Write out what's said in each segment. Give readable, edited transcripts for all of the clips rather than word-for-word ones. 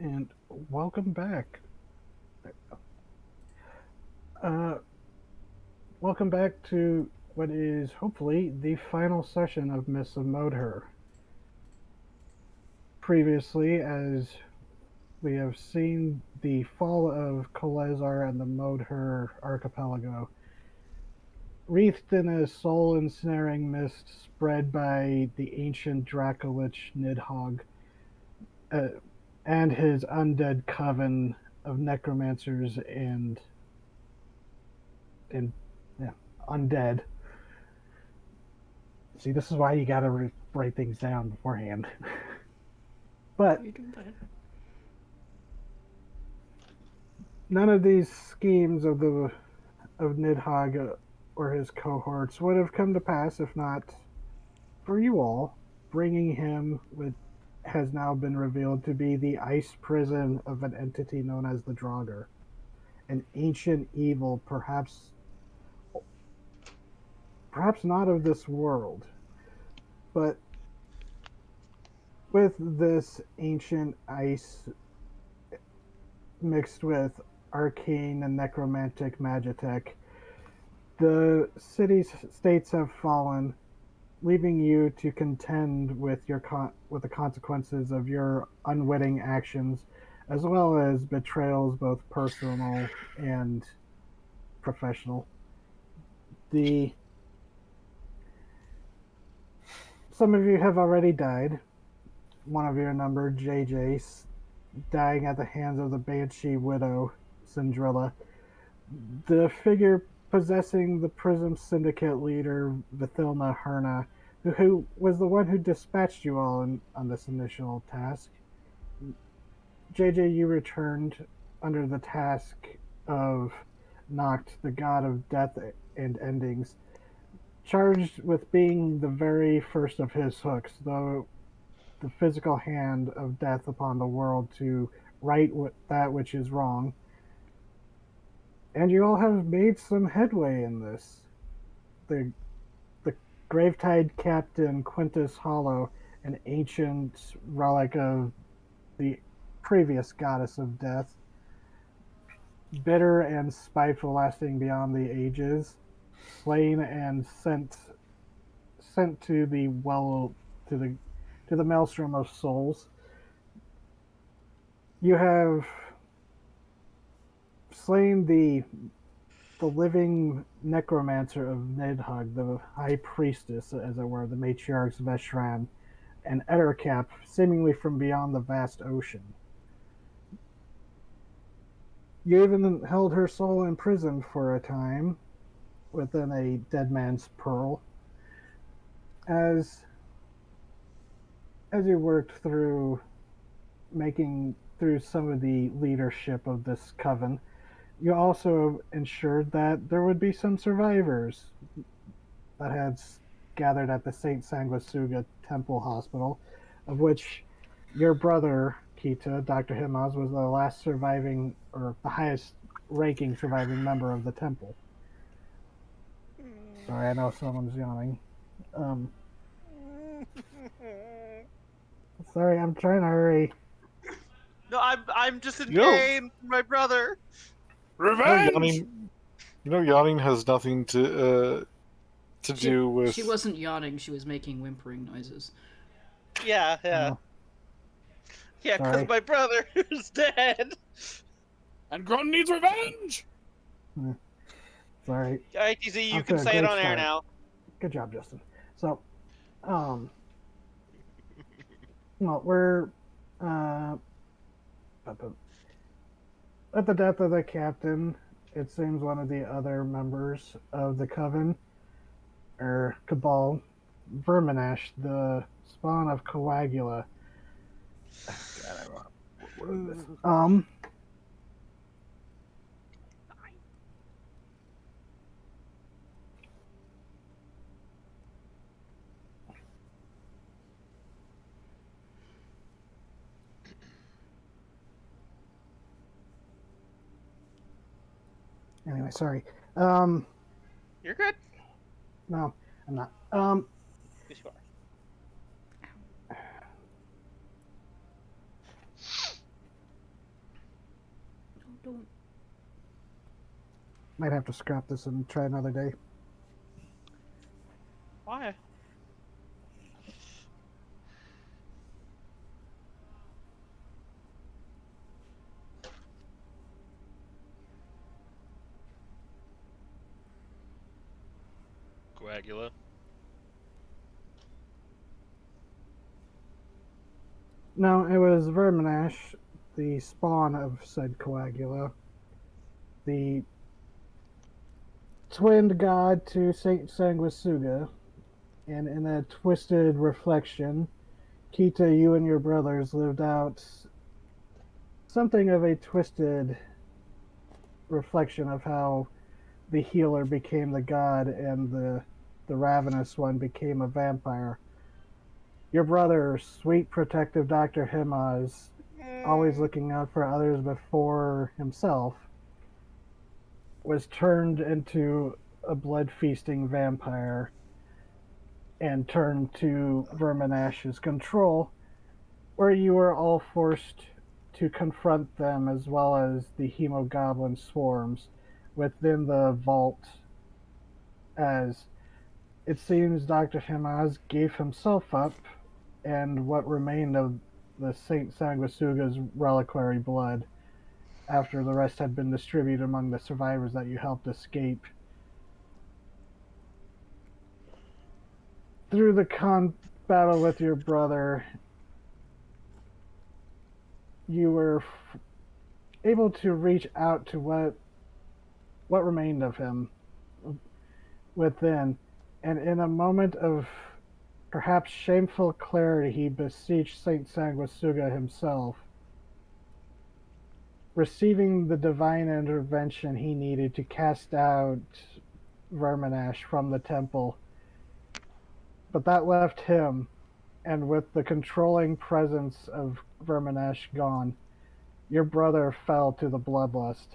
and welcome back. Uh, Welcome back to what is hopefully the final session of Mists of Modhur. Previously, as we have seen the fall of Kolezar and the Modhur archipelago, wreathed in a soul ensnaring mist spread by the ancient Dracolich Nidhogg uh, and his undead coven of necromancers and yeah, undead. See, this is why you gotta write things down beforehand. But You do that. none of these schemes of Nidhogg or his cohorts would have come to pass if not for you all bringing him with has now been revealed to be the ice prison of an entity known as the Draugr, an ancient evil, perhaps not of this world, but with this ancient ice mixed with arcane and necromantic magitech, the cities states have fallen, leaving you to contend with with the consequences of your unwitting actions, as well as betrayals, both personal and professional. The Some of you have already died. One of your number, JJ, dying at the hands of the Banshee widow, Cindrilla. The figure possessing the Prism Syndicate leader, Vithilna Herna, who was the one who dispatched you all on this initial task. JJ, you returned under the task of Noct, the god of death and endings, charged with being the very first of his hooks, though the physical hand of death upon the world to right that which is wrong. And you all have made some headway in this. The the Gravetide Captain Quintus Hollow, an ancient relic of the previous goddess of death, bitter and spiteful, lasting beyond the ages, slain and sent to the well to the maelstrom of souls. You have slain the living necromancer of Nidhogg, the high priestess, as it were, the matriarchs Veshran and Ettercap, seemingly from beyond the vast ocean. You even held her soul in prison for a time within a dead man's pearl. As as you worked through making through some of the leadership of this coven, you also ensured that there would be some survivors that had gathered at the St. Sanguisuga Temple Hospital, of which your brother, Kita, Dr. Himaz, was the last surviving, or the highest ranking surviving member of the temple. Sorry, I know someone's yawning. Um, Sorry, I'm trying to hurry. No, I'm just in Yo, pain, my brother. Revenge! Yawning. Yawning has nothing to do with. She wasn't yawning, she was making whimpering noises. Yeah, Oh, yeah, because sorry. my brother is dead. And Grun needs revenge! Sorry. ITZ, you Off can to a say it great on air start. now. Good job, Justin. So, well, we're uh, at the death of the captain. It seems one of the other members of the coven, or cabal, Verminash, the spawn of Coagula. Anyway, sorry. You're good. No, I'm not. Yes, you are. don't. Might have to scrap this and try another day. Why? Coagula. No, it was Verminash, the spawn of said Coagula. The twinned god to Saint Sanguisuga, and in a twisted reflection, Kita, you and your brothers lived out something of a twisted reflection of how the healer became the god and the ravenous one became a vampire. Your brother, sweet protective Dr. Himaz, always looking out for others before himself, was turned into a blood feasting vampire and turned to Verminash's control, where you were all forced to confront them as well as the hemogoblin swarms within the vault, as it seems Dr. Himaz gave himself up and what remained of the Saint Sanguisuga's reliquary blood after the rest had been distributed among the survivors that you helped escape. Through the battle with your brother, you were able to reach out to what remained of him within, and in a moment of perhaps shameful clarity, he beseeched Saint Sanguisuga himself, receiving the divine intervention he needed to cast out Verminash from the temple. But that left him, and with the controlling presence of Verminash gone, your brother fell to the bloodlust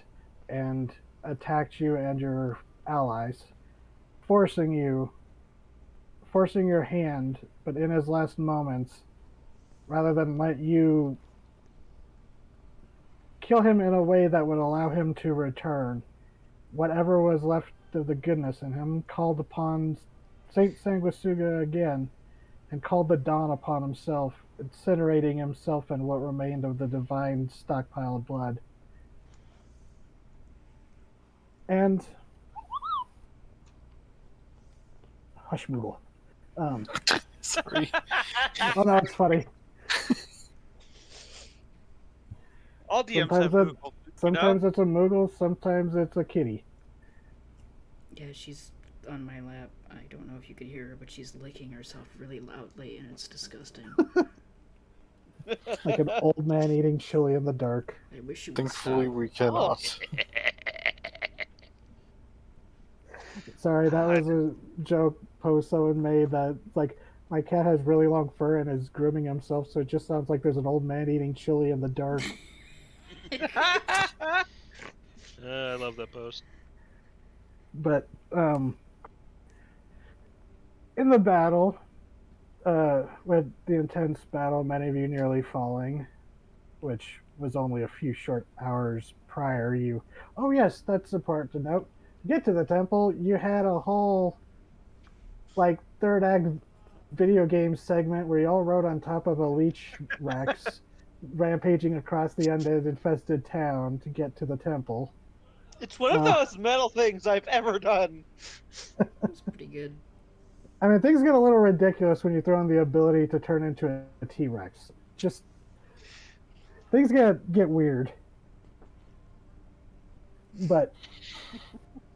and attacked you and your allies, forcing your hand, but in his last moments, rather than let you kill him in a way that would allow him to return, whatever was left of the goodness in him called upon Saint Sanguisuga again, and called the dawn upon himself, incinerating himself and what remained of the divine stockpile of blood. And hush, Moogle. Sorry. Oh no, it's funny. All DMs Sometimes have it- Google. Sometimes it's a Moogle, sometimes it's a kitty. Yeah, she's on my lap. I don't know if you could hear her, but she's licking herself really loudly, and it's disgusting. Like an old man eating chili in the dark. I wish you would Thankfully, stop. we cannot. Sorry, that was a joke post someone made that, like, my cat has really long fur and is grooming himself, so it just sounds like there's an old man eating chili in the dark. I love that post. But, in the battle, with the intense battle, many of you nearly falling, which was only a few short hours prior, oh yes, that's important to note. To get to the temple, you had a whole, like, third act video game segment where you all rode on top of a leech Rex, rampaging across the undead infested town to get to the temple. It's one of those metal things I've ever done. It's pretty good. I mean, things get a little ridiculous when you throw in the ability to turn into a T-Rex. Just things get weird. But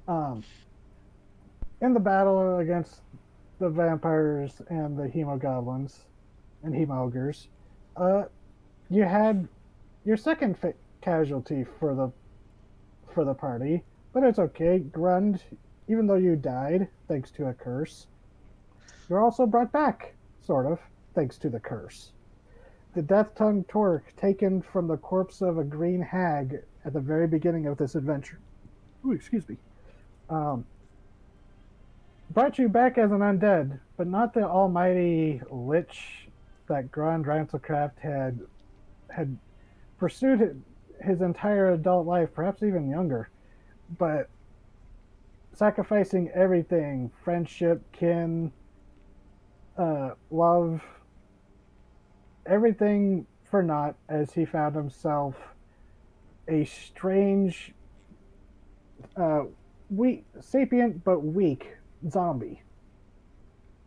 in the battle against the vampires and the hemogoblins and hemogres, you had your second casualty for the party, but it's okay. Grund, even though you died thanks to a curse, you're also brought back, sort of, thanks to the curse. The Death Tongue Torque, taken from the corpse of a green hag at the very beginning of this adventure, brought you back as an undead, but not the almighty lich that Grund Rancelcraft had pursued his entire adult life, perhaps even younger, but sacrificing everything, friendship, kin, love, everything for naught as he found himself a strange, uh, weak, sapient but weak zombie.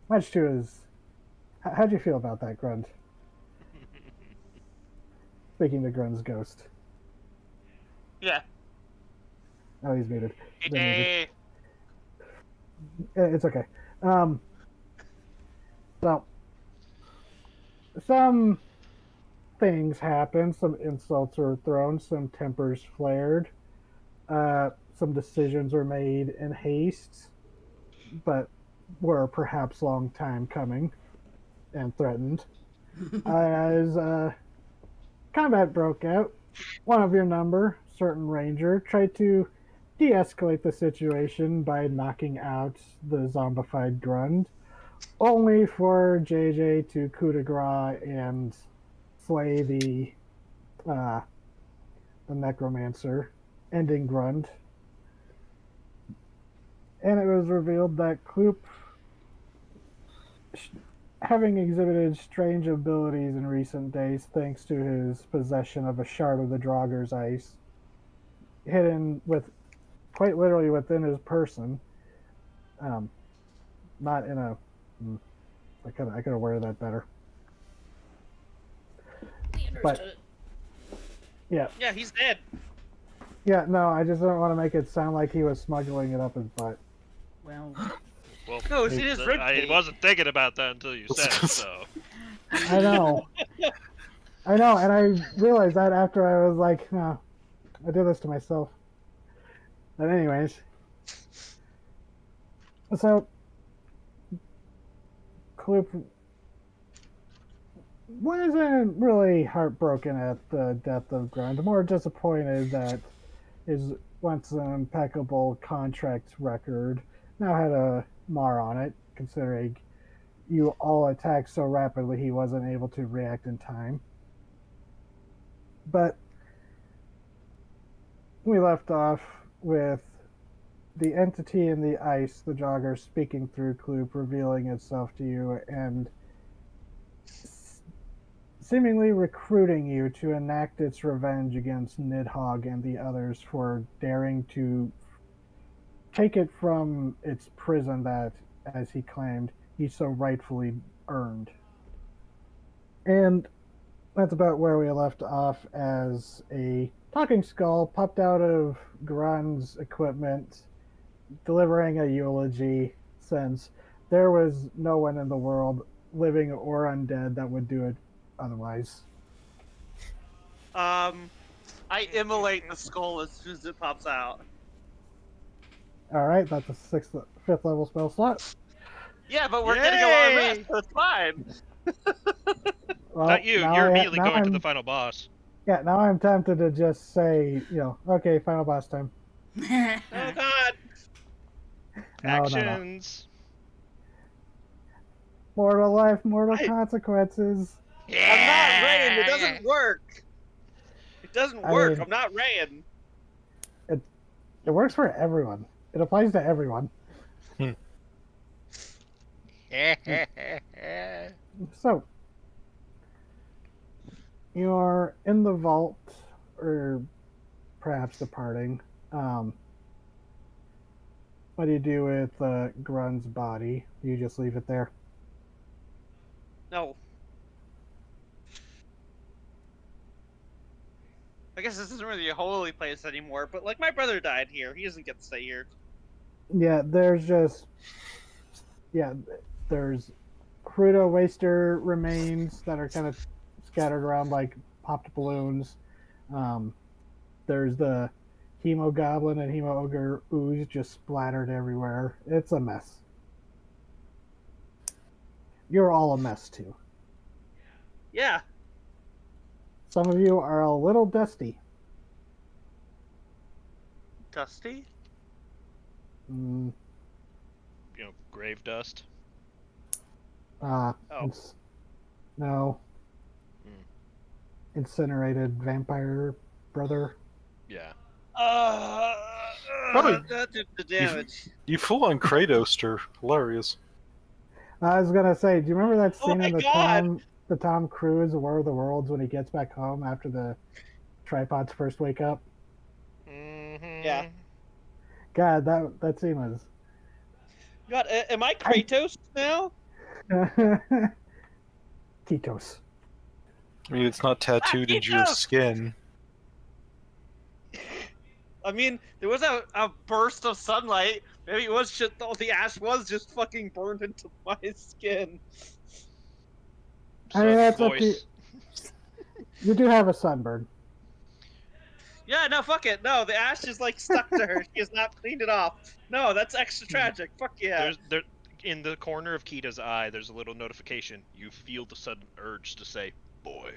Much to his. How'd you feel about that, Grund? Speaking to Grund's ghost. Yeah. Oh, he's muted. Been muted. Hey. It's okay. So, some things happened. Some insults were thrown. Some tempers flared. Some decisions were made in haste, but were perhaps long time coming and threatened. As combat broke out, one of your number, certain ranger, tried to de-escalate the situation by knocking out the zombified Grund, only for JJ to coup de grace and slay uh, the necromancer, ending Grund. And it was revealed that Kloop, having exhibited strange abilities in recent days thanks to his possession of a shard of the Draugr's ice, hidden with quite literally within his person, um, not in a. I could have worded that better. We understood But it. yeah, Yeah, he's dead. yeah. No, I just don't want to make it sound like he was smuggling it up his butt. Well, Well, No, it's in his rib I cage. wasn't thinking about that until you said it, so. I know. I know, and I realized that after I was like, no, I did this to myself. But anyways, so Kloop wasn't really heartbroken at the death of Grund, more disappointed that his once impeccable contract record now had a mar on it, considering you all attacked so rapidly he wasn't able to react in time. But we left off with the entity in the ice, the jogger, speaking through Kloop, revealing itself to you and seemingly recruiting you to enact its revenge against Nidhogg and the others for daring to take it from its prison that, as he claimed, he so rightfully earned. And that's about where we left off, as a talking skull popped out of Grun's equipment, delivering a eulogy, since there was no one in the world, living or undead, that would do it otherwise. I immolate the skull as soon as it pops out. All right, that's a fifth level spell slot. Yeah, but we're getting a lot of Yay! rest, so it's fine. Well, Not you. now You're immediately going to I'm- the final boss. Yeah, now I'm tempted to just say, okay, final boss time. Oh god! No. Actions. Mortal life, mortal I- consequences. I'm not Rain, it doesn't work! It doesn't I work, mean- I'm not Rain. It works for everyone. It applies to everyone. So, you're in the vault, or perhaps departing. What do you do with Grun's body? Do you just leave it there? No. I guess this isn't really a holy place anymore, but like my brother died here. He doesn't get to stay here. Yeah, there's Crudo Waster remains that are kind of scattered around like popped balloons. There's the Hemo Goblin and Hemo Ogre ooze just splattered everywhere. It's a mess. You're all a mess too. Yeah. Some of you are a little dusty. Dusty? Mm, Grave dust. Oh. no. Hmm. Incinerated vampire brother. Yeah. Probably- That did the damage. You full on Kratos are hilarious. I was gonna say, do you remember that Oh scene my in the God. Tom Cruise War of the Worlds when he gets back home after the tripods first wake up? Mm-hmm. Yeah. God, that scene was God, am I Kratos now? Titos. I mean, it's not tattooed into your Kratos! skin. I mean, there was a burst of sunlight. Maybe it was just the ash was just fucking burned into my skin. I mean, that's up to voice. you. Do have a sunburn. Yeah, no, fuck it. No, the ash is like stuck to her. She has not cleaned it off. No, that's extra tragic. Fuck yeah. There, in the corner of Kita's eye, there's a little notification. You feel the sudden urge to say, "Boy."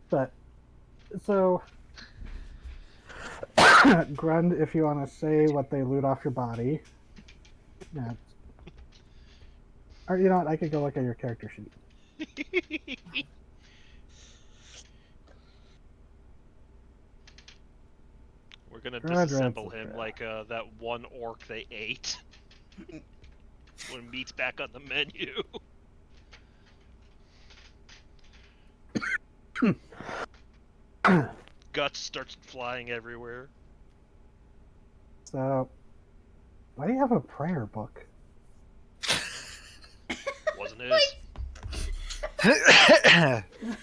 But so, Grund, if you want to say what they loot off your body, yeah. Or you know what? I could go look at your character sheet. We're gonna Grund disassemble runs the him crap. like that one orc they ate when meat's back on the menu. Guts starts flying everywhere. So, why do you have a prayer book? Wasn't his.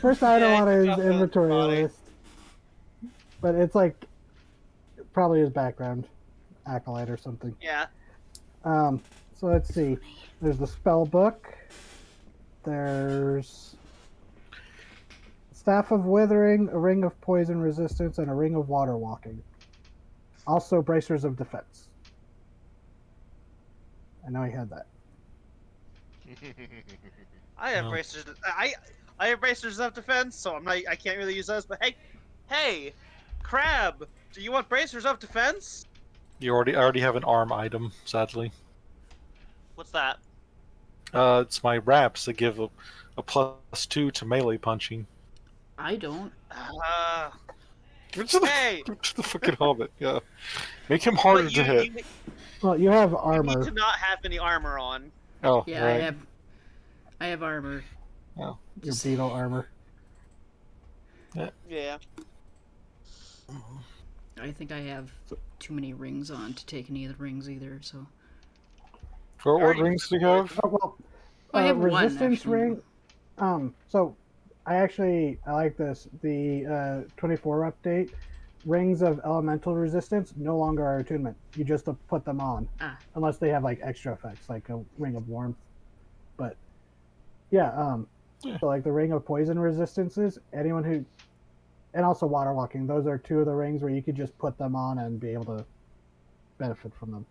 First item Yeah, on he his got that inventory body. list, but it's like probably his background, acolyte or something. Yeah. So let's see. There's the spell book. There's Staff of Withering, a Ring of Poison Resistance, and a Ring of Water Walking. Also, Bracers of Defense. I know he had that. I have No. bracers. I have bracers of defense, so I can't really use those. But hey, Crab, do you want bracers of defense? I already have an arm item, sadly. What's that? It's my wraps that give a +2 to melee punching. I don't. To the, Hey! to the fucking hobbit, yeah. Make him harder But to hit. You Well, you have need armor. to not have any armor on. Oh, Yeah, right. I have armor. Your Just- beetle armor. Yeah. I think I have too many rings on to take any of the rings either. So What Already rings do you have? Oh, well, I have one, resistance actually. ring. So I like this. The 24 update. Rings of elemental resistance no longer are attunement. You just put them on, Ah. unless they have like extra effects, like a ring of warmth. But yeah, Yeah. so like the ring of poison resistances, anyone who, and also water walking. Those are two of the rings where you could just put them on and be able to benefit from them.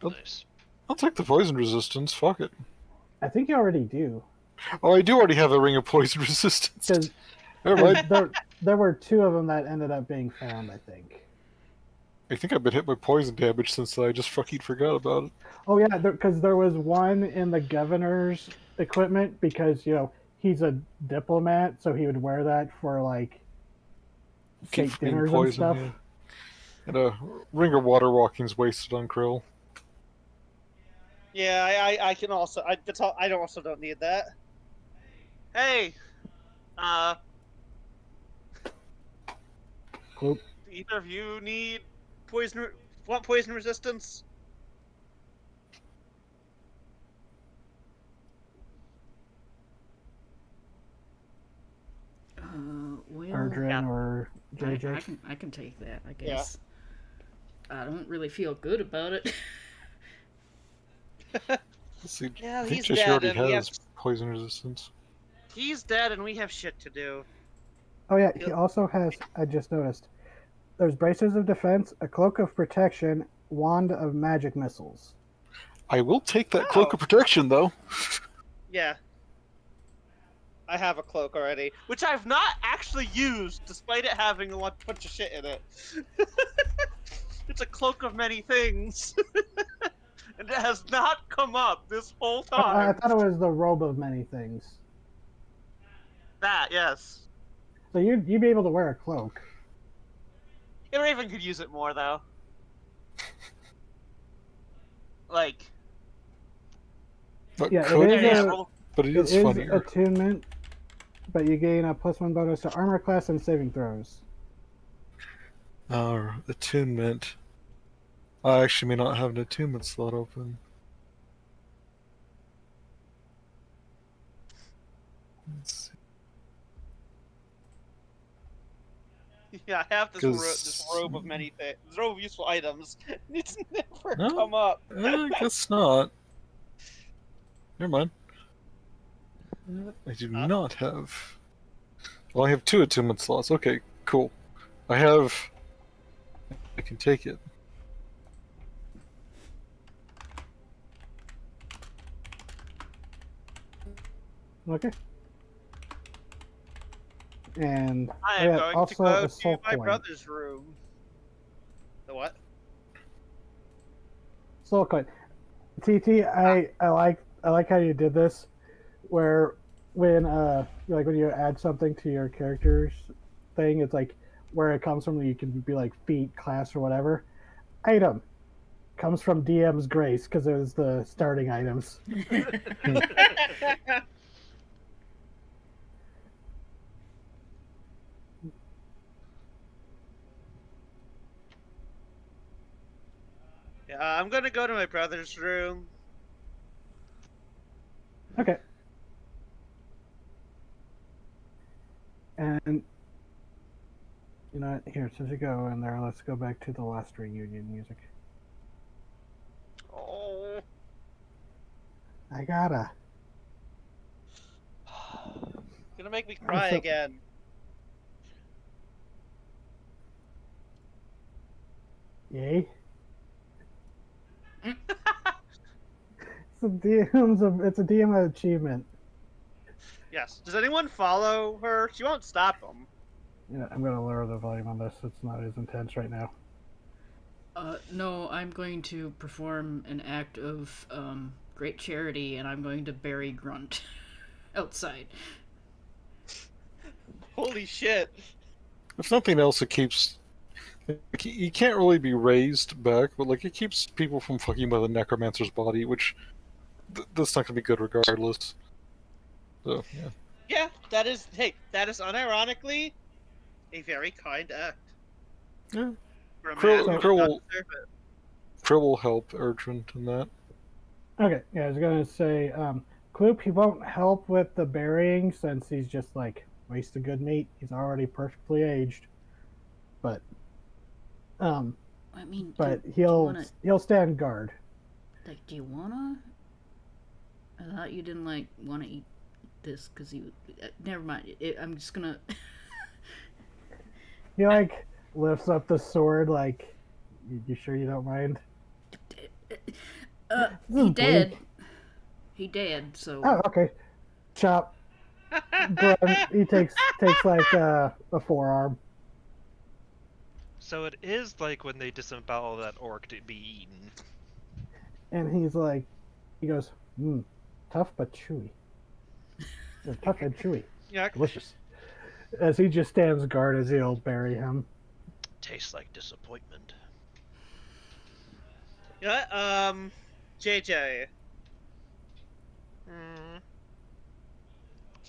Nice. I'll take the poison resistance, fuck it. I think you already do. Oh, I do already have a ring of poison resistance. Because Alright. there were two of them that ended up being found, I think. I think I've been hit by poison damage since I just fucking forgot about it. Oh yeah, because there was one in the governor's equipment because he's a diplomat, so he would wear that for like Keep state from being dinners and poisoned, stuff. yeah. And a ring of water walking's wasted on Krill. Yeah, I can also. I also don't need that. Hey, Gloop. either of you need want poison resistance? Well, Erdrin Yeah. or JJ. I can take that. I Yeah. guess. I don't really feel good about it. Let's see. Yeah, I think he's Josh dead, already and we has have poison resistance. he's dead, and we have shit to do. Oh yeah, he also has. I just noticed. There's bracers of defense, a cloak of protection, wand of magic missiles. I will take that cloak of protection, though. Yeah. I have a cloak already, which I've not actually used, despite it having a bunch of shit in it. It's a cloak of many things. And it has not come up this whole I time. thought it was the robe of many things. That, yes. So you'd be able to wear a cloak. Raven could use it more, though. Like, But Yeah, could it is yeah, a roll. but it it is is funnier. attunement, but you gain a +1 bonus to armor class and saving throws. Attunement. I actually may not have an attunement slot open. Let's see. Yeah, I have this Because robe of many things, this robe of useful items. It's never No? come up. I guess not. Never mind. I do Huh? not have. Well, I have 2 attunement slots. Okay, cool. I have. I can take it. Okay. And I am going to also go a to soul my coin. brother's room. The what? Soul coin. TT, I like how you did this, where when when you add something to your character's thing, it's like where it comes from. You can be like feat, class, or whatever. Item comes from DM's grace because it was the starting items. Yeah, I'm gonna go to my brother's room. Okay. And you know what? Here, since you go in there, let's go back to the last reunion music. Oh. I gotta. Gonna make me cry So- again. Yay. It's a DM achievement. Yes. Does anyone follow her? She won't stop them. Yeah, I'm gonna lower the volume on this. It's not as intense right now. No, I'm going to perform an act of great charity, and I'm going to bury Grunt outside. Holy shit. If nothing else, it keeps. Like, you can't really be raised back, but like it keeps people from fucking with a necromancer's body, which that's not gonna be good regardless. So yeah. Yeah, that is. Hey, that is unironically a very kind act. Yeah. For a Krill- man who does Krill not will- deserve it. Krill will help Urgent in that. Okay, yeah, I was gonna say, Kloop, he won't help with the burying since he's just like waste of good meat. He's already perfectly aged. But I mean, but do you he'll wanna, he'll stand guard. like, do you wanna? I thought you didn't like want to eat this because you. Never mind. I'm just gonna. He like lifts up the sword like, you sure you don't mind? This He is dead. bleak. He dead. So. Oh, okay. Chop. He takes like a forearm. So it is like when they disembowel that orc to be eaten. And he goes, tough but chewy. Tough and chewy. Yeah. Delicious. As he just stands guard as he'll bury him. Tastes like disappointment. Yeah. JJ.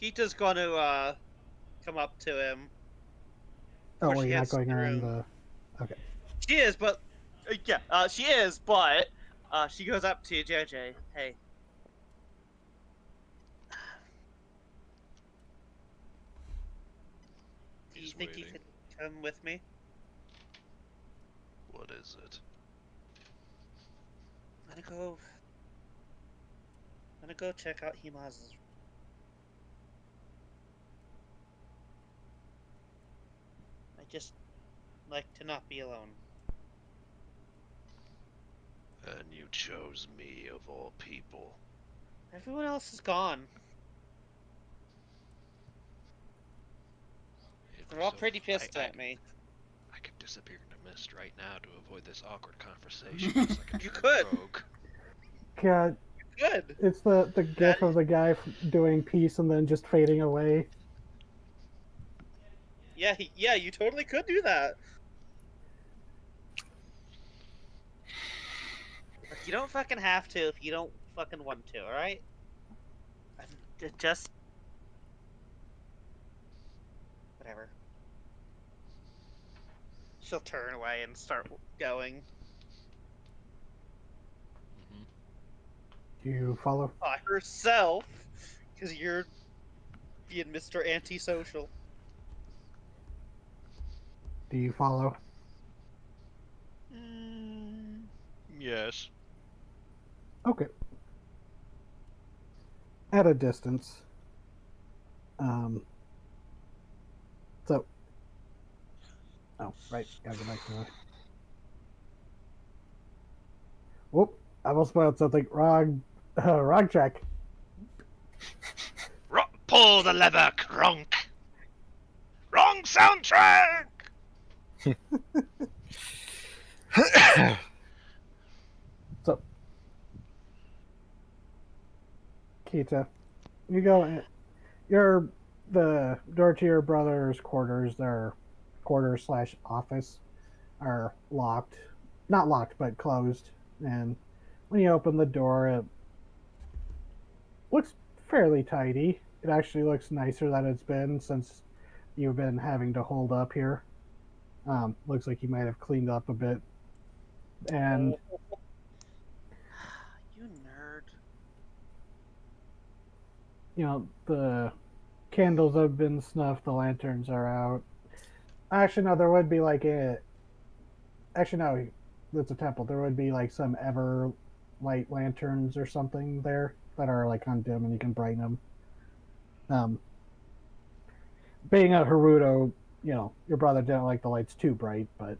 Kita's going to come up to him. Oh, Before well, she you're not heads to going the around room. the... Okay. She is, but she is, but she goes up to JJ. Hey. Do you He's think you waiting. could come with me? What is it? I'm gonna go check out Himaza's. I just like to not be alone. And you chose me of all people. Everyone else is gone. They're all So pretty pissed I at me. I could disappear in a mist right now to avoid this awkward conversation. Just like a You true could. rogue. God, Good. it's the gif of the guy doing peace and then just fading away. Yeah, yeah, you totally could do that. Like, you don't fucking have to if you don't fucking want to, alright? Just... whatever. She'll turn away and start going Hmm. Do you follow? by herself, because you're being Mr. Antisocial. Do you follow? Yes. Okay. At a distance. Um. So. Oh, right. Gotta go back to the. Whoop! I almost spoiled something. Wrong. Wrong track. Pull the lever, Kronk. Wrong soundtrack. So, Kita, you go in. Your the door to your brother's quarters, their quarters slash office, are locked. Not locked, but closed. And when you open the door, it looks fairly tidy. It actually looks nicer than it's been since you've been having to hold up here. Looks like you might have cleaned up a bit. And You nerd. you know, the candles have been snuffed, the lanterns are out. Actually, no, there would be like a. Actually, no, it's a temple. There would be like some ever light lanterns or something there that are like on dim and you can brighten them. Um, Being a Haruto, you know, your brother didn't like the lights too bright, but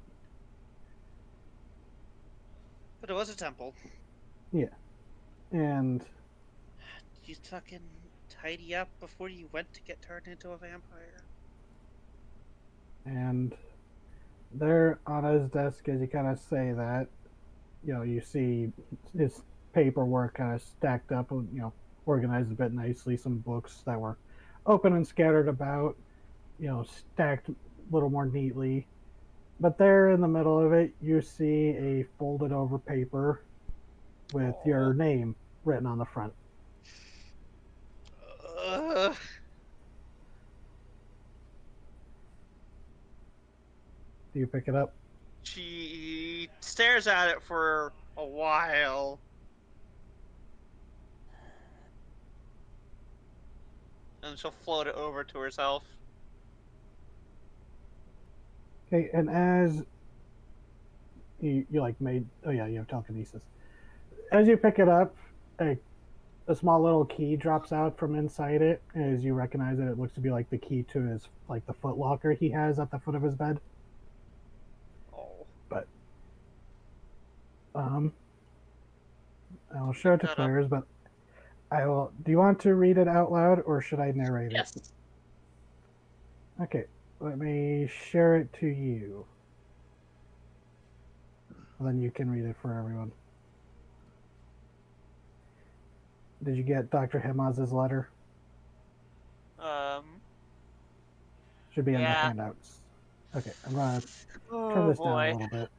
But it was a temple. yeah. And Did you fucking tidy up before you went to get turned into a vampire? and there on his desk, as you kind of say that, you know, you see his paperwork kind of stacked up, you know, organized a bit nicely. Some books that were open and scattered about, you know, stacked a little more neatly. But there in the middle of it, you see a folded over paper with your name written on the front. Ugh. Do you pick it up? She stares at it for a while. And she'll float it over to herself. Okay, and as you like made, oh yeah, you have telekinesis. As you pick it up, a small little key drops out from inside it. As you recognize it, it looks to be like the key to his, like the foot locker he has at the foot of his bed. Oh. But I'll show it to Shut up. players, but I will. Do you want to read it out loud, or should I narrate Yes. it? Okay, let me share it to you. And then you can read it for everyone. Did you get Dr. Himaz's letter? Should be in the Yeah. handouts. Okay, I'm gonna turn Oh this down a boy. little bit.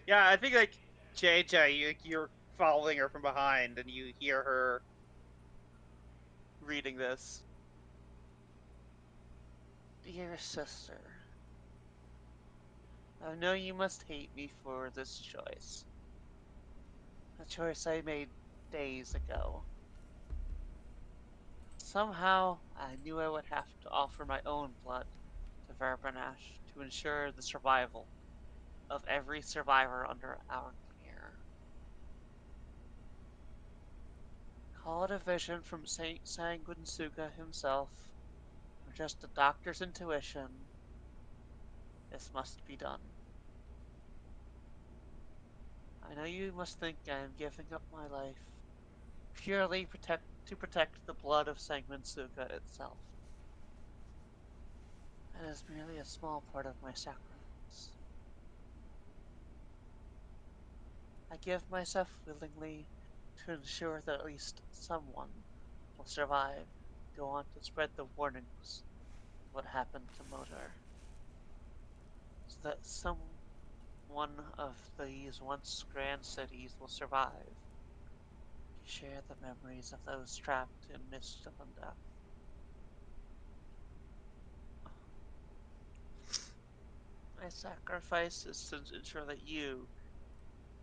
Yeah, I think like JJ, you're following her from behind, and you hear her reading this. Dear sister, I know you must hate me for this choice. A choice I made days ago. Somehow, I knew I would have to offer my own blood to Verbenash to ensure the survival of every survivor under our care. Call it a vision from Saint Sanguinsuga himself, or just a doctor's intuition. This must be done. I know you must think I am giving up my life purely to protect the blood of Sanguinsuga itself. That is merely a small part of my sacrifice. I give myself willingly to ensure that at least someone will survive and go on to spread the warnings what happened to Modhur. So that some one of these once grand cities will survive. Share the memories of those trapped in mist and death. My sacrifice is to ensure that you,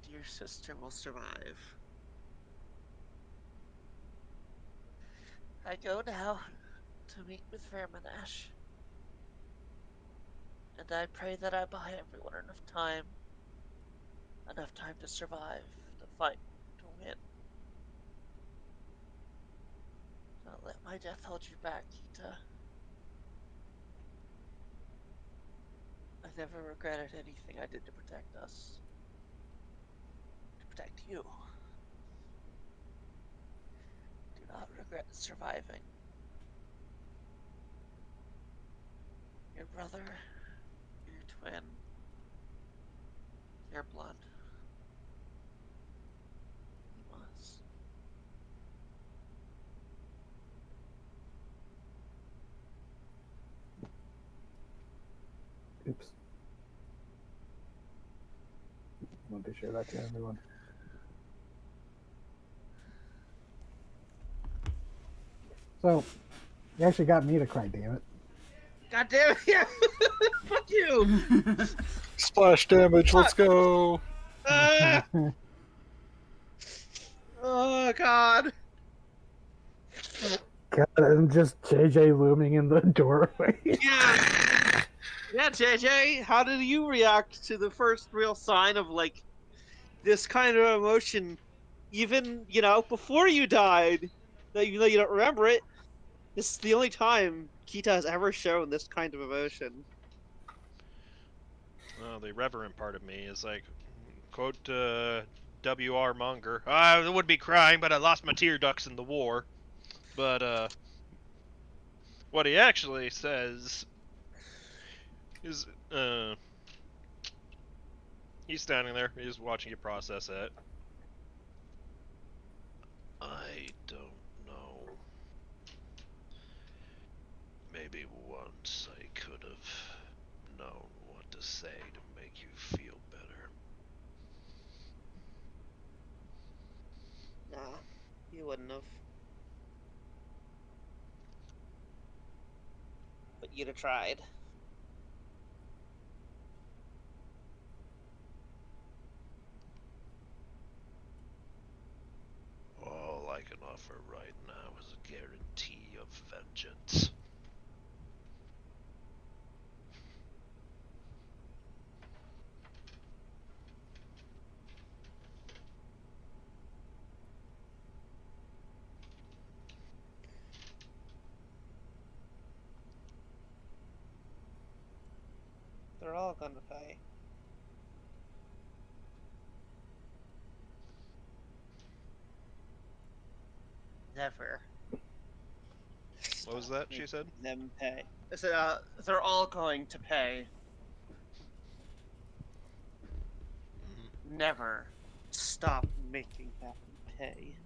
dear sister, will survive. I go now to meet with Verminash, and I pray that I buy everyone enough time to survive, to fight, to win. Don't let my death hold you back, Kita. I've never regretted anything I did to protect us. To protect you. Do not regret surviving. Your brother, your twin, your blood. He was. Oops. I want to share that to everyone. So, you actually got me to cry, damn it. God damn it, yeah! Fuck you! Splash damage, let's go! Ah! Oh, God. God, and just JJ looming in the doorway. Yeah. Yeah, JJ, how did you react to the first real sign of, like, this kind of emotion? Even, before you died, that even though you don't remember it, this is the only time Kita has ever shown this kind of emotion. Well, the irreverent part of me is like, quote W.R. Monger, I would be crying, but I lost my tear ducts in the war. But what he actually says is, he's standing there, he's watching you process it. I don't know. Maybe once I could have known what to say to make you feel better. Nah, you wouldn't have. But you'd have tried. All I can offer right now is a guarantee of vengeance. They're all gonna pay. Never. What was Stop that she making said? them pay. I said, they're all going to pay. Never stop making them pay.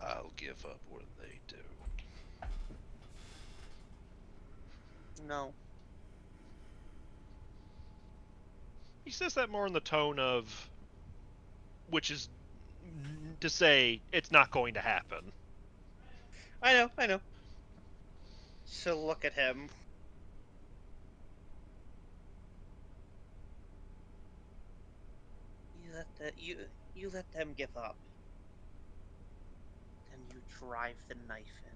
I'll give up when they do. No. He says that more in the tone of, which is to say it's not going to happen. I know. So look at him. You let them give up. Then you drive the knife in.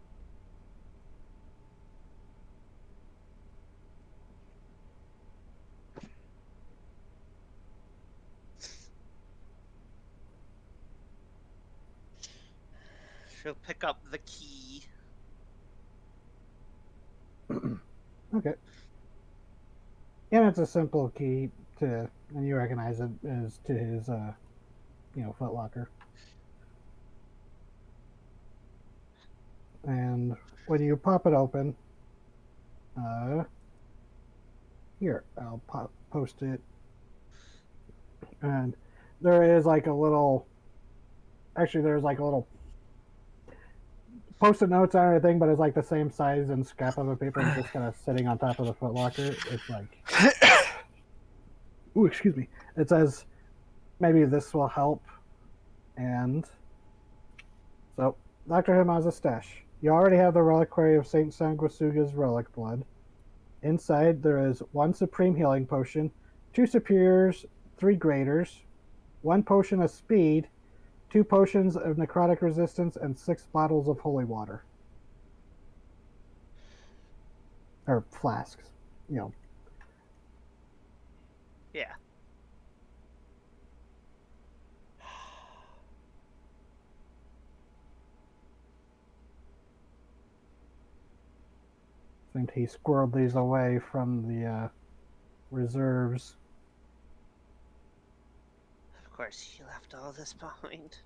She'll pick up the key. Okay. And it's a simple key to, and you recognize it as to his, footlocker. And when you pop it open, here, I'll post it. And there is like a little, actually, there's like a little post-it notes aren't a thing, but it's like the same size and scrap of a paper and just kind of sitting on top of the footlocker. It's like, ooh, excuse me. It says maybe this will help, and so Dr. Himaza's stash. You already have the reliquary of Saint Sanguisuga's relic blood. Inside there is 1 supreme healing potion, 2 superiors, 3 graders, 1 potion of speed, 2 potions of necrotic resistance, and 6 bottles of holy water. Or flasks, you know. Yeah. I think he squirreled these away from the reserves. Of course, you left all this behind.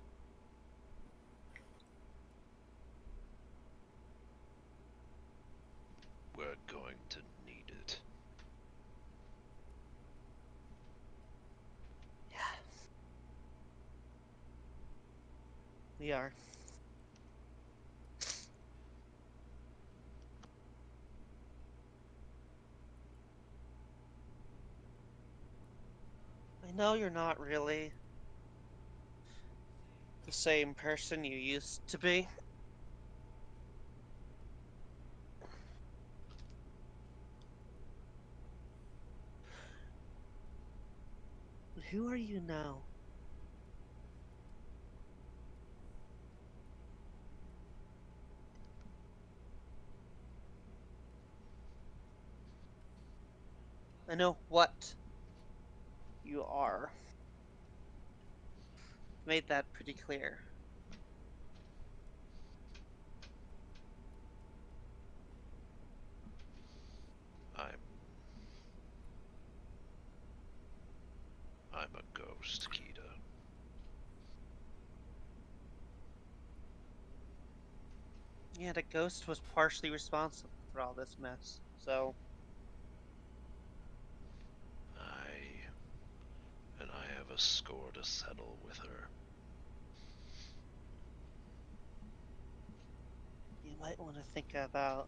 We're going to need it. Yeah. We are. I know you're not really the same person you used to be. But who are you now? I know what you are. Made that pretty clear. I'm a ghost, Kita. Yeah, the ghost was partially responsible for all this mess, so I have a score to settle with her. you might want to think about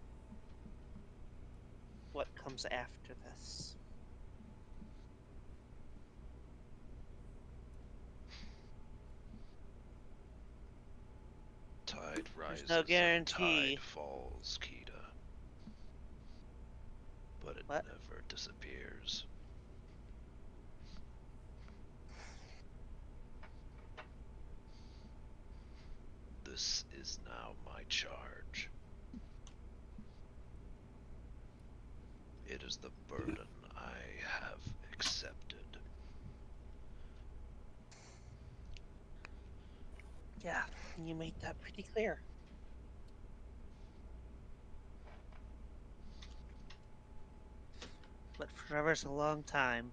what comes after this. Tide rises, no guarantee. and tide falls, Kita. But it What? never disappears. This is now my charge. It is the burden I have accepted. Yeah, you made that pretty clear. But forever's a long time.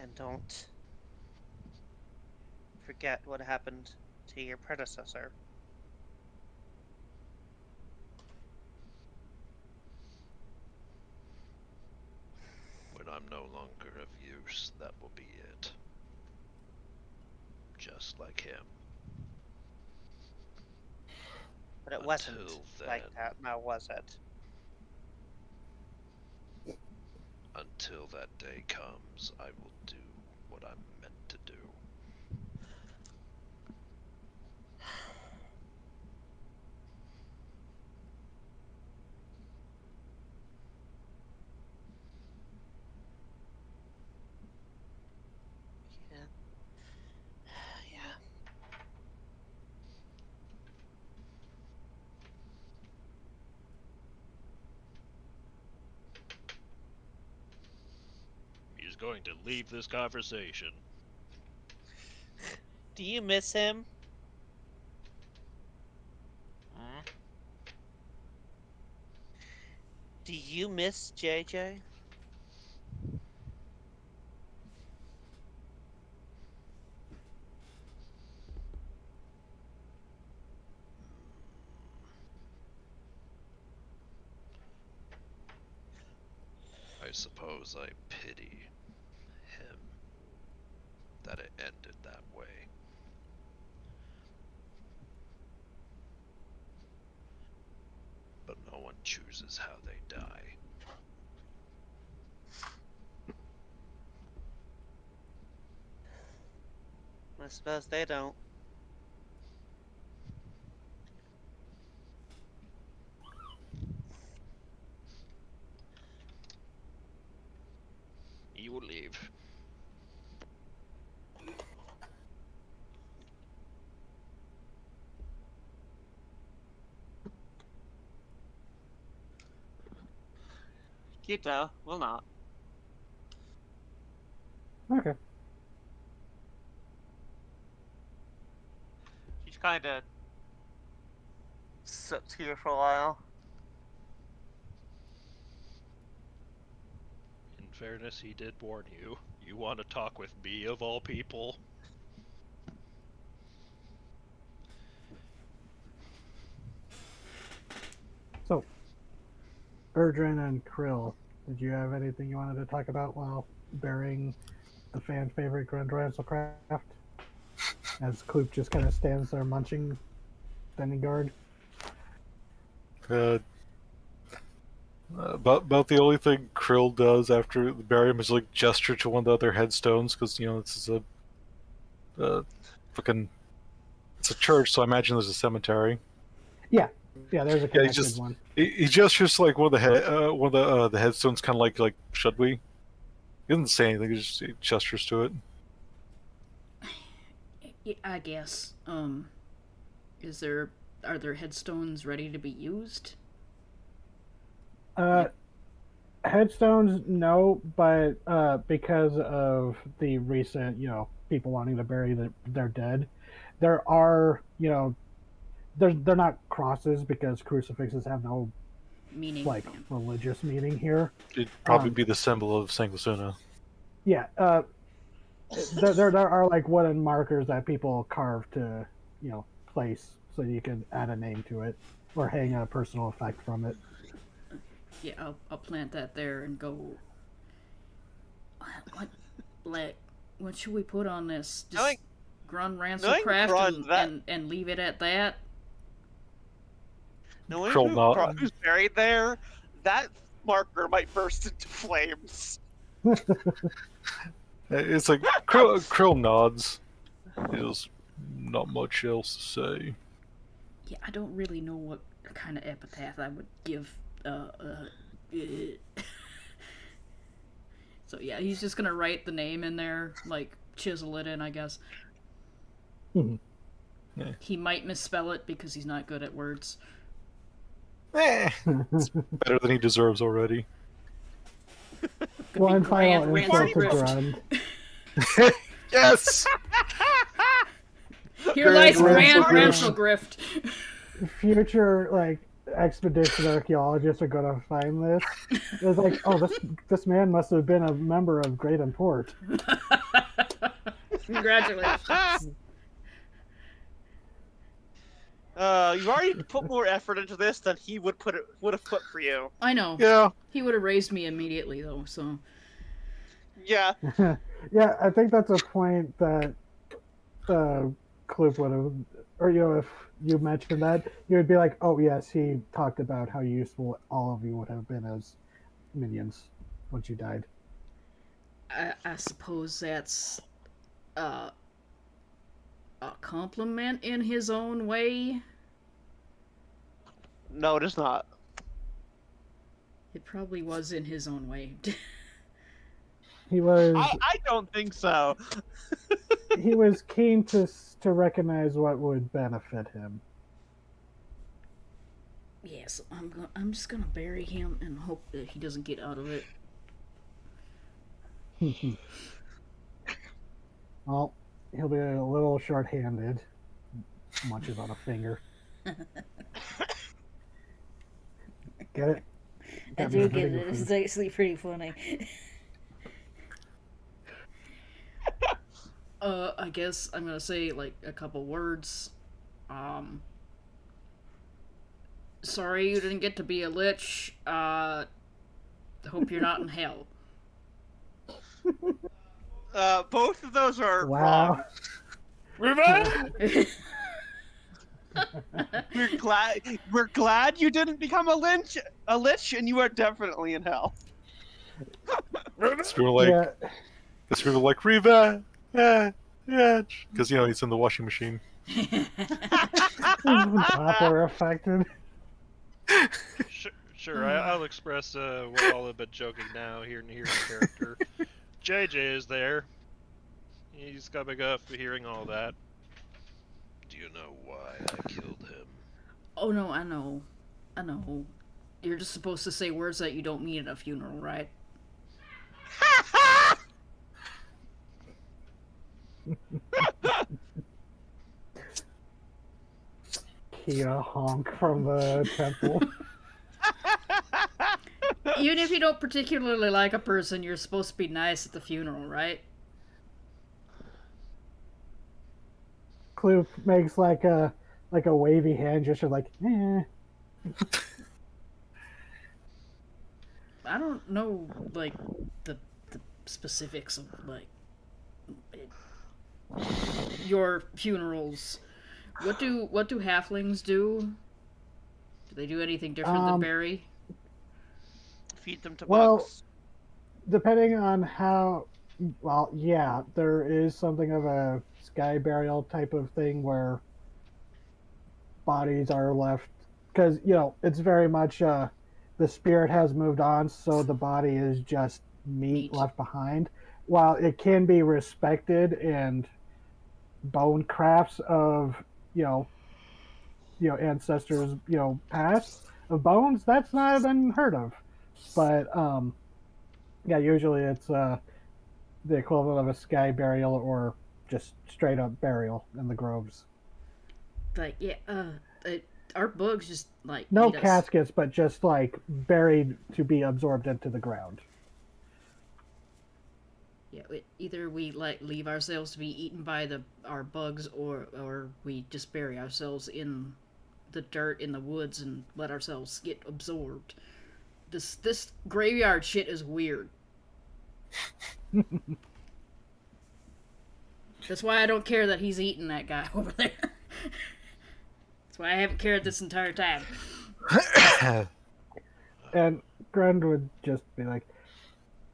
And don't forget what happened to your predecessor. When I'm no longer of use, that will be it. Just like him. But it wasn't Until like then. that, now was it? Until that day comes, I will do what I'm meant to do. Yeah. Yeah. He's going to leave this conversation. Do you miss him? Hmm? Do you miss JJ? I suppose I pity him. that it ended that way. But no one chooses how they die. I suppose they don't. You live. Quito will not. Okay. He's kind of sits here for a while. In fairness, he did warn you. You want to talk with me of all people? So, Erdrin and Krill, did you have anything you wanted to talk about while burying the fan favorite Grundransel craft? As Kloop just kind of stands there munching, standing guard. About the only thing Krill does after the barium is like gesture to one of the other headstones because this is a fucking it's a church, so I imagine there's a cemetery. Yeah, there's a connected one. He gestures to like one of the headstones, kind of like should we? He doesn't say anything. He gestures to it. Yeah, I guess. Are there headstones ready to be used? Headstones, no, but because of the recent, people wanting to bury their dead, there are, they're not crosses because crucifixes have no Meaning, religious meaning here. It'd probably be the symbol of Sanguisuna. Yeah, there are like wooden markers that people carve to, place so you can add a name to it or hang a personal effect from it. Yeah, I'll plant that there and go. What should we put on this? Just Grun Ranselcraft and leave it at that. Knowing who's buried there, that marker might burst into flames. It's like Krill nods. There's not much else to say. Yeah, I don't really know what kind of epitaph I would give. So yeah, he's just gonna write the name in there, like chisel it in, I guess. Mm-hmm. Yeah. He might misspell it because he's not good at words. It's better than he deserves already. One final insult to Grund. Yes! Here lies Grand Ransel Grift. Future, expedition archaeologists are going to find this. It's like, oh, this man must have been a member of great import. Congratulations. You've already put more effort into this than he would have put for you. I know. Yeah. He would have raised me immediately, though, so... Yeah. Yeah, I think that's a point that Kloop would have... Or, if you mentioned that, you would be like, oh, yes, he talked about how useful all of you would have been as minions once you died. I suppose that's... a compliment in his own way. No, it is not. It probably was in his own way. He was. I don't think so. He was keen to recognize what would benefit him. Yes, I'm just gonna bury him and hope that he doesn't get out of it. Well, he'll be a little short-handed. Munches on a finger. Get it? I do get it. It's actually pretty funny. I guess I'm gonna say, a couple words. Sorry you didn't get to be a lich. Hope you're not in hell. Both of those are Wow. wrong. We're glad you didn't become a lich, and you are definitely in hell. It's sort of like Yeah, it's sort of like Reva, yeah, yeah, because he's in the washing machine. Doppler affected. Sure, I'll express what all have been joking now here in character. JJ is there. He's coming up, hearing all that. Do you know why I killed him? Oh no, I know. You're just supposed to say words that you don't mean at a funeral, right? Kia honk from the temple. Even if you don't particularly like a person, you're supposed to be nice at the funeral, right? Clue makes like a wavy hand gesture, like, eh. I don't know, like, the specifics of, like, your funerals. What do halflings do? Do they do anything different than bury? Feed them to Well, bugs. Depending on how, well, yeah, there is something of a sky burial type of thing where bodies are left, because it's very much the spirit has moved on, so the body is just meat left behind. While it can be respected and bone crafts of ancestors past of bones, that's not unheard of. But yeah, usually it's the equivalent of a sky burial or just straight up burial in the groves. Like, yeah, our bugs just, like, No eat us. caskets, but just like buried to be absorbed into the ground. Yeah, either we like leave ourselves to be eaten by our bugs, or we just bury ourselves in the dirt in the woods and let ourselves get absorbed. This graveyard shit is weird. That's why I don't care that he's eating that guy over there. That's why I haven't cared this entire time. And Grund would just be like,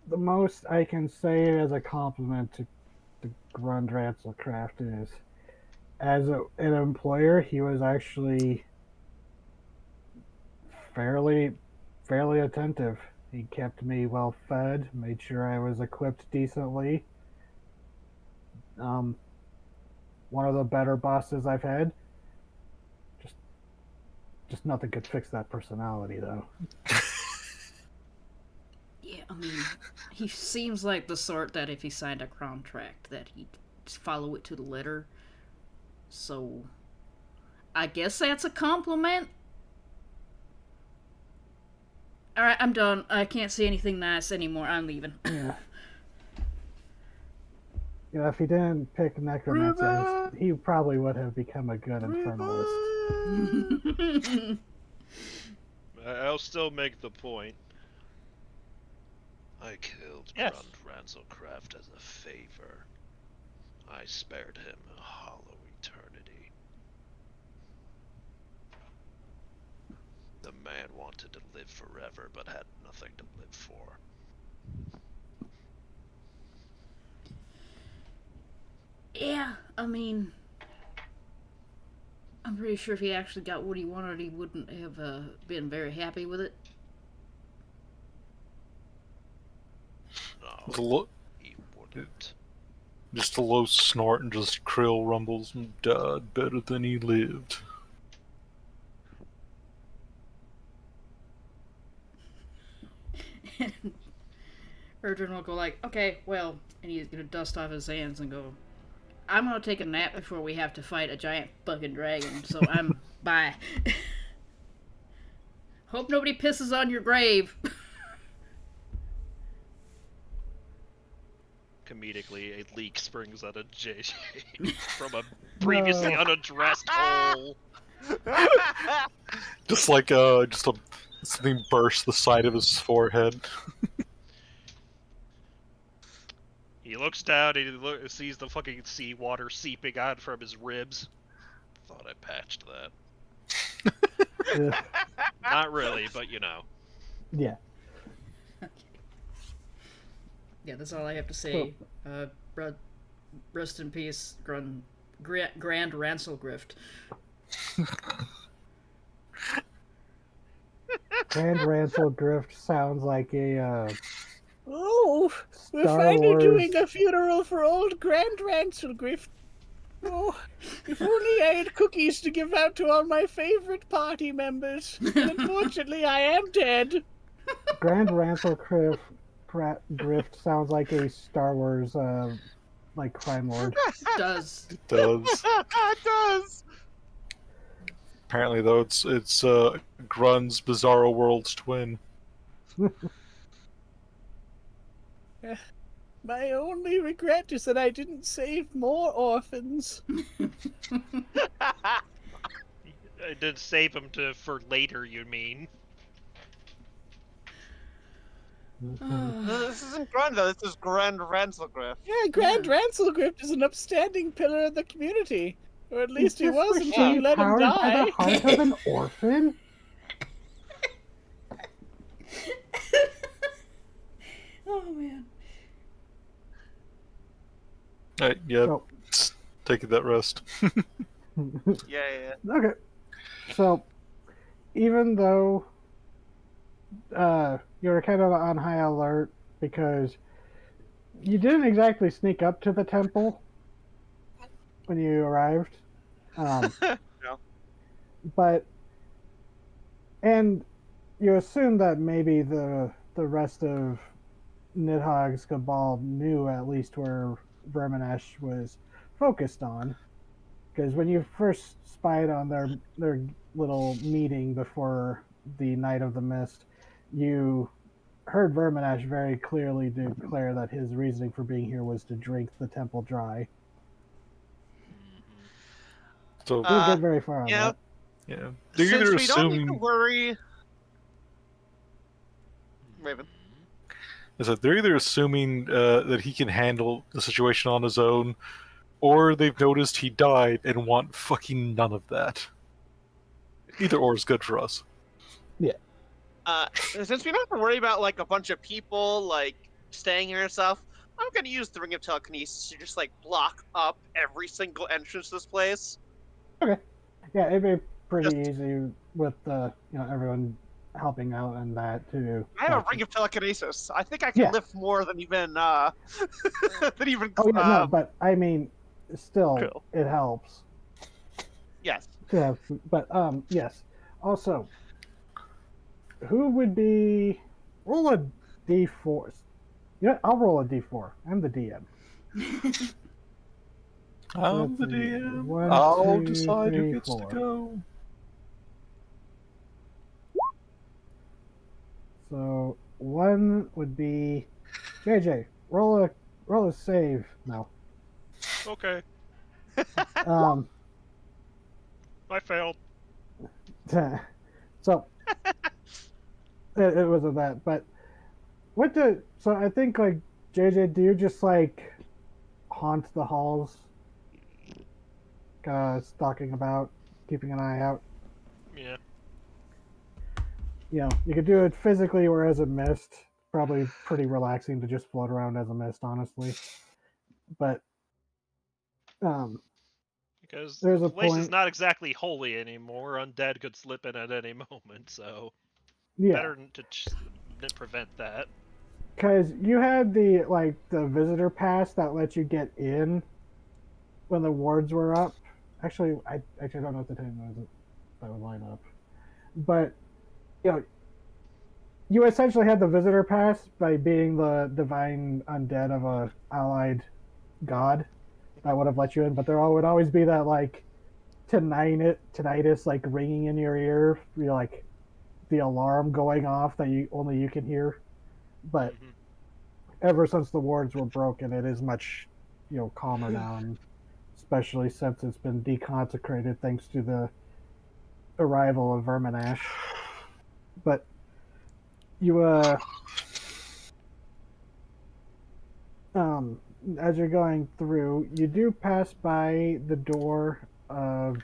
the most I can say as a compliment to Grund Ranselcraft is, as an employer, he was actually fairly attentive. He kept me well fed, made sure I was equipped decently. One of the better bosses I've had. Just nothing could fix that personality, though. Yeah, I mean, he seems like the sort that if he signed a contract that he'd follow it to the letter. So, I guess that's a compliment. Alright, I'm done. I can't see anything nice anymore. I'm leaving. Yeah. If he didn't pick necromancy, he probably would have become a good infernalist. I'll still make the point. I killed Yes. Grund Ranselcraft as a favor. I spared him a hollow eternity. The man wanted to live forever, but had nothing to live for. Yeah, I mean, I'm pretty sure if he actually got what he wanted, he wouldn't have been very happy with it. No, he wouldn't. Just a low snort and just Krill rumbles and died better than he lived. Erdrin will go like, okay, well, and he's gonna dust off his hands and go, I'm gonna take a nap before we have to fight a giant fucking dragon, so I'm bye. Hope nobody pisses on your grave. Comedically, a leak springs out of JJ from a previously unaddressed hole. Just like something burst the side of his forehead. He looks down and he sees the fucking seawater seeping out from his ribs. Thought I patched that. Not really, but you know. Yeah. Yeah, that's all I have to say. Rest in peace, Grand Ranselgrift. Grand Ransel Grift sounds like a Oh, we're Star finally Wars. doing a funeral for old Grand Ranselgrift. Oh, if only I had cookies to give out to all my favorite party members. But unfortunately, I am dead. Grand Ransel Grift sounds like a Star Wars like crime lord. Does. It does. It does. Apparently, though, it's Grun's Bizarro World's twin. My only regret is that I didn't save more orphans. I did save him for later, you mean? This isn't Grand though. This is Grand Ranselgriff. Yeah, Grand Ranselgrift is an upstanding pillar of the community. Or at least he was until machine you let him Powered by die. the heart of an orphan? Oh man. Yep. So, Taking that rest. Yeah. okay. So, even though you were kind of on high alert because you didn't exactly sneak up to the temple when you arrived. No. But, and you assume that maybe the rest of Nidhogg's cabal knew at least where Verminash was focused on. Because when you first spied on their little meeting before the Night of the Mist, you heard Verminash very clearly declare that his reasoning for being here was to drink the temple dry. So, You didn't get very far on yeah. that. yeah. They're Since either we don't need to assuming worry, Raven. is that they're either assuming that he can handle the situation on his own, or they've noticed he died and want fucking none of that. Either or is good for us. Since we don't have to worry about like a bunch of people like staying here and stuff, I'm gonna use the Ring of Telekinesis to just like block up every single entrance to this place. Yeah, it'd be pretty Just- easy with everyone helping out and that too. I have a Ring of Telekinesis. I think I can Yeah. lift more than even than even. Oh yeah, no, but I mean, still, Cool. it helps. Yes. Yeah, but yes. Also, who would be roll a d4? You know, I'll roll a d4. I'm the DM. I'm the Let's see. DM. 1, I'll 2, decide 3, who gets 4. to go. So 1 would be JJ. Roll a save. No. Okay, Um. I failed. So it wasn't that, but so I think like JJ, do you just like haunt the halls, stalking about, keeping an eye out? Yeah. You know, you could do it physically or as a mist. Probably pretty relaxing to just float around as a mist, honestly. But Because There's the a place is point- not exactly holy anymore. Undead could slip in at any moment, so yeah, better to prevent that. because you had the visitor pass that lets you get in when the wards were up. Actually, I actually don't know what the time was that would line up, but you essentially had the visitor pass by being the divine undead of a allied god that would have let you in. But there would always be that like tinnitus like ringing in your ear, like the alarm going off that only you can hear. But Mhm. ever since the wards were broken, it is much calmer now, and especially since it's been deconsecrated thanks to the arrival of Verminash. But you um, as you're going through, you do pass by the door of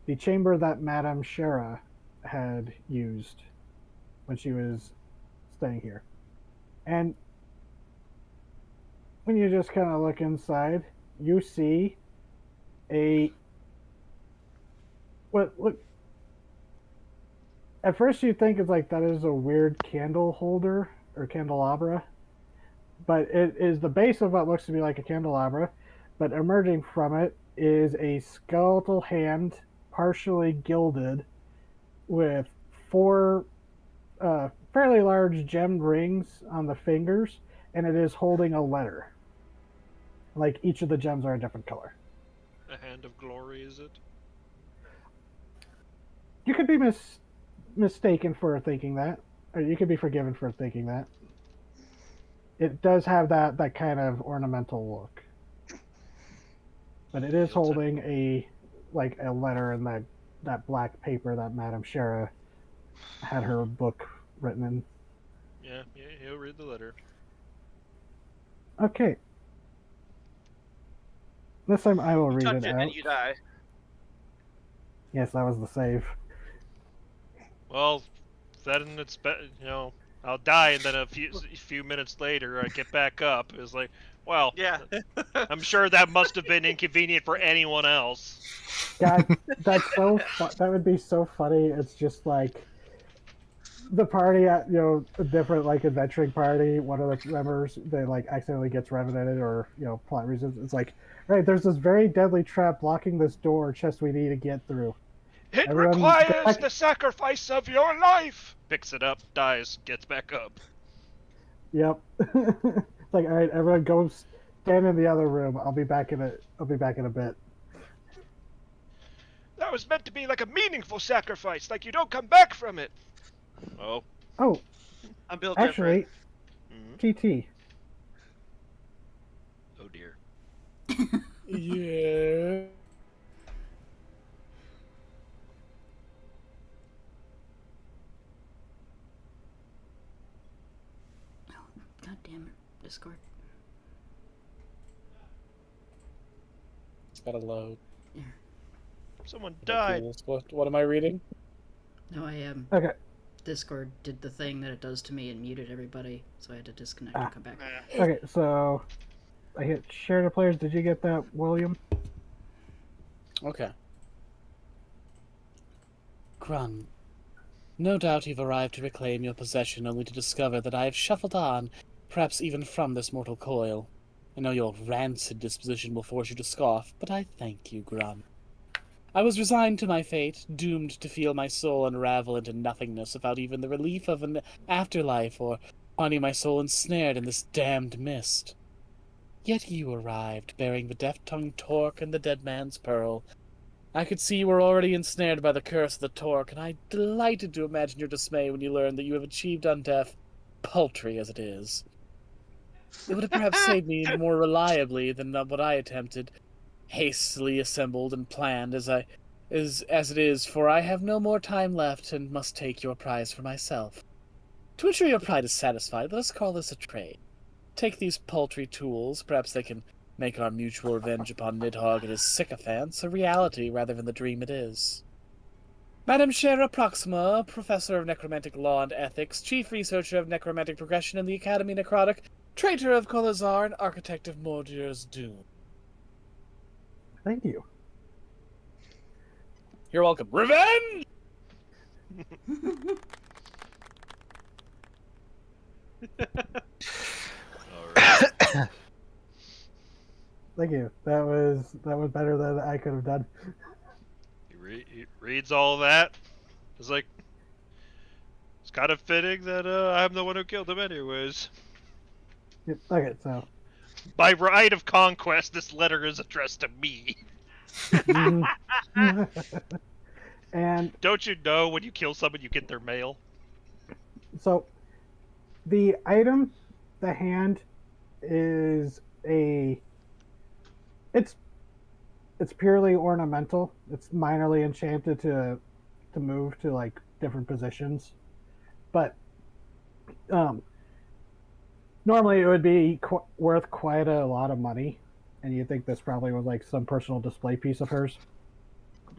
the chamber that Madame Shara had used when she was staying here. And when you just kind of look inside, you see a what look at first you think it's like that is a weird candle holder or candelabra, but it is the base of what looks to be like a candelabra, but emerging from it is a skeletal hand, partially gilded, with four fairly large gemmed rings on the fingers, and it is holding a letter. Like each of the gems are a different color. A hand of glory, is it? You could be mistaken for thinking that, or you could be forgiven for thinking that. It does have that kind of ornamental look, but it is holding a letter in that black paper that Madame Shara had her book written in. Yeah, he'll read the letter. Okay. This time I will You read touch it it out. and you die. Yes, that was the save. Well, then it's I'll die, and then a few minutes later I get back up. It's like, well, Yeah. I'm sure that must have been inconvenient for anyone else. God, that's so that would be so funny. It's just like the party at a different like adventuring party. One of the members they like accidentally gets revenanted or plot reasons. It's like, right, there's this very deadly trap blocking this door chest we need to get through. It Everyone requires the sacrifice of your life. Picks it up, dies, gets back up. Yep. It's like, all right, everyone go stand in the other room. I'll be back in a bit. That was meant to be like a meaningful sacrifice, like you don't come back from it. Oh. Oh, I'm built actually, Mm-hmm. TT. Oh dear. Yeah. God damn it, Discord. It's gotta load. Someone Okay, died. What am I reading? No, I am. Okay. Discord did the thing that it does to me and muted everybody, so I had to disconnect and come back. Okay, so I hit share to players. Did you get that, William? Okay. Grun. No doubt you've arrived to reclaim your possession only to discover that I have shuffled on, perhaps even from this mortal coil. I know your rancid disposition will force you to scoff, but I thank you, Grun. I was resigned to my fate, doomed to feel my soul unravel into nothingness without even the relief of an afterlife, or finding my soul ensnared in this damned mist. Yet you arrived, bearing the deft-tongued Torque and the dead man's pearl. I could see you were already ensnared by the curse of the Torque, and I delighted to imagine your dismay when you learned that you have achieved undeath, paltry as it is. It would have perhaps saved me more reliably than what I attempted, hastily assembled and planned as it is, for I have no more time left and must take your prize for myself. To ensure your pride is satisfied, let us call this a trade. Take these paltry tools, perhaps they can make our mutual revenge upon Nidhogg and his sycophants a reality rather than the dream it is. Madame Shara Proxima, Professor of Necromantic Law and Ethics, Chief Researcher of Necromantic Progression in the Academy Necrotic, Traitor of Kolazar, and Architect of Mordur's Doom. Thank you. You're welcome. Revenge! Alright. Thank you. That was better than I could have done. He reads all that. It's like, it's kind of fitting that I'm the one who killed him anyways. Yep. Okay, so. By right of conquest, this letter is addressed to me. And Don't you know when you kill someone you get their mail? so the item, the hand, is it's purely ornamental. It's minorly enchanted to move to like different positions. But the normally it would be worth quite a lot of money, and you think this probably was like some personal display piece of hers.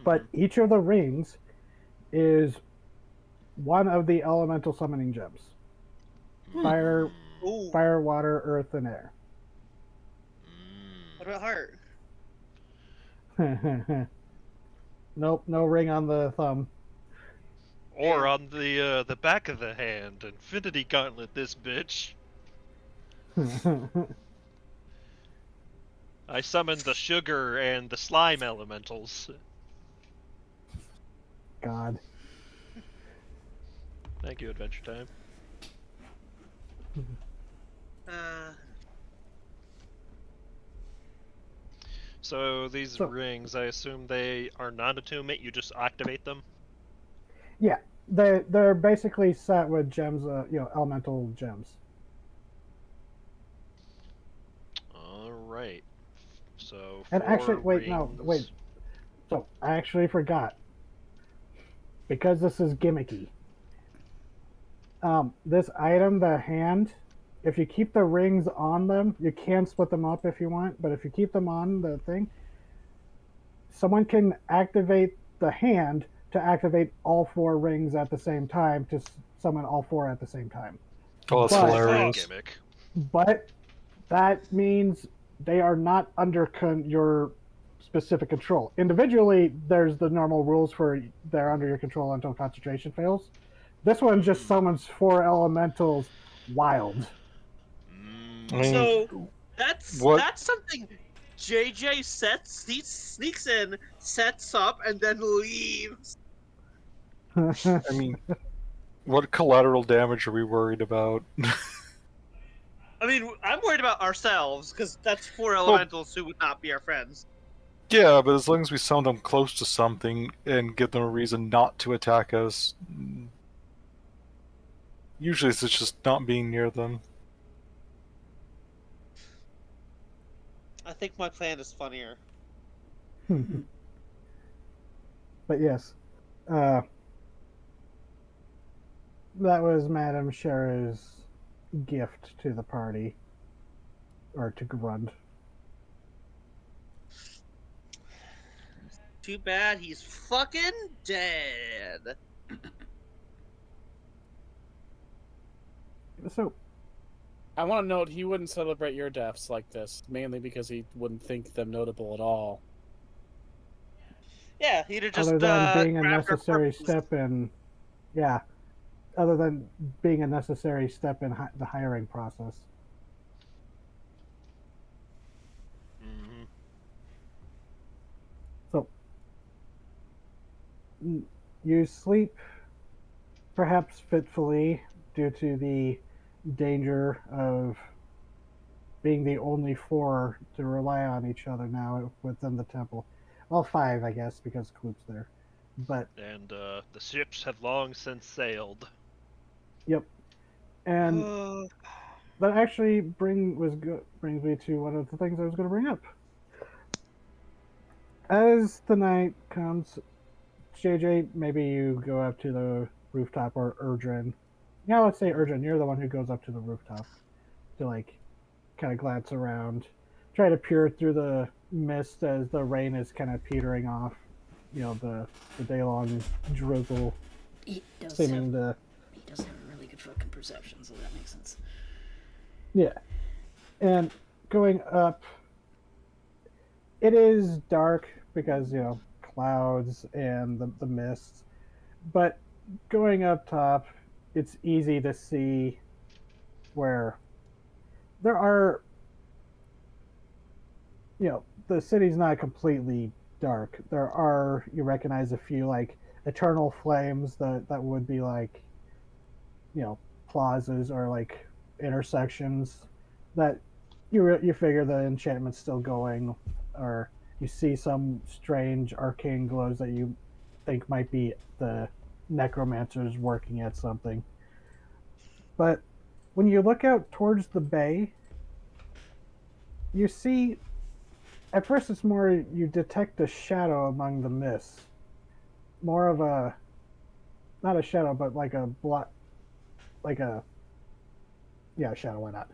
But each of the rings is one of the elemental summoning gems: fire, Ooh, fire, water, earth, and air. what about heart? Nope, no ring on the thumb. Or on the back of the hand, Infinity Gauntlet this bitch. I summoned the sugar and the slime elementals. God. Thank you, Adventure Time. Uh, So these So- rings, I assume they are non-attunement. You just activate them. Yeah, they're basically set with gems, elemental gems. All right. So And actually, four wait, no, rings. wait. So I actually forgot, because this is gimmicky. This item, the hand, if you keep the rings on them, you can split them up if you want. But if you keep them on the thing, someone can activate the hand to activate all four rings at the same time to summon all four at the same time. Oh, that's But- hilarious. Gimmick. But that means they are not under your specific control. Individually, there's the normal rules for they're under your control until concentration fails. This one just summons four elementals wild. I mean, so that's what- that's something JJ sneaks in, sets up, and then leaves. I mean, what collateral damage are we worried about? I mean, I'm worried about ourselves because that's four elementals who would not be our friends. Yeah, but as long as we summon them close to something and give them a reason not to attack us, usually it's just not being near them. I think my plan is funnier. But yes, that was Madame Shara's gift to the party, or to Grund. Too bad he's fucking dead. So, I want to note he wouldn't celebrate your deaths like this, mainly because he wouldn't think them notable at all. Yeah, he'd have just other than being a grabbed our necessary corpses. step in, yeah, other than being a necessary step in the hiring process. Mm-hmm. So, you sleep perhaps fitfully due to the danger of being the only four to rely on each other now within the temple. Well, five, I guess, because Kloop's there. But, And the ships have long since sailed. yep. And that actually brings me to one of the things I was going to bring up. As the night comes, JJ, maybe you go up to the rooftop, or Erdrin. Yeah, let's say Erdrin, you're the one who goes up to the rooftop to, like, kind of glance around, try to peer through the mist as the rain is kind of petering off. You know, the day-long drizzle He does seeming have to... he does have a really good fucking perception, so that makes sense. Yeah. And going up, it is dark because, clouds and the mist. But going up top, it's easy to see where there are, the city's not completely dark. There are, you recognize a few, like, eternal flames that would be like, plazas or, like, intersections that you figure the enchantment's still going, or you see some strange arcane glows that you think might be the necromancers working at something. But when you look out towards the bay, you see, at first it's more, you detect a shadow among the mist. More of a, not a shadow, but like a shadow, why not?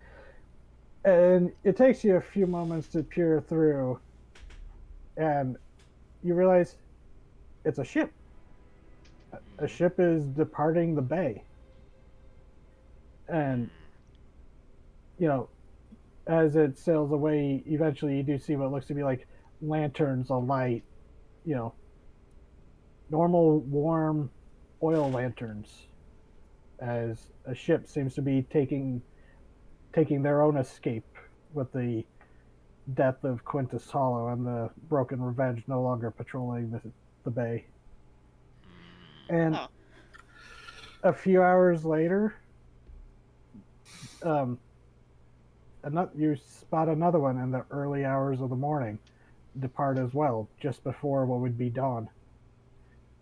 And it takes you a few moments to peer through, and you realize it's a ship. A ship is departing the bay. And, you know, as it sails away, eventually you do see what looks to be like lanterns alight, you know, normal, warm oil lanterns, as a ship seems to be taking their own escape with the death of Quintus Hollow and the Broken Revenge no longer patrolling the bay. And Huh. a few hours later, you spot another one in the early hours of the morning depart as well, just before what would be dawn.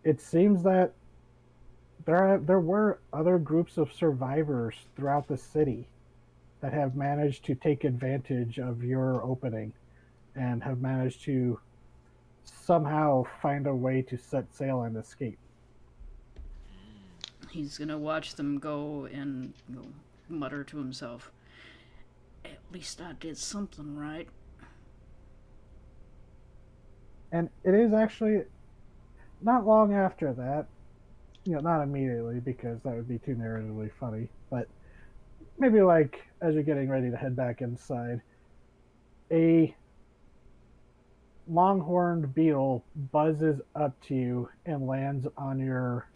It seems that there were other groups of survivors throughout the city that have managed to take advantage of your opening and have managed to somehow find a way to set sail and escape. He's gonna watch them go and mutter to himself, "At least I did something right." And it is actually not long after that, not immediately because that would be too narratively funny, but maybe like as you're getting ready to head back inside, a longhorned beetle buzzes up to you and lands on your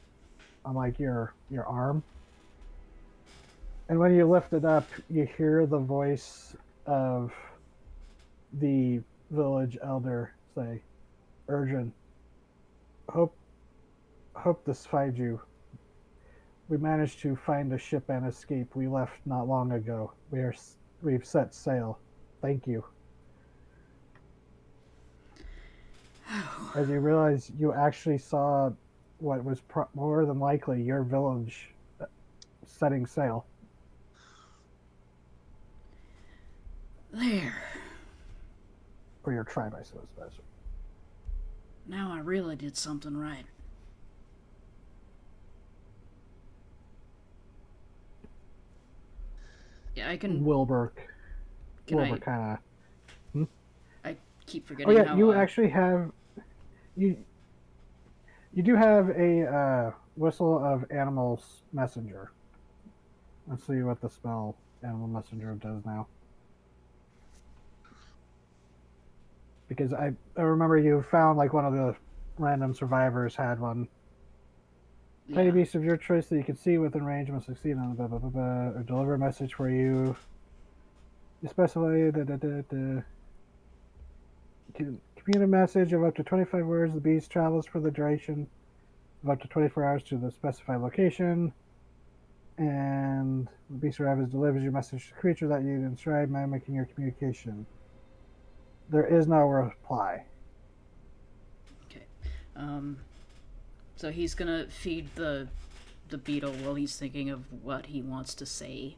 arm. And when you lift it up, you hear the voice of the village elder say, "Urgent, hope this finds you. We managed to find a ship and escape. We left not long ago. We've set sail. Thank you." As you realize you actually saw what was more than likely your village setting sail. There. Or your tribe, I suppose. Now I really did something right. Yeah, I can. Wilbur Can kind of. I keep Oh forgetting yeah, how. you actually have you do have a whistle of animals messenger. Let's see what the spell animal messenger does now. Because I remember you found like one of the random survivors had one. Tiny beast of your choice that you can see within range must succeed on blah blah blah blah or deliver a message for you. You specify can communicate a message of up to 25 words. The beast travels for the duration of up to 24 hours to the specified location. And the beast arrives delivers your message to the creature that you inscribe, mimicking your communication. There is no reply. Okay. So he's gonna feed the beetle while he's thinking of what he wants to say,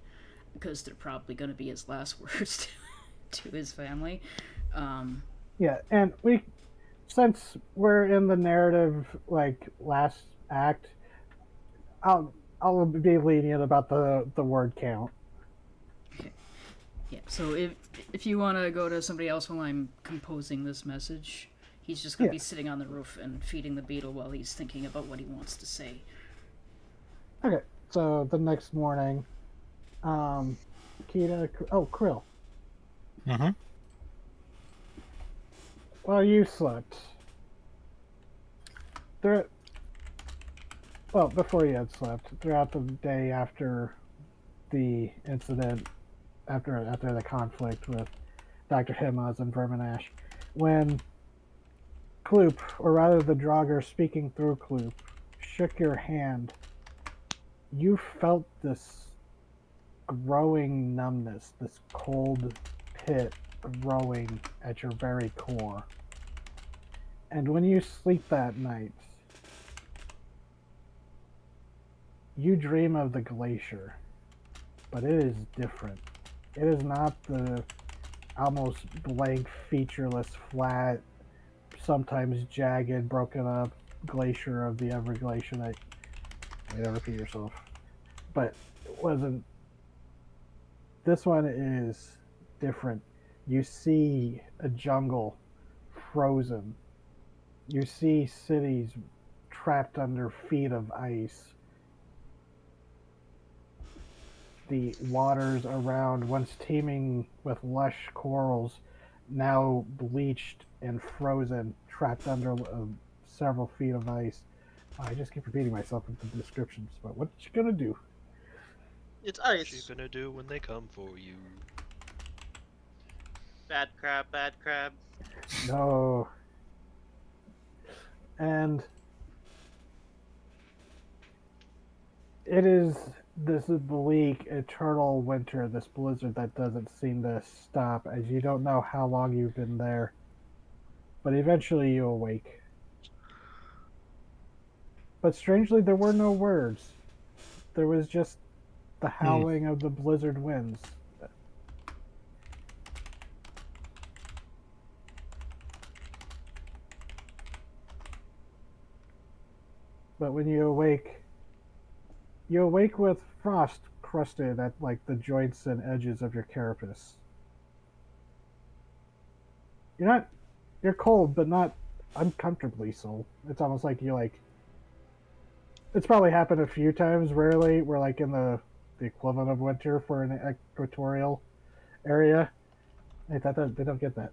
because they're probably gonna be his last words to his family. Yeah, and since we're in the narrative like last act, I'll be lenient about the word count. Okay. Yeah. So if you want to go to somebody else while I'm composing this message, he's just gonna be sitting on the roof and feeding the beetle while he's thinking about what he wants to say. Okay, so the next morning, Krill. Mm-hmm. While you slept, before you had slept, throughout the day after the incident, after the conflict with Dr. Himaz and Verminash, when Kloop, or rather the Draugr speaking through Kloop, shook your hand, you felt this growing numbness, this cold pit growing at your very core. And when you sleep that night, you dream of the glacier, but it is different. It is not the almost blank, featureless, flat, sometimes jagged, broken up glacier of the Ever Glacier that you don't repeat yourself. But it wasn't. This one is different. You see a jungle frozen. You see cities trapped under feet of ice. The waters around, once teeming with lush corals, now bleached and frozen, trapped under several feet of ice. I just keep repeating myself with the descriptions, but what you gonna do? It's What you ice. gonna do when they come for you? Bad crab, bad crab. No. And it is this bleak, eternal winter, this blizzard that doesn't seem to stop, as you don't know how long you've been there. But eventually you awake. But strangely, there were no words. There was just the howling of the blizzard winds. But when you awake with frost crusted at like the joints and edges of your carapace. You're cold, but not uncomfortably so. It's almost like you like. It's probably happened a few times, rarely. We're like in the equivalent of winter for an equatorial area. They don't get that.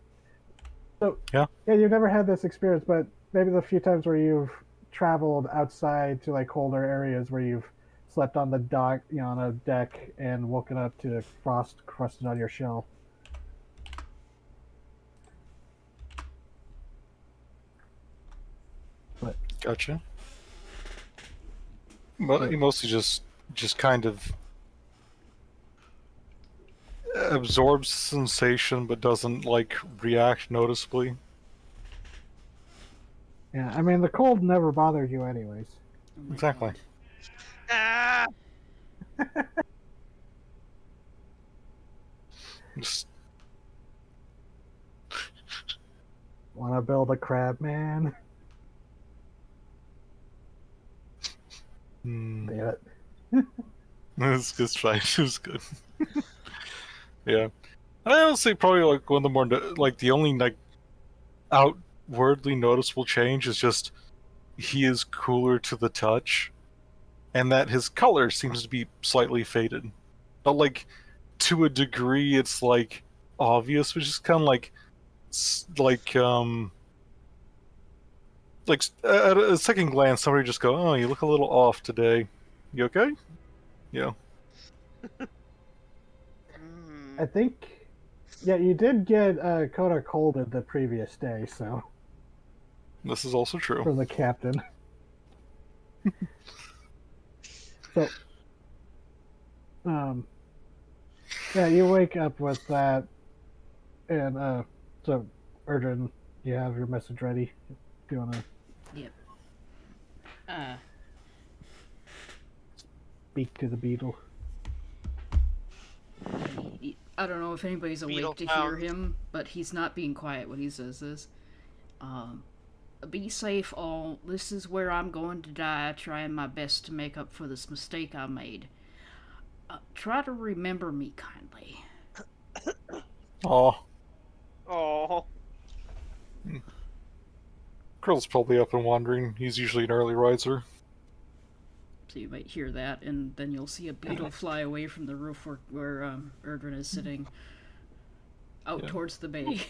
So Yeah, you've never had this experience, but maybe the few times where you've traveled outside to like colder areas where you've slept on the dock, on a deck, and woken up to frost crusted on your shell. gotcha. But he mostly just kind of absorbs sensation, but doesn't like react noticeably. Yeah, I mean the cold never bothered you, anyways. Oh my Exactly. God. Ah! Just, Want to build a crab, man? Damn it. it's fine. It was good. Yeah, I honestly probably like one of the more like the only like outwardly noticeable change is just he is cooler to the touch, and that his color seems to be slightly faded. But like to a degree, it's like obvious, which is kind of like at a second glance, somebody just go, "Oh, you look a little off today. You okay?" Yeah. I think, yeah, you did get Coda colded the previous day, so This is also true. from the captain. So, yeah, you wake up with that, and so, Erdrin, you have your message ready. If you want to Yep. speak to the beetle. I don't know if anybody's awake Beetle to hear sound. him, but he's not being quiet when he says this. Be safe, all. This is where I'm going to die, trying my best to make up for this mistake I made. Try to remember me kindly. Aw. Oh. Krill's probably up and wandering. He's usually an early riser. So you might hear that, and then you'll see a beetle fly away from the roof where Erdrin is sitting, out towards the bay.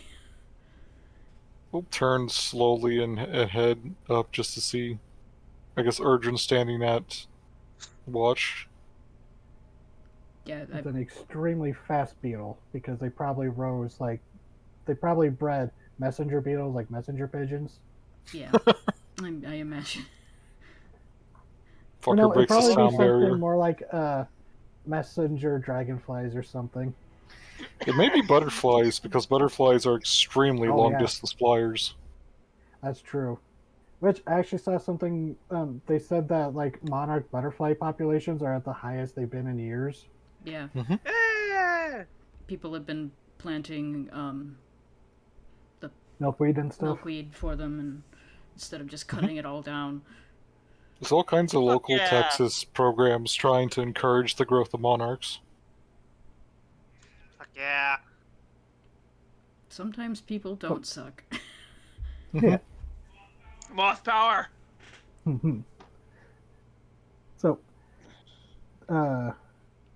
We'll turn slowly and head up just to see. I guess Erdrin standing at watch. Yeah, It's an extremely fast beetle because they probably they probably bred messenger beetles like messenger pigeons. yeah. I imagine. Or Fucker no, it'd breaks the probably be sound something barrier. more like messenger dragonflies or something. It may be butterflies because butterflies are extremely Oh, long yeah. distance flyers. That's true. Which I actually saw something. They said that like monarch butterfly populations are at the highest they've been in years. Yeah. Ah! People have been planting Milkweed and stuff. milkweed for them, and instead of just cutting it all down. There's all kinds of local yeah. Texas programs trying to encourage the growth of monarchs. Fuck yeah. Sometimes people don't suck. Yeah. Moth power. So, uh,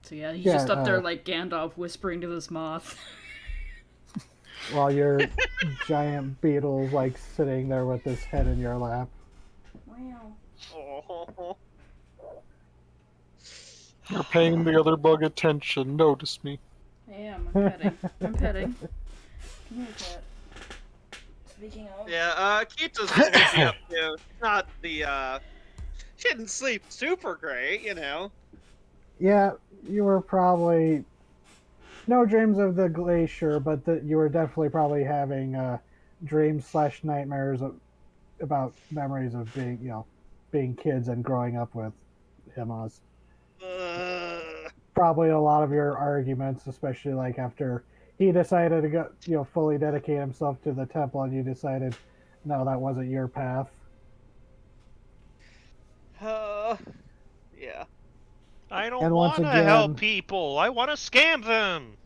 So yeah, he's yeah, just up there like Gandalf whispering to this moth. while your giant beetle's like sitting there with his head in your lap. Wow. Oh. You're paying the other bug attention. Notice me. I am. I'm petting. I'm petting. Come here, cat. Speaking of. Yeah, Kita's just waking up too. Not the, she didn't sleep super great, you know. Yeah, you were probably no dreams of the glacier, but you were definitely probably having dreams slash nightmares about memories of being, being kids and growing up with him. Probably a lot of your arguments, especially like after he decided to go, fully dedicate himself to the temple, and you decided, no, that wasn't your path. Yeah. I don't And once want to help again, people. I want to scam them.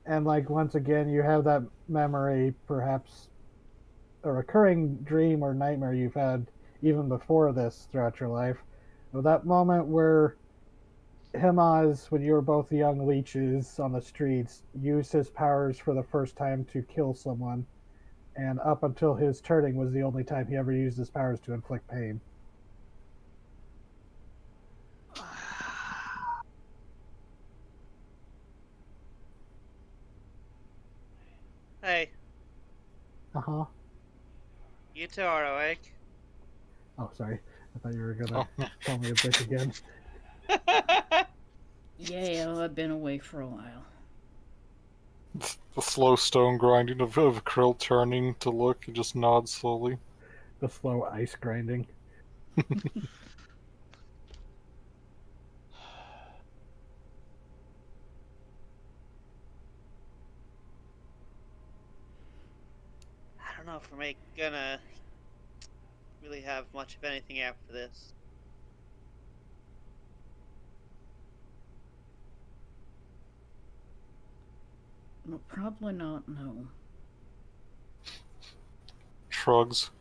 and like once again, you have that memory, perhaps a recurring dream or nightmare you've had even before this throughout your life, of that moment where Himaz, when you were both young leeches on the streets, used his powers for the first time to kill someone, and up until his turning was the only time he ever used his powers to inflict pain. Hey, Uh-huh. you two are awake. Oh, sorry. I thought you were gonna Oh, tell me a bit again. Yeah, I've been away for a while. the slow stone grinding of Krill turning to look and just nod slowly. The slow ice grinding. I don't know if we're gonna really have much of anything after this. Well, probably not, no. Shrugs.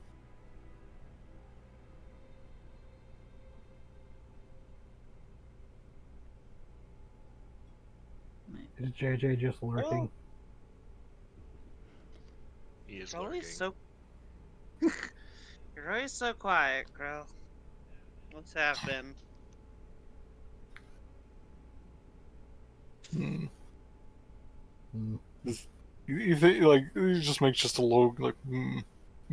Is JJ just lurking? He is You're lurking. always so. You're always so quiet, girl. What's happened? Hmm. Hmm. You think like he just makes just a low like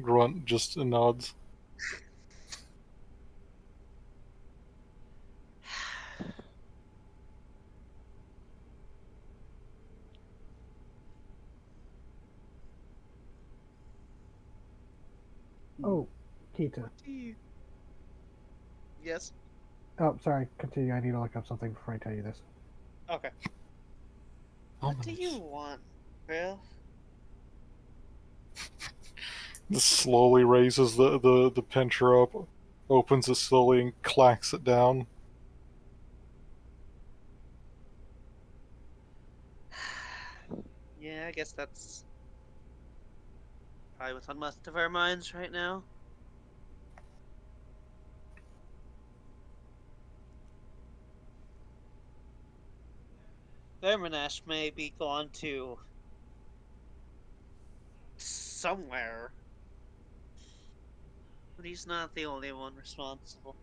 grunt, just nods. Oh, Kita. Yes. Oh, sorry. Continue. I need to look up something before I tell you this. Okay. What do you want, girl? Just slowly raises the pincher up, opens it slowly and clacks it down. Yeah, I guess that's probably what's on most of our minds right now. Verminash may be gone to somewhere, but he's not the only one responsible.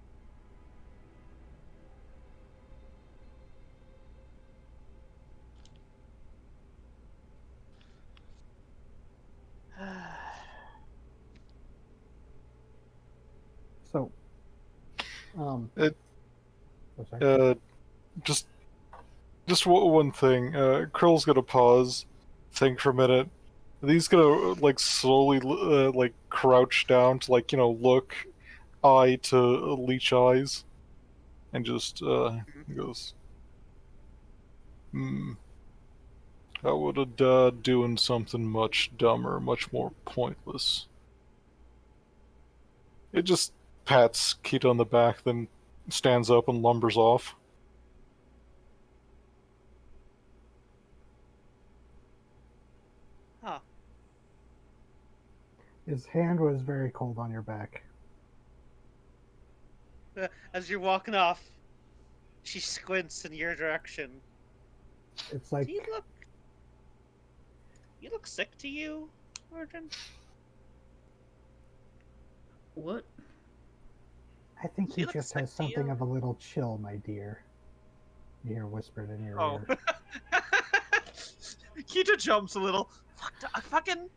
So, It- oh, sorry. Just one thing. Krill's gonna pause, think for a minute. He's gonna like slowly like crouch down to like look eye to leech eyes, and just he goes, "Hmm. I would have died doing something much dumber, much more pointless." It just pats Kita on the back, then stands up and lumbers off. His hand was very cold on your back. As you're walking off, she squints in your direction. It's like Do you look sick to you, Arjun? What? I think She he looks just sick has to something you? of a little chill, my dear. You hear whispered in your Oh. ear. Kita jumps a little. Fucking.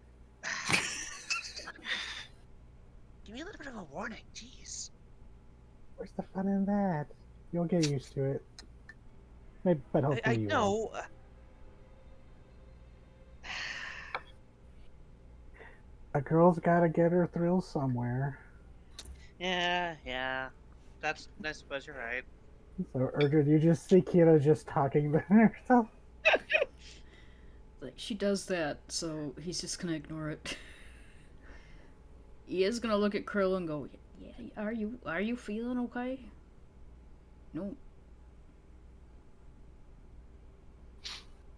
Give me a little bit of a warning, jeez. Where's the fun in that? You'll get used to it. Maybe, but hopefully I you won't. know. A girl's gotta get her thrills somewhere. Yeah. I suppose you're right. So, Urgent, you just see Kira just talking to herself. Like, she does that, so he's just gonna ignore it. He is gonna look at Krill and go, "Yeah, are you feeling okay?" No.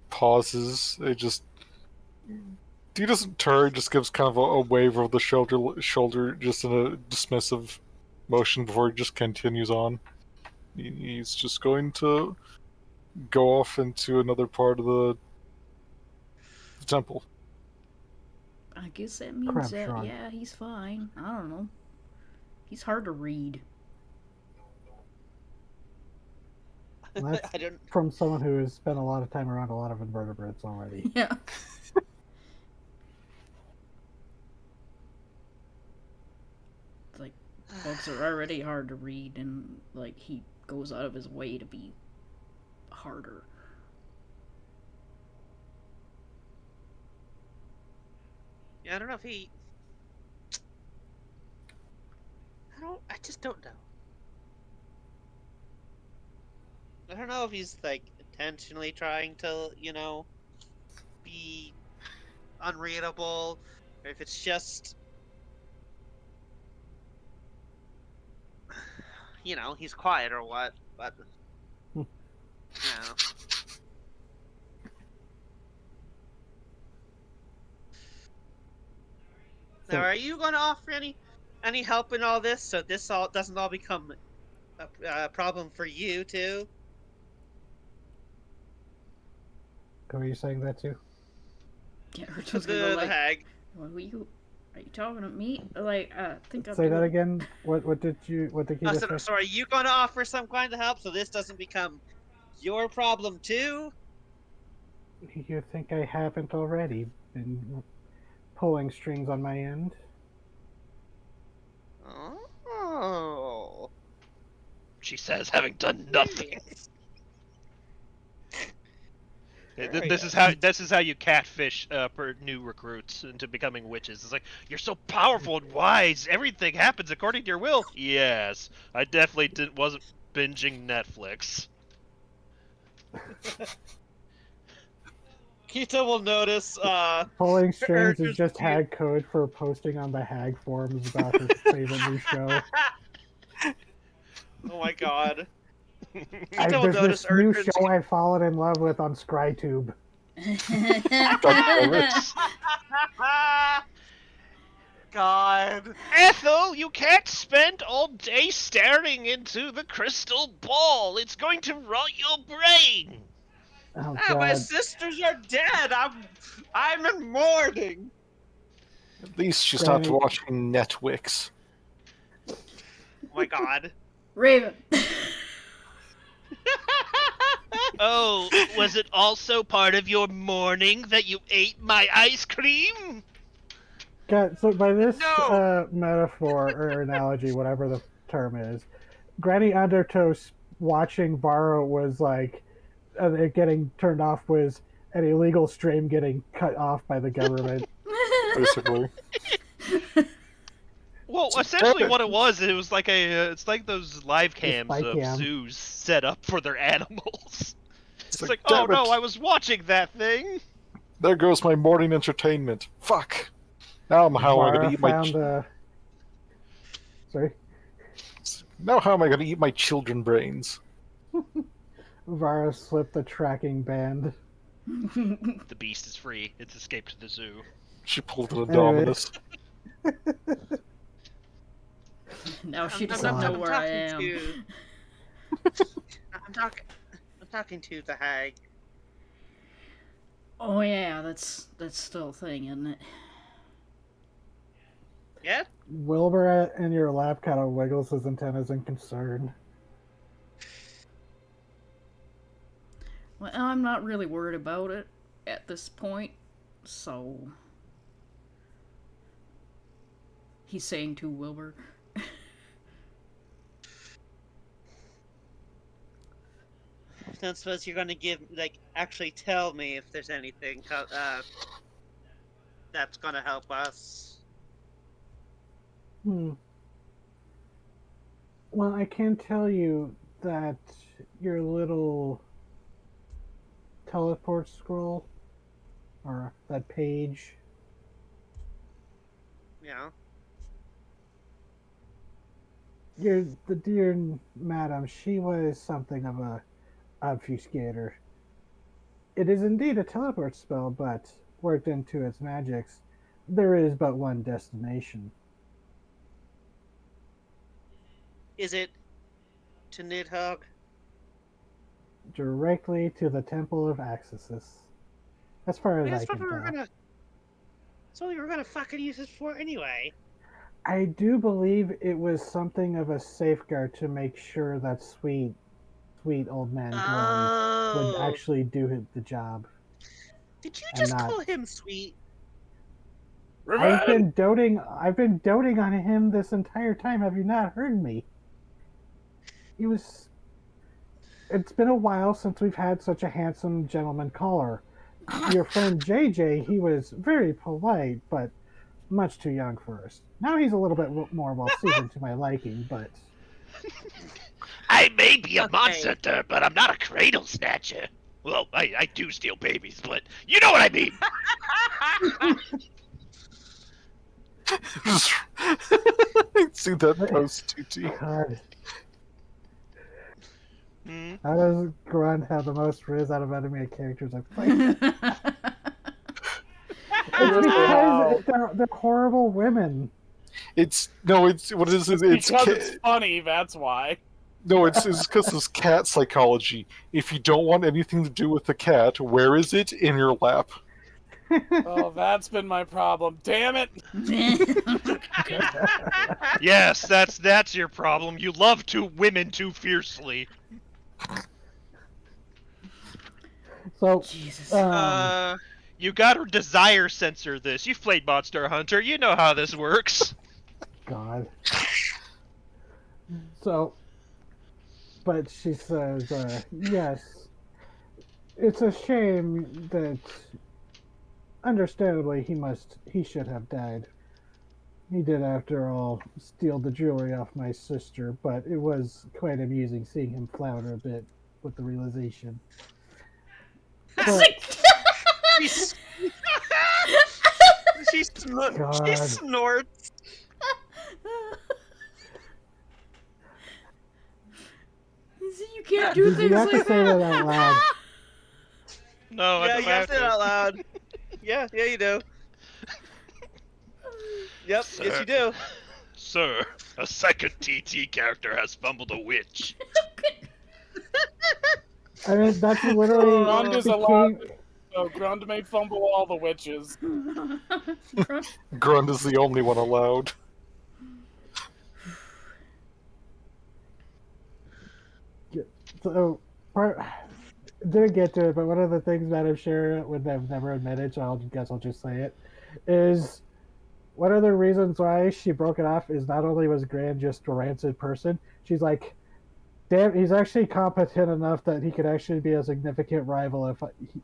Pauses. He doesn't turn, just gives kind of a wave of the shoulder, just in a dismissive motion before he just continues on. He's just going to go off into another part of the temple. I guess that means Crab that, shrug. yeah, he's fine. I don't know. He's hard to read. That's I don't. from someone who has spent a lot of time around a lot of invertebrates already. Yeah. Like, bugs are already hard to read, and, like, he goes out of his way to be harder. Yeah, I don't know if he. I just don't know. I don't know if he's like intentionally trying to, be unreadable, or if it's just, he's quiet or what. But yeah. Now, are you going to offer any help in all this, so this all doesn't all become a problem for you too? Who are you saying that to? Yeah, Urchin's gonna go The like, hag. "What are you talking to me? Like, I think I'm Say that doing-" again. What did Kira say? So are you going to offer some kind of help so this doesn't become your problem too? You think I haven't already been pulling strings on my end? Oh. She says, having done nothing. This is how you catfish new recruits into becoming witches. It's like, you're so powerful and wise. Everything happens according to your will. Yes, I definitely wasn't binging Netflix. Kita will notice. Pulling strings is Urge's just view- hag code for posting on the hag forums about her favorite new show. Oh my god. There's will notice this new Urgen's- show I've fallen in love with on ScryTube. God. Ethel, you can't spend all day staring into the crystal ball. It's going to rot your brain. Oh My god. sisters are dead. I'm in mourning. At least she stopped Granny. watching Netflix. Oh my god. Raven. Oh, was it also part of your mourning that you ate my ice cream? God, so by this No! metaphor or analogy, whatever the term is, Granny Undertow watching Varro was like it getting turned off was an illegal stream getting cut off by the government. Basically. Well, essentially what it was like it's like those live cams spy of cam. zoos set up for their animals. It's like, damn oh no, it. I was watching that thing. There goes my morning entertainment. Fuck. Now how am I going to Varro eat my found sorry. Now how am I going to eat my children brains? Varro slipped the tracking band. The beast is free. It's escaped the zoo. She pulled an Anyway. Indominus. Now she I'm, doesn't I'm, know I'm where I talking am. to. I'm talking to the hag. Oh yeah, that's still a thing, isn't it? Yeah. Wilbur in your lap kind of wiggles his antennas in concern. Well, I'm not really worried about it at this point, so he's saying to Wilbur. I don't suppose you're gonna actually tell me if there's anything that's gonna help us. Hmm. Well, I can tell you that your little teleport scroll, or that page, Yeah. the dear madam, she was something of a obfuscator. It is indeed a teleport spell, but worked into its magics, there is but one destination. Is it to Nidhogg? Directly to the Temple of Axis. As far as I That's what can we were tell. gonna. That's what we were gonna fucking use it for anyway. I do believe it was something of a safeguard to make sure that sweet old man Glenn would Oh. actually do the job Did you and just not. call him sweet? I've been doting on him this entire time. Have you not heard me? He was. It's been a while since we've had such a handsome gentleman caller. Your friend JJ, he was very polite, but much too young for us. Now he's a little bit more well seasoned to my liking, but I may be a Okay. monster, but I'm not a cradle snatcher. Well, I do steal babies, but you know what I mean. See that post, TT. God, Hmm? how does Grunt have the most riz out of enemy characters I've played? It's because they're horrible women. It's no, it's what is it? It's Because it's funny, that's why. no, it's because it's cat psychology. If you don't want anything to do with the cat, where is it? In your lap. Oh, that's been my problem. Damn it! Yes, that's your problem. You love two women too fiercely. So, Jesus. You gotta desire censor this. You've played Monster Hunter. You know how this works. God. So, but she says, yes, it's a shame that, understandably, he should have died. He did, after all, steal the jewelry off my sister, but it was quite amusing seeing him flounder a bit with the realization. But, She snorts. You can't do things you have to like say that. that out loud. No, I Yeah, don't you have to say it to. out loud. Yeah, you do. Yep, Sir. yes you do. Sir, a second TT character has fumbled a witch. I mean, that's literally Grund is became. allowed. So Grund may fumble all the witches. Grund is the only one allowed. So, didn't get to it, but one of the things that I'm sure would have never admitted, so I'll just say it, is one of the reasons why she broke it off is not only was Gran just a rancid person, she's like, damn, he's actually competent enough that he could actually be a significant rival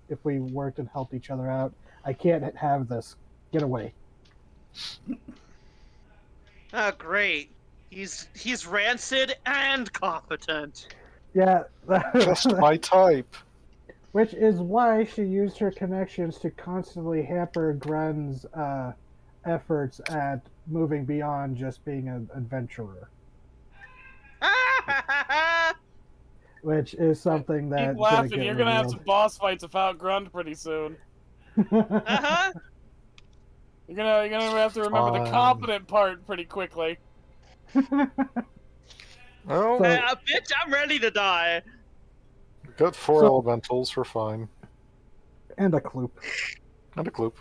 if we worked and helped each other out. I can't have this. Get away. Oh, great. He's rancid and competent. Yeah. Just my type. Which is why she used her connections to constantly hamper Grun's efforts at moving beyond just being an adventurer. Which is something that Keep laughing, didn't get you're gonna have revealed. some boss fights without Grund pretty soon. Uh-huh. You're gonna have to remember the Fine. competent part pretty quickly. Well, So- Bitch, I'm ready to die. got 4 So- elementals, we're fine. and a kloop. And a kloop.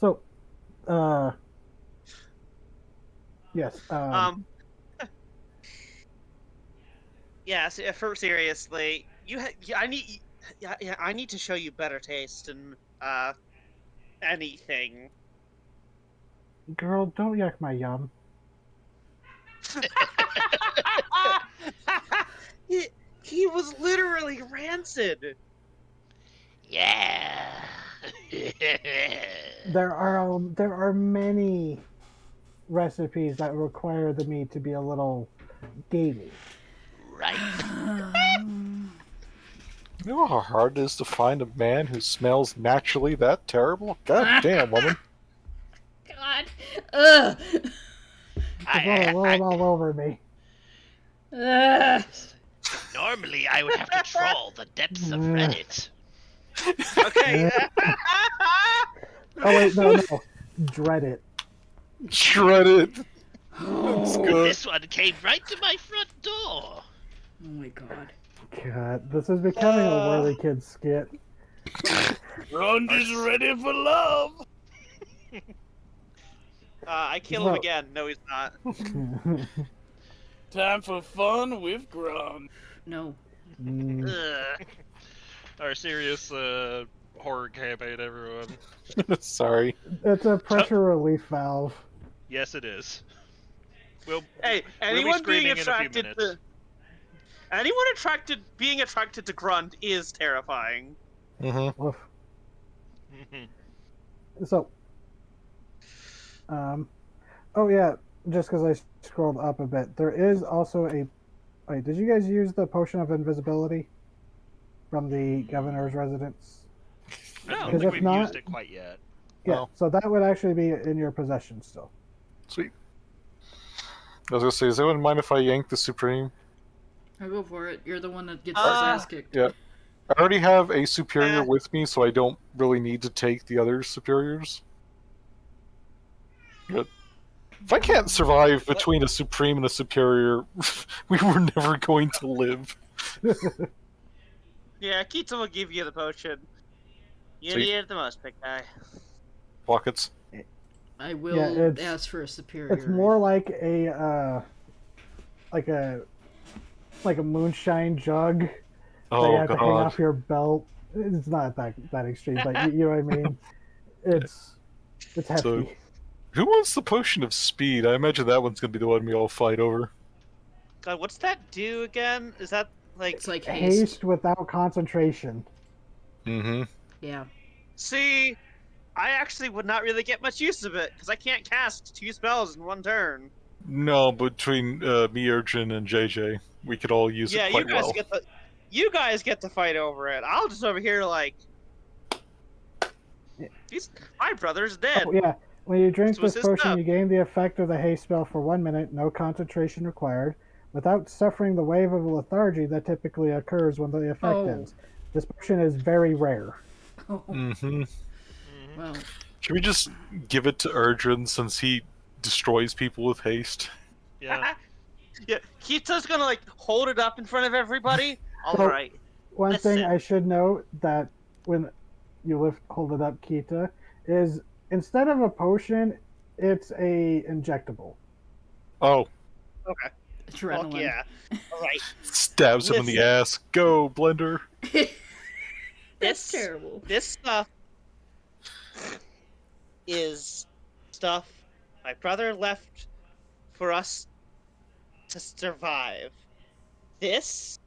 So, yes. Yes. For seriously, I need to show you better taste in anything. Girl, don't yuck my yum. he was literally rancid. Yeah. There are many recipes that require the meat to be a little gamey. Right. You know how hard it is to find a man who smells naturally that terrible? God damn, woman. God. Ugh. It's all over me. Ugh. Normally, I would have to trawl the depths of Reddit. Okay. Oh wait, no. Dread it. Shred it. That's good. This one came right to my front door. Oh my god. God, this is becoming a Whirly Kid skit. Grunge is ready for love. I kill him again. No, he's not. Time for fun with Grunge. No. Mm, Ugh. Our serious horror campaign, everyone. Sorry. it's a pressure relief valve. Yes, it is. We'll Hey, we'll be anyone being screaming in a few attracted minutes. to being attracted to Grunt is terrifying. Mm-hmm. Oof. Mhm. So, oh yeah, just because I scrolled up a bit, there is also a. Wait, did you guys use the potion of invisibility from the governor's residence? I don't Because think if we've not- used it quite yet. Yeah, Oh. so that would actually be in your possession still. Sweet. I was gonna say, does anyone mind if I yank the Supreme? I'll go for it. You're the one that gets his Ah. ass kicked. Yeah. I already have a superior Eh. with me, so I don't really need to take the other superiors. Good. If I can't survive between a supreme and a superior, we were never going to live. Yeah, Kita will give you the potion. You Sweet. need it the most, big guy. Pockets. I will Yeah, it's- ask for a superior. It's more like a like a moonshine jug that you Oh have to hang god. off your belt. It's not that extreme, but you know what I mean. It's hefty. So- Who wants the potion of speed? I imagine that one's gonna be the one we all fight over. God, what's that do again? Is that like? It's like haste. Haste without concentration. Mm-hmm. Yeah. See, I actually would not really get much use of it because I can't cast 2 spells in one turn. No, between me, Urchin, and JJ, we could all use Yeah, it you quite guys well. get to fight over it. I'll just over here like. My brother's dead. Oh yeah. When you drink This was this his potion, stuff. you gain the effect of the haste spell for 1 minute, no concentration required, without suffering the wave of lethargy that typically occurs when the effect Oh. ends. This potion is very rare. Oh, Mm-hmm. well. Should we just give it to Urdrin since he destroys people with haste? Yeah. Yeah, Kita's gonna like hold it up in front of everybody. All So- right. One Listen. thing I should note that when you hold it up, Kita, is instead of a potion, it's a injectable. Oh, Okay. Adrenaline. Fuck yeah. All right. stabs him in the Listen. ass. Go, Blender. That's This- terrible. This stuff is stuff my brother left for us to survive. This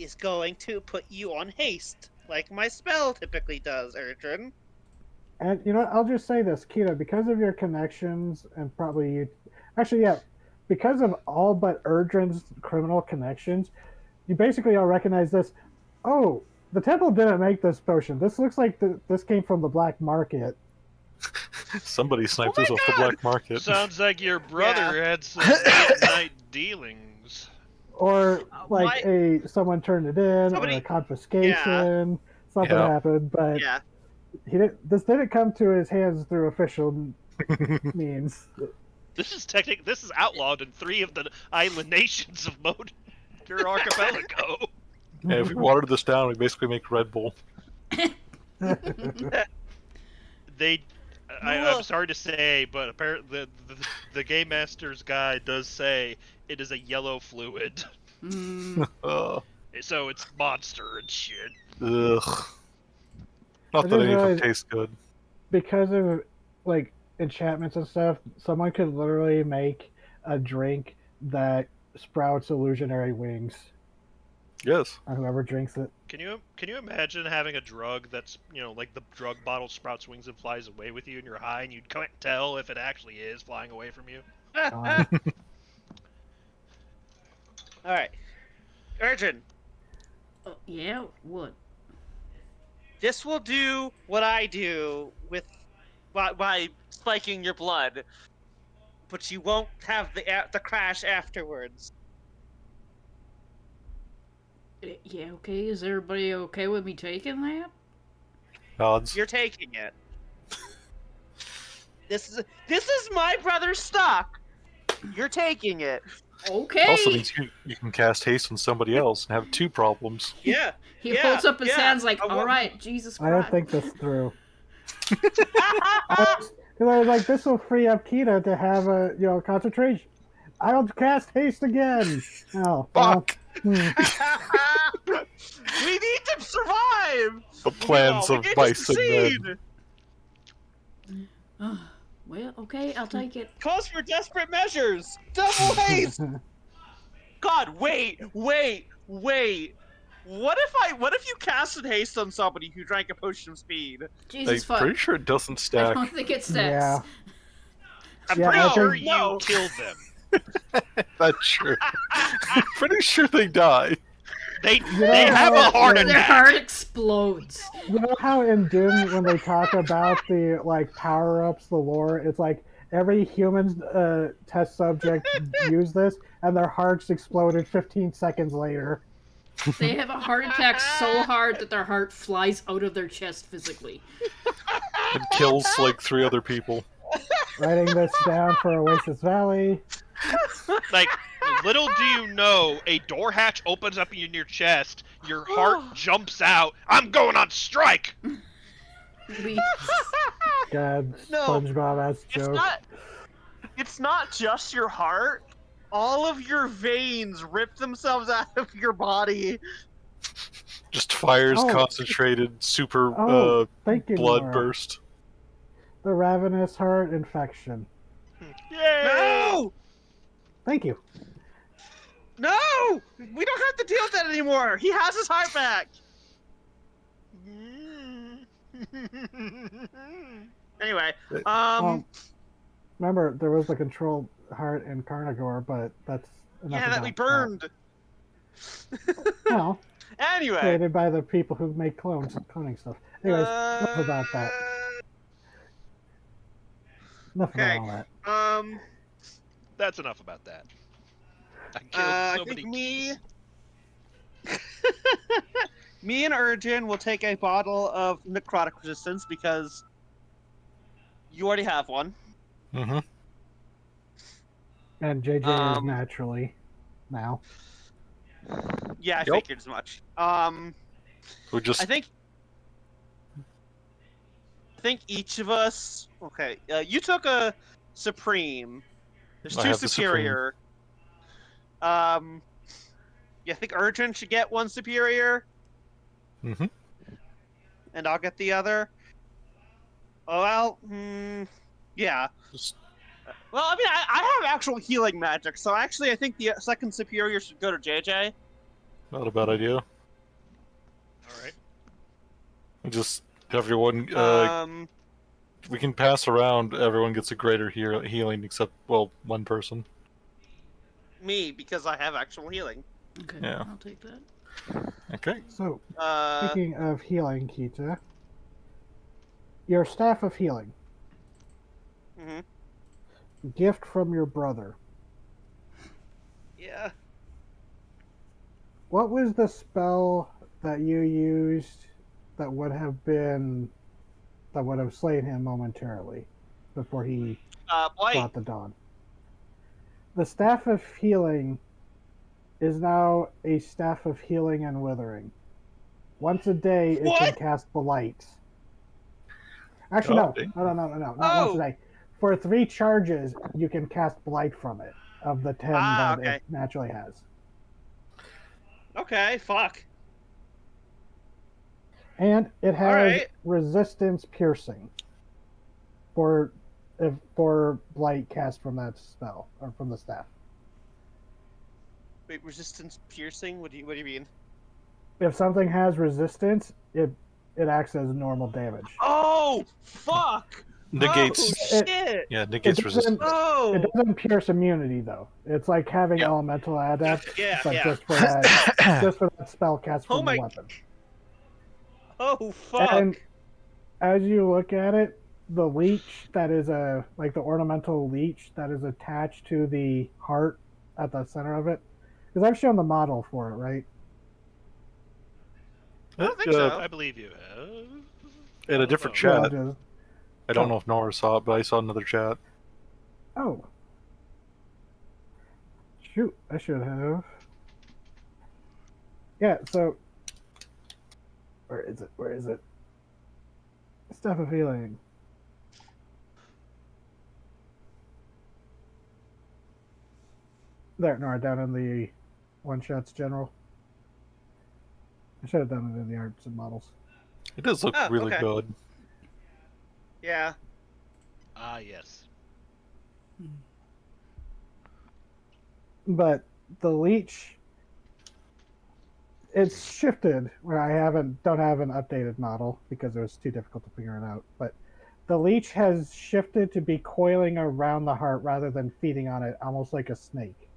is going to put you on haste, like my spell typically does, Erdrin. And you know, what, I'll just say this, Kita, because of your connections and probably you, actually, yeah, because of all but Erdrin's criminal connections, you basically all recognize this. Oh, the temple didn't make this potion. This looks like this came from the black market. Somebody sniped Oh my this off the God! black market. Sounds like your brother had some late-night dealings. Or like someone turned it in, or Somebody- a confiscation. Something Yeah. happened, but Yeah. This didn't come to his hands through official means. This is outlawed in 3 of the island nations of Modhur Archipelago. Yeah, if we watered this down, we basically make Red Bull. They, I'm sorry to say, but apparently the Game Master's guide does say it is a yellow fluid, Mm, so it's monster and shit. Ugh. Not I that didn't any of them realize- taste good. Because of like enchantments and stuff, someone could literally make a drink that sprouts illusionary wings Yes. on whoever drinks it. Can you imagine having a drug that's like the drug bottle sprouts wings and flies away with you, and you're high, and you can't tell if it actually is flying away from you? Um, All right, Urgent. yeah, what? This will do what I do with by spiking your blood, but you won't have the crash afterwards. Yeah, okay. Is everybody okay with me taking that? Nods. You're taking it. This is my brother's stock. You're taking it. Okay. Also means you can cast haste on somebody else and have 2 problems. Yeah. He yeah, holds up his yeah. hands like, I all want- right, Jesus I don't Christ. think this through. Because I was like, this will free up Kita to have a concentration. I don't cast haste again. Oh, well, Fuck! We need to survive. The plans We of need to mice and succeed. men. Well, okay, I'll take it. Calls for desperate measures. Double haste. God, wait. What if you casted haste on somebody who drank a potion of speed? Jesus I'm fuck. pretty sure it doesn't I stack. don't think it stacks. yeah. I'm Yeah, pretty I sure think- no. Killed them. That's true. I'm pretty sure they die. They know have how- a heart Their attack. heart explodes. You know how in Doom, when they talk about the power-ups, the lore, it's like every human test subject used this, and their hearts exploded 15 seconds later. They have a heart attack so hard that their heart flies out of their chest physically. And kills like 3 other people. Writing this down for Oasis Valley. Like, little do you know, a door hatch opens up in your chest, your heart jumps out. I'm going on strike. We, God, No, SpongeBob ass It's joke. not just your heart. All of your veins rip themselves out of your body. Just fires Oh. concentrated super Oh, thank you, blood Nora. burst. The ravenous heart infection. Yay! No! Thank you. No! We don't have to deal with that anymore. He has his heart back. Anyway, Remember, there was the controlled heart in Carnivore, but that's enough yeah, that we burned. Well, Anyway, created by the people who make cloning stuff. Anyways, enough about that. Enough okay. about all that. That's enough about that. I killed I so think many. me and Urgin will take a bottle of necrotic resistance because you already have one. Mm-hmm. And JJ is naturally now. Yeah, I Yep. figured as much. We just I think each of us. Okay, you took a supreme. There's I 2 have the superior. Yeah, I think Urgent should get 1 superior, Mhm. and I'll get the other. Oh well, yeah. Just- Well, I mean, I have actual healing magic, so actually, I think the second superior should go to JJ. not a bad idea. All right. Just everyone. We can pass around. Everyone gets a greater healing, except one person. Me, because I have actual healing. okay, Yeah. I'll take that. Okay. So, Uh, speaking of healing, Kita, your staff of healing, mhm. gift from your brother. Yeah. What was the spell that you used that would have been that would have slain him momentarily before he Blight. brought the dawn. The Staff of Healing is now a Staff of Healing and Withering. Once a day, it can What? cast Blight. Actually, Oh, no, not once a Oh! day. For 3 charges, you can cast Blight from it, of the 10 that okay. it naturally has. Okay, fuck. And it has Alright. resistance piercing for Blight cast from that spell, or from the staff. Wait, resistance piercing? What do you mean? If something has resistance, it acts as normal damage. Oh, fuck! Negates. Oh, shit! Yeah, negates It resistance. Oh! It doesn't pierce immunity though. It's like having Yeah. elemental adept, Yeah, but yeah. just for that spell cast Oh from my- the weapon. Oh, fuck! And as you look at it, the leech that is the ornamental leech that is attached to the heart at the center of it, because I've shown the model for it, right? I don't think so. I believe you have. In a different Oh. Well, chat. I don't know if Nora saw it, but I saw another chat. Oh. Shoot, I should have. Yeah, so. Where is it? Where is it? Staff of Healing. There, Nora, down in the one-shots general. I should have done it in the arts and models. It does look Oh, really okay. good. Yeah. Ah, yes. But the leech, it's shifted where I don't have an updated model because it was too difficult to figure it out. But the leech has shifted to be coiling around the heart rather than feeding on it, almost like a snake.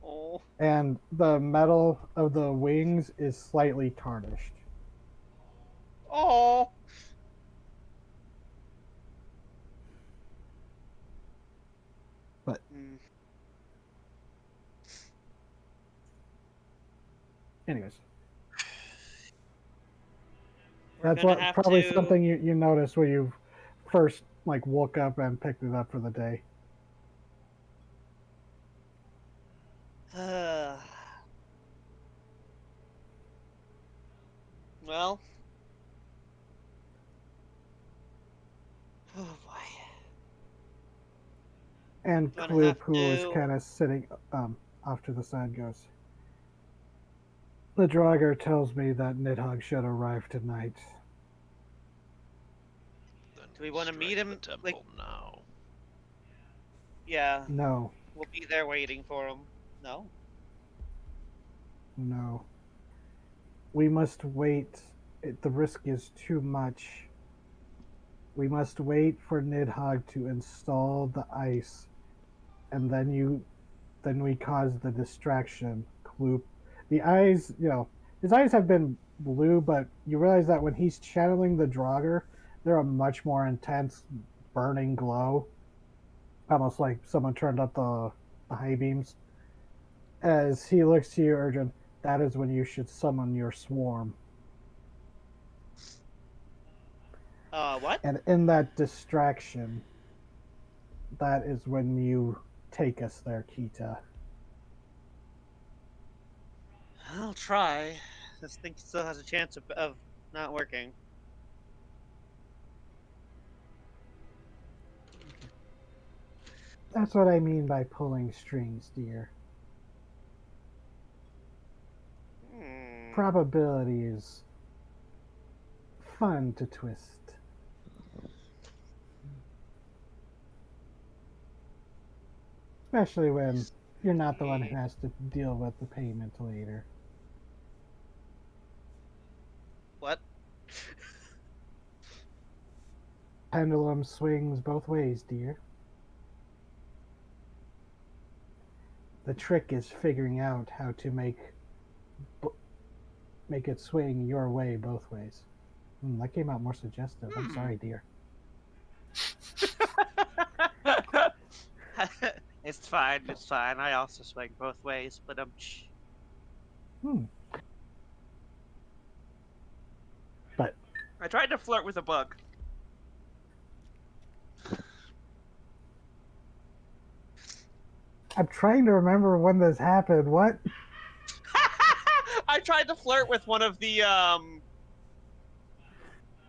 Oh. And the metal of the wings is slightly tarnished. Oh. But Mm. anyways, We're that's gonna have probably to- something you noticed when you first woke up and picked it up for the day. Well. Oh boy. And Gonna Kloop, have who was to- kind of sitting off to the side, goes, "The Draugr tells me that Nidhogg should arrive tonight." Then Do we wanna strike meet him, the temple like- now? Yeah, No, we'll be there waiting for him. No? no. We must wait. The risk is too much. We must wait for Nidhogg to install the ice, and then we cause the distraction. Kloop. The eyes, his eyes have been blue, but you realize that when he's channeling the Draugr, they're a much more intense, burning glow. Almost like someone turned up the high beams. As he looks to you, Urgent, that is when you should summon your swarm. What? And in that distraction, that is when you take us there, Kita. I'll try. This thing still has a chance of not working. That's what I mean by pulling strings, dear. Hmm. Probability is fun to twist. Especially when you're not the one who has to deal with the payment later. What? Pendulum swings both ways, dear. The trick is figuring out how to make it swing your way both ways. That came out more suggestive. I'm sorry, dear. It's fine. It's fine. I also swing both ways, but But I tried to flirt with a bug. I'm trying to remember when this happened. What? I tried to flirt with one of the oh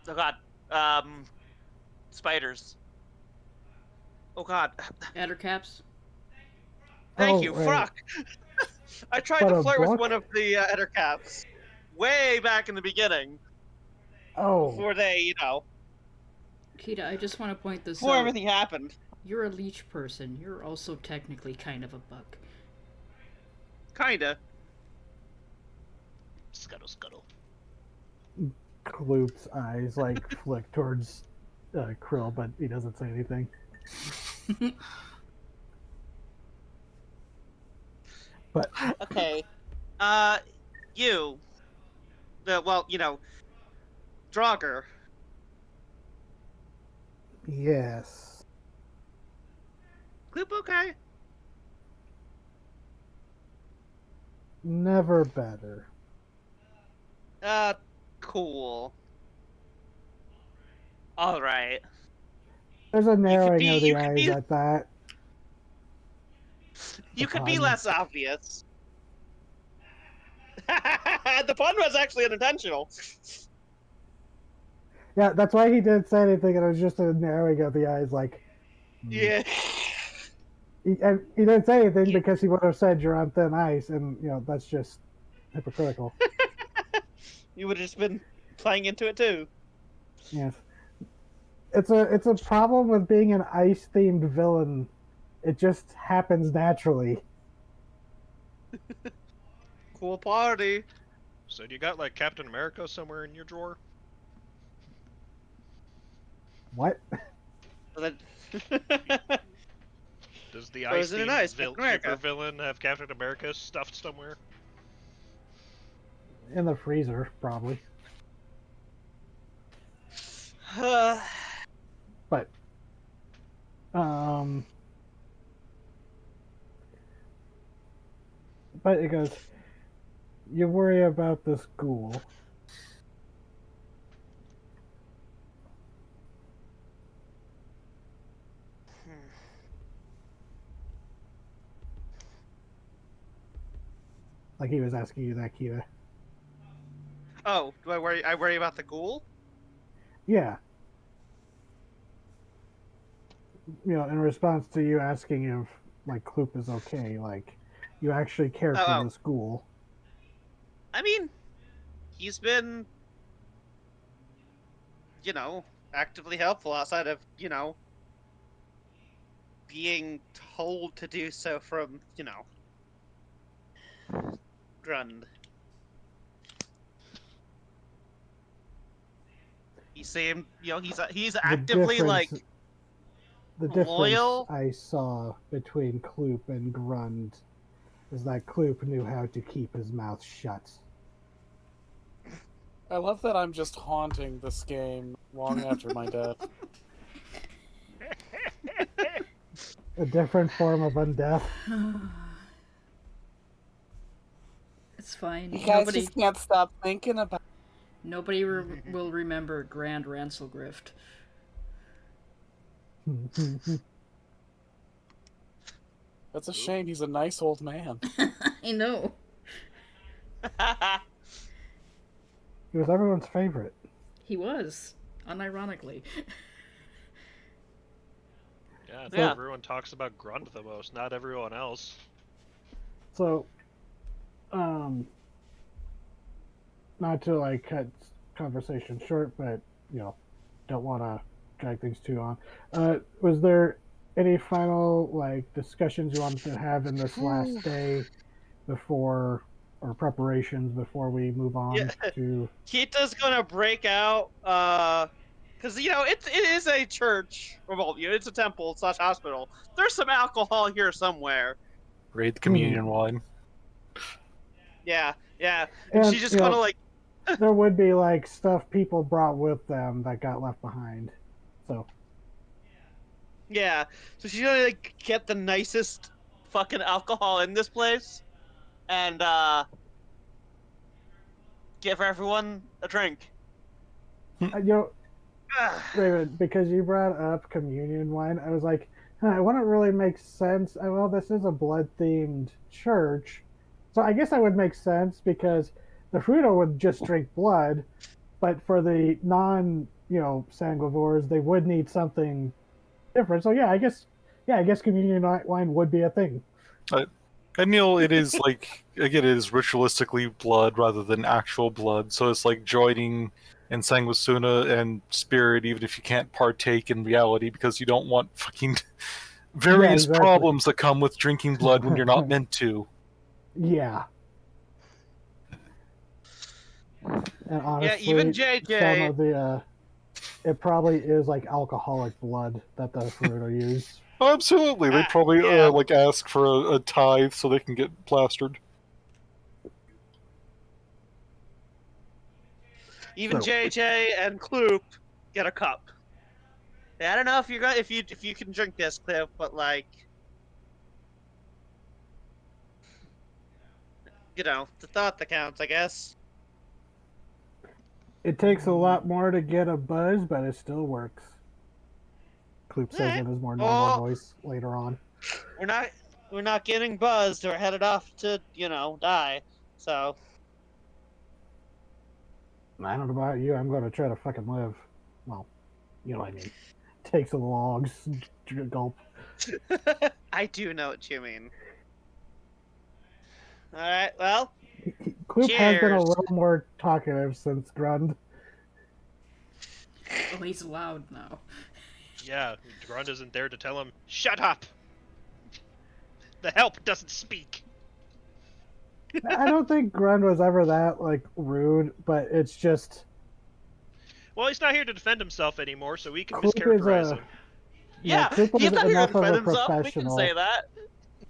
god, spiders. Oh god, Adder caps. thank Oh, you, right. fuck. I tried But to a flirt with book? one of the ettercaps way back in the beginning Oh, before they, Kita, I just want to point this before out. everything happened. You're a leech person. You're also technically kind of a bug. Kinda. Scuttle, scuttle. Kloop's eyes like flick towards Krill, but he doesn't say anything. But Okay. You. Draugr. yes, Gloop okay? never better. Cool. Alright. There's a narrowing be- of the you could eyes be- at that. You could be pun. less obvious. The pun was actually unintentional. Yeah, that's why he didn't say anything, and it was just a narrowing of the eyes, like. Yeah. And he didn't say anything Yeah. because he would have said you're on thin ice, and that's just hypocritical. You would have just been playing into it too. Yes, it's a problem with being an ice themed villain. It just happens naturally. Cool party. So do you got like Captain America somewhere in your drawer? What? Then- Does the Or ice is it an themed ice, Captain America? super villain have Captain America stuffed somewhere? In the freezer, probably. But but it goes. You worry about the school. Like he was asking you that, Kita. Oh, do I worry? I worry about the ghoul. Yeah. In response to you asking if like Kloop is okay, like you actually care for Oh. the school. I mean, he's been, actively helpful outside of, being told to do so from, Grund. He seemed, he's actively The difference loyal. I saw between Kloop and Grund is that Kloop knew how to keep his mouth shut. I love that I'm just haunting this game long after my death. A different form of undeath. It's fine. You guys Nobody, just can't stop thinking about. nobody will remember Grand Rancelgrift. That's a shame. He's a nice old man. I know. He was everyone's favorite. He was, unironically. Yeah, I think Yeah. everyone talks about Grund the most, not everyone else. So, not to like cut conversation short, but don't want to drag things too on. Was there any final like discussions you wanted to have in this last day before, or preparations before we move on Yeah. to? Kita's gonna break out, because it is a church. Well, it's a temple / hospital. There's some alcohol here somewhere. Raid the communion wine. Yeah, and she's just gonna There would be like stuff people brought with them that got left behind. So yeah. So she's gonna get the nicest fucking alcohol in this place, and give everyone a drink. You know, Ugh. Raven, because you brought up communion wine, I was like, huh, it wouldn't really make sense. Well, this is a blood-themed church, so I guess that would make sense because the Fruto would just drink blood, but for the sanguivores, they would need something different. So yeah, I guess communion wine would be a thing. And Neil, it is like again, it is ritualistically blood rather than actual blood. So it's like joining in sanguisuna and spirit, even if you can't partake in reality because you don't want fucking Yeah, various exactly. problems that come with drinking blood when you're not meant to. Yeah. And Yeah, even honestly, some JJ. of the it probably is like alcoholic blood that the Fruto use. Oh, absolutely, they probably Yeah. like ask for a tithe so they can get plastered. Even So- JJ and Kloop get a cup. I don't know if you're if you can drink this, Kloop, but like, the thought that counts, I guess. It takes a lot more to get a buzz, but it still works. Kloop says in his more normal Well, voice later on. we're not getting buzzed or headed off to die. So I don't know about you. I'm going to try to fucking live. Well, you know what I mean. Takes a long gulp. I do know what you mean. All right, well, Kloop has been a cheers. little more talkative since Grund. Oh, he's loud now. Yeah, Grund isn't there to tell him, shut up! The help doesn't speak. I don't think Grund was ever that like rude, but it's just Well, he's not here to defend himself anymore, so we can Kloop is mischaracterize a him. Yeah, Kloop he's was not here to enough of defend a himself. We can professional. say that.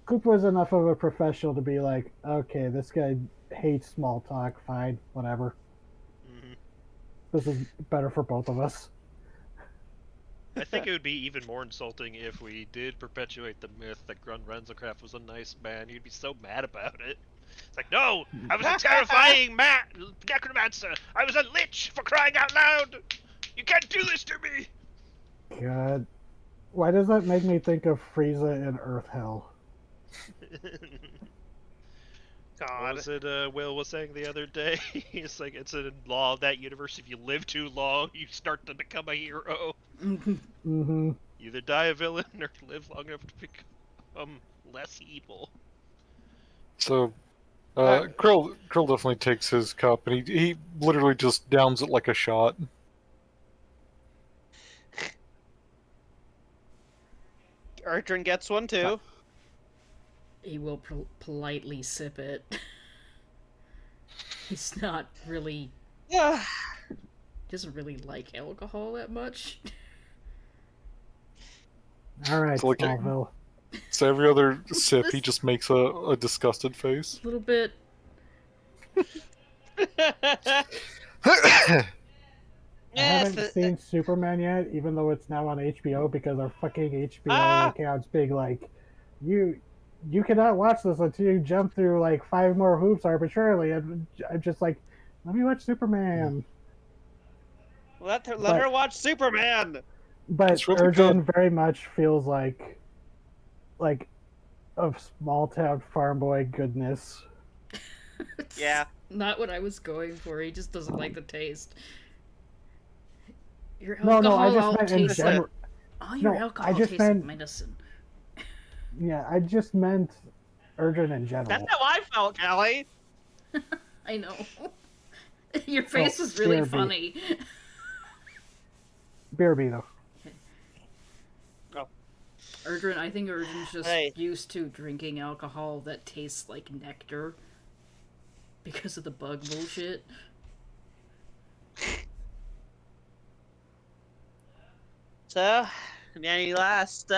Kloop was enough of a professional to be like, okay, this guy hates small talk. Fine, whatever. Hmm. This is better for both of us. I think it would be even more insulting if we did perpetuate the myth that Grund Renzelcraft was a nice man. You'd be so mad about it. It's like, no, I was a terrifying necromancer. I was a lich, for crying out loud. You can't do this to me. God, why does that make me think of Frieza in Earth Hell? What God. was it Will was saying the other day? It's like, it's a law of that universe. If you live too long, you start to become a hero. Mm-hmm. You either die a villain or live long enough to become less evil. So, Krill definitely takes his cup and he literally just downs it like a shot. Artrin gets one too. He will politely sip it. He's not really. Yeah. Doesn't really like alcohol that much. All right, So, like, Smallville. So every other sip, he just makes a disgusted face. A little bit. I Yes, haven't seen Superman yet, even though it's now on HBO because our fucking HBO account's being like, you cannot watch this until you jump through like 5 more hoops arbitrarily. And I'm just like, let me watch Superman. let her watch Superman. But It's really Urgent very much feels like of small town farm boy goodness. Yeah. Not what I was going for. He just doesn't like the taste. Your No, I alcohol just meant in tastes general. Oh, your No, I alcohol just tastes like meant- medicine. Yeah, I just meant Urgent in general. That's how I felt, Callie. I know. Your face Oh, is really BRB. funny. BRB though. Erdrin, I think Erdrin's just Hey. used to drinking alcohol that tastes like nectar because of the bug bullshit. So, any last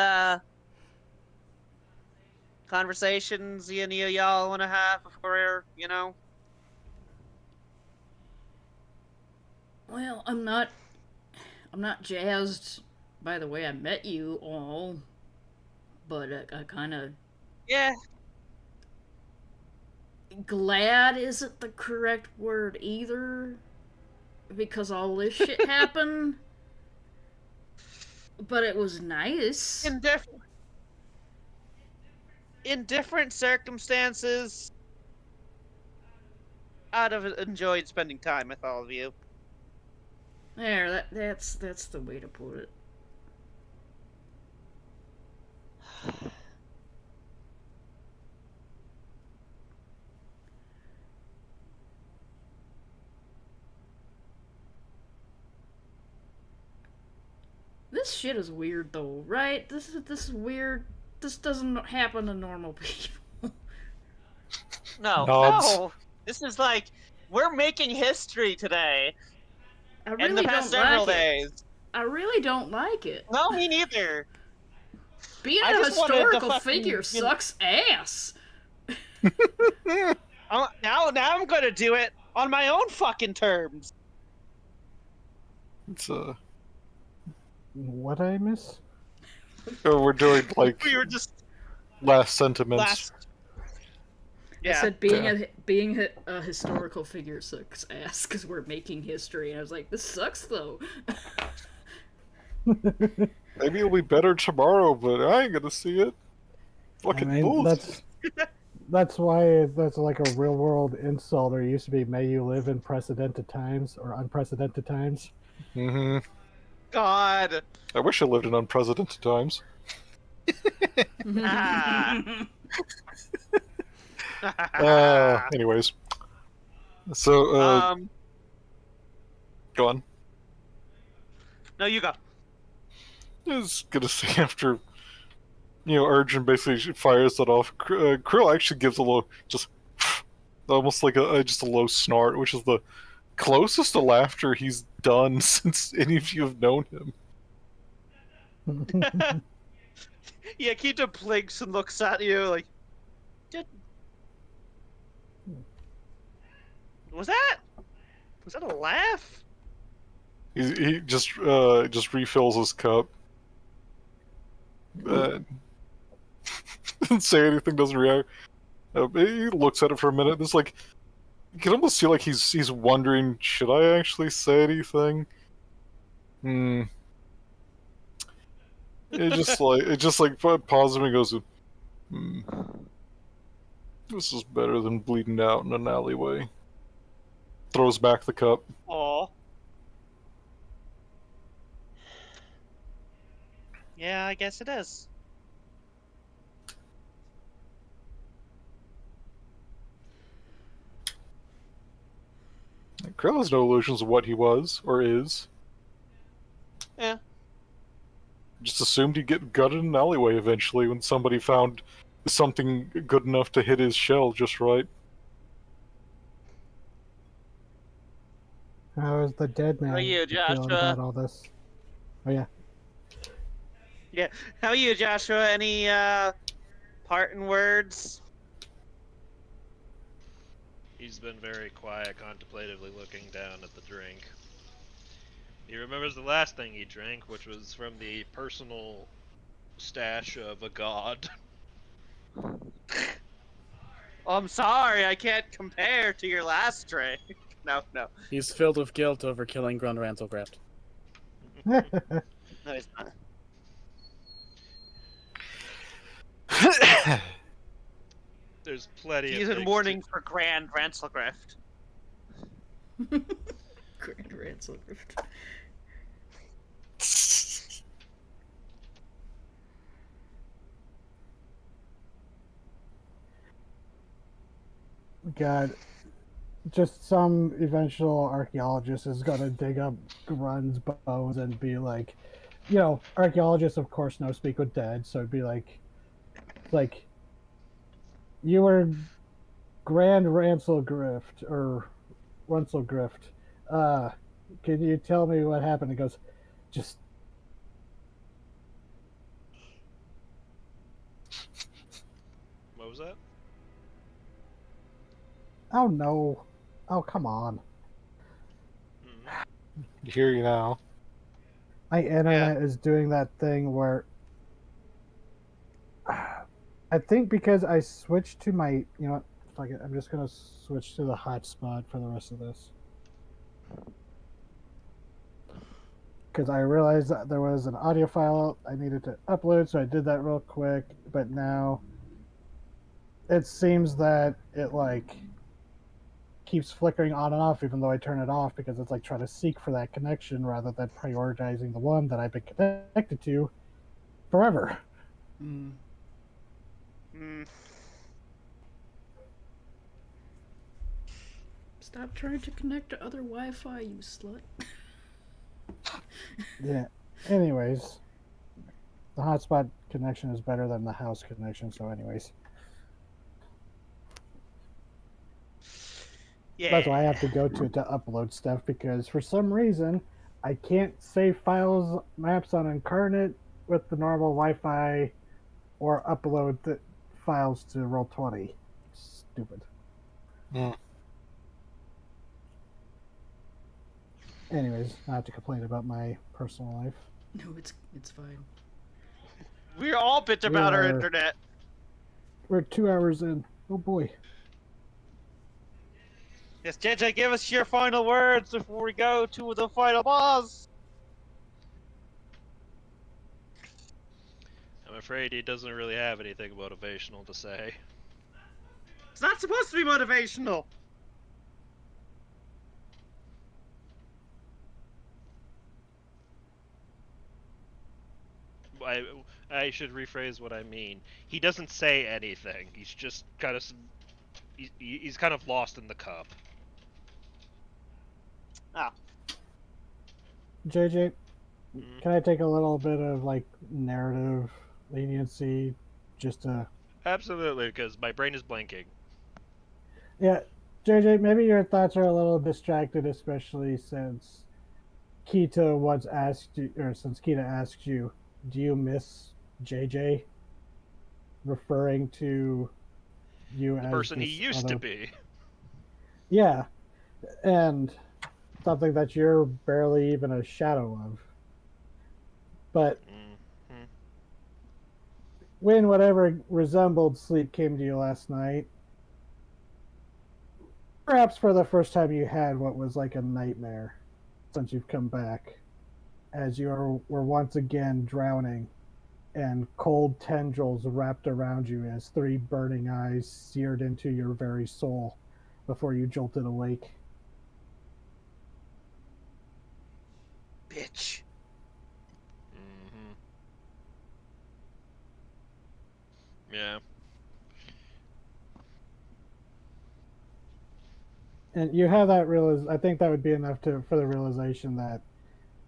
conversations any of y'all want to have before Well, I'm not jazzed by the way I met you all, but I kind of Yeah. glad isn't the correct word either. because all this shit happened. But it was nice. In different circumstances, I'd have enjoyed spending time with all of you. There, that's the way to put it. This shit is weird though, right? This is weird. This doesn't happen to normal people. No, Nods. no. This is like we're making history today. I In really the don't past several like it. days. I really don't like it. No, me neither. Being I a just wanted to historical fucking, figure sucks ass. Now I'm gonna do it on my own fucking terms. It's What I miss? oh, we're doing like We were just last sentiments. last. I Yeah. said being a historical figure sucks ass because we're making history, and I was like, this sucks though. Maybe it'll be better tomorrow, but I ain't gonna see it. Fucking I mean, bullshit. that's why that's like a real world insult. Or it used to be, "May you live in precedented times or unprecedented times." Mm-hmm. God. I wish I lived in unprecedented times. Ah. Anyways. So, go on. No, you go. I was gonna say after, Urgent basically fires it off, Krill actually gives a little, just, almost like just a low snort, which is the closest to laughter he's done since any of you have known him. Yeah, Keita blinks and looks at you like, was that a laugh? He just refills his cup. Doesn't say anything, doesn't react. He looks at it for a minute. It's like you can almost see like he's wondering, should I actually say anything? It just like pauses and goes, this is better than bleeding out in an alleyway. Throws back the cup. Aw. Yeah, I guess it is. Krill has no illusions of what he was or is. Yeah. Just assumed he'd get gutted in an alleyway eventually when somebody found something good enough to hit his shell just right. How is the dead man How are you, feeling Joshua? about all this? Oh yeah. Yeah. How are you, Joshua? Any parting words? He's been very quiet, contemplatively looking down at the drink. He remembers the last thing he drank, which was from the personal stash of a god. I'm sorry, I can't compare to your last drink. No. He's filled with guilt over killing Grund Ranselcraft. No, he's not. There's plenty He's of in things mourning for Grand Ranselgrift. Grand Ransom Rift. God, just some eventual archaeologist is gonna dig up Grun's bones and be like, archaeologists of course know speak with dead, so it'd be like, you were Grand Ranselgrift or Runselgrift. Can you tell me what happened? He goes, just What was that? oh no, oh come on. Hear you now. My internet is doing that thing where I think because I switched to my, fuck it, I'm just gonna switch to the hotspot for the rest of this. because I realized that there was an audio file I needed to upload, so I did that real quick. But now it seems that it like keeps flickering on and off even though I turn it off because it's like trying to seek for that connection rather than prioritizing the one that I've been connected to forever. Mm. Hmm. Stop trying to connect to other Wi-Fi, you slut. Yeah. Anyways, the hotspot connection is better than the house connection, so anyways. Yeah. That's why I have to go to it to upload stuff because for some reason I can't save files maps on Incarnate with the normal Wi-Fi or upload the files to Roll20. Stupid. Mm. Anyways, not to complain about my personal life. No, it's fine. We're all bitch We about our are- internet. We're 2 hours in. Oh boy. Yes, JJ, give us your final words before we go to the final boss. I'm afraid he doesn't really have anything motivational to say. It's not supposed to be motivational. I, I should rephrase what I mean. He doesn't say anything. He's just kind of he's kind of lost in the cup. Ah, JJ, Mm. can I take a little bit of like narrative leniency just to Absolutely, because my brain is blanking. Yeah, JJ, maybe your thoughts are a little distracted, especially since Kita once asked you, or since Kita asked you, do you miss JJ? Referring to you The as person he this used other. to be. Yeah, and something that you're barely even a shadow of. But Mm-hmm. when whatever resembled sleep came to you last night, perhaps for the first time you had what was like a nightmare since you've come back, as you were once again drowning and cold tendrils wrapped around you as three burning eyes seared into your very soul before you jolted awake. bitch. Mm-hmm. Yeah. And you have that I think that would be enough for the realization that,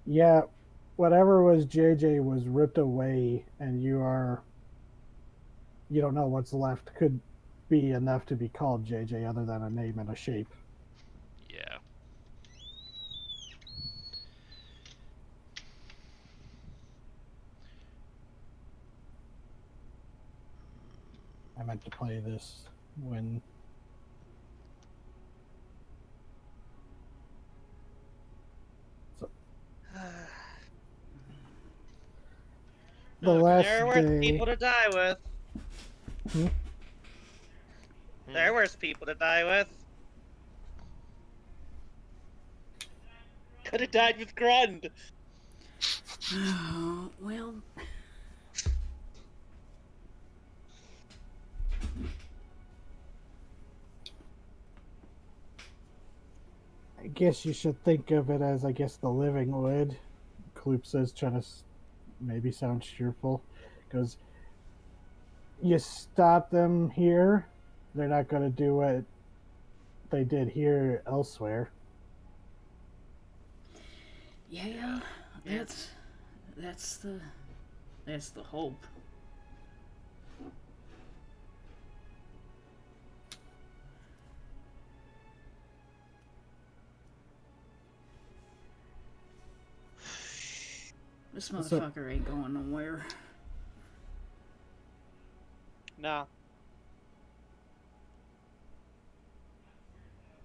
yeah, whatever was JJ was ripped away, and you don't know what's left could be enough to be called JJ other than a name and a shape. Yeah. I meant to play this when the Look, last there are worse day. people to die with. Hmm? There are worse people to die with. Could have died with Grund. Well, I guess you should think of it as, I guess, the living would. Kloop says, trying to maybe sound cheerful. Goes, you stop them here, they're not going to do what they did here elsewhere. yeah, that's the hope. This motherfucker ain't going nowhere. No.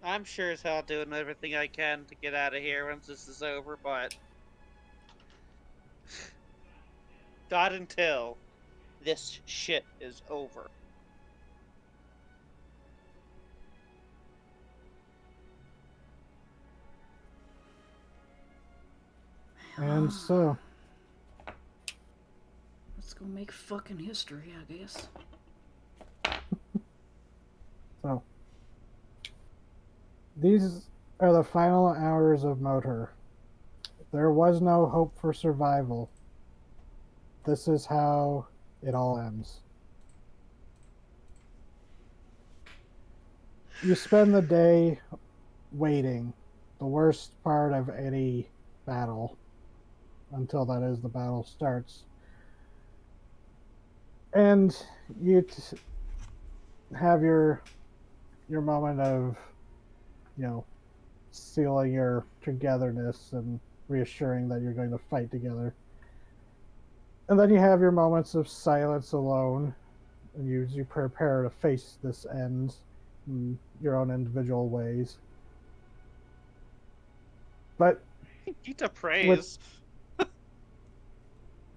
I'm sure as hell doing everything I can to get out of here once this is over, but not until this shit is over. And so, Let's go make fucking history, I guess. so these are the final hours of Modhur. There was no hope for survival. This is how it all ends. You spend the day waiting, the worst part of any battle, until that is the battle starts. And you have your moment of, sealing your togetherness and reassuring that you're going to fight together. And then you have your moments of silence alone, and you prepare to face this end in your own individual ways. But Gita with praise.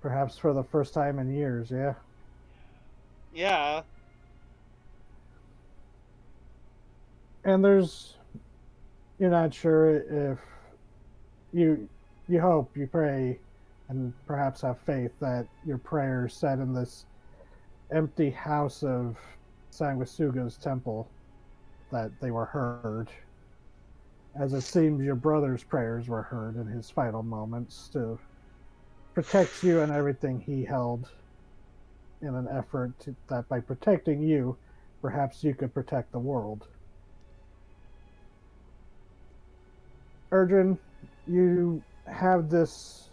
perhaps for the first time in years, yeah. Yeah. And you're not sure if you hope, you pray, and perhaps have faith that your prayers said in this empty house of Sanguisuga's temple that they were heard, as it seems your brother's prayers were heard in his final moments to protect you and everything he held, in an effort that by protecting you, perhaps you could protect the world. Erdrin, you have this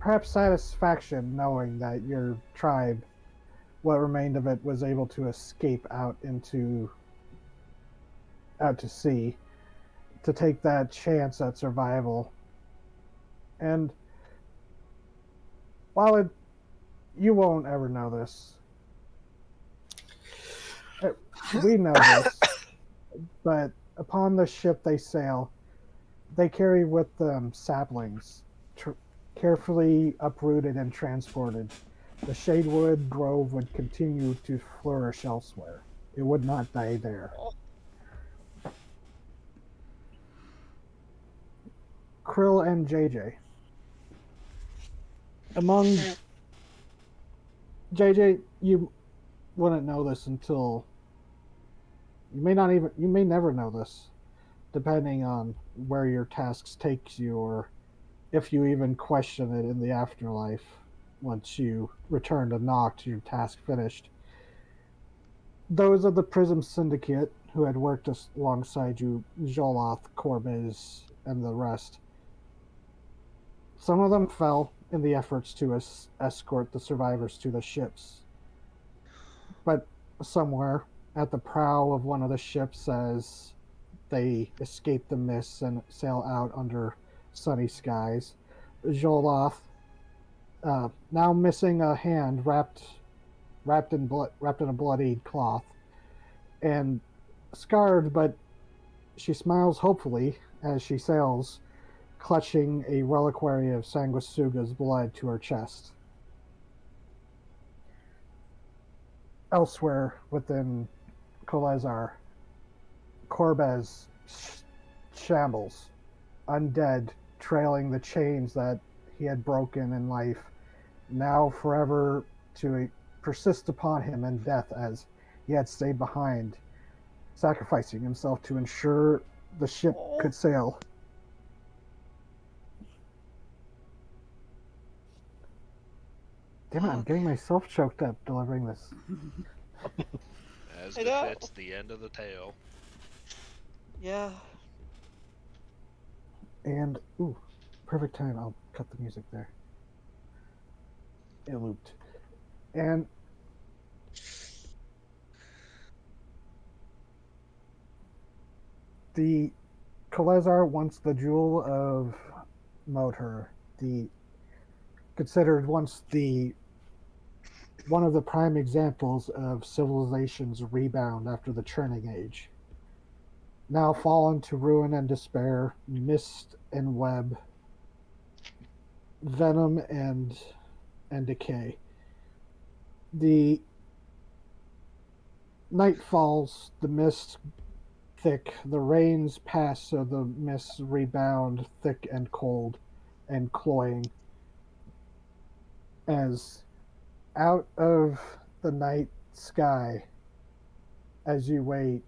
perhaps satisfaction knowing that your tribe, what remained of it, was able to escape out to sea to take that chance at survival. And while you won't ever know this, we know this, but upon the ship they sail, they carry with them saplings, carefully uprooted and transported. The shadewood grove would continue to flourish elsewhere. It would not die there. Krill and JJ. Among JJ, you wouldn't know this until you may never know this, depending on where your tasks takes you or if you even question it in the afterlife once you return to Noct, your task finished. Those of the Prism Syndicate who had worked alongside you, Joloth, Corbez, and the rest, some of them fell in the efforts to escort the survivors to the ships. But somewhere at the prow of one of the ships, as they escape the mists and sail out under sunny skies, Joloth, now missing a hand wrapped in a bloodied cloth, and scarred, but she smiles hopefully as she sails, clutching a reliquary of Sanguisuga's blood to her chest. Elsewhere within Kolezar, Corbez shambles, undead, trailing the chains that he had broken in life, now forever to persist upon him in death as he had stayed behind, sacrificing himself to ensure the ship could sail. Damn it, I'm getting myself choked up delivering this. As I know. befits the end of the tale. Yeah. And, ooh, perfect time. I'll cut the music there. It looped. And the Kolezar, once the jewel of Modhur, considered once one of the prime examples of civilization's rebound after the Churning Age, now fallen to ruin and despair, mist and web, venom and decay. The night falls, the mist thick. The rains pass, so the mists rebound thick and cold and cloying. As out of the night sky, as you wait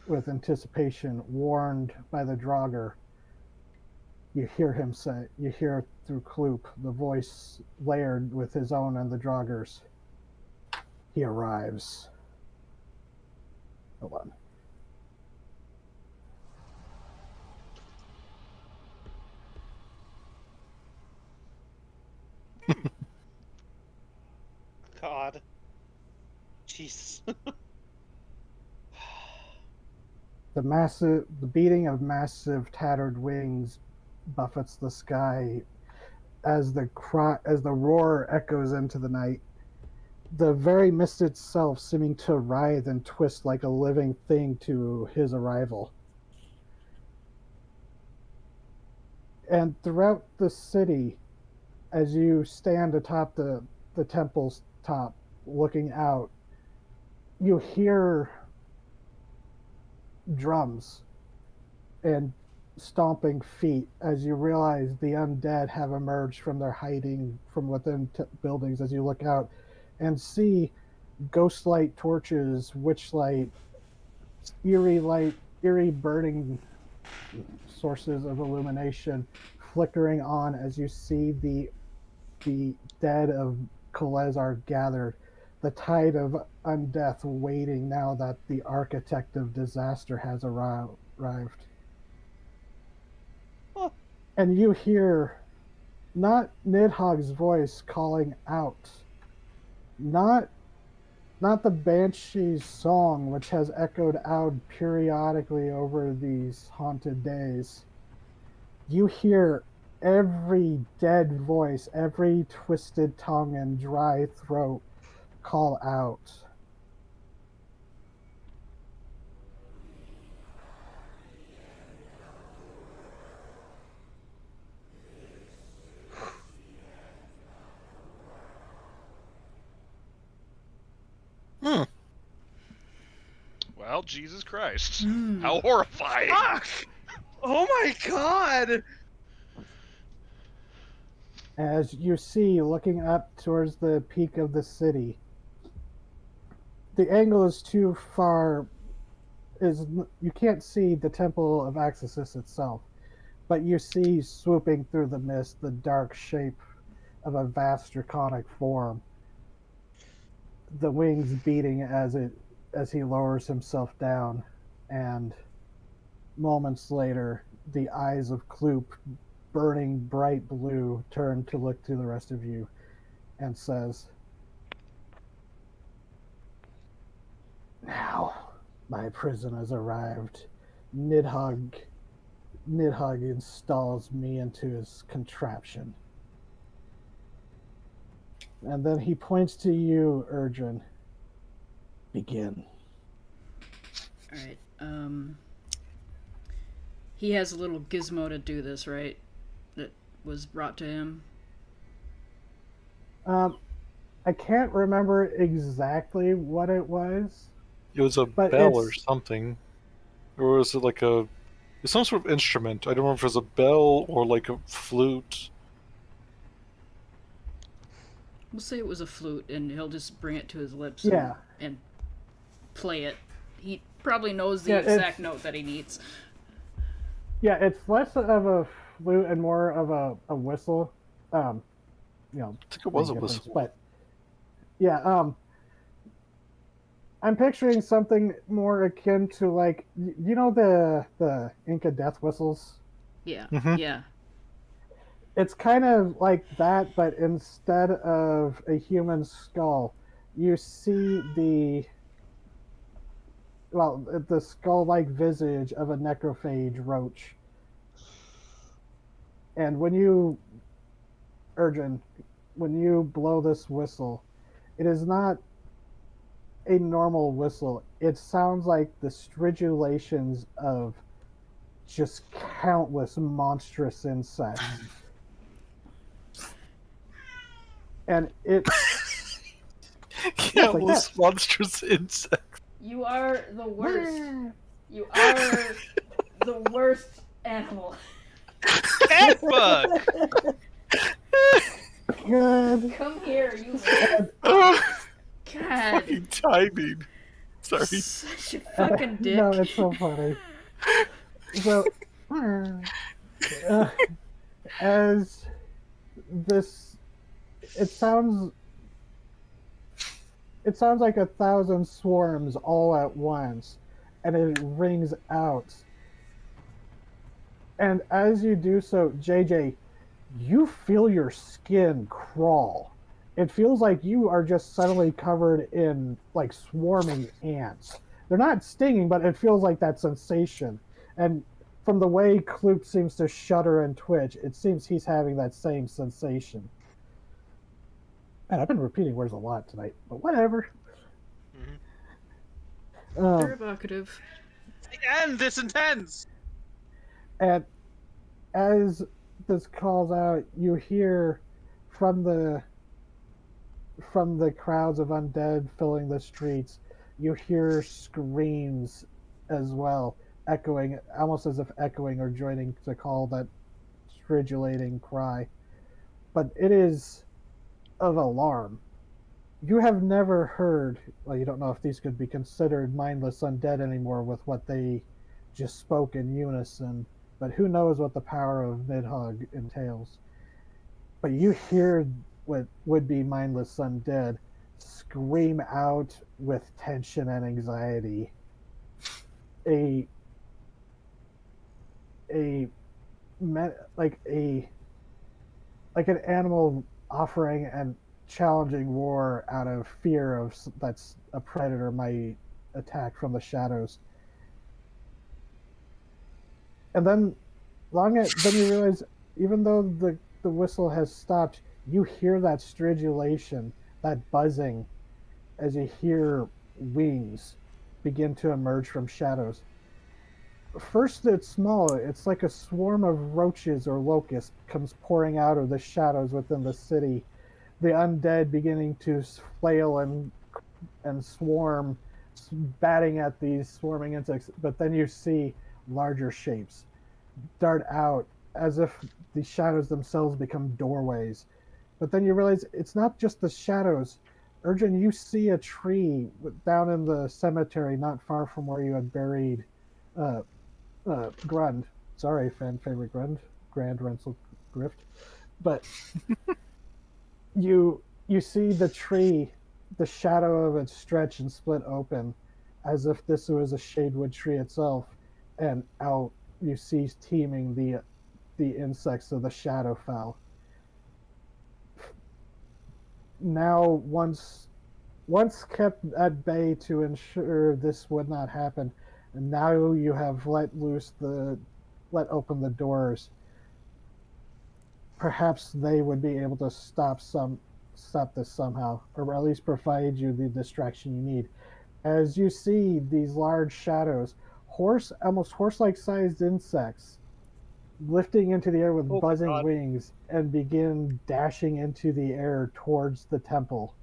with anticipation, warned by the Draugr, you hear him say, you hear through Kloop, the voice layered with his own and the Draugr's. He arrives. Hold on. God. Jesus. The beating of massive tattered wings buffets the sky as the roar echoes into the night. The very mist itself seeming to writhe and twist like a living thing to his arrival. And throughout the city, as you stand atop the temple's top, looking out, you hear drums and stomping feet as you realize the undead have emerged from their hiding from within buildings as you look out and see ghost light torches, witch light, eerie burning sources of illumination flickering on as you see the dead of Kolez are gathered, the tide of undeath waiting now that the architect of disaster has arrived. Oh. And you hear not Nidhogg's voice calling out, not the Banshee's song, which has echoed out periodically over these haunted days. You hear every dead voice, every twisted tongue and dry throat call out. Well, Jesus Christ. Hmm. How horrifying. Fuck! Oh my god! As you see, looking up towards the peak of the city, the angle is too far. You can't see the Temple of Axis itself, but you see swooping through the mist the dark shape of a vast draconic form, the wings beating as he lowers himself down, and moments later, the eyes of Kloop, burning bright blue, turn to look to the rest of you and says, "Now, my prison has arrived. Nidhogg installs me into his contraption." And then he points to you, Urgin. Begin. Alright, he has a little gizmo to do this, right? That was brought to him. I can't remember exactly what it was. It was a But bell or it's- something. Or was it like it's some sort of instrument. I don't remember if it was a bell or like a flute. We'll say it was a flute, and he'll just bring it to his lips Yeah. and play it. He probably knows the Yeah, exact note that he needs. Yeah, it's less of a flute and more of a whistle. You know, I think it was a big difference, whistle. but yeah, I'm picturing something more akin to like you know the Inca death whistles. Yeah, Mhm. yeah. It's kind of like that, but instead of a human skull, you see the skull-like visage of a necrophage roach. And when you, Urgin, when you blow this whistle, it is not a normal whistle. It sounds like the stridulations of just countless monstrous insects. And it Countless that. monstrous insects. You are the worst. You are the worst animal. Cat bug! Good. Come here, you. Oh, God. fucking timing. Sorry. Such a fucking dick. No, it's so funny. So, as this, it sounds like 1,000 swarms all at once, and it rings out. And as you do so, JJ, you feel your skin crawl. It feels like you are just suddenly covered in like swarming ants. They're not stinging, but it feels like that sensation. And from the way Kloop seems to shudder and twitch, it seems he's having that same sensation. And I've been repeating words a lot tonight, but whatever. They're evocative. And this intense. And as this calls out, you hear from the crowds of undead filling the streets, you hear screams as well, echoing, almost as if echoing or joining to call that stridulating cry. But it is of alarm. You have never heard, well, you don't know if these could be considered mindless undead anymore with what they just spoke in unison, but who knows what the power of Nidhogg entails. But you hear what would be mindless undead scream out with tension and anxiety. Like an animal offering and challenging war out of fear of that's a predator might attack from the shadows. And then then you realize, even though the whistle has stopped, you hear that stridulation, that buzzing, as you hear wings begin to emerge from shadows. First, it's small. It's like a swarm of roaches or locusts comes pouring out of the shadows within the city. The undead beginning to flail and swarm, batting at these swarming insects. But then you see larger shapes dart out as if the shadows themselves become doorways. But then you realize it's not just the shadows. Urgin, you see a tree down in the cemetery not far from where you had buried Grund. Sorry, fan favorite Grund. Grand Rental Grift. But you see the tree, the shadow of it stretch and split open as if this was a shadewood tree itself, and out you see teeming the insects of the Shadowfowl. Now, once kept at bay to ensure this would not happen, and now you have let open the doors. Perhaps they would be able to stop this somehow, or at least provide you the distraction you need. As you see these large shadows, almost horse-like sized insects lifting into the air with buzzing wings and begin dashing into the air towards the temple.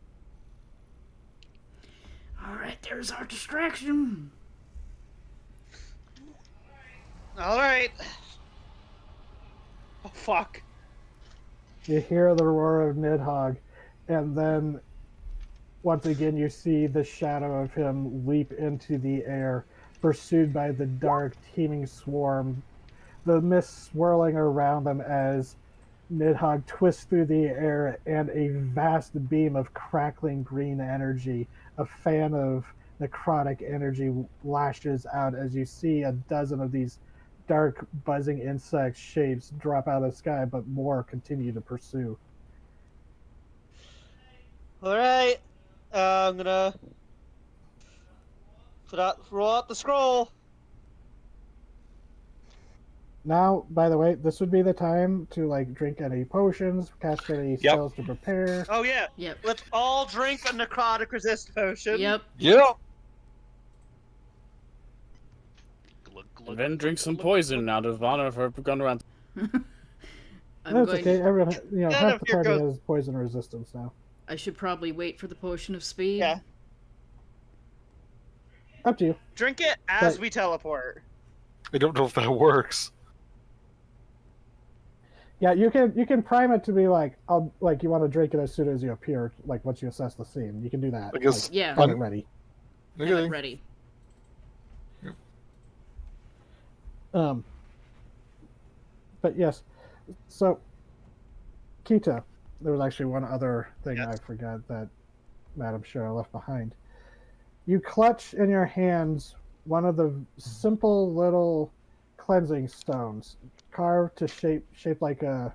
Alright, there's our distraction. Alright. Oh, fuck. You hear the roar of Nidhogg, and then once again you see the shadow of him leap into the air, pursued by the dark, teeming swarm, the mist swirling around them as Nidhogg twists through the air, and a vast beam of crackling green energy, a fan of necrotic energy, lashes out as you see a dozen of these dark, buzzing insect shapes drop out of the sky, but more continue to pursue. Alright. I'm gonna roll out the scroll. Now, by the way, this would be the time to like drink any potions, cast any spells to prepare. Oh yeah. Yep. Let's all drink a necrotic resist potion. Yep. Yeah. And then drink some poison out of honor for Gunrun. I'm That's going okay. Everyone, None half of the your party go- has poison resistance now. I should probably wait for the potion of speed. Yeah. Up to you. Drink it as But- we teleport. I don't know if that works. Yeah, you can prime it to be like, you want to drink it as soon as you appear, like once you assess the scene. You can do that. I guess- Like, Yeah. have it ready. Have it Okay. ready. But yes, so Kita, there was actually one other thing Yes. I forgot that Madam Shara left behind. You clutch in your hands one of the simple little cleansing stones, carved to shape like a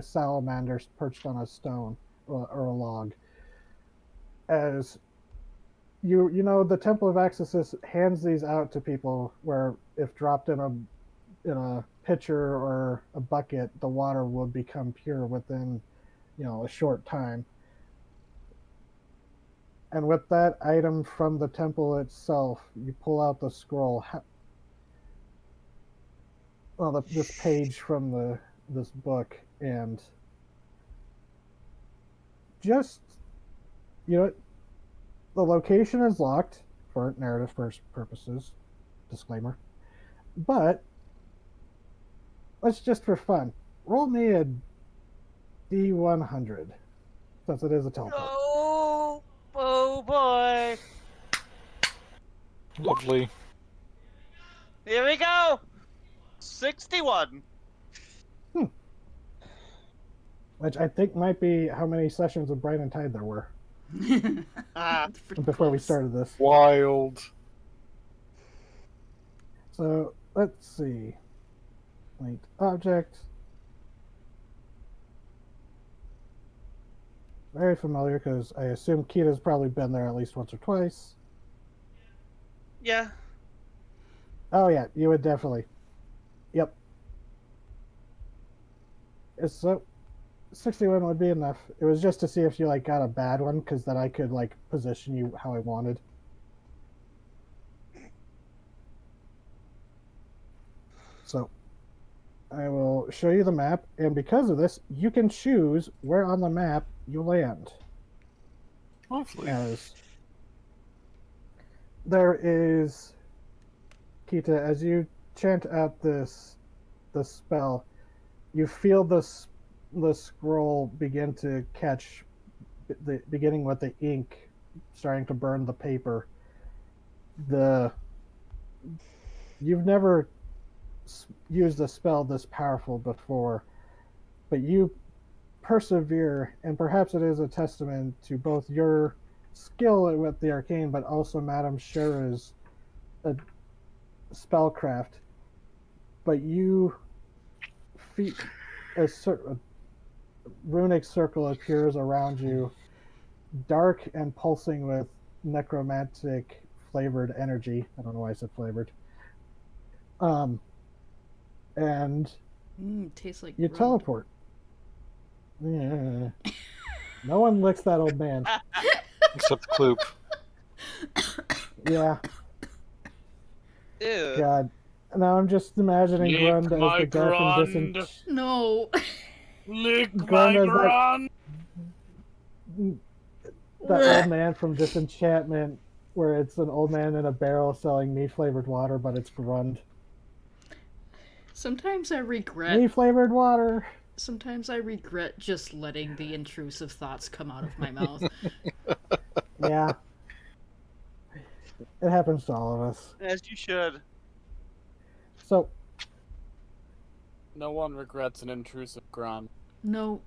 salamander perched on a stone or a log. As you know, the Temple of Exorcist hands these out to people where if dropped in a pitcher or a bucket, the water would become pure within, a short time. And with that item from the temple itself, you pull out the scroll. This page from this book, and just, the location is locked for narrative purposes. Disclaimer. But let's just for fun roll me a D100, since it is a teleport. Oh boy. Lovely. Here we go. 61. Which I think might be how many sessions of Bright and Tide there were Pretty before we close. started this. Wild. So let's see. Linked object. Very familiar because I assume Kita's probably been there at least once or twice. Yeah. Oh yeah, you would definitely. Yep. So 61 would be enough. It was just to see if you got a bad one, because then I could position you how I wanted. So I will show you the map, and because of this, you can choose where on the map you land. Lovely. As there is, Kita, as you chant out the spell, you feel the scroll begin to catch, beginning with the ink starting to burn the paper. You've never used a spell this powerful before, but you persevere, and perhaps it is a testament to both your skill with the arcane, but also Madame Shara's spellcraft. But you feel a runic circle appears around you, dark and pulsing with necromantic flavored energy. I don't know why I said flavored. And Tastes like you rum. teleport. Yeah. No one licks that old man. Except Kloop. Yeah. Ew. God. Now I'm just imagining Lick Grund as my the guy from Grund. No. Lick Grund my as Grund. that old man from Disenchantment, where it's an old man in a barrel selling me flavored water, but it's Grund. Sometimes I regret. Me flavored water. Sometimes I regret just letting the intrusive thoughts come out of my mouth. Yeah. It happens to all of us. As you should. So, No one regrets an intrusive Grund. No,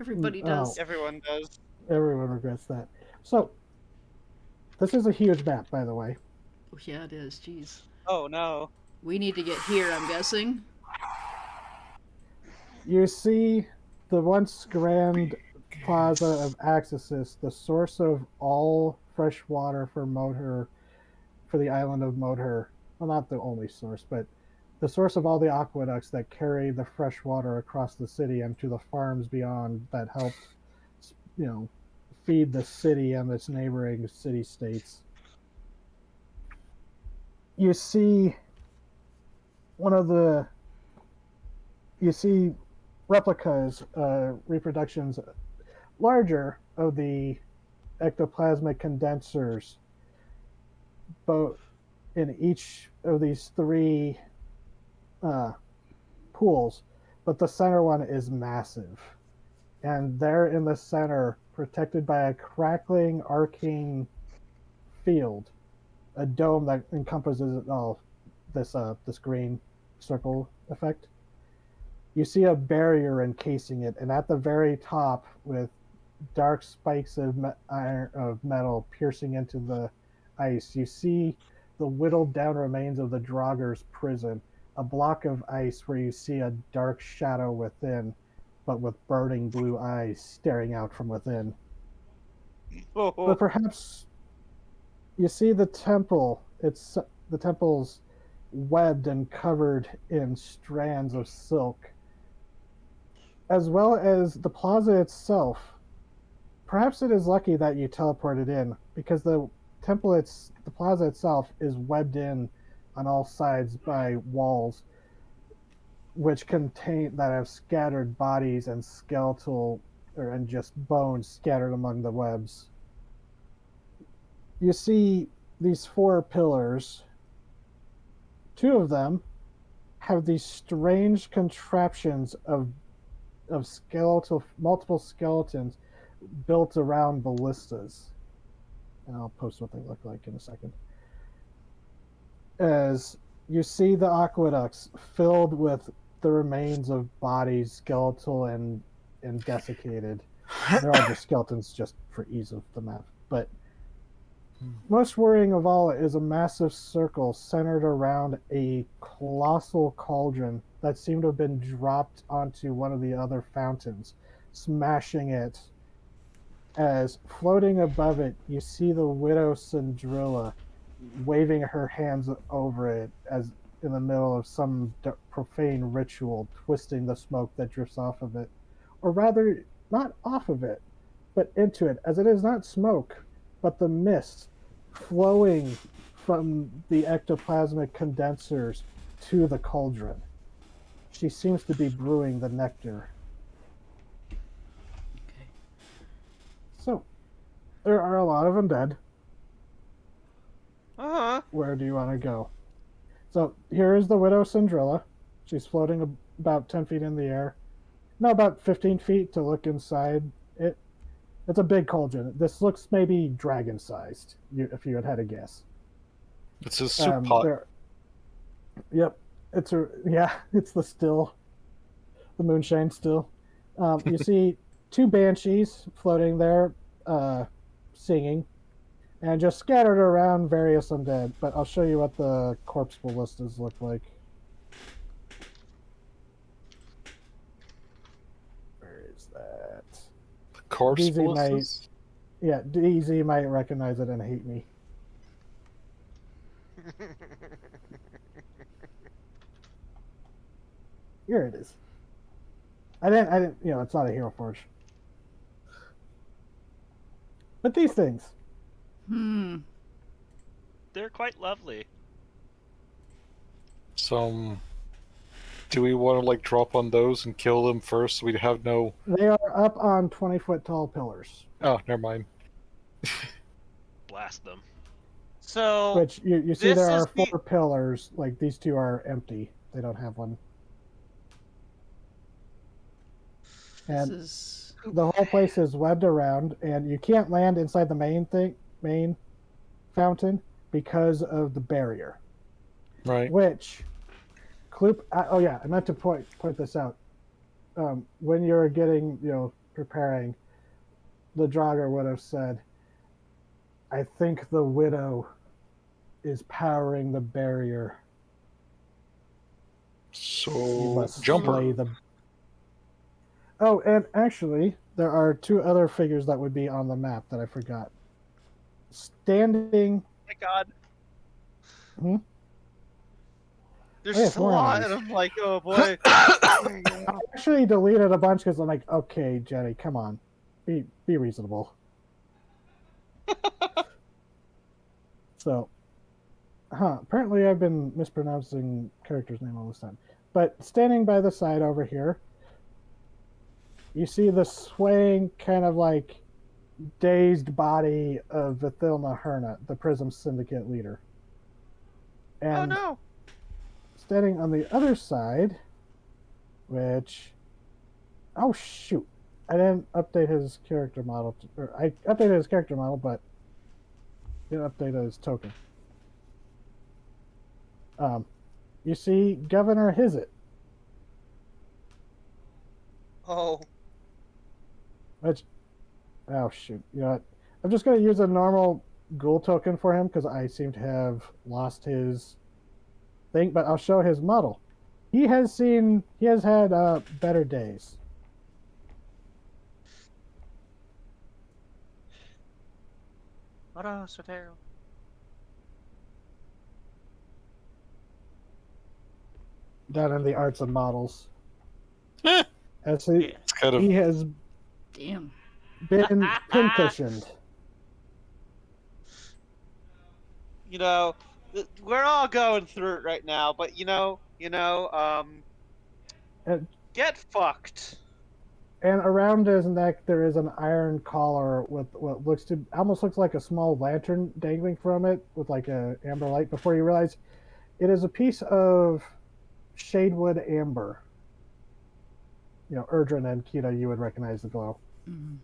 everybody Oh. does. Everyone does. everyone regrets that. So, this is a huge map, by the way. Oh, yeah, it is. Jeez. Oh no. We need to get here, I'm guessing. You see the once grand plaza of Axis, the source of all fresh water for Modhur, for the island of Modhur. Well, not the only source, but the source of all the aqueducts that carry the fresh water across the city and to the farms beyond that helped, feed the city and its neighboring city-states. You see replicas, reproductions larger of the ectoplasmic condensers both in each of these three uh, pools, but the center one is massive. And there in the center, protected by a crackling arcane field, a dome that encompasses it all, this green circle effect. You see a barrier encasing it, and at the very top, with dark spikes of metal piercing into the ice, you see the whittled down remains of the Draugr's prison, a block of ice where you see a dark shadow within, but with burning blue eyes staring out from within. But perhaps you see the temple. The temple's webbed and covered in strands of silk, as well as the plaza itself. Perhaps it is lucky that you teleported in, because the plaza itself is webbed in on all sides by walls, which have scattered bodies and and just bones scattered among the webs. You see these four pillars. Two of them have these strange contraptions of multiple skeletons built around ballistas. And I'll post what they look like in a second. As you see the aqueducts filled with the remains of bodies, skeletal and desiccated. They're all just skeletons, just for ease of the map. But most worrying of all is a massive circle centered around a colossal cauldron that seemed to have been dropped onto one of the other fountains, smashing it. As floating above it, you see the widow Cindrilla waving her hands over it as in the middle of some profane ritual, twisting the smoke that drifts off of it. Or rather, not off of it, but into it, as it is not smoke, but the mist flowing from the ectoplasmic condensers to the cauldron. She seems to be brewing the nectar. Okay. So, there are a lot of undead. Uh-huh. Where do you want to go? So, here is the widow Cindrilla. She's floating about 10 feet in the air. No, about 15 feet to look inside it. It's a big cauldron. This looks maybe dragon-sized, if you had a guess. It's a soup pot. Yep, it's the still, the moonshine still. You see two banshees floating there, singing, and just scattered around various undead. But I'll show you what the corpse ballistas look like. Where is that? Corpse DZ ballistas? DZ might recognize it and hate me. Here it is. I didn't, it's not a Hero Forge. But these things. They're quite lovely. So, do we want to drop on those and kill them first so we'd have no... They are up on 20-foot tall pillars. Oh, never mind. Blast them. So, which you see there are four pillars. Like, these two are empty. They don't have one. And the whole place is webbed around, and you can't land inside the main fountain because of the barrier. Right. Which, I meant to point this out. When you're getting, preparing, the Draugr would have said, I think the widow is powering the barrier. So, jumper. Oh, and actually, there are two other figures that would be on the map that I forgot. Standing... Oh my god. Hmm? There's just a lot, and I'm like, oh boy. I actually deleted a bunch because I'm like, okay, Jenny, come on. Be reasonable. So, apparently I've been mispronouncing characters' name all this time. But standing by the side over here, you see the swaying kind of dazed body of Vithilna Herna, the Prism Syndicate leader. Oh And no! standing on the other side, which, oh shoot, I didn't update his character model. I updated his character model, but didn't update his token. You see Governor Hizit, Oh, which, oh shoot, you know what? I'm just going to use a normal ghoul token for him because I seem to have lost his thing, but I'll show his model. He has had better days. oh, so terrible. Down in the arts and models. Eh, As Yeah. it's kind of he has Damn. been pincushioned. You know, we're all going through it right now, but And, get fucked. and around his neck there is an iron collar with what almost looks like a small lantern dangling from it with like a amber light before you realize it is a piece of shadewood amber. You know, Erdrin and Kita, you would recognize the glow. Mm.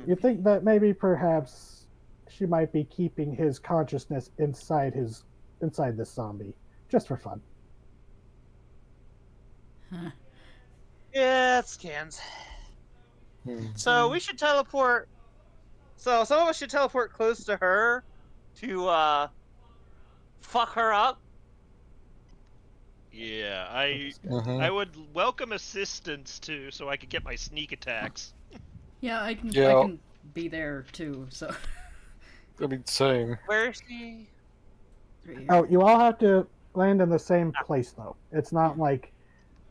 You think that maybe perhaps she might be keeping his consciousness inside this zombie, just for fun. Yeah, it scans. So we should teleport. So some of us should teleport close to her to fuck her up. Yeah, I Mhm. would welcome assistance too, so I could get my sneak attacks. Yeah, I can. Yeah. I can be there too. So. I mean, same. Where is she? Right here. Oh, you all have to land in the same place though. It's not like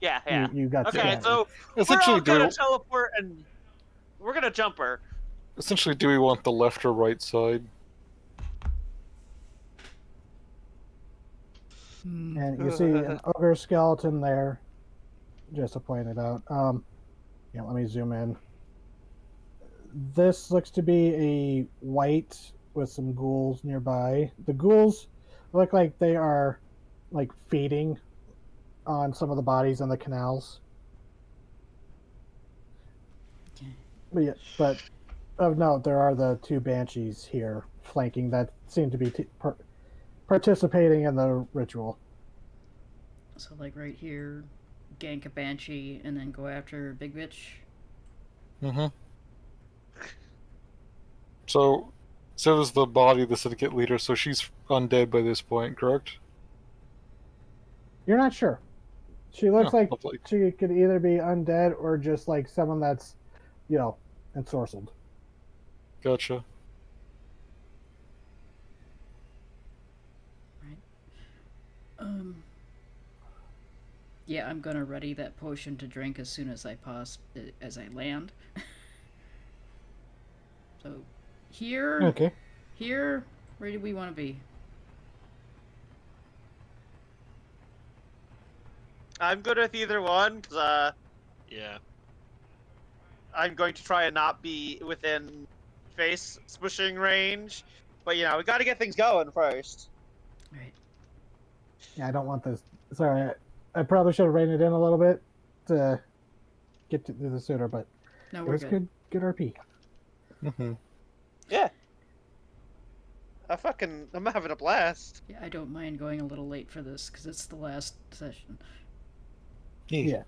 Yeah. you got Okay, scattered. so we're Essentially, all gonna teleport and we're gonna jump her. do we want the left or right side? Hmm. And you see an ogre skeleton there, just to point it out. Yeah, let me zoom in. This looks to be a white with some ghouls nearby. The ghouls look like they are like feeding on some of the bodies in the canals. Okay. But of note, there are the two banshees here flanking that seem to be participating in the ritual. So like right here, gank a banshee and then go after big bitch. Mm-hmm. So is the body of the syndicate leader, so she's undead by this point, correct? You're not sure. She looks Oh, like lovely. she could either be undead or just like someone that's, you know, ensorcelled. Gotcha. Yeah, I'm gonna ready that potion to drink as soon as I land. So, here, Okay. here, where do we want to be? I'm good with either one because Yeah. I'm going to try and not be within face smushing range. But we got to get things going first. Right. Yeah, I don't want this. Sorry, I probably should have reined it in a little bit to get to the sooner, but No, it we're was good. good RP. Mm-hmm. Yeah. I'm having a blast. Yeah, I don't mind going a little late for this because it's the last session. Yeah.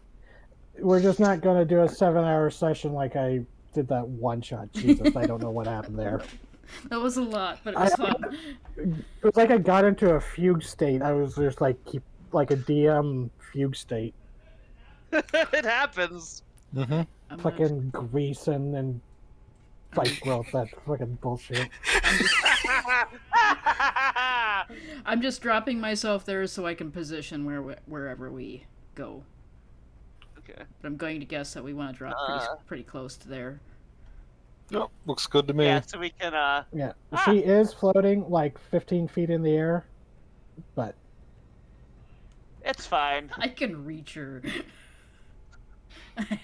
We're just not going to do a 7-hour session like I did that one shot. Jesus, I don't know what happened there. That was a lot, but it was fun. It was like I got into a fugue state. I was just like a DM fugue state, It happens. Mm-hmm. I'm gonna- fucking greasing and fight growth. That fucking bullshit. I'm just dropping myself there so I can position wherever we go. Okay. But I'm going to guess that we want to drop pretty close to there. Yep, looks good to me. Yeah, so we can Yeah, she is floating like 15 feet in the air, but it's fine. I can reach her.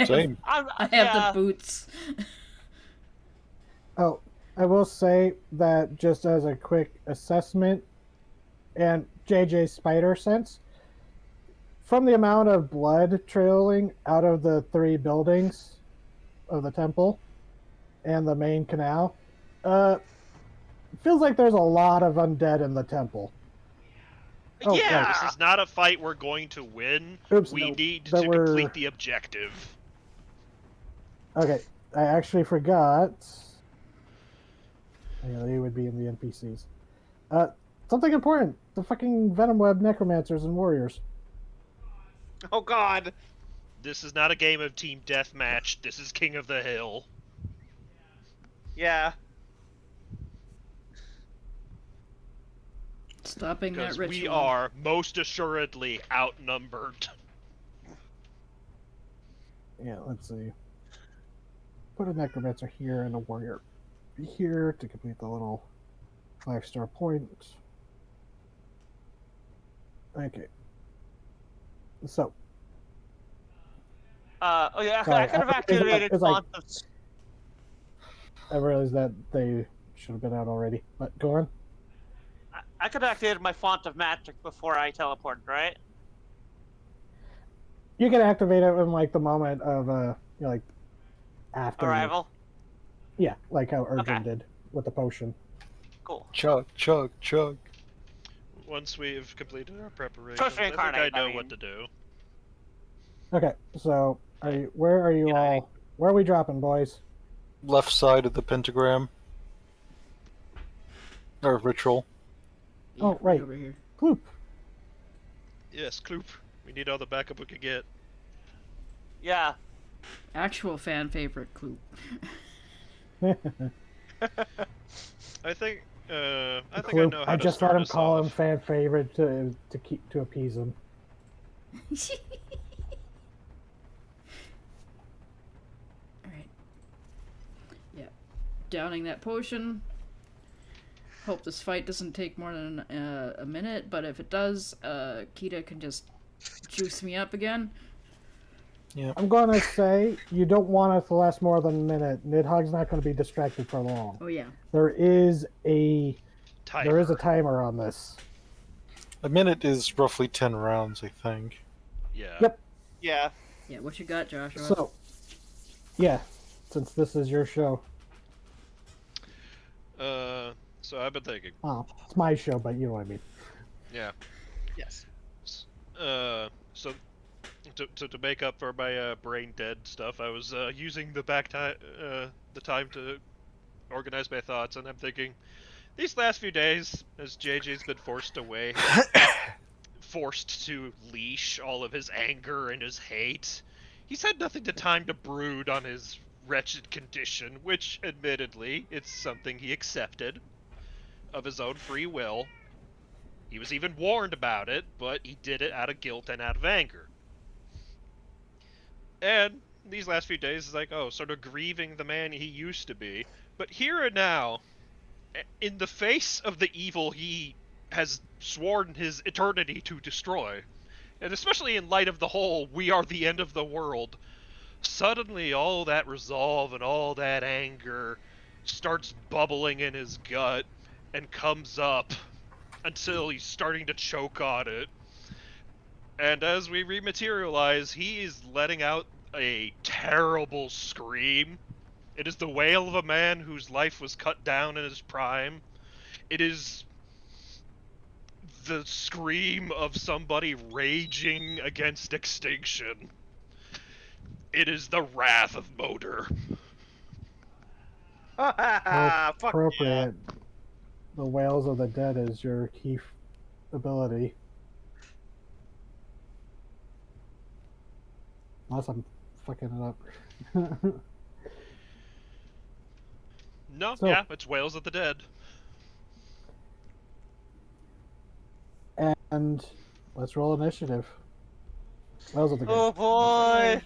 Same. I have yeah. the boots. Oh, I will say that just as a quick assessment, and JJ Spider sense, from the amount of blood trailing out of the three buildings of the temple and the main canal, feels like there's a lot of undead in the temple. Oh, Yeah. right. This is not a fight we're going to win. Oops, We no, need that to were- complete the objective. Okay, I actually forgot. Yeah, they would be in the NPCs. Something important: the fucking Venom Web Necromancers and Warriors. Oh God. This is not a game of team deathmatch. This is King of the Hill. Yeah. Stopping that Because ritual. we are most assuredly outnumbered. Yeah, let's see. Put a Necromancer here and a Warrior here to complete the little 5-star point. Okay. So, Oh yeah. Sorry, I could have I- activated it's like- font of. I realized that they should have been out already, but go on. I could have activated my font of magic before I teleported, right? You can activate it in like the moment of like after Arrival. Yeah, like how Urgent Okay. did with the potion. Cool. Chug, chug, chug. Once we've completed our preparations, Trust I think reincarnate, I know I what mean. to do. Okay, so where are you all? Where are we dropping, boys? Left side of the pentagram. Or ritual. Yeah, Oh, right. over here. Kloop. Yes, Kloop. We need all the backup we can get. Yeah. Actual fan favorite clue. I think I Kloop. know how I to just start let him us call off. him fan favorite to appease him. Alright. Yeah. Downing that potion. Hope this fight doesn't take more than a minute, but if it does, Kita can just juice me up again. I'm gonna say you don't want it to last more than a minute. Nidhogg's not going to be distracted for long. Oh yeah. There is a Timer. timer on this. A minute is roughly 10 rounds, I think. Yeah. Yep. Yeah. Yeah, what you got, Joshua? So, yeah, since this is your show. So I've been thinking. Oh, it's my show, but you know what I mean. Yeah. Yes. So to make up for my brain dead stuff, I was using the time to organize my thoughts, and I'm thinking, these last few days, as JJ's been forced away, forced to leash all of his anger and his hate, he's had nothing to time to brood on his wretched condition, which, admittedly, it's something he accepted of his own free will. He was even warned about it, but he did it out of guilt and out of anger. And these last few days is like, oh, sort of grieving the man he used to be. But here and now, in the face of the evil he has sworn his eternity to destroy, and especially in light of the whole "we are the end of the world," suddenly all that resolve and all that anger starts bubbling in his gut and comes up until he's starting to choke on it. And as we rematerialize, he is letting out a terrible scream. It is the wail of a man whose life was cut down in his prime. It is the scream of somebody raging against extinction. It is the wrath of Modhur. How Fuck appropriate. The Whales of the Dead is your key ability. Unless I'm fucking it up. No, So- yeah, it's Whales of the Dead. And let's roll initiative. Whales of the yeah. Oh Dead. boy.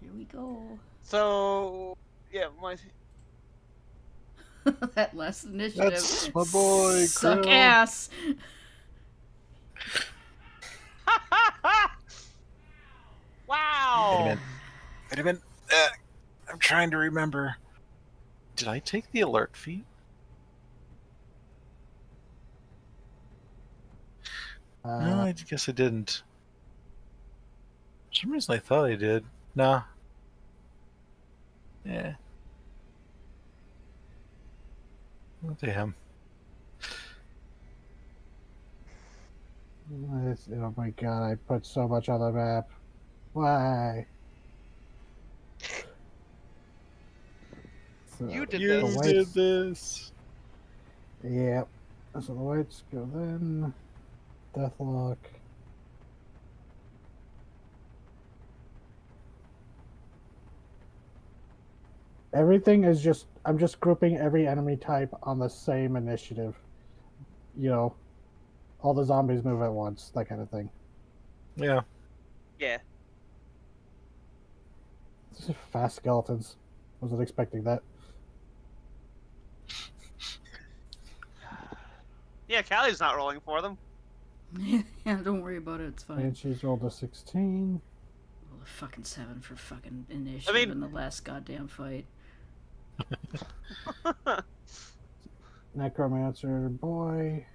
Here we go. So yeah, my That last initiative. That's my boy, Suck Krill. ass. wow. Wait a minute. I'm trying to remember. Did I take the alert feat? No, I guess I didn't. For some reason I thought I did. Nah. Yeah. Oh, damn. Oh my god, I put so much on the map. Why? So, You did You this. the did whites, this. Yep. So the whites go then. Deathlock. Everything is just, I'm just grouping every enemy type on the same initiative. You know, all the zombies move at once, that kind of thing. Yeah. Yeah. This is fast skeletons. Wasn't expecting that. Yeah, Callie's not rolling for them. Yeah, don't worry about it. It's fine. Banshees rolled a 16. Roll a fucking 7 for fucking initiative in the last goddamn fight. Necromancer boy.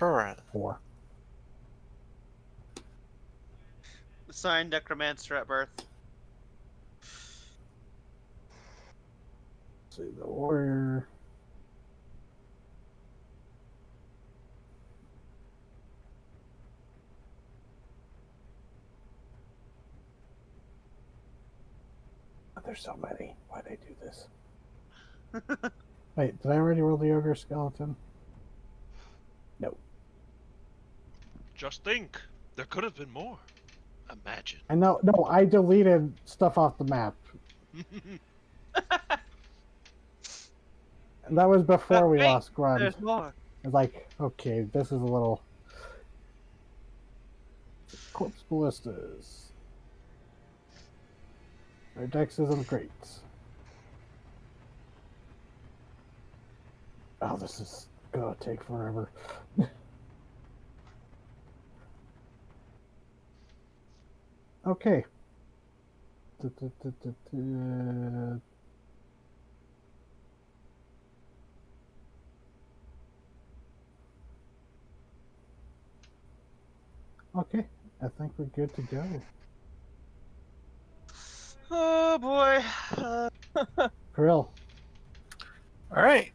Bruh. 4. Assigned necromancer at birth. Let's see, the warrior. Oh, there's so many. Why'd I do this? Wait, did I already roll the ogre skeleton? No. Just think, there could have been more. Imagine. And no, I deleted stuff off the map. And that was before we Wait, lost Grunt. There's more. I was like, okay, this is a little... Corpse ballistas. Their dex isn't great. Oh, this is gonna take forever. Okay. Okay, I think we're good to go. Oh boy. Krill, Alright.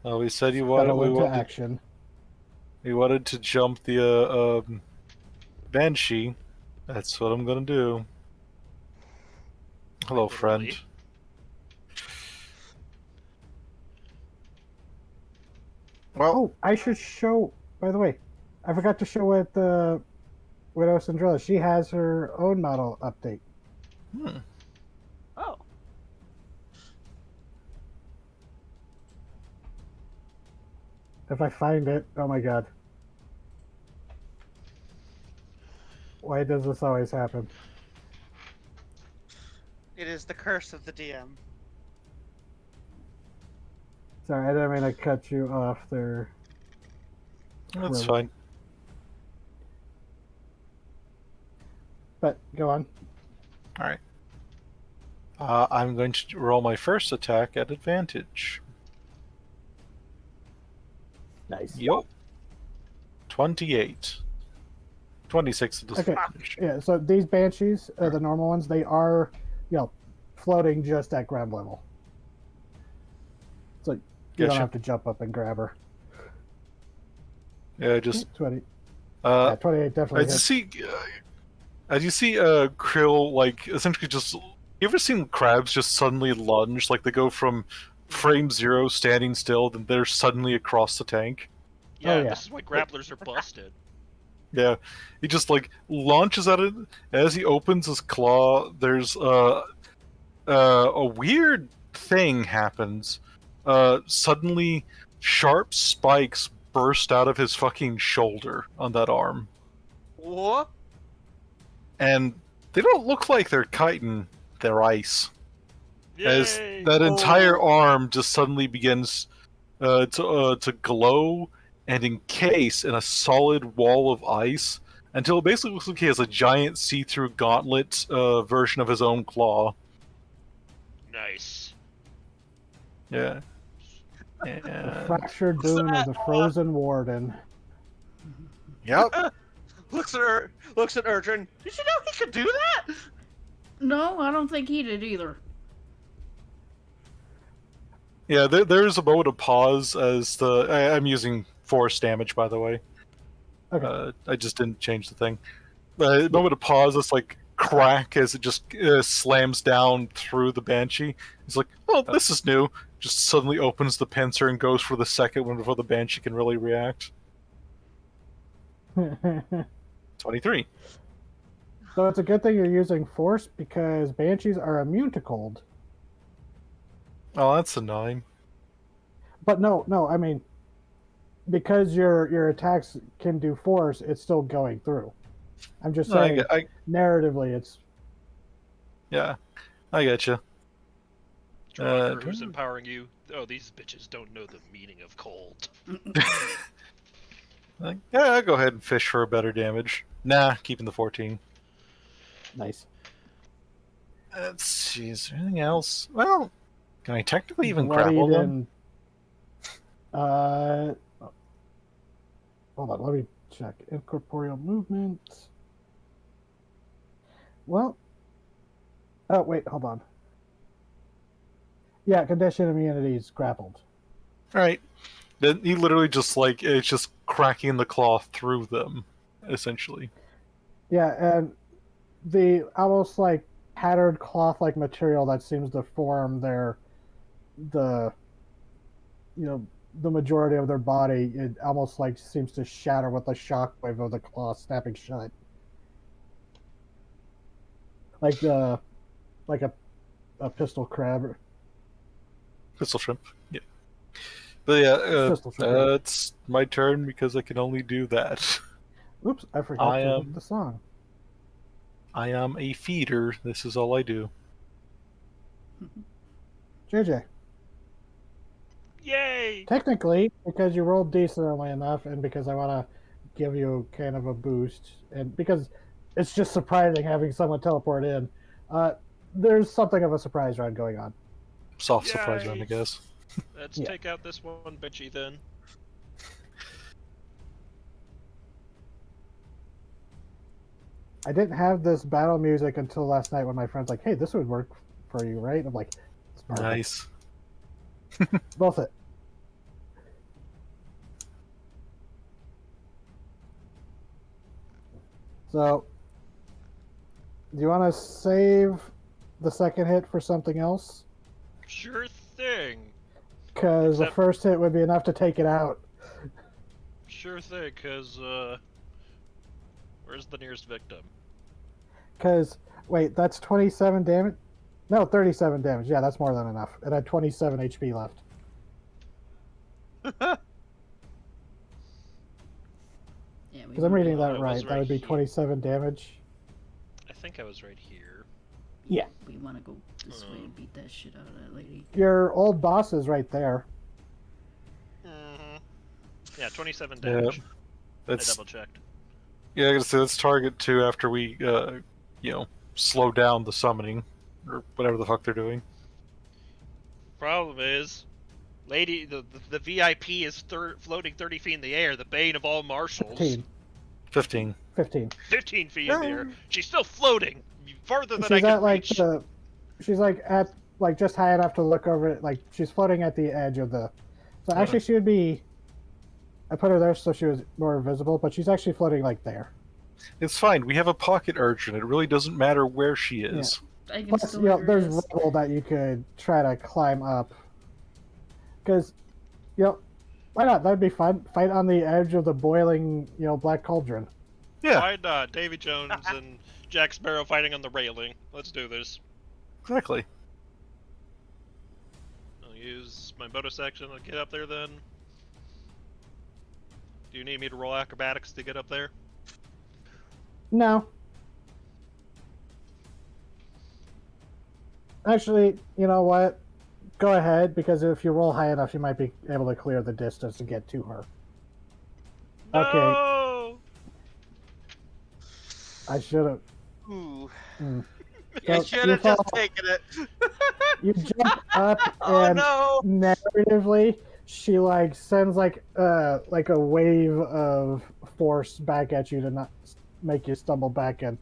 Well, we said you gotta wanted, went to action. we wanted to jump the Banshee. That's what I'm gonna do. Hello, friend. Literally. Well, Oh, I should show, by the way, I forgot to show it the Widow Cinderella. She has her own model update. Oh. If I find it, oh my god. Why does this always happen? It is the curse of the DM. Sorry, I didn't mean to cut you off there. that's Krill. fine. But go on. Alright. I'm going to roll my first attack at advantage. Nice. Yup. 28. 26 at Okay. disadvantage. Yeah, so these banshees, the normal ones, they are, floating just at grab level. So you don't Gotcha. have to jump up and grab her. Yeah, just 20. Yeah, 28 definitely as you hits. see, Krill like essentially just. You ever seen crabs just suddenly lunge, like they go from frame 0 standing still, then they're suddenly across the tank? Yeah, yeah. this is why grapplers are busted. Yeah, he just like launches at it. As he opens his claw, there's a weird thing happens. Suddenly, sharp spikes burst out of his fucking shoulder on that arm, What? and they don't look like they're chitin. They're ice. As Yay! that entire arm just suddenly begins to glow and encase in a solid wall of ice until it basically looks like he has a giant see-through gauntlet version of his own claw. Nice. Yeah. The And... fractured boon of the frozen warden. Yep. Looks at Erdrin. Did you know he could do that? No, I don't think he did either. Yeah, there's a moment of pause as I'm using force damage, by the way. Okay. I just didn't change the thing. A moment of pause, it's like crack as it just slams down through the Banshee. He's like, oh, this is new. Just suddenly opens the pincer and goes for the second one before the Banshee can really react. 23. So it's a good thing you're using force because banshees are immune to cold. Oh, that's annoying. But no, I mean, because your attacks can do force, it's still going through. I'm just No, saying, narratively, it's yeah, I get you. Drocker, who's empowering you? Oh, these bitches don't know the meaning of cold. Yeah, I'll go ahead and fish for a better damage. Nah, keeping the 14. nice. Let's see, is there anything else? Well, can I technically even Bloodied grapple them? and hold on, let me check. Incorporeal movement. Well, oh wait, hold on. Yeah, condition immunity is grappled. Alright. Then he literally just like, it's just cracking the claw through them, essentially. Yeah, and the almost like patterned cloth-like material that seems to form the majority of their body, it almost like seems to shatter with the shockwave of the claw snapping shut. Like a pistol crab. Pistol shrimp. Yeah. But yeah, Pistol shrimp. it's my turn because I can only do that. Oops, I forgot to hit the song. I am a feeder. This is all I do. JJ. Yay! Technically, because you rolled decently enough, and because I want to give you kind of a boost, and because it's just surprising having someone teleport in, there's something of a surprise round going on. Soft surprise round, I guess. Let's Yeah. take out this one bitchy then. I didn't have this battle music until last night when my friend's like, hey, this would work for you, right? I'm like, it's perfect. Nice. Both it. So, do you want to save the second hit for something else? Sure thing. Because the Except- first hit would be enough to take it out. Sure thing, cause where's the nearest victim? Because, wait, that's 27 damage? No, 37 damage. Yeah, that's more than enough. It had 27 HP left. Yeah, Because I'm reading I that was right. That would be here. 27 damage. I think I was right here. Yeah. We want to go this way and beat that shit out of that lady. Your old boss is right there. Mm-hmm. Yeah, 27 Yeah. damage. I That's double checked. yeah. I gotta say that's target 2 after we slow down the summoning or whatever the fuck they're doing. Problem is, lady, the VIP is floating 30 feet in the air. The bane of all marshals. 15. 15. 15 feet in the air. She's still floating farther than I She's can at like reach. she's like at like just high enough to look over it. Like she's floating at the edge of the. So actually, she would be. I put her there so she was more visible, but she's actually floating like there. It's fine. We have a pocket urchin. It really doesn't matter where she is. I can Plus, still hear her there's hiss. rubble that you could try to climb up. Because, why not? That'd be fun. Fight on the edge of the boiling, black cauldron. Yeah, Why not? Davy Jones and Jack Sparrow fighting on the railing. Let's do this. exactly. I'll use my bonus action to get up there then. Do you need me to roll acrobatics to get up there? No. Actually, you know what? Go ahead, because if you roll high enough, you might be able to clear the distance to get to her. Okay. No! I should have. Ooh. Mm. I So should you have just fall- taken it. You jump up Oh and no! narratively, she like sends like a wave of force back at you to not make you stumble back. And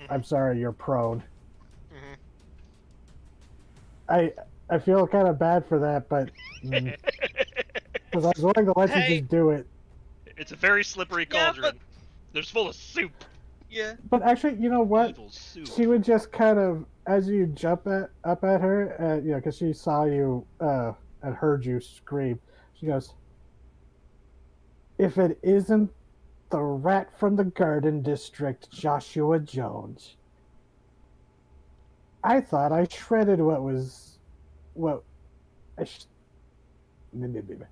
I'm sorry, you're prone. Mhm. I feel kind of bad for that, but because I was willing to let you Hey. just do it. It's a very slippery Yeah, cauldron. but- There's full of soup. Yeah. But actually, you know what? Evil soup. She would just kind of, as you jump up at her, you know, because she saw you and heard you scream. She goes, "If it isn't the rat from the Garden District, Joshua Jones, I thought I shredded what I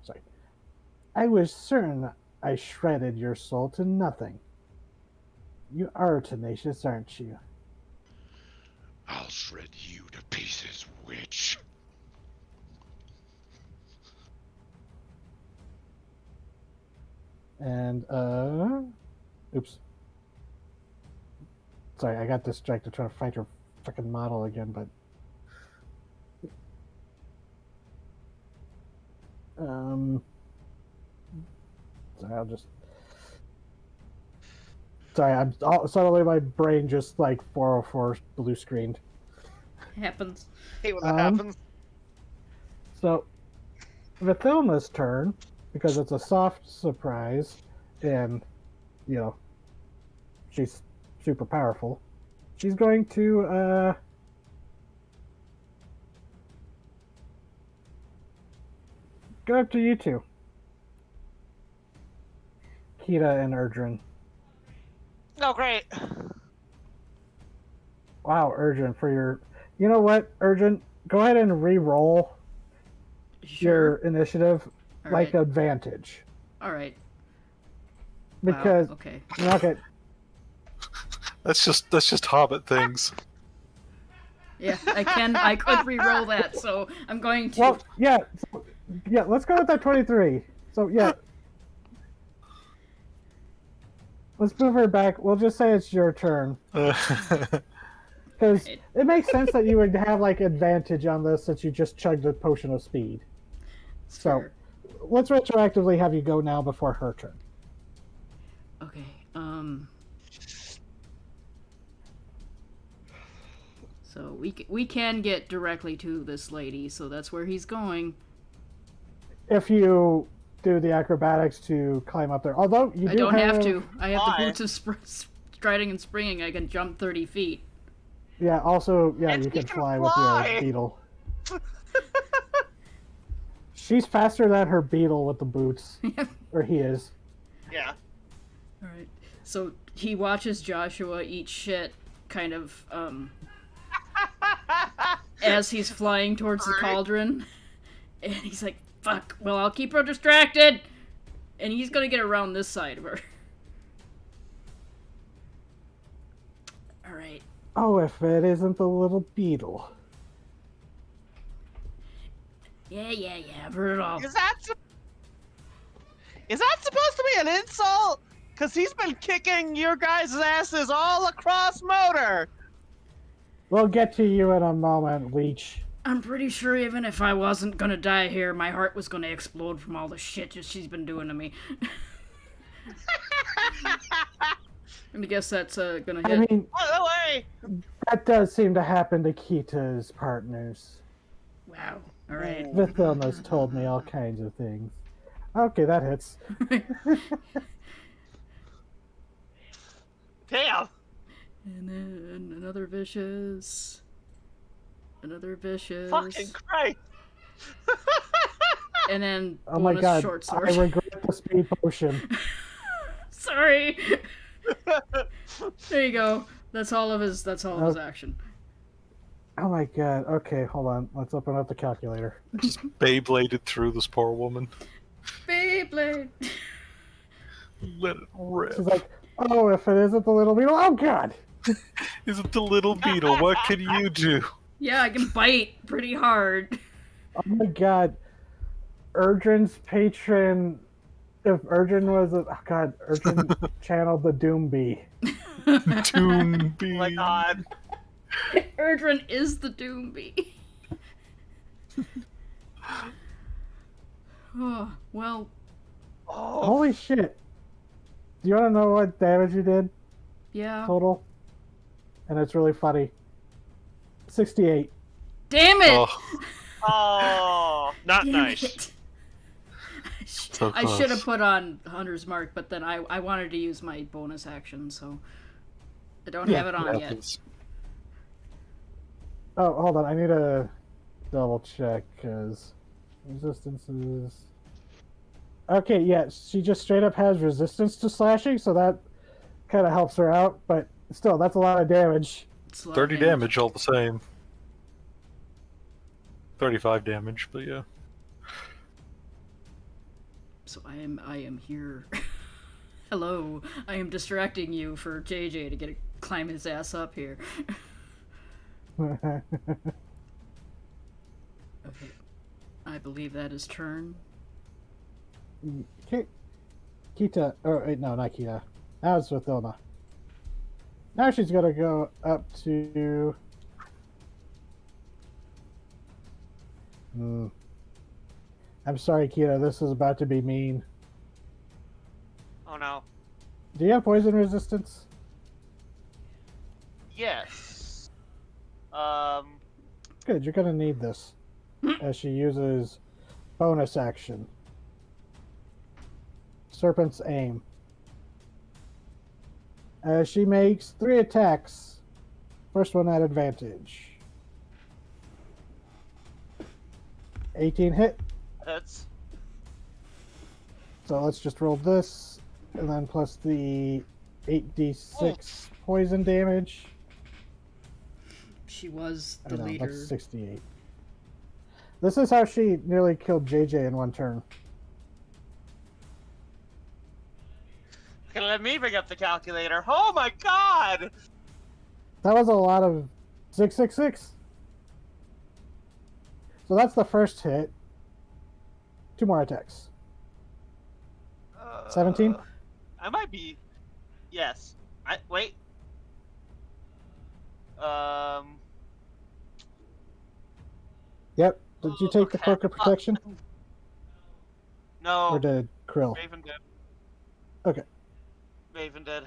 sorry. I was certain I shredded your soul to nothing. You are tenacious, aren't you?" I'll shred you to pieces, witch. And oops. Sorry, I got distracted trying to find her fucking model again, but sorry, I'll just sorry, suddenly my brain just like 404 blue screened. Happens. Hate when that happens. So Vithilma's turn, because it's a soft surprise and you know she's super powerful. She's going to go up to you two. Kita and Erdrin. Oh, great. Wow, Erdrin, for your... You know what, Erdrin? Go ahead and re-roll your initiative All like right. advantage. All right. Because... Wow. Okay. Okay. That's just Hobbit things. Yeah, I could re-roll that, so I'm going to. Well, yeah. So, yeah, let's go with that 23. So, yeah. Let's move her back. We'll just say it's your turn. Because it makes sense that you would have, like, advantage on this since you just chugged a potion of speed. So, Sure. let's retroactively have you go now before her turn. Okay. So we can get directly to this lady, so that's where he's going. If you do the acrobatics to climb up there. Although you I don't have to. I have Why? the boots of striding and springing. I can jump 30 feet. Yeah, also, yeah, And you he can can fly with fly! your beetle. She's faster than her beetle with the boots. Or he is. Yeah. All right. So he watches Joshua eat shit, kind of, as he's flying towards the cauldron, and he's like, "Fuck! Well, I'll keep her distracted." And he's gonna get around this side of her. All right. Oh, if it isn't the little beetle. Yeah. I've heard it all. Is that supposed to be an insult? Because he's been kicking your guys' asses all across Motor. We'll get to you in a moment, Leech. I'm pretty sure even if I wasn't gonna die here, my heart was gonna explode from all the shit that she's been doing to me. I guess that's gonna hit. I mean, By the way, that does seem to happen to Kita's partners. Wow. All right. Vithilma's told me all kinds of things. Okay, that hits. damn. And then another vicious. Another vicious. Fucking Christ. And then Oh my bonus god, short I sword. regret the speed potion. Sorry. There you go. That's all of his action. Oh my god, okay, hold on. Let's open up the calculator. Just Beybladed through this poor woman. Beyblade. Let it rip. She's like, oh, if it isn't the little beetle, oh god! Is it the little beetle? What can you do? Yeah, I can bite pretty hard. Oh my god. Erdrin's patron. If Erdrin was oh god, Erdrin channeled the Doom Bee. Toon Oh my god. Erdrin is the Doombee. Oh, well, Oh, Holy shit! Do you want to know what damage you did yeah. total? And it's really funny. 68. Damn it! Oh, oh. Not Damn nice. it. so I should have close. put on Hunter's Mark, but then I wanted to use my bonus action, so I don't Yeah, have it on yet. Happens. Oh, hold on. I need to double check because resistance is. Okay, yeah, she just straight up has resistance to slashing, so that kind of helps her out. But still, that's a lot of damage. It's a lot of 30 damage all the same. 35 damage, but yeah. So I am here. Hello, I am distracting you for JJ to climb his ass up here. Okay. I believe that is turn. Kita. Oh, wait, no, not Kita. Now it's with Ilna. Now she's gonna go up to. I'm sorry, Kita. This is about to be mean. Oh no. Do you have poison resistance? Yes. Good. You're gonna need this as she uses bonus action. Serpent's Aim. She makes 3 attacks. First one at advantage. 18 hit. That's So let's just roll this, and then plus the 8d6 poison damage. She was I the know, leader. that's 68. This is how she nearly killed JJ in one turn. gonna let me bring up the calculator. Oh my god! That was a lot of 666. So that's the first hit. 2 more attacks. 17? I might be. Yes. Wait. Yep. Did you take the okay. cloak of protection? No. Or did Krill? Raven did. Okay. Raven did.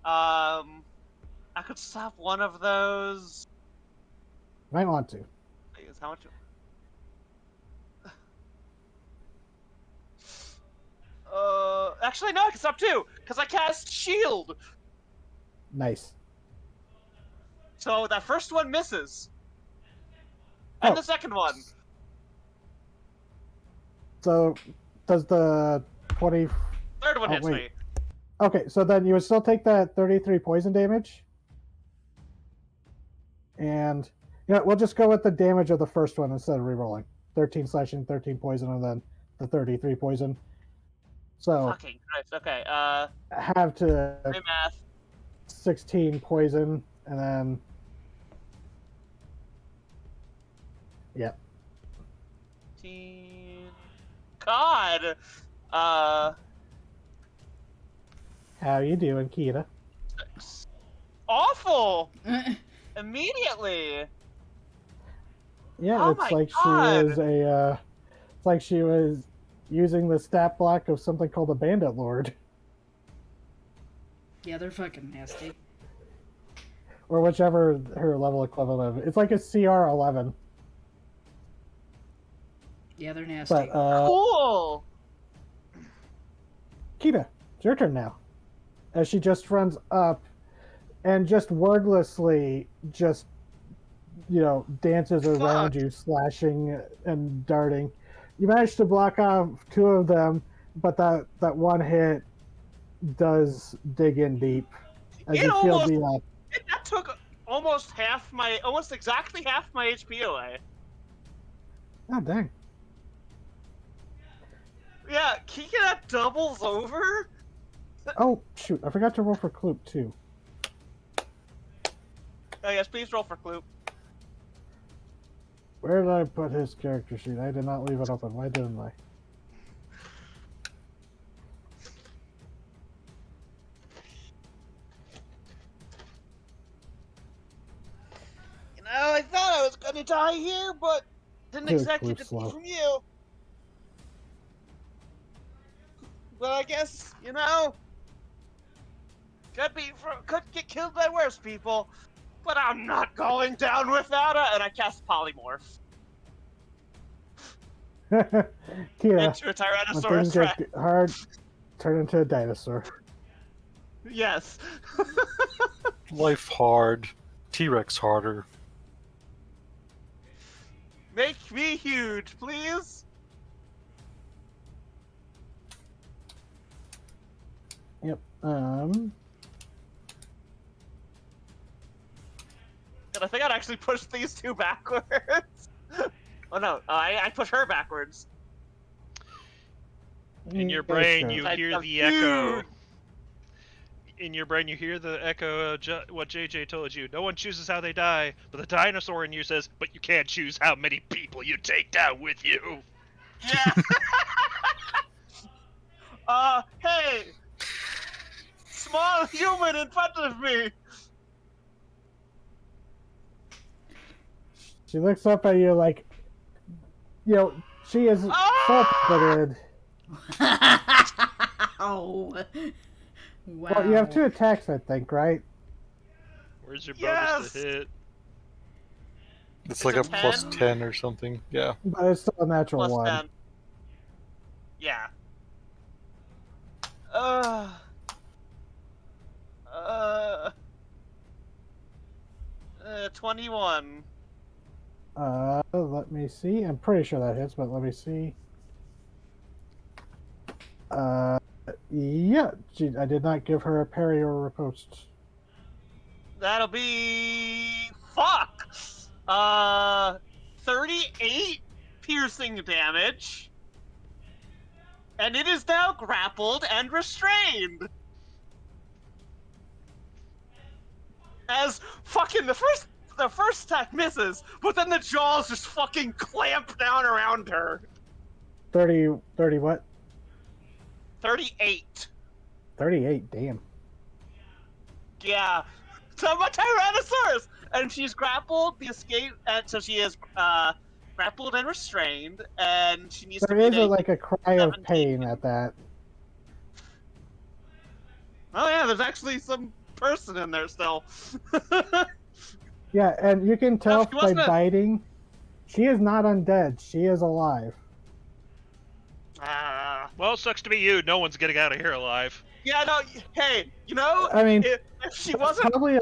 I could stop one of those. Might want to. Is how much? Actually, no, I can stop two, because I cast shield. Nice. So that first one misses. And the second one. So does the 20... Third one Oh, hits wait. me. Okay, so then you would still take that 33 poison damage. And yeah, we'll just go with the damage of the first one instead of rerolling. 13 slashing, 13 poison, and then the 33 poison. So Fucking Christ. Okay, have to my math. 16 poison, and then yep. 15... God! How you doing, Kita? Awful! Immediately! Yeah, Oh it's my like God. she was a it's like she was using the stat block of something called a Bandit Lord. Yeah, they're fucking nasty. Or whichever her level equivalent of. It's like a CR 11. Yeah, they're nasty. But Cool! Kita, it's your turn now. As she just runs up and just wordlessly just dances around you, slashing and darting. You manage to block off 2 of them, but that one hit does dig in deep. As It you feel almost- That took almost exactly half my HP away. Oh, dang. Yeah, Kika, that doubles over? Oh, shoot. I forgot to roll for Kloop, too. Oh yes, please roll for Kloop. Where did I put his character sheet? I did not leave it open. Why didn't I? to die here, but didn't Dude, expect it move to slow. be from you. But I guess, could get killed by worse people. But I'm not going down without her, and I cast polymorph Kira, into a when Tyrannosaurus things Rex. get hard, turn into a dinosaur. Yes. Life hard. T-Rex harder. Make me huge, please. Yep. And I think I'd actually push these two backwards. Oh no, I push her backwards. In your yeah, brain, sure. you I hear have the echo. huge- In your brain, you hear the echo of what JJ told you. No one chooses how they die, but the dinosaur in you says, "But you can't choose how many people you take down with you." Yeah. Hey, small human in front of me. She looks up at you like, she is so Ah! puppeted. Oh. Wow. Well, you have 2 attacks, I think, right? Where's your Yes! bonus to hit? It's Is like a it plus 10? 10 or something. Yeah. But it's still a natural Plus 1. 10. Yeah. Uh. 21. Let me see. I'm pretty sure that hits, but let me see. Yeah, I did not give her a parry or a riposte. That'll be fuck. 38 piercing damage. And it is now grappled and restrained. As fucking the first attack misses, but then the jaws just fucking clamp down around her. 30 what? 38. 38, damn. Yeah. So I'm a Tyrannosaurus! And she's grappled, the escape, and so she is grappled and restrained, and she needs There to is beat a cry of 17. pain at that. Oh yeah, there's actually some person in there still. Yeah, and you can tell she by wasn't a- biting, she is not undead. She is alive. Well, it sucks to be you. No one's getting out of here alive. Yeah, no, hey, I mean, if she That's wasn't... probably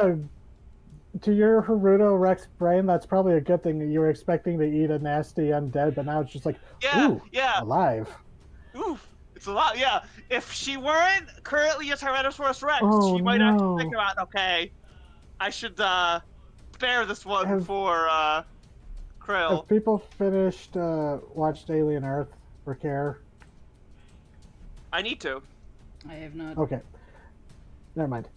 to your Haruto Rex brain, that's probably a good thing that you were expecting to eat a nasty undead, but now it's just like, Yeah, ooh, yeah. alive. Oof, it's a lot, yeah. If she weren't currently a Tyrannosaurus Rex, Oh, she might no. actually think about, okay, I should spare this one for Krill. Have people watched Alien Earth for care? I need to. I have not. Okay. Never mind.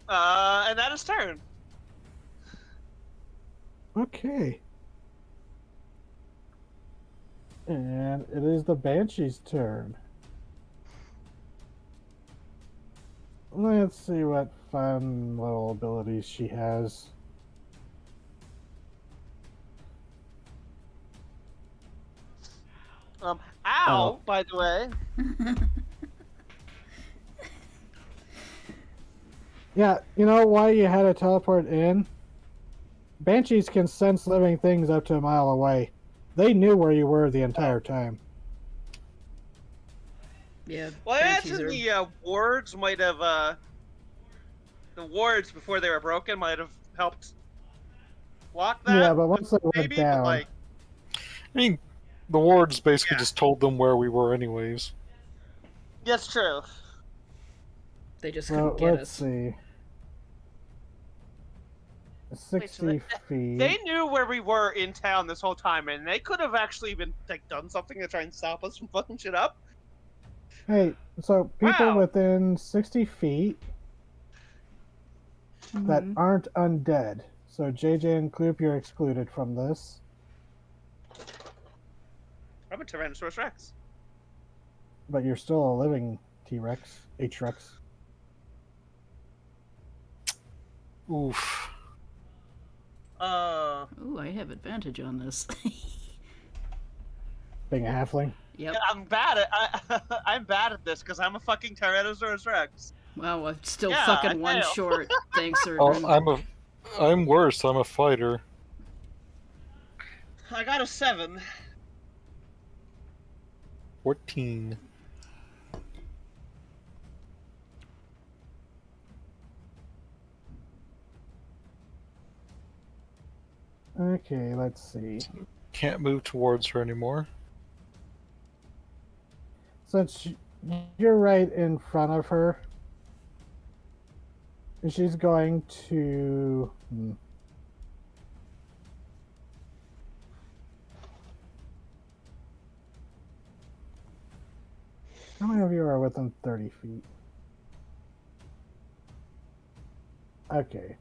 And that is turn. Okay. And it is the Banshee's turn. Let's see what fun little abilities she has. Ow, by the way. Yeah, you know why you had to teleport in? Banshees can sense living things up to a mile away. They knew where you were the entire time. Yeah. Well, I banshees imagine are- the wards might have, the wards before they were broken might have helped block that. Yeah, but once they went maybe, down, but like, I mean, the wards basically Yeah. just told them where we were anyways. that's true. They just well, couldn't get let's us. see. Wait, 60 so feet. They knew where we were in town this whole time, and they could have actually been like done something to try and stop us from fucking shit up. Hey, so people Wow. within 60 feet that Mhm. aren't undead. So JJ and Kloop, you're excluded from this. I'm a Tyrannosaurus Rex. But you're still a living T-Rex, H-Rex. Oof. Ooh, I have advantage on this. Being a halfling. Yep. Yeah, I'm bad at this because I'm a fucking Tyrannosaurus Rex. Wow, I'm still Yeah, I fucking one fail. short. Thanks, Oh, Erdrin. I'm worse. I'm a fighter. I got a 7. 14. Okay, let's see. Can't move towards her anymore. Since you're right in front of her, she's going to. How many of you are within 30 feet? Okay.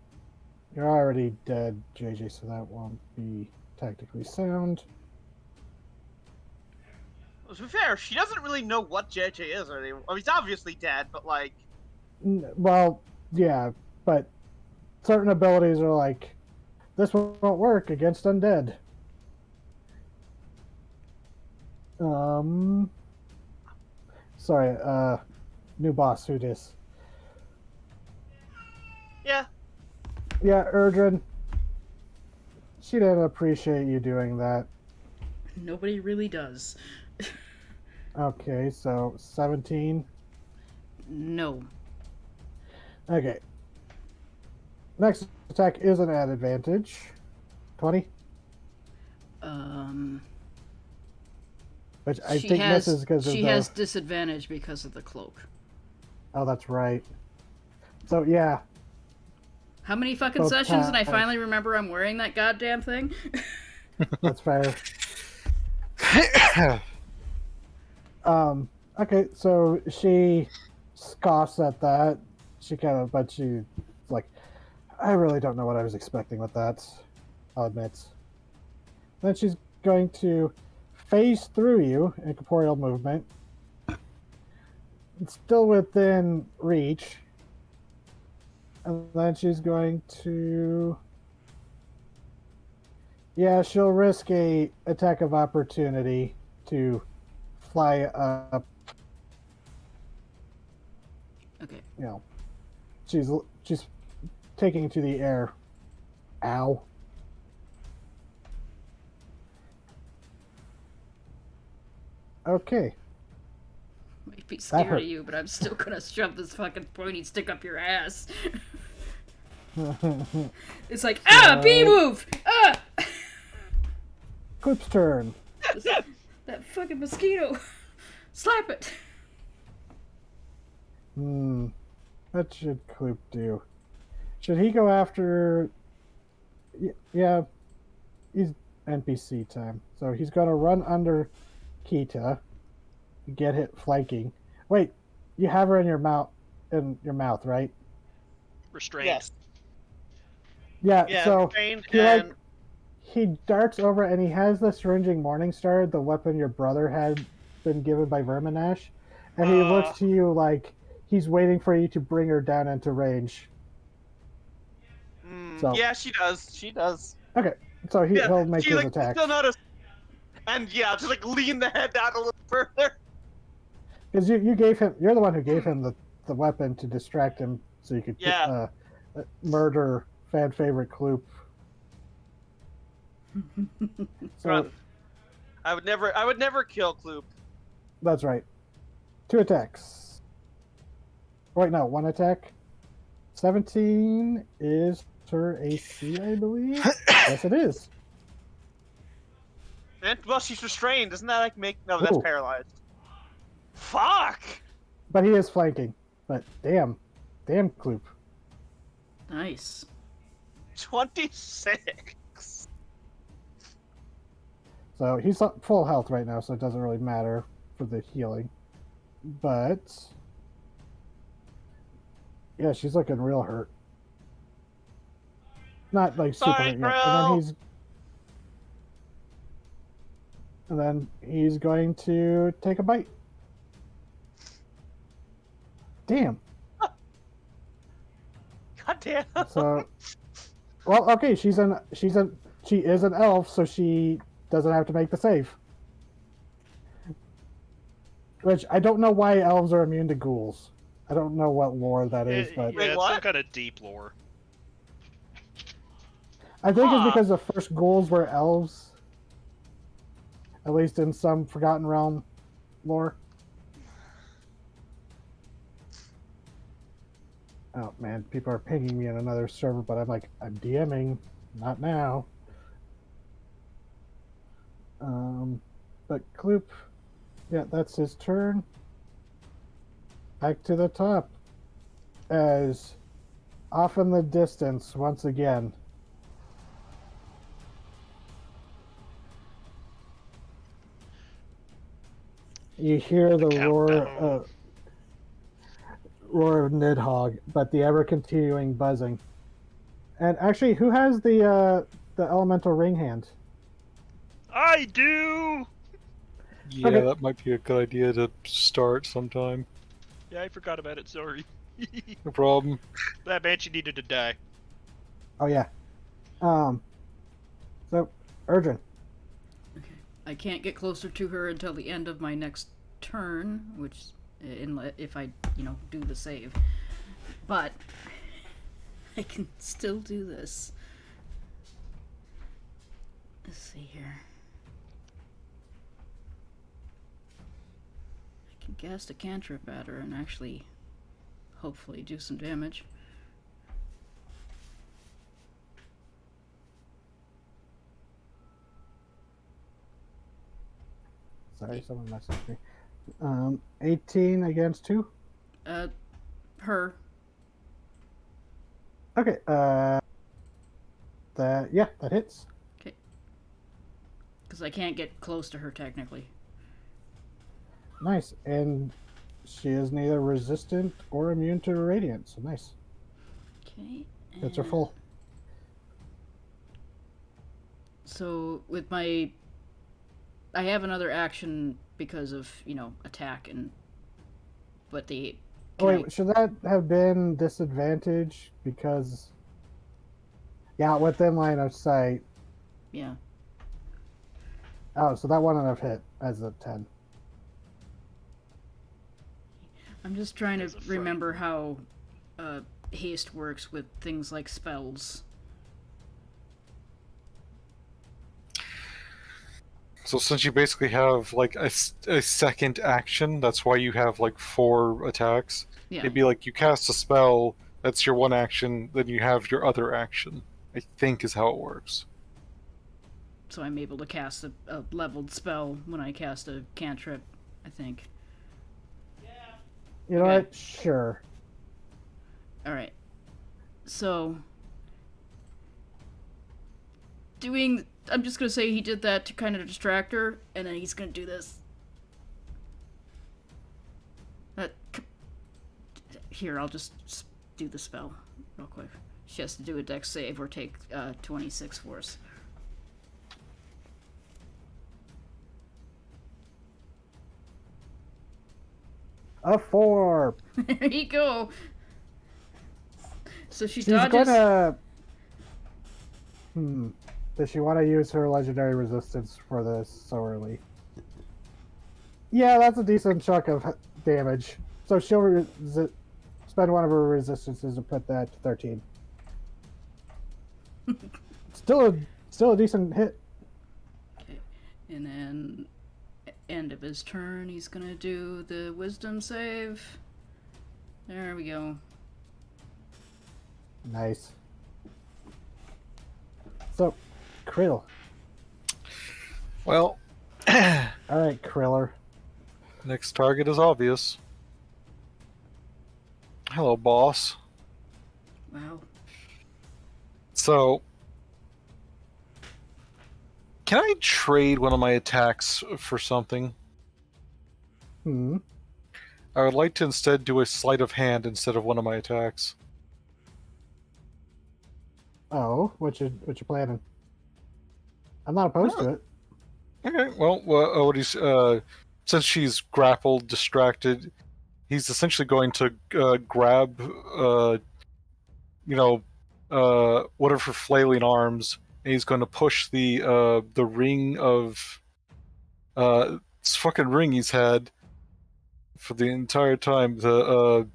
You're already dead, JJ, so that won't be tactically sound. To be fair, she doesn't really know what JJ is or anything. I mean, he's obviously dead, but like, Well, yeah, but certain abilities are like, this won't work against undead. Sorry, new boss, who dis? yeah. Yeah, Erdrin. She didn't appreciate you doing that. Nobody really does. Okay, so 17. No. Okay. Next attack is an add advantage. 20. Which I think misses because of she the... has disadvantage because of the cloak. Oh, that's right. So, yeah. How many fucking Both sessions did I times. finally remember I'm wearing that goddamn thing? That's fair. Okay, so she scoffs at that. But she's like, I really don't know what I was expecting with that. I'll admit. Then she's going to phase through you in corporeal movement. It's still within reach. And then she's going to... Yeah, she'll risk a attack of opportunity to fly up. Okay. You know, she's taking to the air. Ow. Okay. Might be That scared hurt. of you, but I'm still gonna shove this fucking pointy stick up your ass. It's like, bee move! Ah! Clip's turn. That fucking mosquito! Slap it! What should Clip do? Should he go after... Yeah, he's NPC time. So he's going to run under Kita, get hit flanking. Wait, you have her in your mouth, right? Restrained. Yes. Yeah. Yeah. So Restrained he and he darts over and he has the syringing Morningstar, the weapon your brother had been given by Verminash, and he looks to you like he's waiting for you to bring her down into range. So yeah, she does. She does. okay, so Yeah, he'll make she his like attack still notice, and yeah, just like lean the head down a little further. because you gave him. You're the one who gave him the weapon to distract him, so you could Yeah. murder fan favorite Kloop. So Run. I would never kill Kloop. that's right. 2 attacks. Wait, no, 1 attack. 17 is her AC, I believe. Yes, it is. And well, she's restrained. Doesn't that like make? No, that's Ooh. paralyzed. Fuck. But he is flanking. But damn Kloop. Nice. 26. So he's full health right now, so it doesn't really matter for the healing. But yeah, she's looking real hurt. Not like super Sorry, hurt yet. bro. And then he's going to take a bite. Damn. God damn. So Well, okay, she is an elf, so she doesn't have to make the save. Which I don't know why elves are immune to ghouls. I don't know what lore that is, but Wait, Yeah, it's some what? kind of deep lore. I think it's Huh. because the first ghouls were elves. At least in some Forgotten Realm lore. Oh man, people are pinging me in another server, but I'm like, I'm DMing, not now. But Kloop, yeah, that's his turn. Back to the top. As off in the distance, once again. You hear the Countdown. roar of Nidhogg, but the ever continuing buzzing. And actually, who has the elemental ring hand? I do. Yeah, Okay. that might be a good idea to start sometime. Yeah, I forgot about it. Sorry. No problem. That banshee needed to die. Oh yeah. So Urgent. Okay. I can't get closer to her until the end of my next turn, which, if I, do the save. But I can still do this. Let's see here. I can cast a cantrip at her and actually, hopefully, do some damage. Sorry, someone messaged me. 18 against 2. Her. Okay. That hits. Because I can't get close to her technically. Nice, and she is neither resistant or immune to radiant. So nice. Okay. That's her full. So with my, I have another action because of attack and, but the. Oh wait, should that have been disadvantage because? Yeah, within line of sight. Yeah. Oh, so that wouldn't have hit as a 10. I'm just trying to As a fright. remember how haste works with things like spells. So since you basically have like a second action, that's why you have like 4 attacks. Yeah. It'd be like you cast a spell, that's your one action, then you have your other action. I think is how it works. So I'm able to cast a leveled spell when I cast a cantrip, I think. You know Okay. what? Sure. Alright. So. I'm just gonna say he did that to kind of distract her, and then he's gonna do this. Here, I'll just do the spell real quick. She has to do a dex save or take 26 force. A 4. There you go. So she She's dodges. gonna. Does she want to use her legendary resistance for this so early? Yeah, that's a decent chunk of damage. So she'll spend one of her resistances to put that to 13. Still a decent hit. Okay. And then, end of his turn, he's gonna do the wisdom save. There we go. Nice. So, Krill. Well, Alright, Kriller. next target is obvious. Hello, boss. Wow. So, can I trade one of my attacks for something? Hmm. I would like to instead do a sleight of hand instead of one of my attacks. Oh, what you planning? I'm not opposed to it. Okay, well, what he's since she's grappled, distracted, he's essentially going to grab, one of her flailing arms, and he's going to push the ring of this fucking ring he's had for the entire time, the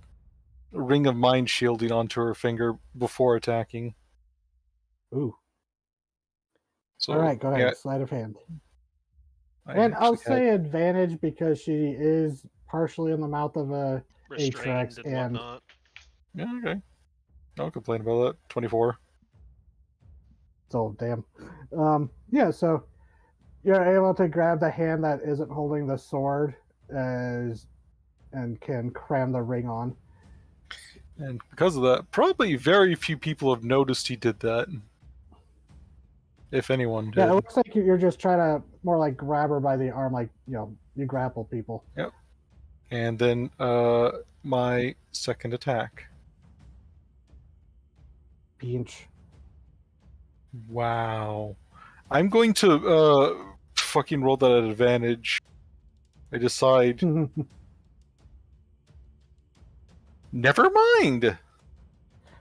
ring of mind shielding onto her finger before attacking. Ooh. So, All right, go ahead. yeah, Sleight of hand. I And I'll actually had say advantage because she is partially in the mouth of a Restrained Atrax, and and whatnot. yeah, okay. Don't complain about that. 24. so damn. Yeah, so you're able to grab the hand that isn't holding the sword as and can cram the ring on. And because of that, probably very few people have noticed he did that. If anyone did. Yeah, it looks like you're just trying to more like grab her by the arm, like you grapple people. Yep. And then my second attack. Pinch. Wow. I'm going to fucking roll that at advantage. I decide. Never mind.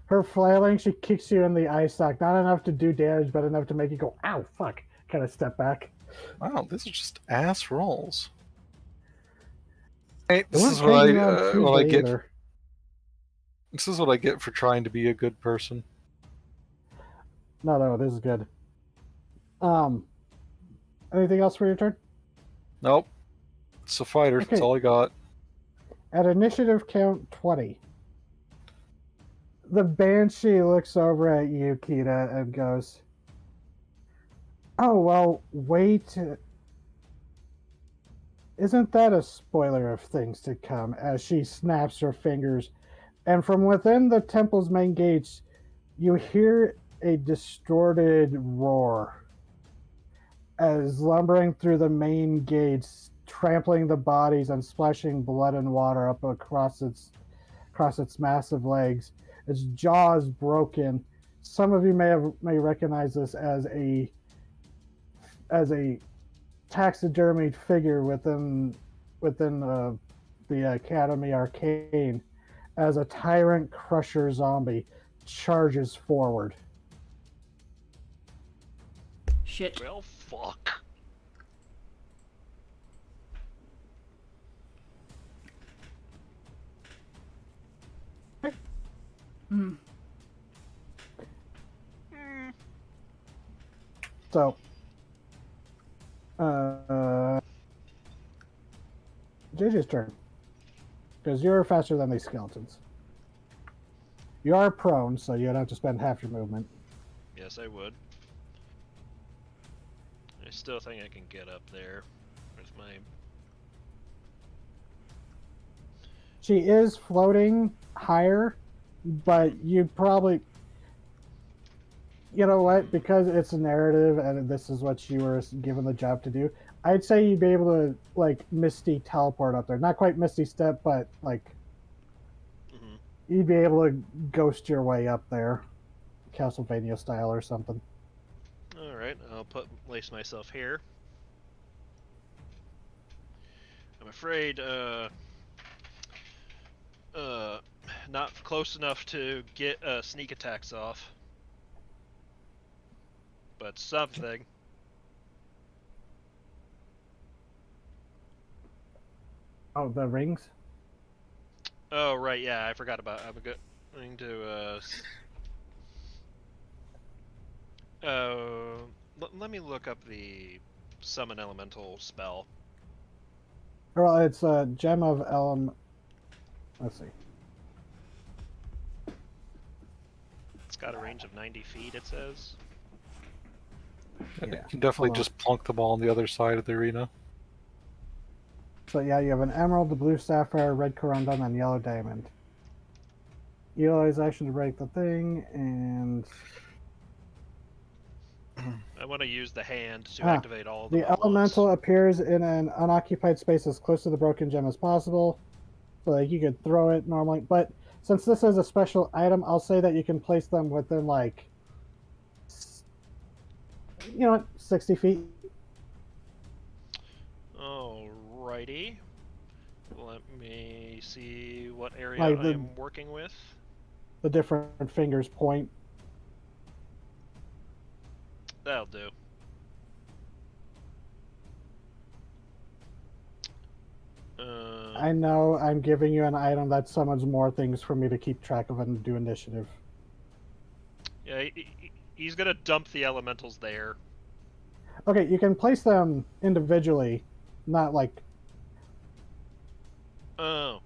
Her flailing, she kicks you in the eye sock. Not enough to do damage, but enough to make you go, ow, fuck. Kind of step back. Wow, this is just ass rolls. Hey, It this is wasn't taking you on what I Tuesday get. either. This is what I get for trying to be a good person. No, this is good. Anything else for your turn? Nope. It's a fighter. Okay. That's all I got. At initiative count 20, the Banshee looks over at you, Kita, and goes, oh, well, wait. Isn't that a spoiler of things to come? As she snaps her fingers, and from within the temple's main gates, you hear a distorted roar as lumbering through the main gates, trampling the bodies and splashing blood and water up across its massive legs. Its jaws broken. Some of you may recognize this as a taxidermied figure within the Academy Arcane, as a tyrant crusher zombie charges forward. Shit. Well, fuck. Hmm. So, JJ's turn. Because you're faster than these skeletons. You are prone, so you don't have to spend half your movement. Yes, I would. I still think I can get up there with my... She is floating higher, but you probably... You know what? Because it's a narrative and this is what you were given the job to do, I'd say you'd be able to, like, Misty teleport up there. Not quite Misty Step, but, like, you'd be able to ghost your way up there. Castlevania style or something. Alright, I'll place myself here. I'm afraid, not close enough to get sneak attacks off. But something. Oh, the rings? Oh, right, yeah, I forgot about I'm going to, let me look up the Summon Elemental spell. Well, it's a Gem of Let's see. It's got a range of 90 feet, it says. And Yeah, you can definitely hold on. just plunk them all on the other side of the arena. So yeah, you have an emerald, the blue sapphire, red corundum, and yellow diamond. Utilize action to break the thing, and I want to use the hand to activate all of them the at elemental once. appears in an unoccupied space as close to the broken gem as possible. So like you could throw it normally, but since this is a special item, I'll say that you can place them within like, 60 feet. Alrighty. Let me see what area Like I am working with. The different fingers point. That'll do. I know I'm giving you an item that summons more things for me to keep track of and do initiative. Yeah, he's gonna dump the elementals there. Okay, you can place them individually, not like... Oh.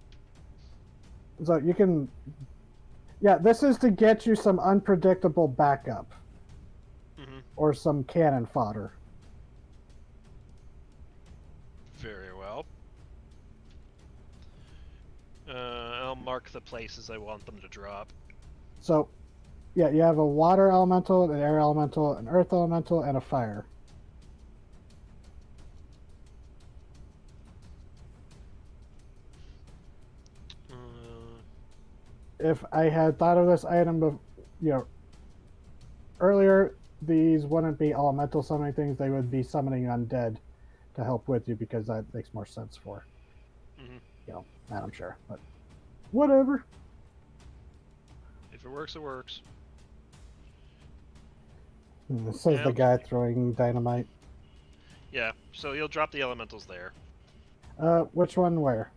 So you can... Yeah, this is to get you some unpredictable backup. Mm-hmm. Or some cannon fodder. Very well. I'll mark the places I want them to drop. So, yeah, you have a water elemental, an air elemental, an earth elemental, and a fire. If I had thought of this item, earlier, these wouldn't be elemental summoning things; they would be summoning undead to help with you because that makes more sense for, that I'm sure. But whatever. If it works, it works. Says the guy throwing dynamite. Yeah, so you'll drop the elementals there. Which one? Where?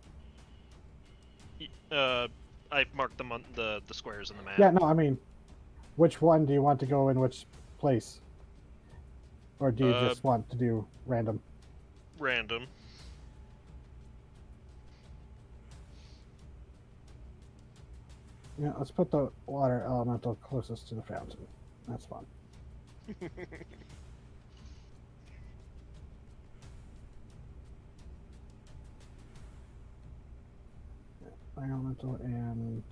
I've marked them on the squares in the map. Yeah, no, I mean, which one do you want to go in which place? Or do you just want to do random? Random. Yeah, let's put the water elemental closest to the fountain. That's fun. Fire elemental and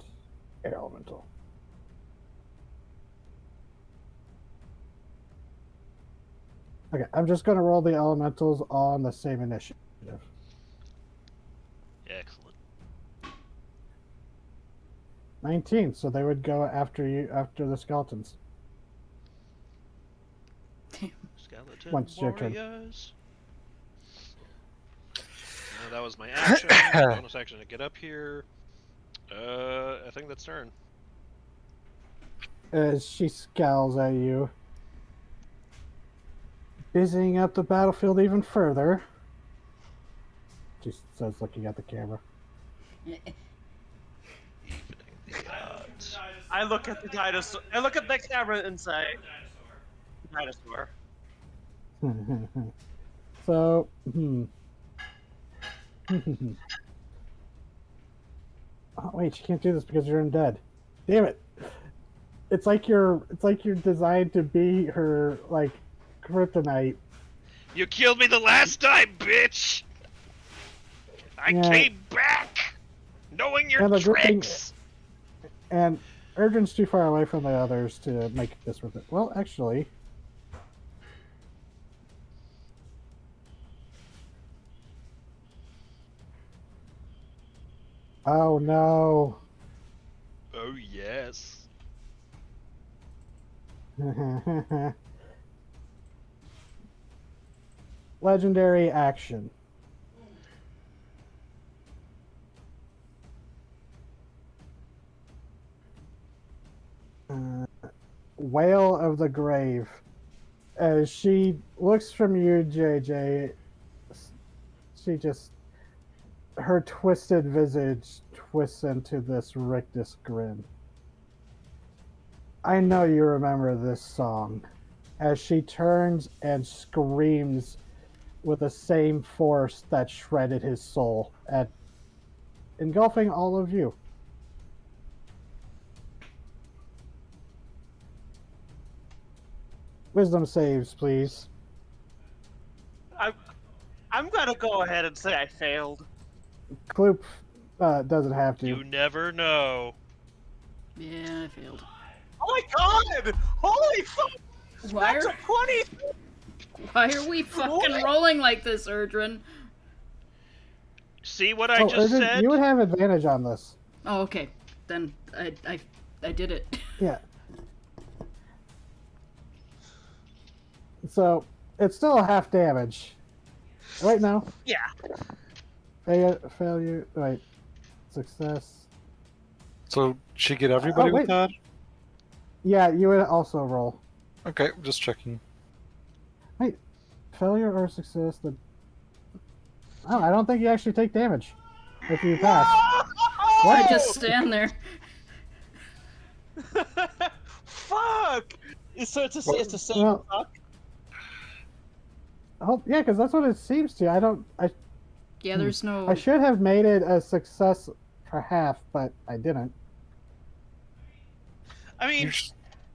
air elemental. Okay, I'm just going to roll the elementals on the same initiative. Excellent. 19, so they would go after you, after the skeletons. Skeleton Once your turn. warriors. That was my action. Bonus action to get up here. I think that's turn. As she scowls at you, busying up the battlefield even further. She says, looking at the camera. I look at the dinosaur. I look at the camera and say, "Dinosaur." So, Oh wait, you can't do this because you're undead. Damn it! It's like you're designed to be her like kryptonite. You killed me the last time, bitch! I came back! Knowing your And the good thing- tricks! And Erdrin's too far away from the others to make this worth it. Well, actually. Oh no. Oh, yes. Legendary action. Wail of the Grave. As she looks from you, JJ, she just... her twisted visage twists into this rictus grin. I know you remember this song. As she turns and screams with the same force that shredded his soul, at engulfing all of you. Wisdom saves, please. I'm gonna go ahead and say I failed. Kloop doesn't have to. You never know. Yeah, I failed. Oh my god! Holy fuck! Why That's are, a 20! why are we fucking rolling like this, Erdrin? See what I just Erdrin, said? you would have advantage on this. Oh, okay. Then I did it. Yeah. So, it's still a half damage. Right now? Yeah. Failure. Right. Success. So she get everybody wait. with that? Yeah, you would also roll. Okay, just checking. Wait, failure or success? Oh, I don't think you actually take damage if you pass. I just stand there. Fuck! So it's a save Well, fuck? oh, yeah, because that's what it seems to. Yeah, there's no. I should have made it a success for half, but I didn't. I mean,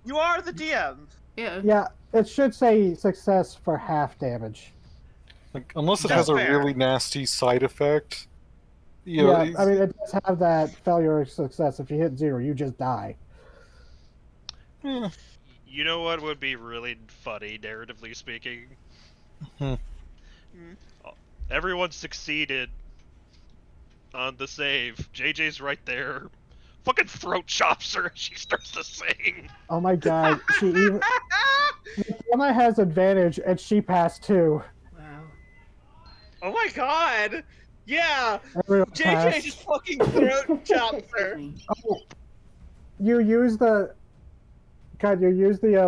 you are the DM. Yeah. Yeah, it should say success for half damage. Like, unless it That's has a fair. really nasty side effect. You know, Yeah, I mean, it does have that failure or success. If you hit 0, you just die. You know what would be really funny, narratively speaking? Hmm. Everyone succeeded on the save. JJ's right there. Fucking throat chops her as she starts to sing. Oh my god, she even Emma has advantage, and she passed too. Wow. Oh my god! Yeah! Everyone JJ passed. just fucking throat chops her. Oh, you use the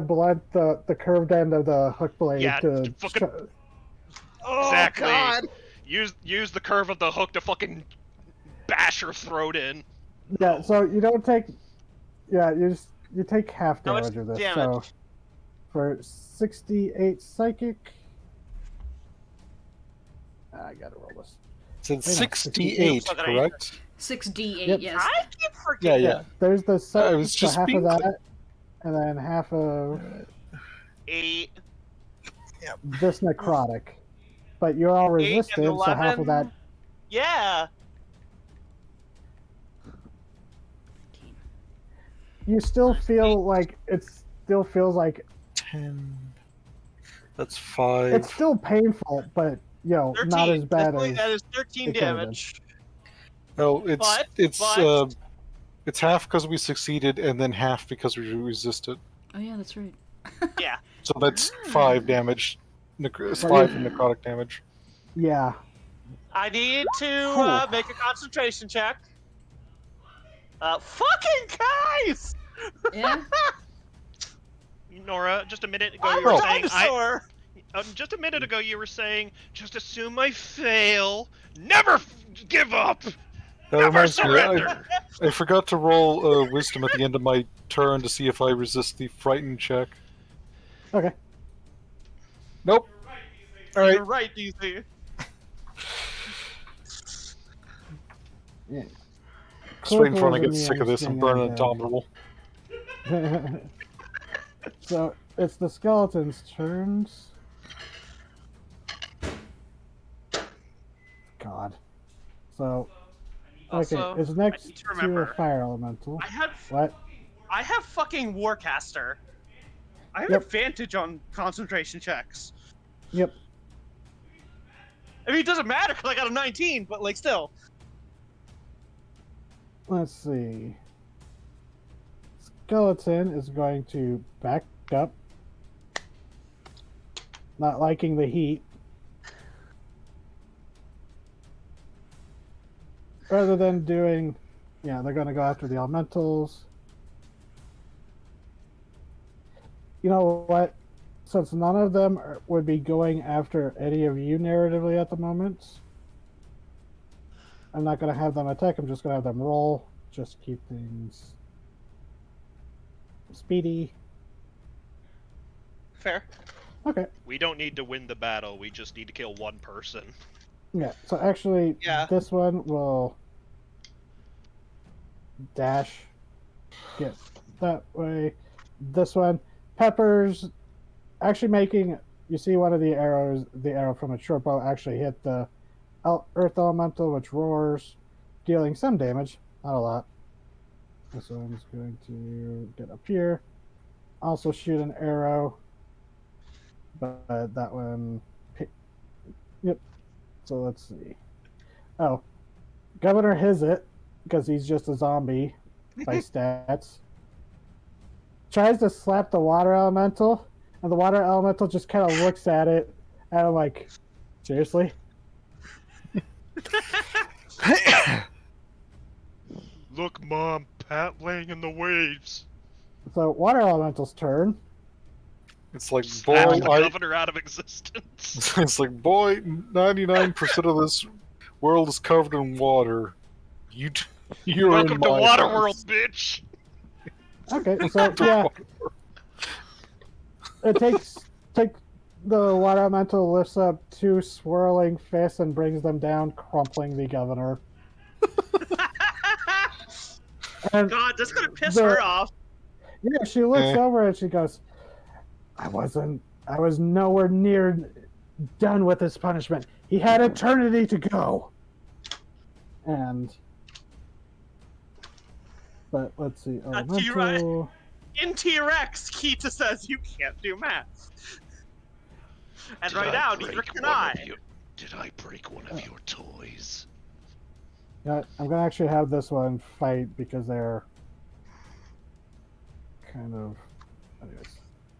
blunt, the curved end of the hook blade Yeah, to. fucking- Oh Exactly. god! Use the curve of the hook to fucking bash her throat in. Yeah, so you don't take. Yeah, you take half How much damage of this. damage? So for 68 psychic, I gotta roll this. It's at Wait, no, 68, Fuck it, correct? 6d8, Yep. yes. I keep forgetting. Yeah. There's the I was so just half of being that, and then half of 8. this necrotic. But you're all 8 and resisted, so half of 11. that. Yeah! You still feel like it still feels like 10. That's 5. it's still painful, but 13. not as bad Definitely as that is 13 it could've been. damage. Oh, it's but- it's half because we succeeded, and then half because we resisted. Oh, yeah, that's right. Yeah. So that's 5 damage. It's But 5 you- necrotic damage. yeah. I need to make a concentration check. Fucking guys! Yeah? Nora, just a minute ago I'm you were a saying dinosaur! just a minute ago you were saying just assume I fail. Never give up. That Never reminds me, surrender. I forgot to roll wisdom at the end of my turn to see if I resist the frightened check. Okay. Nope. All right. You're right, DC. Yeah. Just waiting for when I Close get was sick of this and amusing, burn an and, indomitable. So it's the skeleton's turns. God. So okay, Also, it's next I need to to a remember. fire elemental. I have fucking Warcaster. I have Yep. advantage on concentration checks. Yep. I mean, it doesn't matter because I got a 19, but like still. Let's see. Skeleton is going to back up. Not liking the heat. Rather than doing... Yeah, they're going to go after the elementals. You know what? Since none of them would be going after any of you narratively at the moment, I'm not going to have them attack. I'm just going to have them roll. Just keep things speedy. Fair. Okay. We don't need to win the battle. We just need to kill one person. Yeah, so actually, Yeah. this one will dash, get that way. This one, Peppers, actually making, you see one of the arrows, the arrow from a short bow actually hit the earth elemental, which roars, dealing some damage, not a lot. This one's going to get up here, also shoot an arrow, but that one, yep. So let's see. Oh, Governor Hizit, because he's just a zombie by stats, tries to slap the water elemental, and the water elemental just kind of looks at it, and I'm like, seriously? Look, Mom, Pat laying in the waves. So water elemental's turn. It's like, Snaps boy, the governor out of existence. it's like, boy, 99% of this world is covered in water. You're Welcome in to my Waterworld, house. bitch. Okay, so yeah, it takes the water elemental lifts up two swirling fists and brings them down, crumpling the governor. And God, that's gonna piss the- her off. yeah, she looks Eh. over and she goes, I was nowhere near done with his punishment. He had eternity to go. But let's see. Elemental. In T-Rex, Kita says you can't do math. And right now, neither can I. Did I break one of your toys? Yeah, I'm gonna actually have this one fight because they're kind of. Anyways,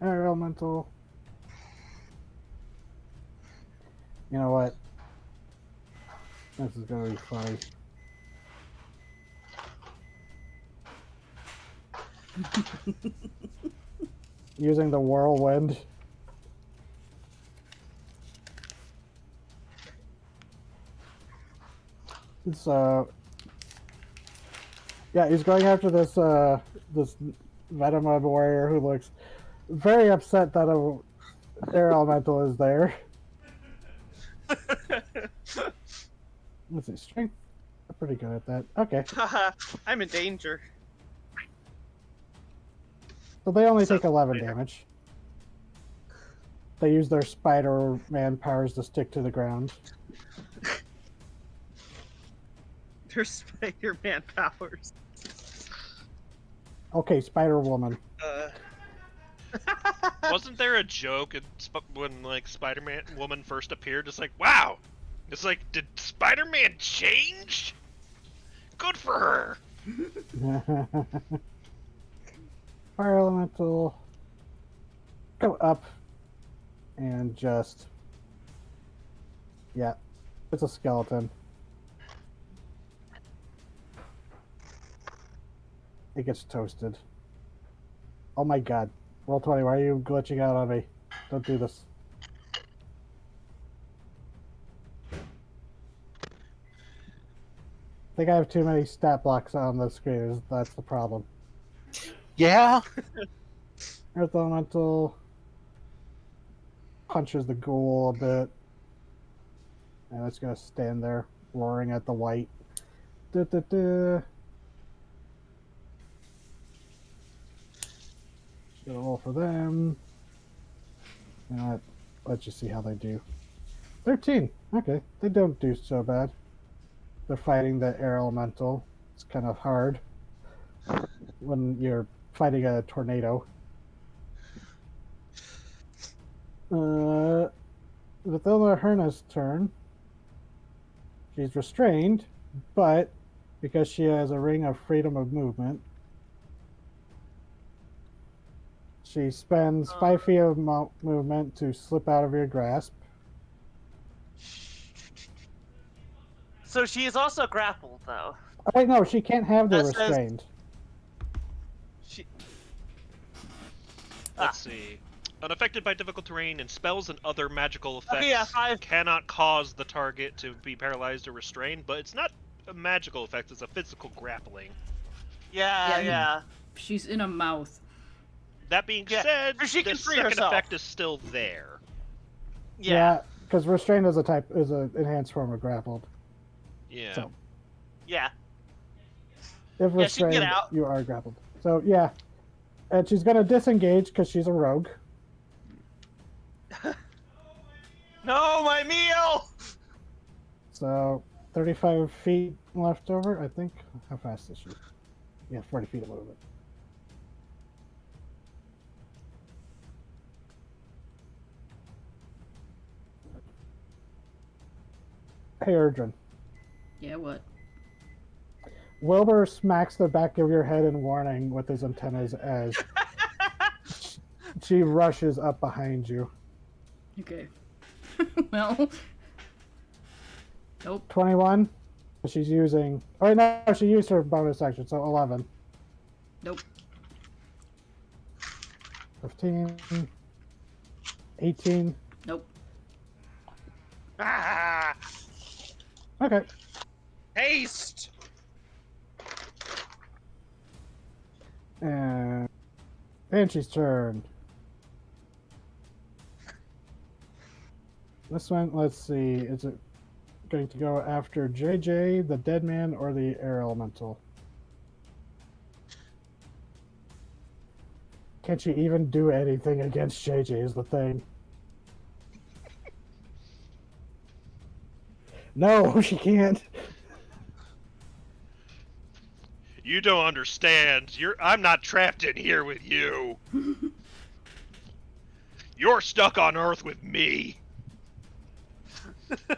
air elemental. You know what? This is gonna be funny. Using the whirlwind. So, yeah, he's going after this this Venomod warrior who looks very upset that a air elemental is there. Let's see, strength. I'm pretty good at that. Okay, I'm in danger. so they only So- take 11 damage. They use their Spider-Man powers to stick to the ground. Their Spider-Man powers. Okay, Spider-Woman. Wasn't there a joke when like Spider-Man woman first appeared? It's like, wow. It's like, did Spider-Man change? Good for her. Fire elemental. Go up. And just. Yeah. It's a skeleton. It gets toasted. Oh my god. Roll 20, why are you glitching out on me? Don't do this. I think I have too many stat blocks on the screen. That's the problem. Yeah? Earth Elemental punches the ghoul a bit. And it's going to stand there, roaring at the white. Gonna roll for them. And let's just see how they do. 13. Okay, they don't do so bad. They're fighting the air elemental. It's kind of hard when you're fighting a tornado. Vithilda Herna's turn. She's restrained, but because she has a ring of freedom of movement, she spends 5 feet of movement to slip out of your grasp. So she is also grappled, though. Oh, wait, no, she can't have the That says- restrained. She. Let's see. Unaffected by difficult terrain and spells and other magical effects Okay, yeah, 5. cannot cause the target to be paralyzed or restrained, but it's not a magical effect, it's a physical grappling. Yeah, Yeah, yeah. She's in a mouth. That being Yeah, said, or she the can free second herself. effect is still there. Yeah. Because restrained is an enhanced form of grappled. Yeah. So Yeah. if Yeah, she can get restrained, out. you are grappled. So yeah, and she's gonna disengage because she's a rogue. No, my meal! So 35 feet left over, I think. How fast is she? Yeah, 40 feet of movement. Hey, Erdrin. Yeah, what? Wilbur smacks the back of your head in warning with his antennas as she rushes up behind you. Okay. Well. Nope. 21. She's using. Oh, no, she used her bonus action, so 11. Nope. 15. 18. Nope. Ah, Okay. haste. And Banshee's turn. This one, let's see. Is it going to go after JJ, the dead man, or the air elemental? Can she even do anything against JJ is the thing. No, she can't. You don't understand. I'm not trapped in here with you. You're stuck on Earth with me.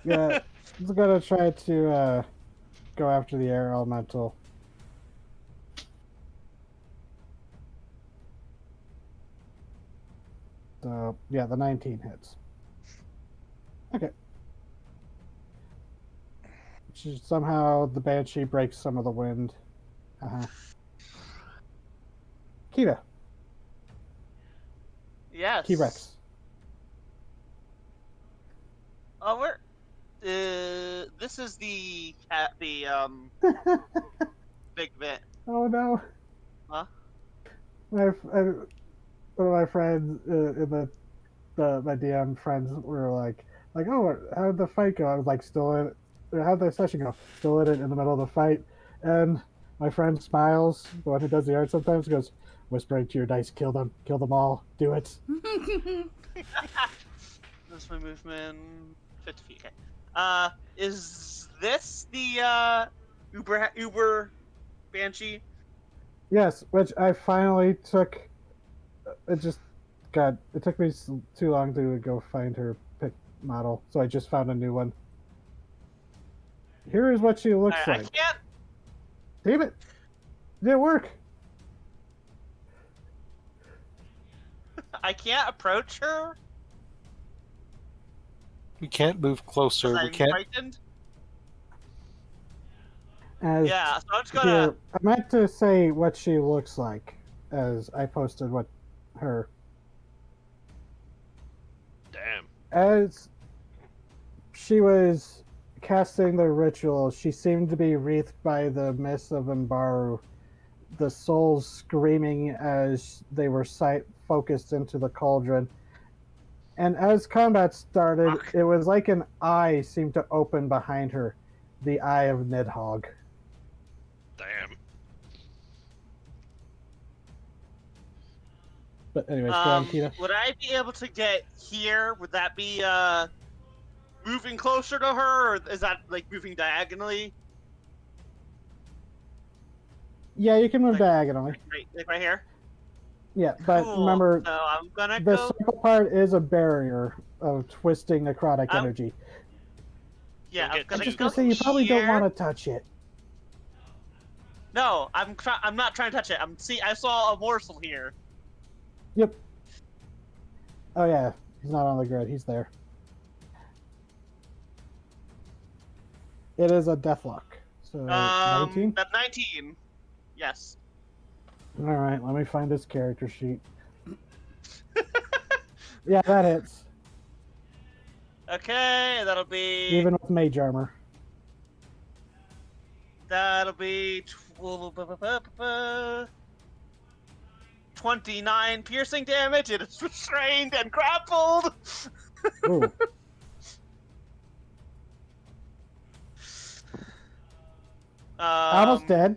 Yeah, I'm gonna try to go after the air elemental. So, yeah, the 19 hits. Okay. Somehow the Banshee breaks some of the wind. Uh-huh. Kita. Yes. T-Rex. Oh, we're. This is the big bit. Oh no. Huh? One of my friends in my DM friends were like, oh, how did the fight go? I was like, still in it. Or how'd the session go? Still in it in the middle of the fight. And my friend smiles, the one who does the art sometimes, goes, whispering to your dice, kill them all, do it. That's my movement. 50 feet. Okay. Is this the Uber Banshee? Yes, which I finally took. It just, God, it took me too long to go find her pick model, so I just found a new one. Here is what she looks I like. can't. Damn it! It didn't work. I can't approach her. We can't move closer. 'Cause We I'm can't. frightened. As Yeah, so I'm just gonna. here, I meant to say what she looks like, as I posted what her. Damn. As she was casting the ritual, she seemed to be wreathed by the mist of Mbaru, the souls screaming as they were focused into the cauldron. And as combat started, Fuck. it was like an eye seemed to open behind her, the eye of Nidhogg. Damn. But anyways, go on, Tina. Would I be able to get here? Would that be moving closer to her, or is that like moving diagonally? Yeah, you can move Like- diagonally. Like right here? Yeah, but Cool. remember, So I'm gonna the go. circle part is a barrier of twisting necrotic I'm- energy. Yeah, You'll I'm get gonna I'm just go gonna say you probably don't here. want to touch it. No, I'm not trying to touch it. I saw a morsel here. Yep. Oh yeah, he's not on the grid. He's there. It is a deathlock. So 19. That's 19. Yes. All right, let me find this character sheet. Yeah, that hits. Okay, that'll be. Even with mage armor. That'll be 29 piercing damage. It is restrained and grappled. Ooh. Almost dead.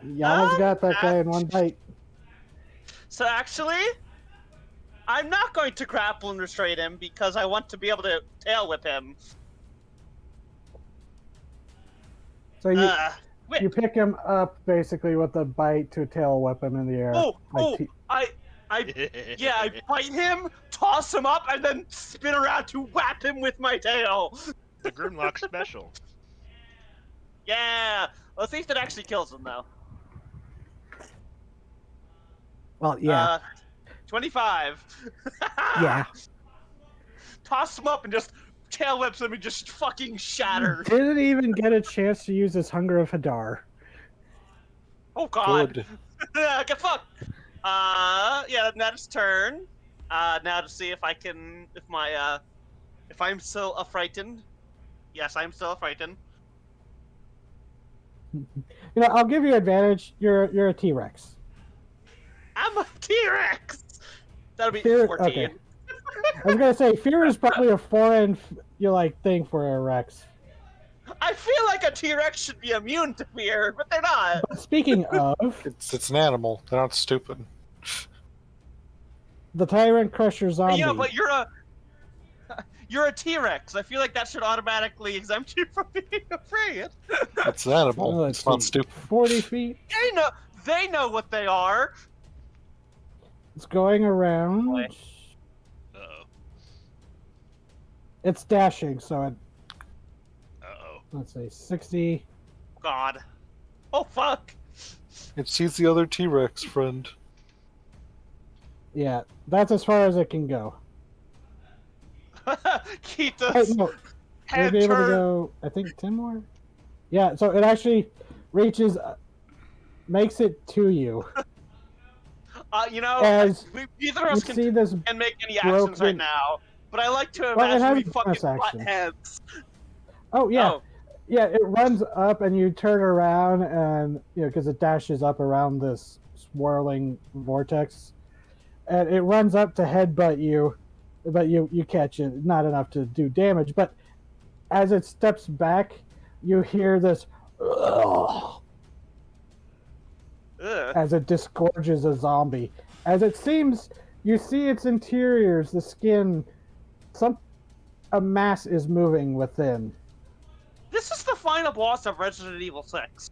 You almost got that guy in one bite. So actually, I'm not going to grapple and restrain him because I want to be able to tail whip him. So Whip. you pick him up basically with a bite to tail whip him in the air. Oh, Like oh, t- I bite him, toss him up, and then spin around to whap him with my tail. The Grimlock special. Yeah. Let's see if that actually kills him, though. Well, yeah. 25. Yeah. Toss him up and just tail whips him and just fucking shatters. Didn't even get a chance to use his Hunger of Hadar. Oh god. Good. Get fucked. Yeah, now it's turn. Now to see if I can, if I'm still affrighted. Yes, I'm still affrighted. I'll give you advantage. You're a T-Rex. I'm a T-Rex! That'll be Fear. 14. Okay. I was gonna say fear is probably a foreign, thing for a Rex. I feel like a T-Rex should be immune to fear, but they're not. But speaking of, It's an animal. They're not stupid. the Tyrant Crusher zombie. Yeah, but you're a T-Rex. I feel like that should automatically exempt you from being afraid. It's an animal. Let's It's not see, stupid. 40 feet. They know what they are. It's going around. Boy. Uh-oh. It's dashing, so Uh-oh. let's say 60. God. Oh fuck. It sees the other T-Rex friend. Yeah, that's as far as it can go. Keep Wait, this no, we'll head be able to turn. go, I think, 10 more? Yeah, so it actually reaches, makes it to you. As Neither of you us see this, can make any actions right broken- now. But I like to Well, it imagine has we a fucking bonus butt action. heads. oh yeah, Oh. yeah, it runs up and you turn around and, because it dashes up around this swirling vortex. And it runs up to headbutt you, but you catch it, not enough to do damage. But as it steps back, you hear this Ugh. as it disgorges a zombie. As it seems, you see its interiors, the skin, a mass is moving within. This is the final boss of Resident Evil 6.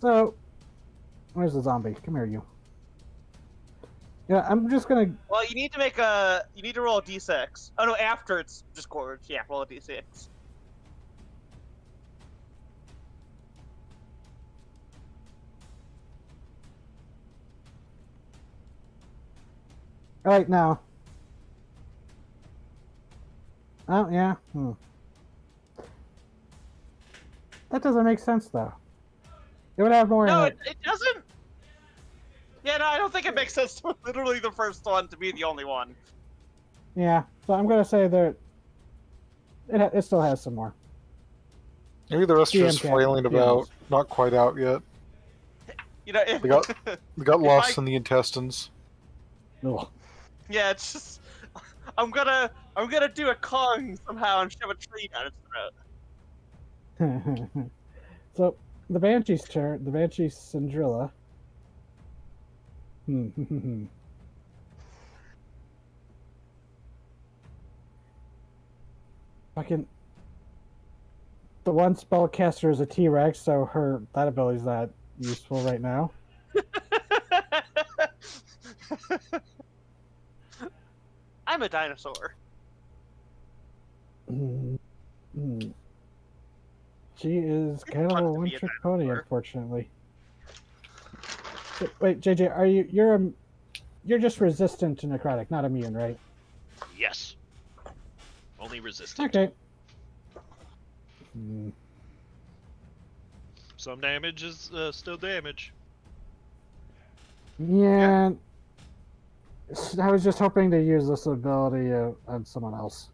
So, where's the zombie? Come here, you. Yeah, I'm just gonna. Well, you need to roll a d6. Oh no, after it's disgorged. Yeah, roll a d6. Right now. Oh, yeah. That doesn't make sense, though. It would have more. No, it doesn't. Yeah, no, I don't think it makes sense for literally the first one to be the only one. Yeah, so I'm gonna say that it still has some more. Maybe the rest are GM just can- flailing GMs. about, not quite out yet. If, They got lost I- in the intestines. Ugh. yeah, it's just I'm gonna do a Kong somehow and shove a tree down its throat. So the Banshee's turn. The Banshee Syndrilla. Fucking. The one spellcaster is a T-Rex, so that ability's not useful right now. I'm a dinosaur. Mm, mm. She is kind of fun a to be a one-trick pony, dinosaur. unfortunately. Wait, JJ, you're just resistant to necrotic, not immune, right? Yes. Only resistant. Okay. Some damage is still damage. Yeah. I was just hoping to use this ability on someone else.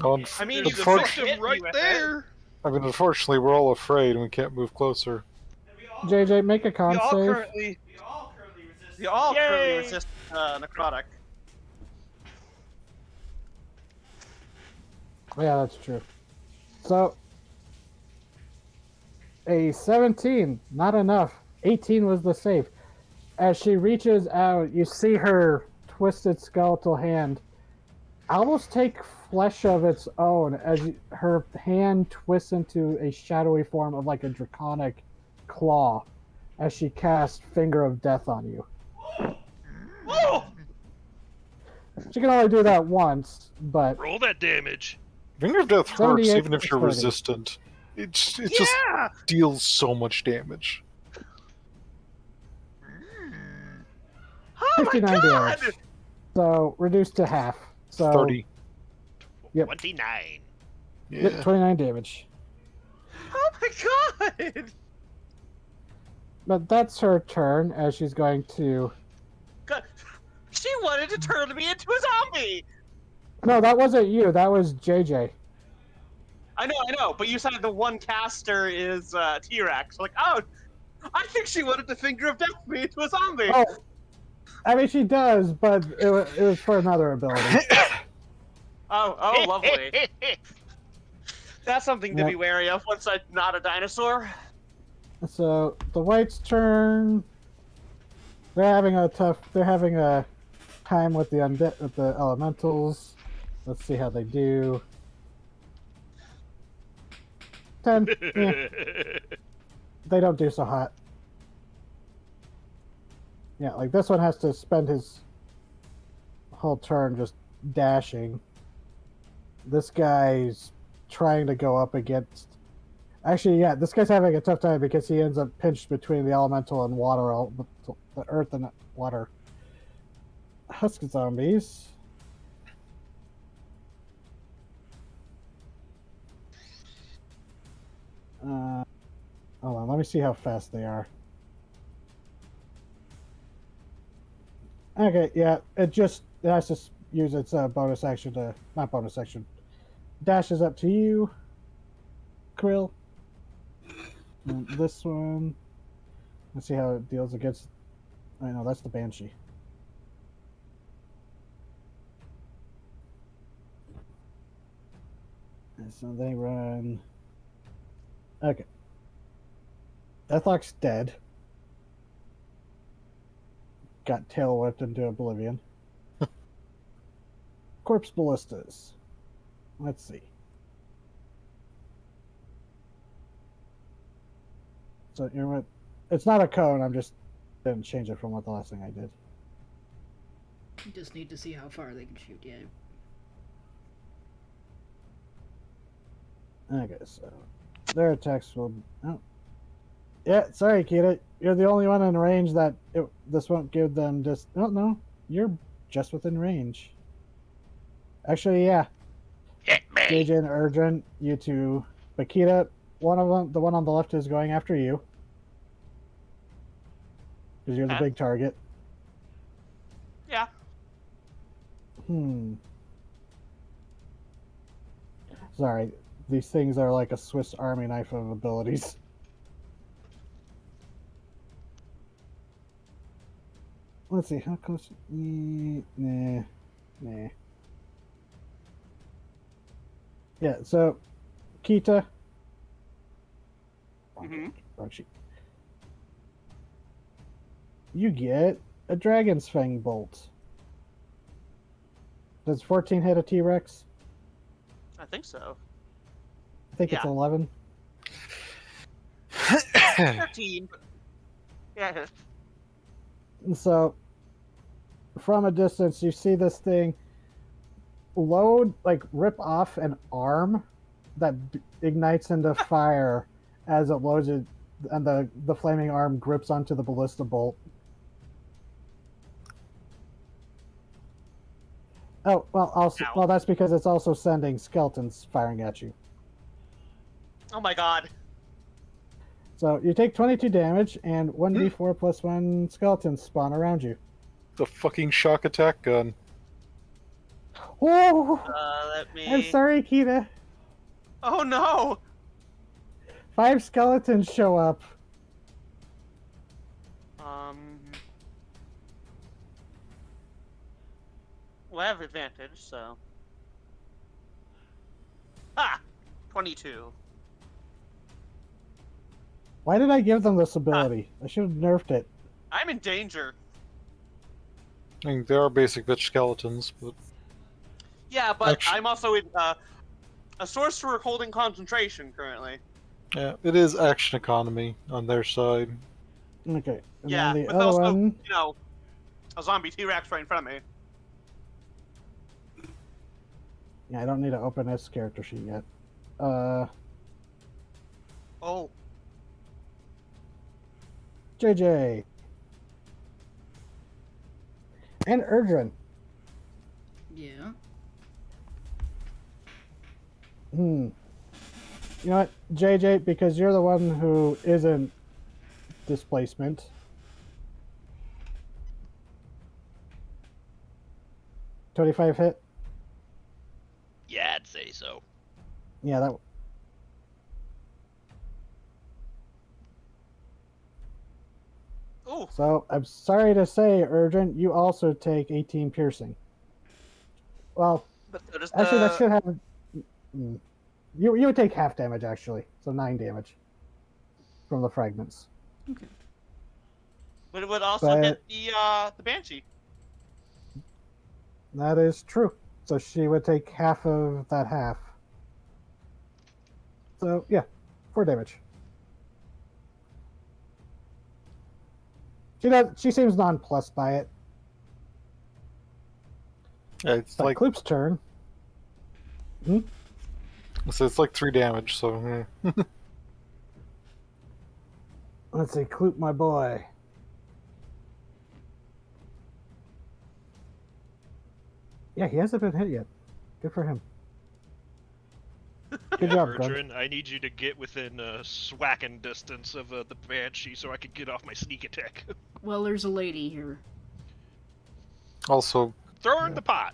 Oh, I mean, you There's can a fuck victim hit me right with there. unfortunately, we're all afraid and we can't move closer. JJ, make a con We all save. currently resist necrotic. Yeah, that's true. So, a 17, not enough. 18 was the save. As she reaches out, you see her twisted skeletal hand almost take flesh of its own as her hand twists into a shadowy form of like a draconic claw as she casts Finger of Death on you. Whoa! She can only do that once, but Roll that damage. Finger of Death hurts 78 even if you're 30. resistant. It just Yeah! deals so much damage. Oh my 59 god! damage. So reduced to half. So 30. Yep. 29. Yeah. Yep, 29 damage. Oh my god! But that's her turn, as she's going to... God. She wanted to turn me into a zombie! No, that wasn't you. That was JJ. I know, but you said the one caster is T-Rex. Like, oh, I think she wanted to finger of death me into a zombie! Oh, I mean, she does, but it was for another ability. Oh, lovely. That's something to Yep. be wary of once I'm not a dinosaur. So, the White's turn. They're having a time with with the elementals. Let's see how they do. 10. Yeah, they don't do so hot. Yeah, like this one has to spend his whole turn just dashing. This guy's trying to go up against... Actually, yeah, this guy's having a tough time because he ends up pinched between the elemental and water, the earth and water. Husk zombies. Hold on, let me see how fast they are. Okay, yeah, it has to use its bonus action to... Not bonus action. Dashes up to you, Krill. And this one... Let's see how it deals against... I know, that's the Banshee. And so they run... Okay. Deathlock's dead. Got tail whipped into oblivion. Corpse ballistas. Let's see. So you're with... It's not a cone, I'm just... Didn't change it from what the last thing I did. You just need to see how far they can shoot, yeah. Okay, so... Their attacks will... Oh. Yeah, sorry, Kita. You're the only one in range that this won't give them just... Oh, no. You're just within range. Actually, yeah. Hit me. JJ and Erdrin, you two. But Kita, one of them, the one on the left is going after you. Because you're the Huh? big target. Yeah. Sorry. These things are like a Swiss Army knife of abilities. Let's see, how close... Nah. Yeah, so... Kita... Mhm. Wrong sheet. You get a Dragon's Fang Bolt. Does 14 hit a T-Rex? I think so. I think it's Yeah. 11. 13. But... Yeah. And so, from a distance, you see this thing rip off an arm that ignites into fire as it loads it, and the flaming arm grips onto the ballista bolt. Oh, Ow. well, that's because it's also sending skeletons firing at you. Oh my god. So you take 22 damage, and 1d4 plus 1 skeletons spawn around you. The fucking shock attack gun. Oh! Let me... I'm sorry, Kita. Oh no! 5 skeletons show up. Well, I have advantage, so... Ah! 22. Why did I give them this ability? I should have nerfed it. I'm in danger. I mean, they are basic bitch skeletons, but Yeah, but Actu- I'm also in a sorcerer holding concentration currently. yeah, it is action economy on their side. Okay. And Yeah, then the with other also, one... you know, a zombie T-Rex right in front of me. Yeah, I don't need to open this character sheet yet. Oh. JJ. And Erdrin. Yeah. You know what, JJ, because you're the one who isn't displacement. 25 hit? Yeah, I'd say so. Yeah, that. Ooh, So, I'm sorry to say, Urgent, you also take 18 piercing. Well, but so does actually, that the. should have. You would take half damage, actually. So 9 damage from the fragments. But it would also But hit the Banshee. that is true. So she would take half of that half. So, yeah, 4 damage. She seems nonplussed by it. Yeah, it's It's like like Kloop's turn. so it's like 3 damage. So Let's see, Kloop, my boy. Yeah, he hasn't been hit yet. Good for him. Good job, Grunt. Bertrand, I need you to get within swacking distance of the Banshee so I can get off my sneak attack. Well, there's a lady here. also Throw her in the pot.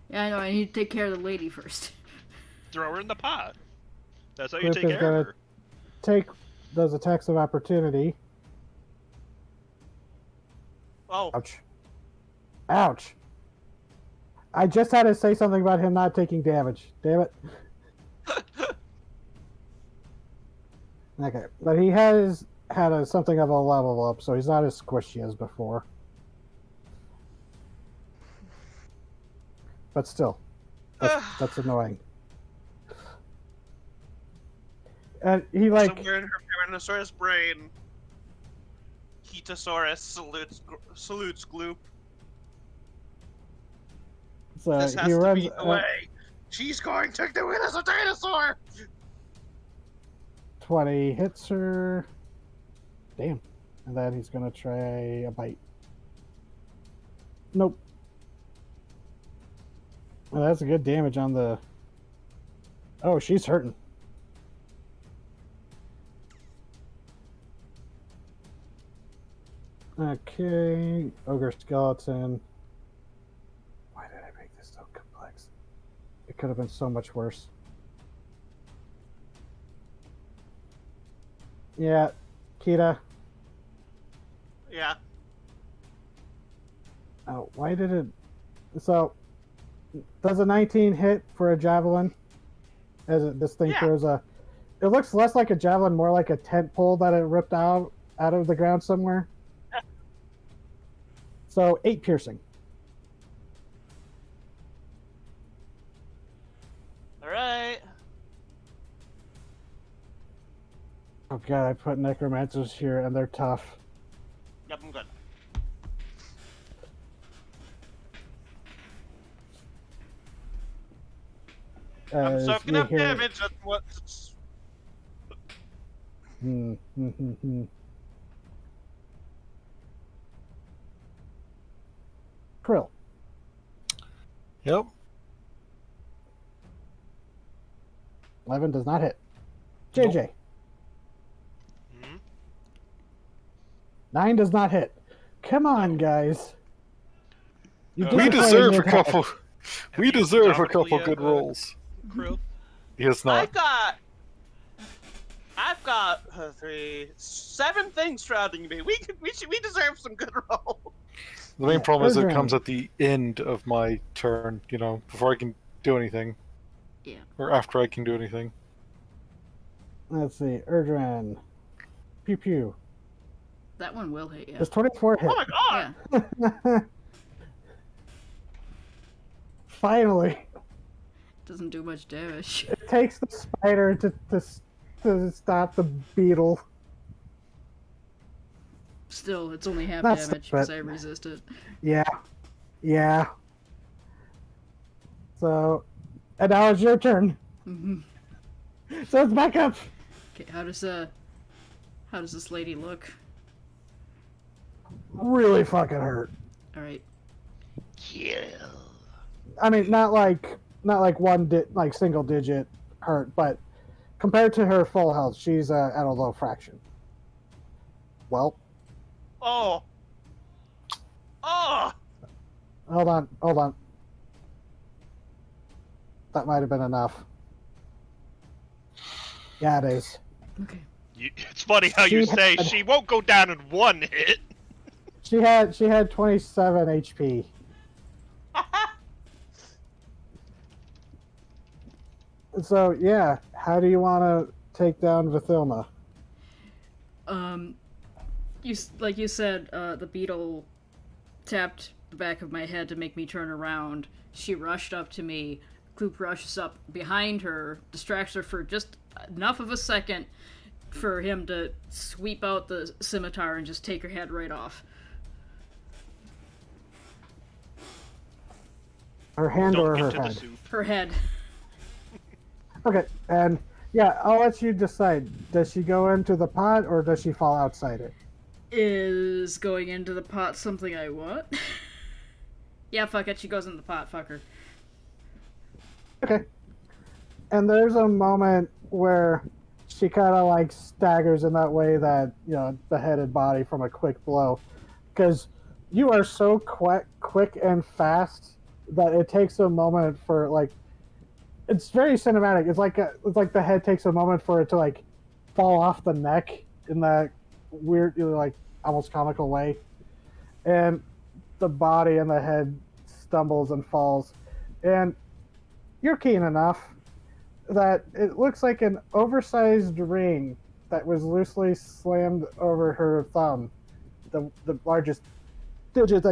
Yeah, I know. I need to take care of the lady first. Throw her in the pot. That's how you Kloop take is care gonna of her. take those attacks of opportunity. Oh, Ouch. Ouch. I just had to say something about him not taking damage. Damn it. Okay, but he has had something of a level up, so he's not as squishy as before. But still, that's annoying. And he like somewhere in her Tyrannosaurus brain, Ketosaurus salutes Gloop. so This has he to runs. be the way. She's going to do it as a dinosaur. 20 hits her. Damn. And then he's gonna try a bite. Nope. Well, that's a good damage on the. Oh, she's hurting. Okay, ogre skeleton. Why did I make this so complex? It could have been so much worse. Yeah, Kita. Yeah. Oh, why did it? So, does a 19 hit for a javelin? This thing Yeah. throws a. It looks less like a javelin, more like a tent pole that it ripped out of the ground somewhere. So 8 piercing. All right. Oh god, I put necromancers here and they're tough. Yep, I'm good. I'm As soaking you up hear- damage. That's what's. Krill. yep. 11 does not hit. JJ. Hmm? 9 does not hit. Come on, guys. You We We disappointed deserve me a with that. couple. Have We you deserve a predominantly, couple good rolls. Krill? He has not. I've got 7 things surrounding me. We deserve some good rolls. The main Yeah, problem is it Urgent. comes at the end of my turn. You know, before I can do anything. Yeah. Or after I can do anything. Let's see. Erdran. Pew pew. That one will hit, yeah. Does 24 hit? Oh my god! Yeah. Finally. Doesn't do much damage. It takes the spider to stop the beetle. Still, it's only half That's damage but- because I resist it. Yeah. Yeah. So, and now it's your turn. hmm So it's back up. Okay, how does this lady look? Really fucking hurt. All right. Kill. I mean, not like not like like single digit hurt, but compared to her full health, she's at a low fraction. Well, Oh. Oh. hold on. That might have been enough. Yeah, it is. Okay. It's funny how you say she won't go down in one hit. She had 27 HP. So yeah, how do you want to take down Vithilma? Like you said, the beetle tapped the back of my head to make me turn around. She rushed up to me. Kloop rushes up behind her, distracts her for just enough of a second for him to sweep out the scimitar and just take her head right off. Her hand Don't or get her to the head? soup. Her head. Okay, and yeah, I'll let you decide. Does she go into the pot or does she fall outside it? Is going into the pot something I want? Yeah, fuck it, she goes in the pot, fuck her. Okay. And there's a moment where she kind of like staggers in that way that, you know, beheaded body from a quick blow. Because you are so quick and fast that it takes a moment for like, it's very cinematic. It's like the head takes a moment for it to like fall off the neck in that weird, you know, like almost comical way. And the body and the head stumbles and falls. And you're keen enough that it looks like an oversized ring that was loosely slammed over her thumb, the largest digit that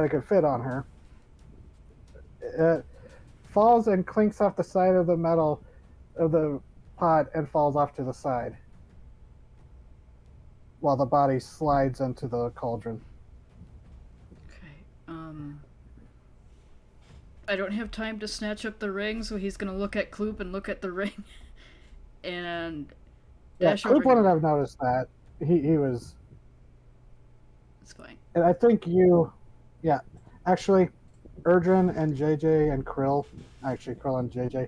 it could fit on her. It falls and clinks off the side of the metal of the pot and falls off to the side, while the body slides into the cauldron. Okay, I don't have time to snatch up the ring, so he's gonna look at Kloop and look at the ring. And Yeah, dash Kloop over wouldn't here. have noticed that. He was. It's fine. And I think you. Yeah, actually, Erdrin and JJ and Krill. Actually, Krill and JJ.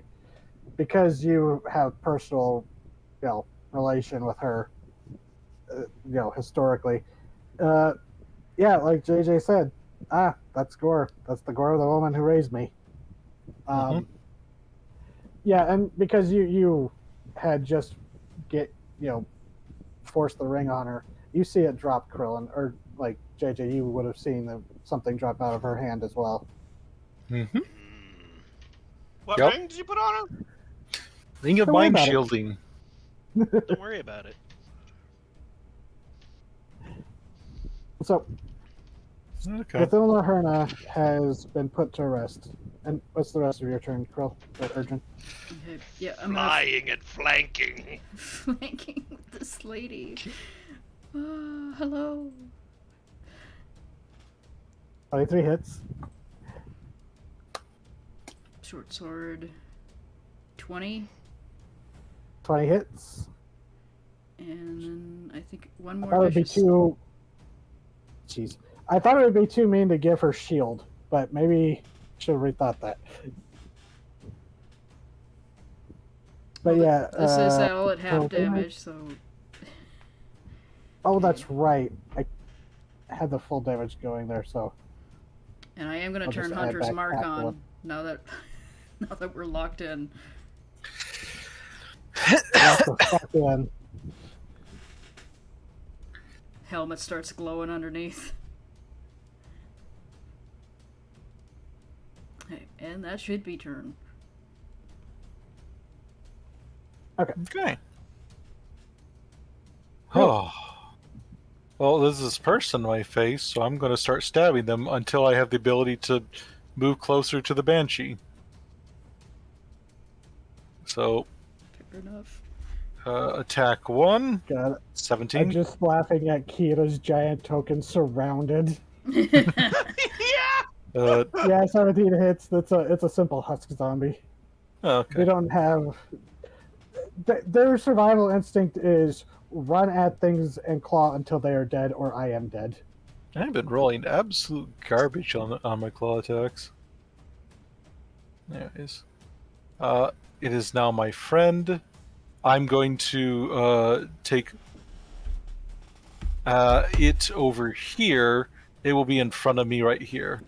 Because you have personal, you know, relation with her, you know, historically. Yeah, like JJ said, that's Gore. That's the Gore of the woman who raised me. Yeah, and because you had just forced the ring on her, you see it drop Krillin, or like JJ, you would have seen something drop out of her hand as well. Mm-hmm. What Yep. ring did you put on her? Ring of Don't worry mind about it. shielding. Don't worry about it. So, Okay. Vithilma Herna has been put to rest. And what's the rest of your turn, Krill? Or Erdrin? Okay, yeah, I'm gonna Flying and flanking. flanking with this lady. Hello. 23 hits. Short sword. 20. 20 hits. And then I think one I more thought it would be vicious. too. Jeez. I thought it would be too mean to give her shield, but maybe should have rethought that. But Well, yeah. This is all at half so- damage, so. Oh, that's right. I had the full damage going there, so. And I am gonna I'll turn just add Hunter's back Mark half on one. now that we're locked in. Lock the fuck in. Helmet starts glowing underneath. Okay, and that should be turn. Okay. Oh. Well, there's this person in my face, so I'm going to start stabbing them until I have the ability to move closer to the Banshee. So, Fair enough. attack 1, God, I'm 17. just laughing at Kira's giant token surrounded. Yeah. Yeah, 17 hits. It's a simple husk zombie. They Okay. don't have. Their survival instinct is run at things and claw until they are dead, or I am dead. I've been rolling absolute garbage on my claw attacks. Anyways, it is now my friend. I'm going to take it over here. It will be in front of me right here.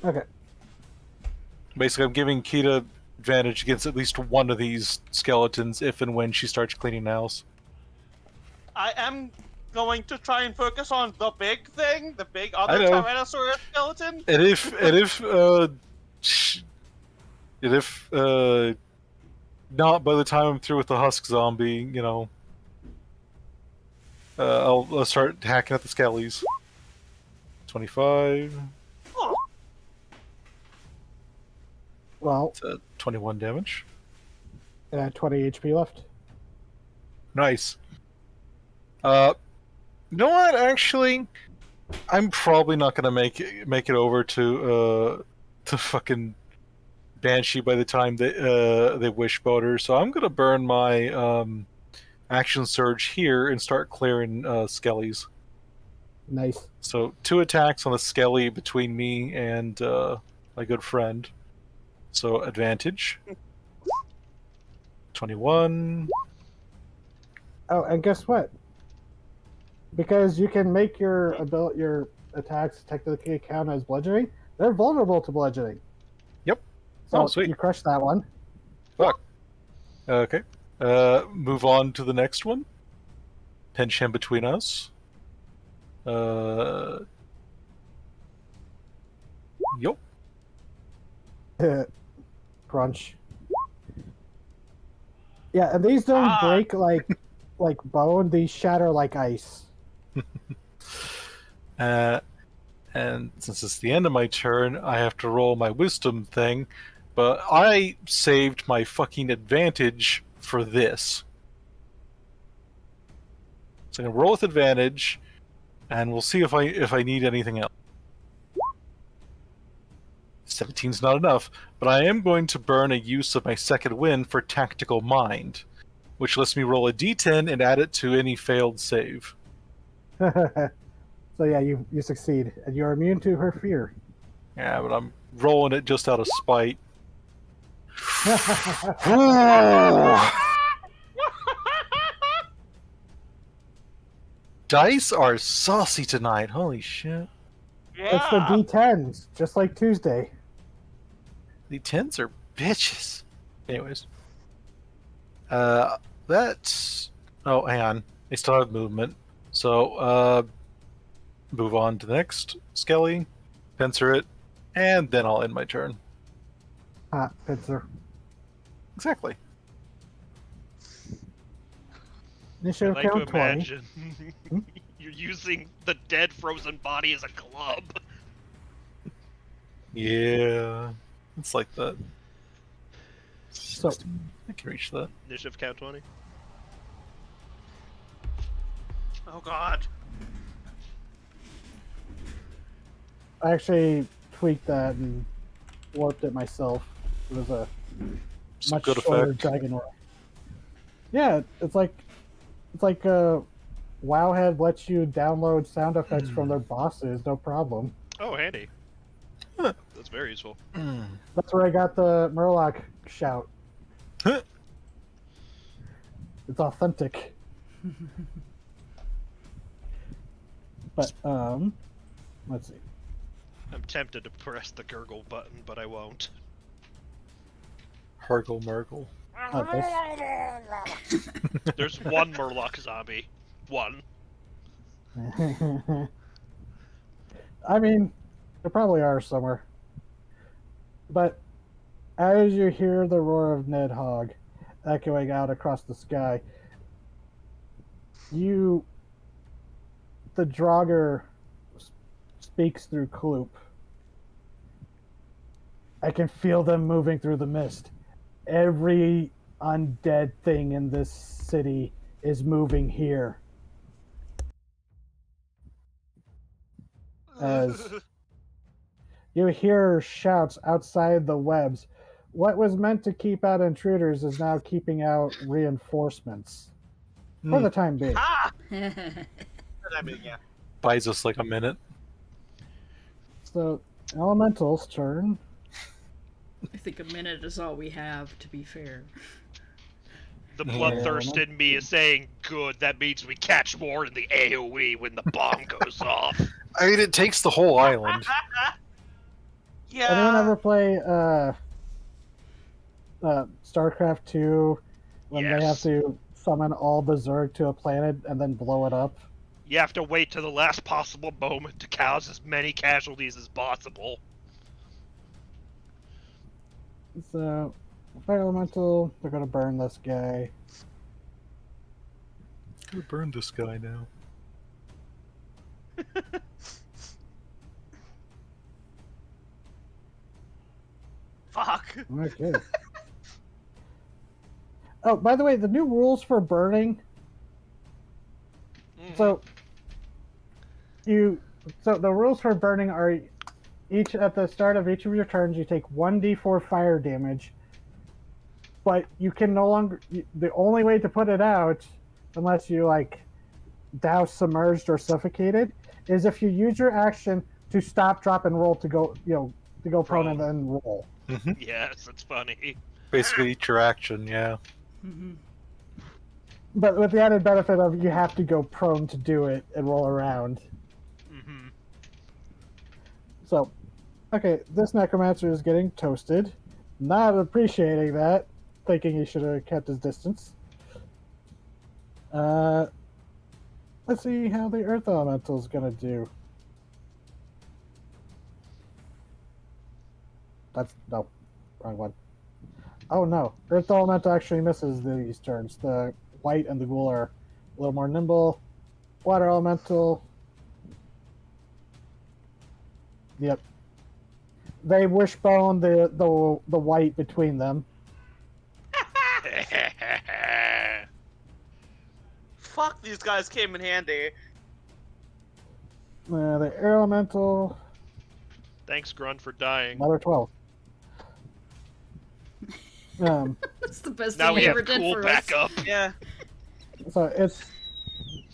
Okay. Basically, I'm giving Kita advantage against at least one of these skeletons if and when she starts cleaning the house. I am going to try and focus on the big thing, the big I other know. Tyrannosaurus skeleton. And if not by the time I'm through with the husk zombie, you know, I'll start hacking at the skellies. 25. Oh, Well, 21 damage. 20 HP left. Nice. You know what? Actually, I'm probably not gonna make it over to fucking Banshee by the time they wishbone her. So I'm gonna burn my action surge here and start clearing skellies. Nice. So 2 attacks on the skelly between me and my good friend. So advantage. 21. Oh, and guess what? Because you can make your attacks technically count as bludgeoning, they're vulnerable to bludgeoning. Yep. So Oh, sweet. you crushed that one. Fuck. Okay. Move on to the next one. Pinch him between us. Yup. Crunch. Yeah, and these don't break like bone; these shatter like ice. And since it's the end of my turn, I have to roll my wisdom thing, but I saved my fucking advantage for this. So I'm gonna roll with advantage, and we'll see if I need anything else. 17's not enough, but I am going to burn a use of my second wind for Tactical Mind, which lets me roll a d10 and add it to any failed save. So yeah, you succeed, and you're immune to her fear. Yeah, but I'm rolling it just out of spite. Dice are saucy tonight. Holy shit. It's the D10s, just like Tuesday. The 10s are bitches. Anyways. That's... Oh, hang on. They still have movement. So, move on to the next Skelly, pincer it, and then I'll end my turn. Pincer. Exactly. I Initiative like to count 20. imagine you're using the dead frozen body as a club. Yeah, it's like that. So, I can reach that. Initiative count 20. oh God. I actually tweaked that and warped it myself. It was a Some much good shorter effect. dragon roll. Yeah, it's like Wowhead lets you download sound effects from their bosses, no problem. Oh, handy. Huh. That's very useful. That's where I got the Murloc shout. Huh. It's authentic. But let's see. I'm tempted to press the gurgle button, but I won't. Hargle Murgle. There's one Murloc zombie. One. I mean, there probably are somewhere. But as you hear the roar of Ned Hogg echoing out across the sky, the Draugr speaks through Kloop. I can feel them moving through the mist. Every undead thing in this city is moving here. As you hear shouts outside the webs. What was meant to keep out intruders is now keeping out reinforcements. For the time being. Ah! I mean, yeah. Buys us like a minute. So, Elemental's turn. think a minute is all we have, to be fair. The Yeah. bloodthirst in me is saying, good, that means we catch more in the AoE when the bomb goes off. I mean, it takes the whole island. Yeah. Anyone ever play StarCraft 2 when they have Yes. to summon all the Zerg to a planet and then blow it up? You have to wait to the last possible moment to cause as many casualties as possible. So, Fire Elemental, they're gonna burn this guy. Who burned this guy now? Fuck. Okay. Oh, by the way, the new rules for burning. So the rules for burning are each at the start of each of your turns you take 1d4 fire damage, but you can no longer. The only way to put it out, unless you like douse, submerged, or suffocated, is if you use your action to stop, drop, and roll to go prone and then roll. Yes, that's funny. Basically, eat your action, yeah. Mm-hmm. But with the added benefit of you have to go prone to do it and roll around. Mm-hmm. So, okay, this necromancer is getting toasted. Not appreciating that, thinking he should have kept his distance. Let's see how the earth elemental is gonna do. No, wrong one. Oh no, earth elemental actually misses these turns. The white and the ghoul are a little more nimble. Water elemental. Yep. They wishbone the white between them. Fuck, these guys came in handy. The air elemental. Thanks, Grunt, for dying. Another 12. That's the best Now thing we you have ever did cool for back us. up. Yeah. So it's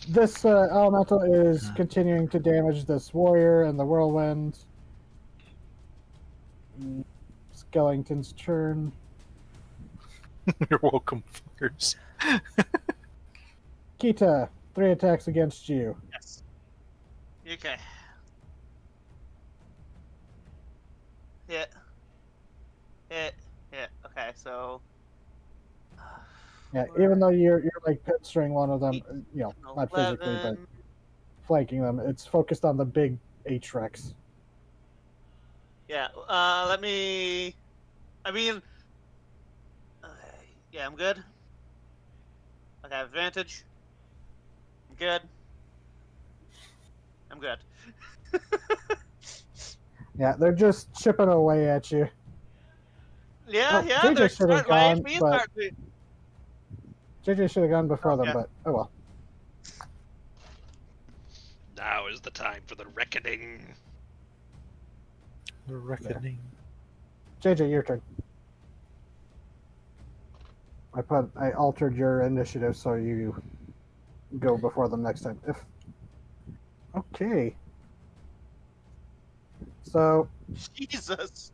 this elemental is continuing to damage this warrior and the whirlwind. Skellington's turn. You're welcome, fuckers. Kita, 3 attacks against you. Yes. Okay. Hit. Hit. Hit. Okay, so. Yeah, even though you're like pinstring one of them, not physically, but 11. flanking them, it's focused on the big H-Rex. Yeah, let me. I mean. Yeah, I'm good. Okay, I have advantage. I'm good. I'm good. Yeah, they're just chipping away at you. Yeah, Oh, yeah, JJ they're should have starting my gone, HP but- starting. JJ should have gone before them, Okay. but oh well. Now is the time for the reckoning. The reckoning. JJ, your turn. I altered your initiative so you go before them next time. Okay. So Jesus.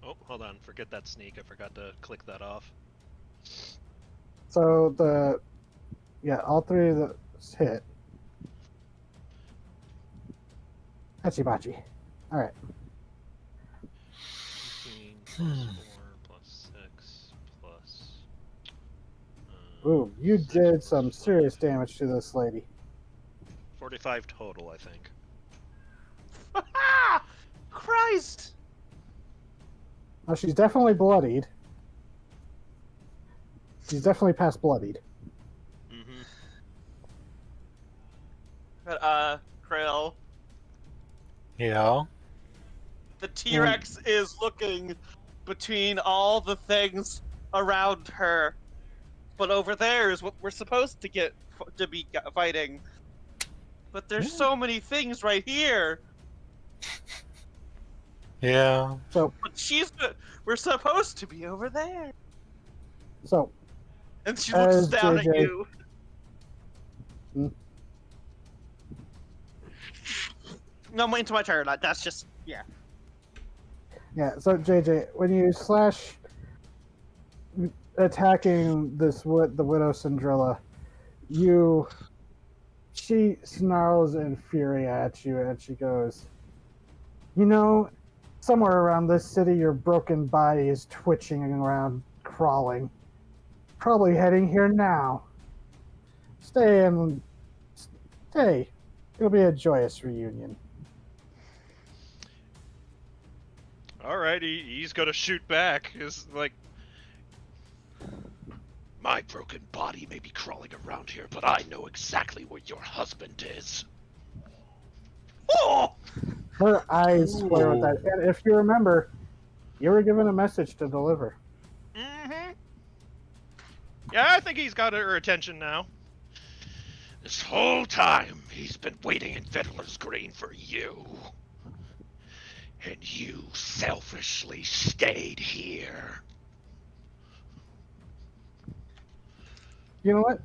Oh, hold on. Forget that sneak. I forgot to click that off. all 3 of those hit. Hachibachi. Alright. 15 plus 4 plus 6 plus. Ooh, you did some serious damage to this lady. 45 total, I think. Christ! Now she's definitely bloodied. She's definitely past bloodied. Mm-hmm. But, Krill, Yeah. the T-Rex is looking between all the things around her, but over there is what we're supposed to be fighting. But there's so many things right here. Yeah. So We're supposed to be over there. So And she looks As down JJ at you. No, into my turn. That's just yeah. Yeah. So JJ, when you slash attacking the widow Cinderella, she snarls in fury at you, and she goes, "You know, somewhere around this city, your broken body is twitching around, crawling, probably heading here now. Stay and stay. It'll be a joyous reunion." All right, he's gonna shoot back. Is like, My broken body may be crawling around here, but I know exactly where your husband is. Oh! Her eyes flare with that. And if you remember, you were given a message to deliver. mm-hmm. Yeah, I think he's got her attention now. This whole time, he's been waiting in Fiddler's Green for you. And you selfishly stayed here. You know what?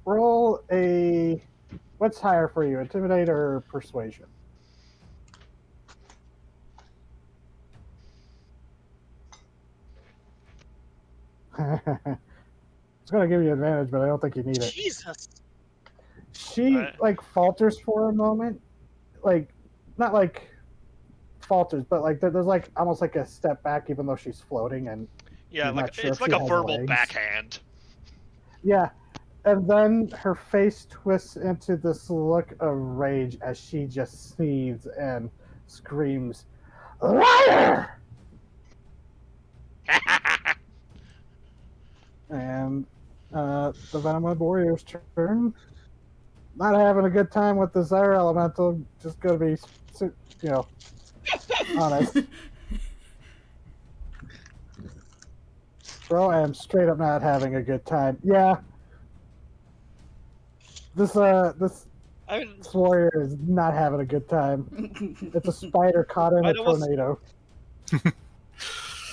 Roll a. What's higher for you, intimidate or persuasion? It's going to give you advantage, but I don't think you need it. Jesus. She like falters for a moment, like not like falters, but like there's like almost like a step back, even though she's floating, and Yeah, you're like not sure it's if like she a has verbal legs. backhand. Yeah, and then her face twists into this look of rage as she just sneezes and screams, "Liar!" And the Venomwood Warrior's turn. Not having a good time with this air elemental. Just gonna be, honest. Bro, I am straight up not having a good time. Yeah. This warrior is not having a good time. It's a spider caught in a tornado.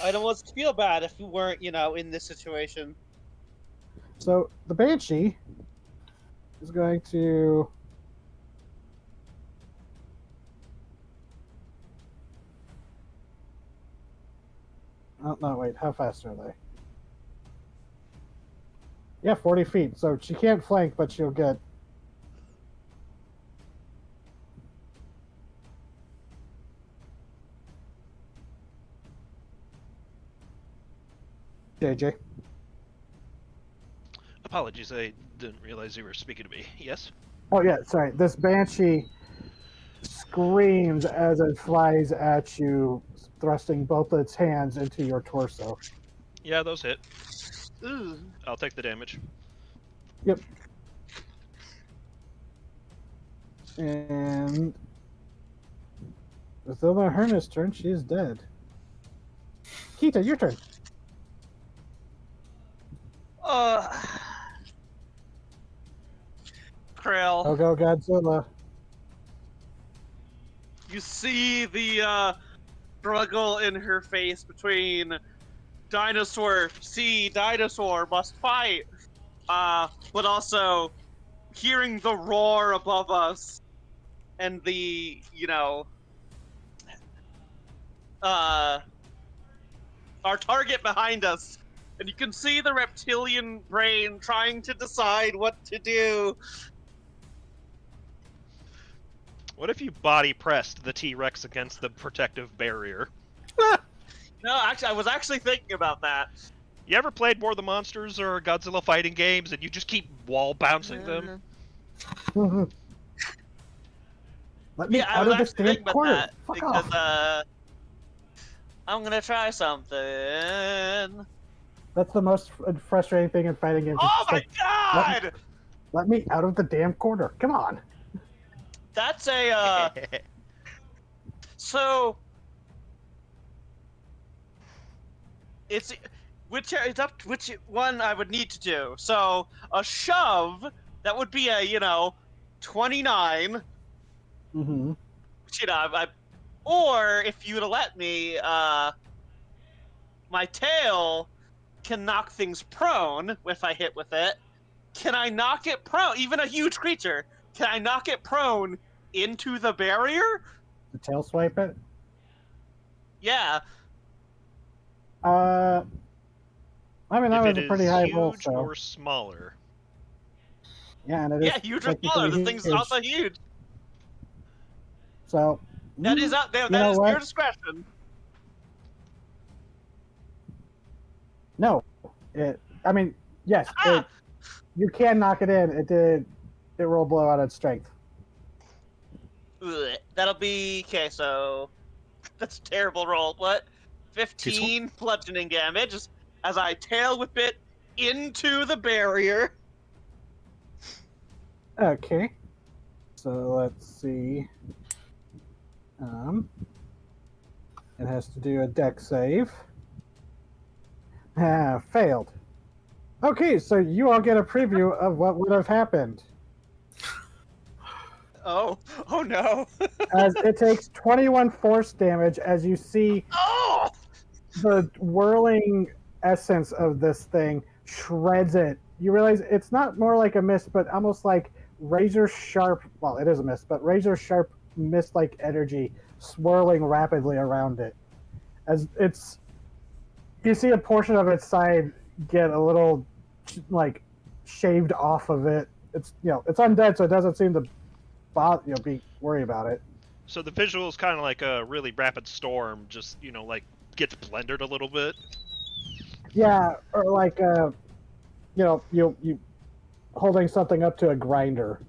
I'd almost feel bad if we weren't, in this situation. So the Banshee is going to oh no, wait, how fast are they? Yeah, 40 feet. So she can't flank, but she'll get JJ. Apologies, I didn't realize you were speaking to me. Yes? Oh yeah, sorry. This Banshee screams as it flies at you, thrusting both its hands into your torso. Yeah, those hit. Ooh. I'll take the damage. Yep. And with Ilma Herna's turn, she is dead. Kita, your turn. Krill. Oh, go Godzilla. You see the struggle in her face between dinosaur must fight, but also hearing the roar above us and the our target behind us, and you can see the reptilian brain trying to decide what to do. What if you body pressed the T-Rex against the protective barrier? No, actually, I was actually thinking about that. You ever played War of the Monsters or Godzilla fighting games and you just keep wall bouncing them? Let me Yeah, I out was of this actually damn thinking about corner. that Fuck because off. I'm gonna try something. That's the most frustrating thing in fighting games. Oh It's my like, god! let me out of the damn corner. Come on. That's a so it's which one I would need to do. So a shove, that would be a 29. Mm-hmm. Which, or if you'd have let me, my tail can knock things prone if I hit with it. Can I knock it prone? Even a huge creature, can I knock it prone into the barrier? To tail swipe it? Yeah. I mean, that If was it a pretty is high huge roll, so. or smaller. Yeah, and it Yeah, is huge or technically smaller. The thing's huge. also huge. So, That is up there. you That know is what? your discretion. No. I mean, yes, Ah! you can knock it in. It rolled below out its strength. Ugh. That'll be okay. So that's a terrible roll. What? 15 bludgeoning damage as I tail whip it into the barrier. Okay. So let's see. It has to do a deck save. Ah, failed. Okay, so you all get a preview of what would have happened. Oh no. As it takes 21 force damage as you see Oh! the whirling essence of this thing shreds it. You realize it's not more like a mist, but almost like razor sharp. Well, it is a mist, but razor sharp mist like energy swirling rapidly around it. As you see a portion of its side get a little like shaved off of it. It's it's undead, so it doesn't seem to be worried about it. So the visual is kind of like a really rapid storm, just, like gets blended a little bit. Yeah, or like you holding something up to a grinder,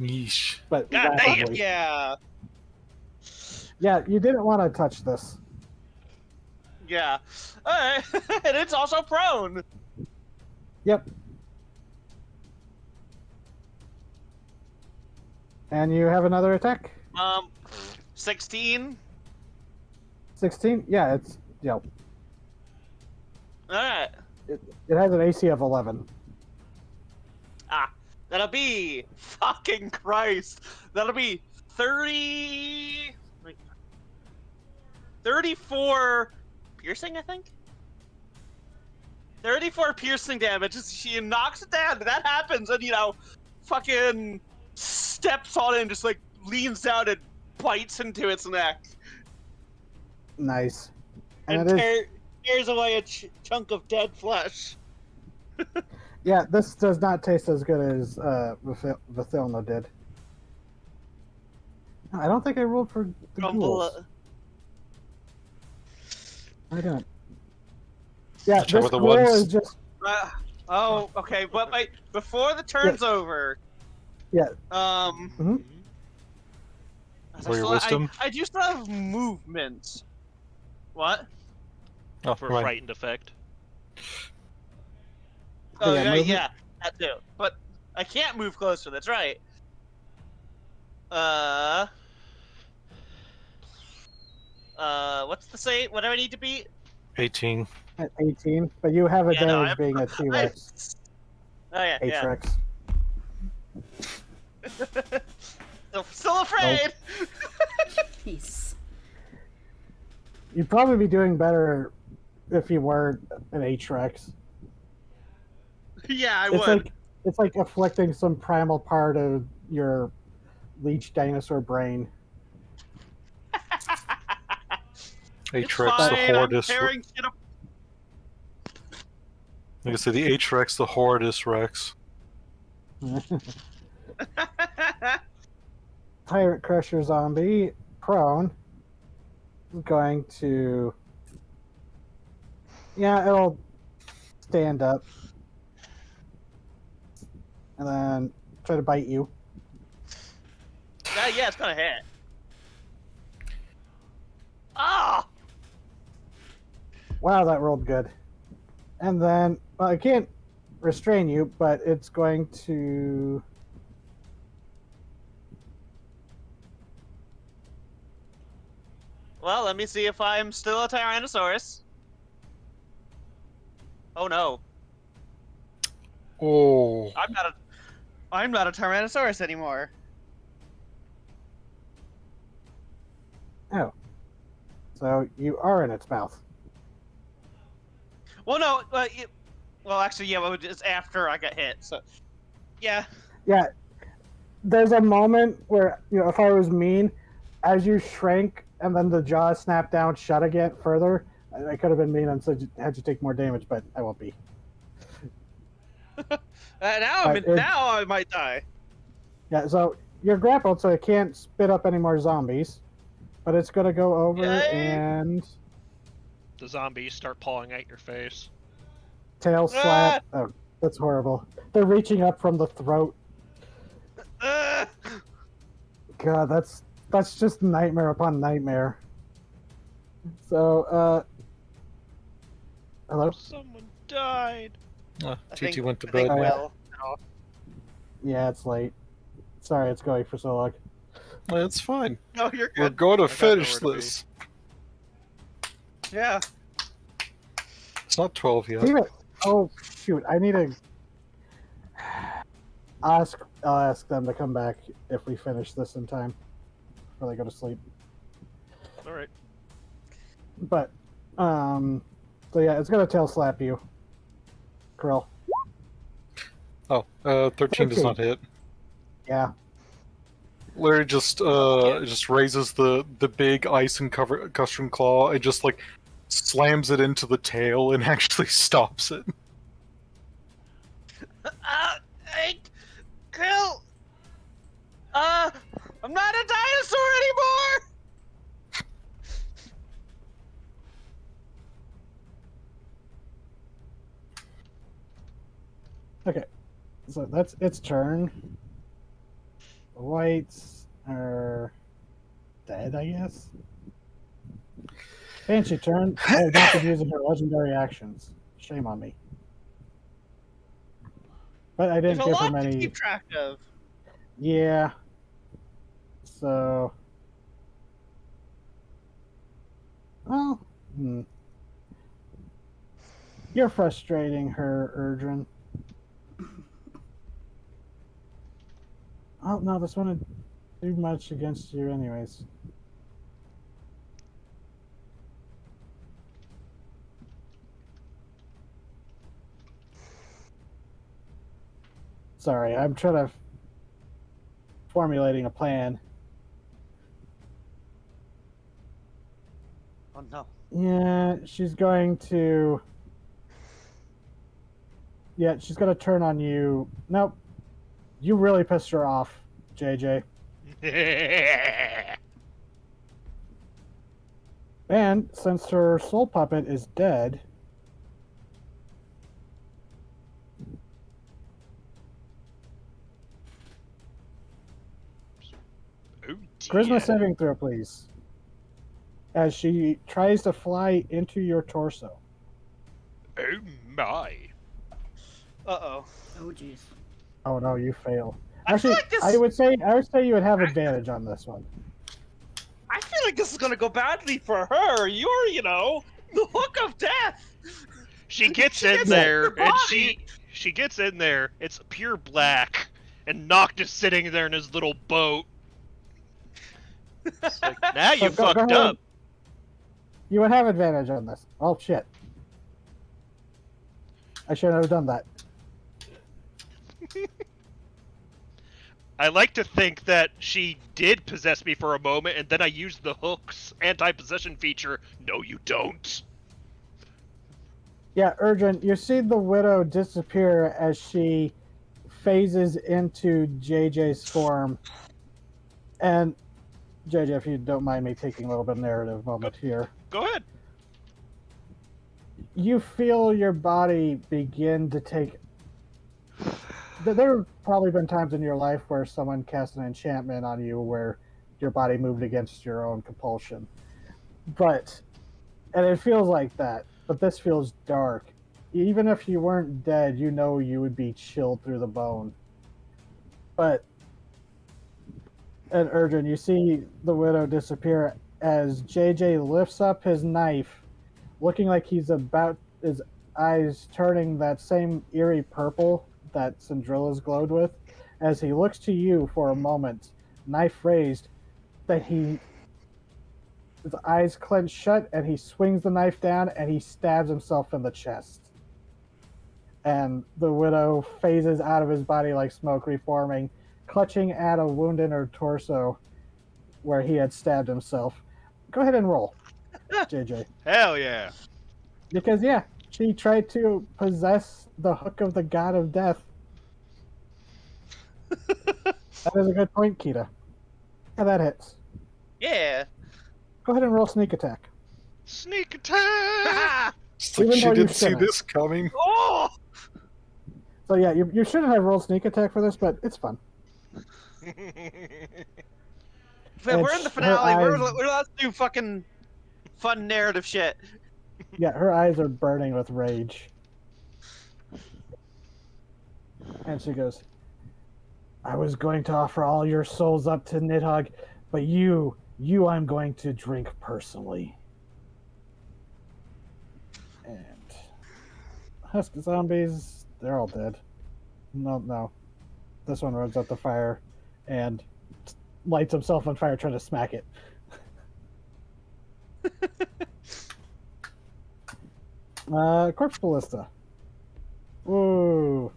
Yeesh. but God damn. rapidly. Yeah. Yeah, you didn't want to touch this. Yeah. Alright. And it's also prone. Yep. And you have another attack. 16. 16. Yeah, it's Alright. it has an AC of 11. That'll be fucking Christ. That'll be 34 piercing, I think. 34 piercing damage. She knocks it down. That happens, and fucking steps on it and just like leans down and bites into its neck Nice. and it is, tears away a chunk of dead flesh. yeah, this does not taste as good as Vithilna did. I don't think I rolled for the ghouls. I don't. Yeah, Check this with the ghoul ones. is just Okay, but wait, before the turn's over. Yeah. I Roll your wisdom. I do still have movement. What? Oh, For right. frightened effect. Oh Yeah, yeah, movement? yeah, that too. But I can't move closer. That's right. What's the save? What do I need to beat? 18. at 18, but you have Yeah, no, advantage being a T-Rex, Oh yeah, yeah. H-Rex. Still afraid. Peace. You'd probably be doing better if you were an H-Rex. Yeah, I It's would. like it's like afflicting some primal part of your leech dinosaur brain. H-Rex, it's the fine, I'm Horridus. tearing shit up. Like I said, the H-Rex, the Horridus Rex. Pirate Crusher zombie, prone, is going to... Yeah, it'll stand up. And then try to bite you. Yeah, it's gonna hit. Ah! Wow, that rolled good. And then, well, I can't restrain you, but it's going to... Well, let me see if I'm still a Tyrannosaurus. Oh no, Oh. I'm not a Tyrannosaurus anymore. Oh. So you are in its mouth. Well, no, well, actually, yeah, well, it's after I got hit, so yeah. Yeah. there's a moment where, if I was mean, as you shrank and then the jaw snapped down shut again further, I could have been mean and said had you take more damage, but I won't be. But Now I might die. Yeah, so you're grappled, so it can't spit up any more zombies, but it's gonna go over Yay! and The zombies start pawing at your face. tail slap. Oh, that's horrible. They're reaching up from the throat. Ah! God, that's just nightmare upon nightmare. So, hello? Someone died. TT went to I think bed. Will. Yeah, it's late. Sorry, it's going for so long. It's fine. No, you're We're good. going to I got finish nowhere to this. Yeah. It's not 12 yet. Damn it. Oh, shoot. I need to I'll ask them to come back if we finish this in time before they go to sleep. All right. But, so yeah, it's gonna tail slap you. Krill. Oh, 13 does not hit. Yeah. Larry just raises the big ice and custom claw and just like slams it into the tail and actually stops it. Hey, Krill! I'm not a dinosaur anymore! Okay. So that's its turn. The whites are dead, I guess. Banshee turn. I have not been using her legendary actions. Shame on me. But I There's didn't a give her lot to many. keep track of. Yeah. So. Well. You're frustrating her, Erdrin. Oh, no, this wouldn't do much against you, anyways. Sorry, I'm trying to formulating a plan. Oh no. Yeah, she's going to. Yeah, she's going to turn on you. Nope. You really pissed her off, JJ. And since her soul puppet is dead, Oh charisma dear. saving throw, please. As she tries to fly into your torso. Oh my. Uh-oh. Oh, jeez. Oh no, you fail. I feel Actually, like this- I would say you would have advantage on this one. I feel like this is gonna go badly for her. You're, the hook of death! She gets in gets there, in her and body. she gets in there. It's pure black, and Noct is sitting there in his little boat. It's like, now you So go fucked ahead. up. You would have advantage on this. Oh shit. I shouldn't have done that. I like to think that she did possess me for a moment, and then I used the hook's anti-possession feature. No, you don't. Yeah, Urgent, you see the widow disappear as she phases into JJ's form. And JJ, if you don't mind me taking a little bit of narrative moment here. Go ahead. You feel your body begin to take. There have probably been times in your life where someone cast an enchantment on you where your body moved against your own compulsion. And it feels like that, but this feels dark. Even if you weren't dead, you know you would be chilled through the bone. And Urgent, you see the widow disappear as JJ lifts up his knife, looking like he's about his eyes turning that same eerie purple that Cindrilla's glowed with. As he looks to you for a moment, knife raised, his eyes clench shut, and he swings the knife down and he stabs himself in the chest. And the widow phases out of his body like smoke, reforming, clutching at a wound in her torso where he had stabbed himself. Go ahead and roll, JJ. Hell yeah. Because, yeah, she tried to possess the hook of the god of death. That is a good point, Kita. And that hits. Yeah. Go ahead and roll sneak attack. Sneak attack! It's like Even she though you didn't see shouldn't. this coming. Oh! So, yeah, you shouldn't have rolled sneak attack for this, but it's fun. We're in the her finale. We're eyes- allowed to do fucking fun narrative shit. Yeah, her eyes are burning with rage. And she goes, I was going to offer all your souls up to Nidhogg, but you I'm going to drink personally. And Husk zombies, they're all dead. No. This one runs up the fire and lights himself on fire trying to smack it. Corpse Ballista. Ooh.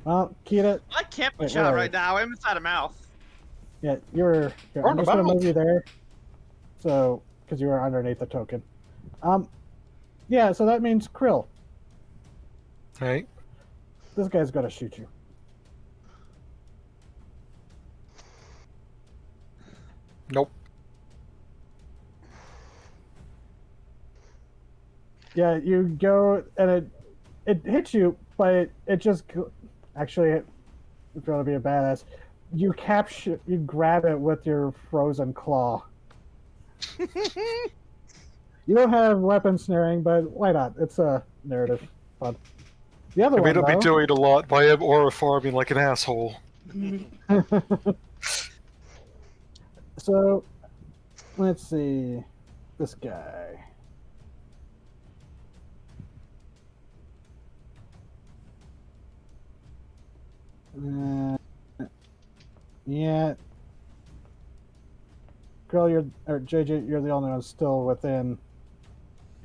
Well, Kita, I can't Wait, push where out are right you? now. I'm inside a mouth. yeah, you're Run I'm just gonna about. move you there. So, because you were underneath the token. Yeah, so that means Krill. Right? This guy's gonna shoot you. Nope. Yeah, you go and it hits you, but it just actually, if you want to be a badass, you grab it with your frozen claw. You don't have weapon snaring, but why not? It's a narrative fun. The other I one, mean, I'll be though, doing it a lot by aura farming like an asshole. so let's see, this guy. Yeah. Girl, or JJ, you're the only one still within.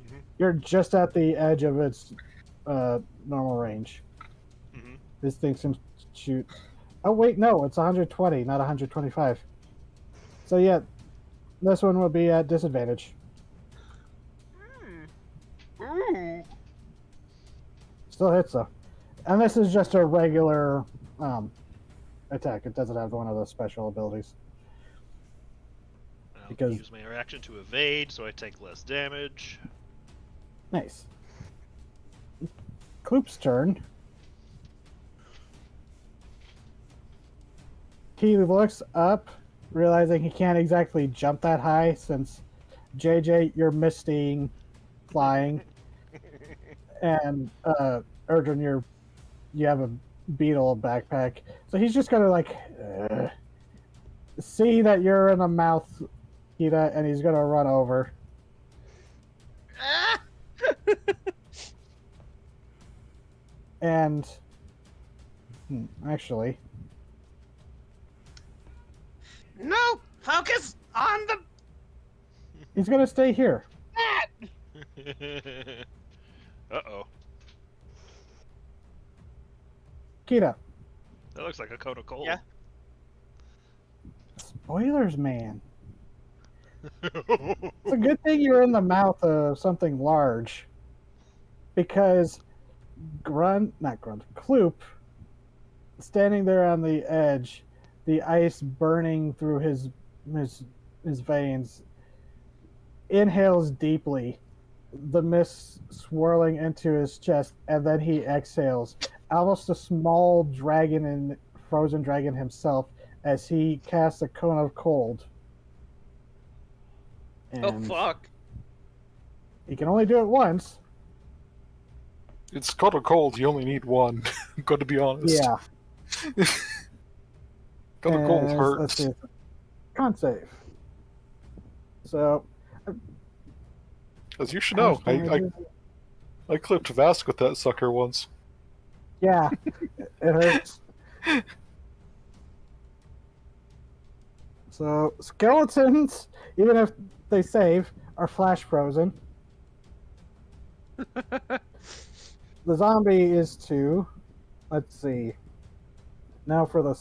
Mhm. You're just at the edge of its normal range. Mhm. This thing seems to shoot. Oh wait, no, it's 120, not 125. So yeah, this one will be at disadvantage. Ooh. Still hits though, and this is just a regular attack. It doesn't have one of those special abilities. I'll Because- use my reaction to evade, so I take less damage. Nice. Kloop's turn. He looks up, realizing he can't exactly jump that high since JJ, you're mistying flying, and Erdrin, you have a beetle backpack. So he's just gonna see that you're in a mouth, Kita, and he's gonna run over. Ah! And actually, No! Focus on the he's gonna stay here. bat! Uh-oh. Kita, That looks like a coat of coal. Yeah. spoilers, man. It's a good thing you're in the mouth of something large, because Kloop, standing there on the edge, the ice burning through his veins, inhales deeply, the mist swirling into his chest, and then he exhales, almost a small dragon and frozen dragon himself, as he casts a cone of cold. Oh And fuck. he can only do it once. It's caught a cold, you only need one. Got to be honest. Yeah. Got a cold And hurts. Let's see. Con save. So. As you should know, I clipped Vask with that sucker once. Yeah, it hurts. So skeletons, even if they save, are flash frozen. The zombie is 2. Let's see. Now for the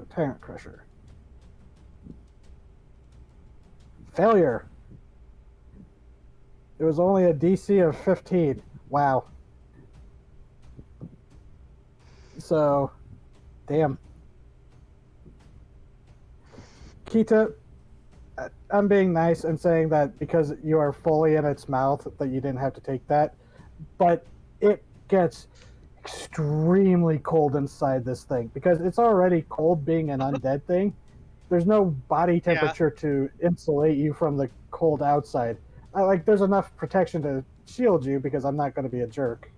Tyrant Crusher. Failure. It was only a DC of 15. Wow. So, damn. Kita, I'm being nice and saying that because you are fully in its mouth that you didn't have to take that, but it gets extremely cold inside this thing because it's already cold being an undead thing. There's no body temperature to insulate you from the cold outside. Like, there's enough protection to shield you because I'm not going to be a jerk.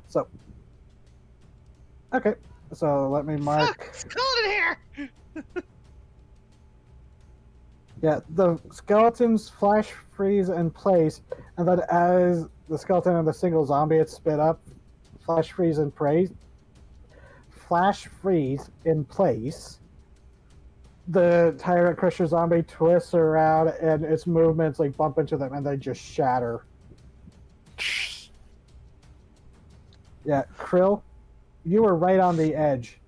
So, okay. So let me mark. Fuck, it's cold in here. Yeah, the skeletons flash freeze in place, and then as the skeleton and the single zombie it's spit up, flash freeze in place. Flash freeze in place. The Tyrant Crusher zombie twists around, and its movements like bump into them, and they just shatter. Yeah, Krill, you were right on the edge.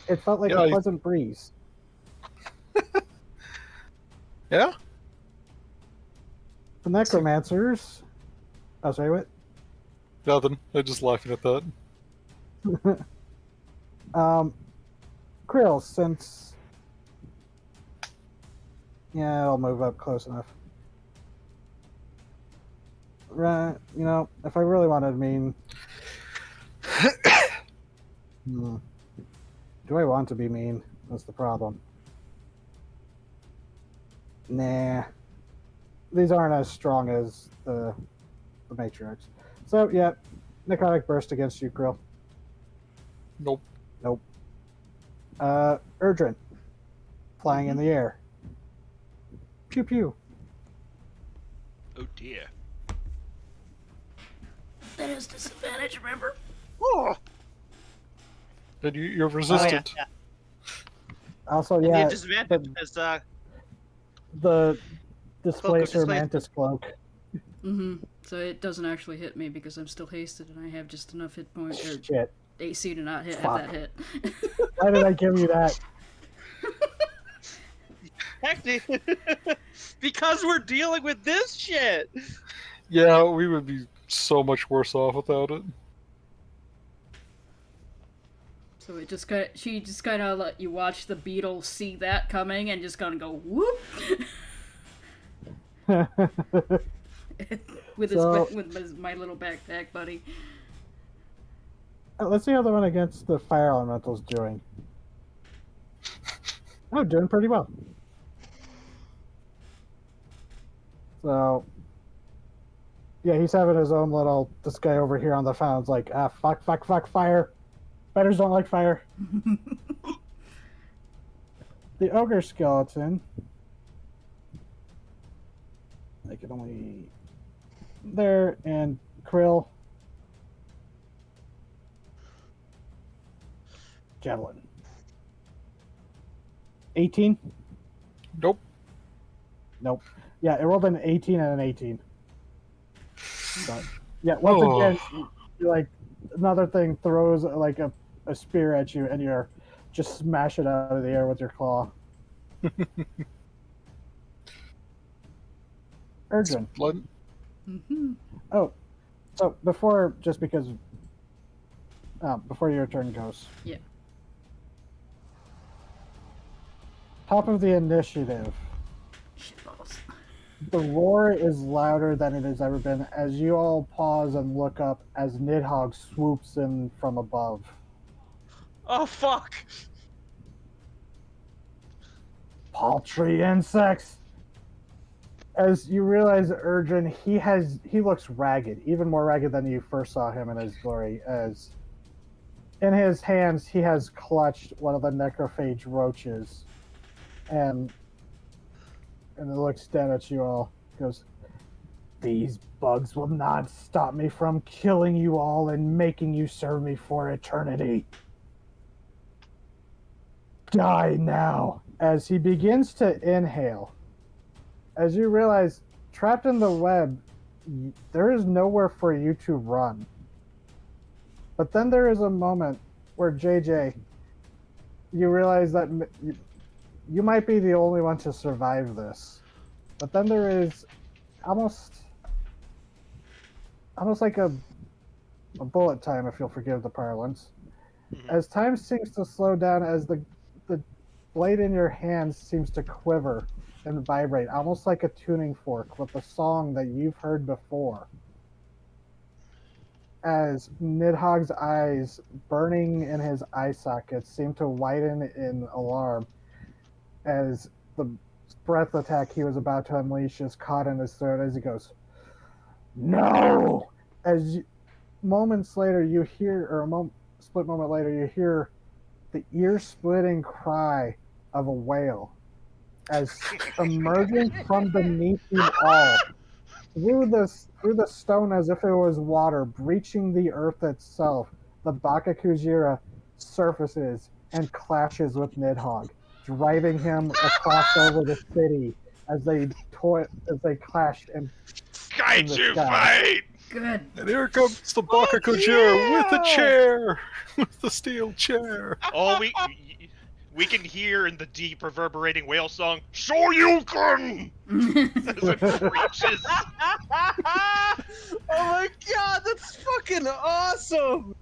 It felt like a pleasant breeze. Yeah? The necromancers. Oh, sorry, what? Nothing. I'm just laughing at that. Krill, since... Yeah, I'll move up close enough. Right, you know, if I really wanted to mean... Do I want to be mean? That's the problem. Nah. These aren't as strong as the Matriarchs. So, yeah, Necrotic Burst against you, Krill. Nope. Nope. Urgent. Flying in the air. Pew pew. Oh dear. That is disadvantage, remember? Oh, Then you're resistant. yeah. Also, And yeah, the disadvantage is the Displacer Displacer. Mantis Cloak. Mm-hmm. So it doesn't actually hit me because I'm still hasted and I have just enough hit points or Shit. AC to not have Fuck. that hit. Why did I give you that? hectic. Because we're dealing with this shit. Yeah, we would be so much worse off without it. So it just she just kind of let you watch the beetle see that coming and just gonna go whoop with my little backpack buddy. Let's see how the one against the fire elemental's doing. Oh, doing pretty well. So, yeah, he's having his own little, this guy over here on the fountain's like, fuck, fire. Spiders don't like fire. The ogre skeleton. I can only... There, and Krill. Javelin. 18? Nope. Nope. Yeah, it rolled an 18 and an 18. But, yeah, once again, like, another thing throws, like, a spear at you, and you're just smash it out of the air with your claw. Urgent. Blood. Mm-hmm. Oh, so before your turn goes. Yeah. Top of the initiative. Shitballs. The roar is louder than it has ever been as you all pause and look up as Nidhogg swoops in from above. Oh fuck! Paltry insects! As you realize, Urgent, he looks ragged, even more ragged than you first saw him in his glory, as in his hands he has clutched one of the necrophage roaches. And it looks down at you all. He goes, "These bugs will not stop me from killing you all and making you serve me for eternity. Die now." As he begins to inhale, as you realize, trapped in the web, there is nowhere for you to run. But then there is a moment where JJ, you realize that you might be the only one to survive this. But then there is almost like a bullet time, if you'll forgive the parlance. As time seems to slow down, as the blade in your hand seems to quiver and vibrate, almost like a tuning fork with a song that you've heard before. As Nidhogg's eyes, burning in his eye sockets, seem to widen in alarm, as the breath attack he was about to unleash is caught in his throat, as he goes, "No!" As moments later, you hear, or a split moment later, you hear the ear-splitting cry of a whale, as emerging from beneath you all, through the stone as if it was water, breaching the earth itself, the Baka Kujira surfaces and clashes with Nidhogg, driving him across over the city as they clash in Kaiju sky. fight! Good. And here comes the Baka Kujira with a chair, with the steel chair. All we can hear in the deep reverberating whale song, Shoryuken! as it breaches. Oh my god, that's fucking awesome!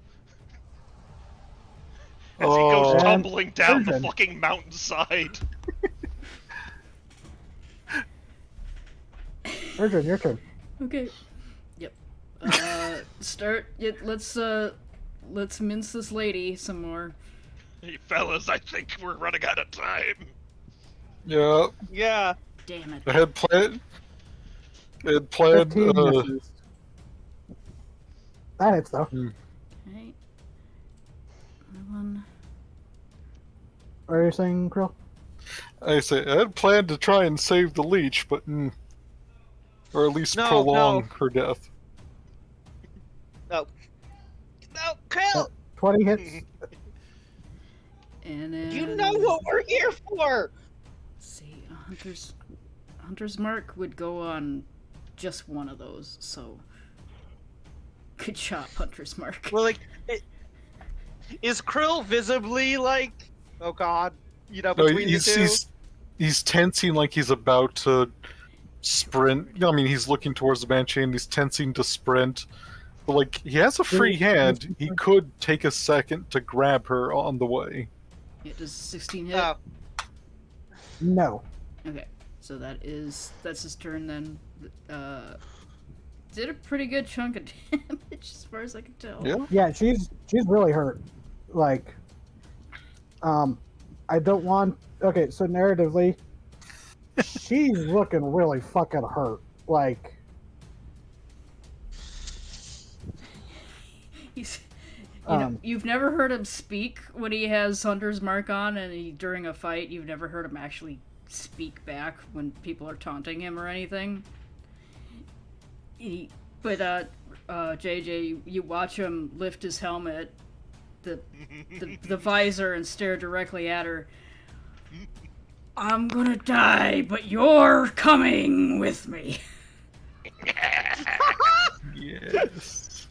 As he goes Oh. tumbling down the Surgeon. fucking mountainside. Virgin, your turn. Okay. Yep. Start. Yeah, let's mince this lady some more. Hey, fellas, I think we're running out of time. Yeah, Yeah. Damn it. I had planned. 15 misses. That hits, though. Okay. One. What are you saying, Krill? I had planned to try and save the leech, but or at least No, prolong no. her death. No, Krill! 20 hits. And then. You know what we're here for! Let's see, Hunter's Mark would go on just one of those, so good job, Hunter's Mark. Well, like, is Krill visibly like, oh god, No, between you two? he's tensing like he's about to sprint. I mean, he's looking towards the banshee and he's tensing to sprint. But like, he has a free hand. He could take a second to grab her on the way. Yeah, does 16 hit? Oh, No. Okay, so that's his turn then. Did a pretty good chunk of damage as far as I can tell. Yeah. Yeah, she's really hurt. Like, I don't want. Okay, so narratively, she's looking really fucking hurt. Like, He's, you've never heard him speak when he has Hunter's Mark on, and during a fight, you've never heard him actually speak back when people are taunting him or anything. But JJ, you watch him lift his helmet, the visor, and stare directly at her. I'm gonna die, but you're coming with me. Yes.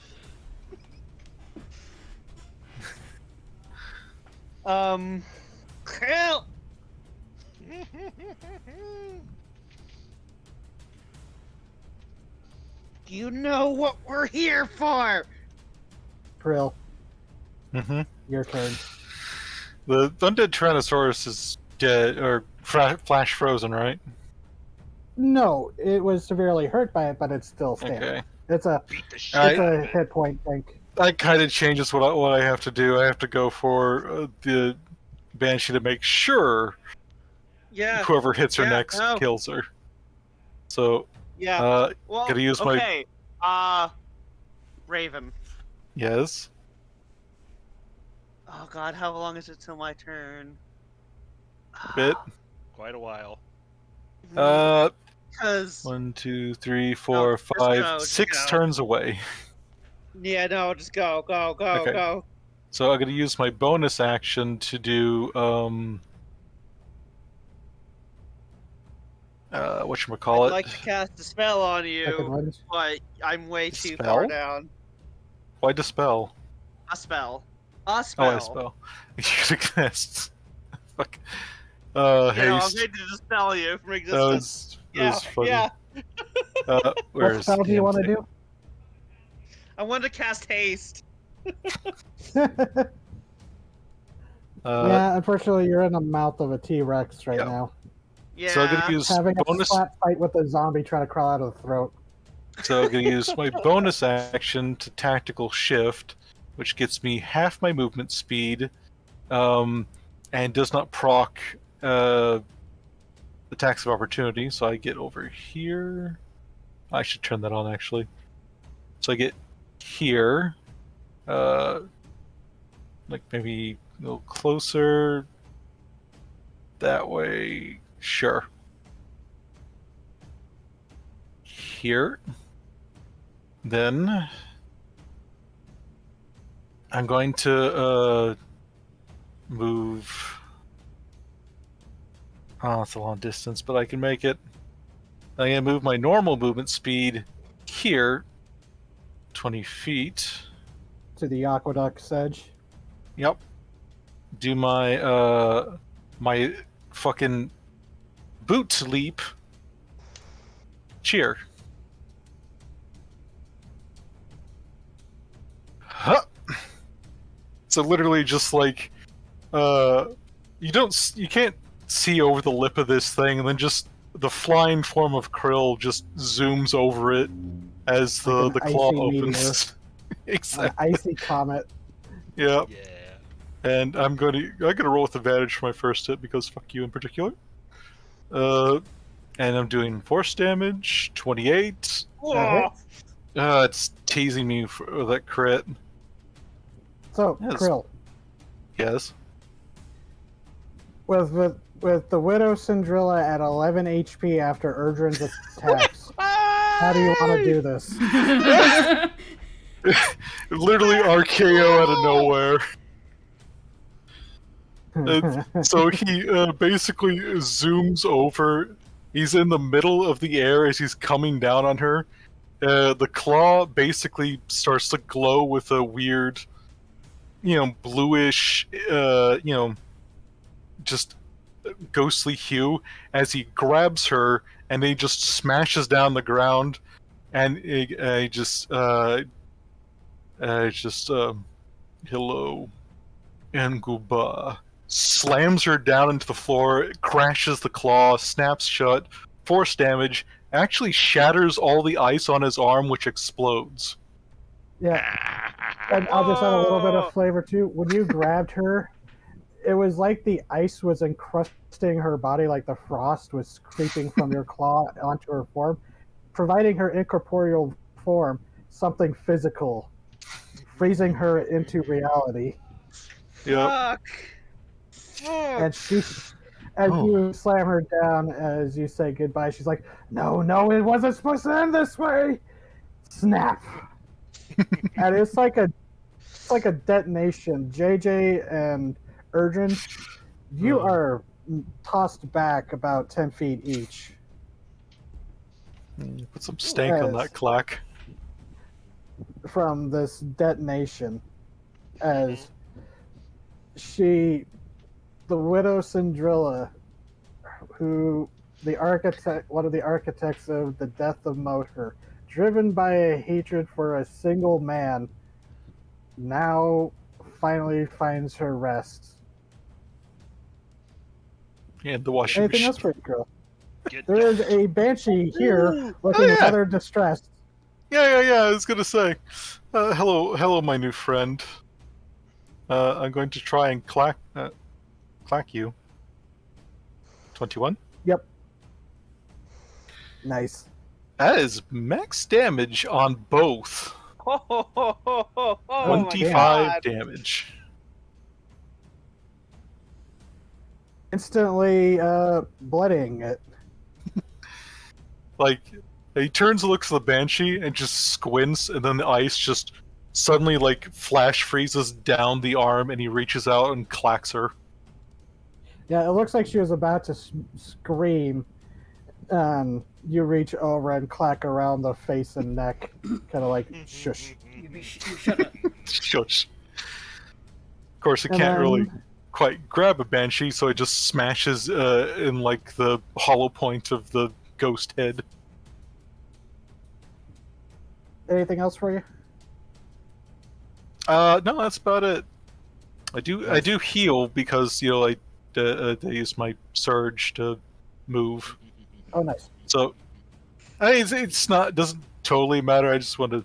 Krill! You know what we're here for! Krill, Mm-hmm. your turn. The undead Tyrannosaurus is dead or flash frozen, right? No, it was severely hurt by it, but it's still standing. Okay. It's a Beat the shit it's out a of it. hit point thing. That kind of changes what I have to do. I have to go for the banshee to make sure Yeah, whoever hits her Yeah, next no. kills her. So, yeah. Well, gotta use my- okay. Raven. yes. Oh god, how long is it till my turn? Bit. Quite a while. Because 1, 2, 3, 4, just 5, go, just 6 go. turns away. yeah, no, just go. Okay. Go. So I'm gonna use my bonus action to do whatchamacallit. I'd like to cast a spell on Second you, wind. but I'm way too far Spell? down. Why dispel? A spell. Oh, I spell. You cast. Fuck. You know, I'm Haste. going to dispel you from That existence. was funny. Yeah. What Where's spell do you want to do? I wanted to cast haste. Yeah, unfortunately, you're in the mouth of a T-Rex right Yeah. now. Yeah. So I'm gonna use Having bonus. a slap fight with a zombie trying to crawl out of the throat. So I'm gonna use my bonus action to tactical shift, which gets me half my movement speed, and does not proc attacks of opportunity. So I get over here. I should turn that on actually. So I get here, like maybe a little closer. That way, sure. Here. Then I'm going to move. Oh, it's a long distance, but I can make it. I'm gonna move my normal movement speed here, 20 feet. To the aqueduct's edge. Yep. Do my my fucking boot leap. Cheer. Huh. So literally just like you can't see over the lip of this thing, and then just the flying form of Krill just zooms over it as the Like an claw icy opens. An Exactly. icy comet. Yeah. Yeah. And I'm gonna roll with advantage for my first hit because fuck you in particular. And I'm doing force damage, 28. Oh, It's teasing me for that crit. So, Yes. Krill, Yes. with the Widow Syndrilla at 11 HP after Erdrin's attacks, how do you want to do this? Literally RKO out of nowhere. So he basically zooms over. He's in the middle of the air as he's coming down on her. The claw basically starts to glow with a weird, bluish, just ghostly hue as he grabs her, and he just smashes down the ground, and he just hello and goodbye. Slams her down into the floor, crashes the claw, snaps shut, force damage, actually shatters all the ice on his arm, which explodes. Yeah, and I'll just add a little bit of flavor too. When you grabbed her, it was like the ice was encrusting her body, like the frost was creeping from your claw onto her form, providing her incorporeal form something physical, freezing her into reality. Yeah. And she, as you slam her down, as you say goodbye, she's like, "No, it wasn't supposed to end this way." Snap, and it's like a detonation. JJ and Erdrin, you are tossed back about 10 feet each. Put some stank on that clack. From this detonation, as the Widow Syndrilla, one of the architects of the death of Modhur, driven by a hatred for a single man, now finally finds her rest. And the washing Anything machine. else for you, girl? Get There is a banshee here looking rather distressed. Yeah. I was gonna say, hello, my new friend. I'm going to try and clack you. 21. Yep. Nice. That is max damage on both. oh 25 damage. Instantly bloodying it. Like, he turns and looks at the banshee and just squints, and then the ice just suddenly like flash freezes down the arm, and he reaches out and clacks her. Yeah, it looks like she was about to scream. You reach over and clack around the face and neck, kind of like shush. You shut up. Shush. Of course, it And can't really then- quite grab a banshee, so it just smashes in like the hollow point of the ghost head. Anything else for you? No, that's about it. I do heal because I use my surge to move. Oh, nice. So it's not doesn't totally matter. I just want to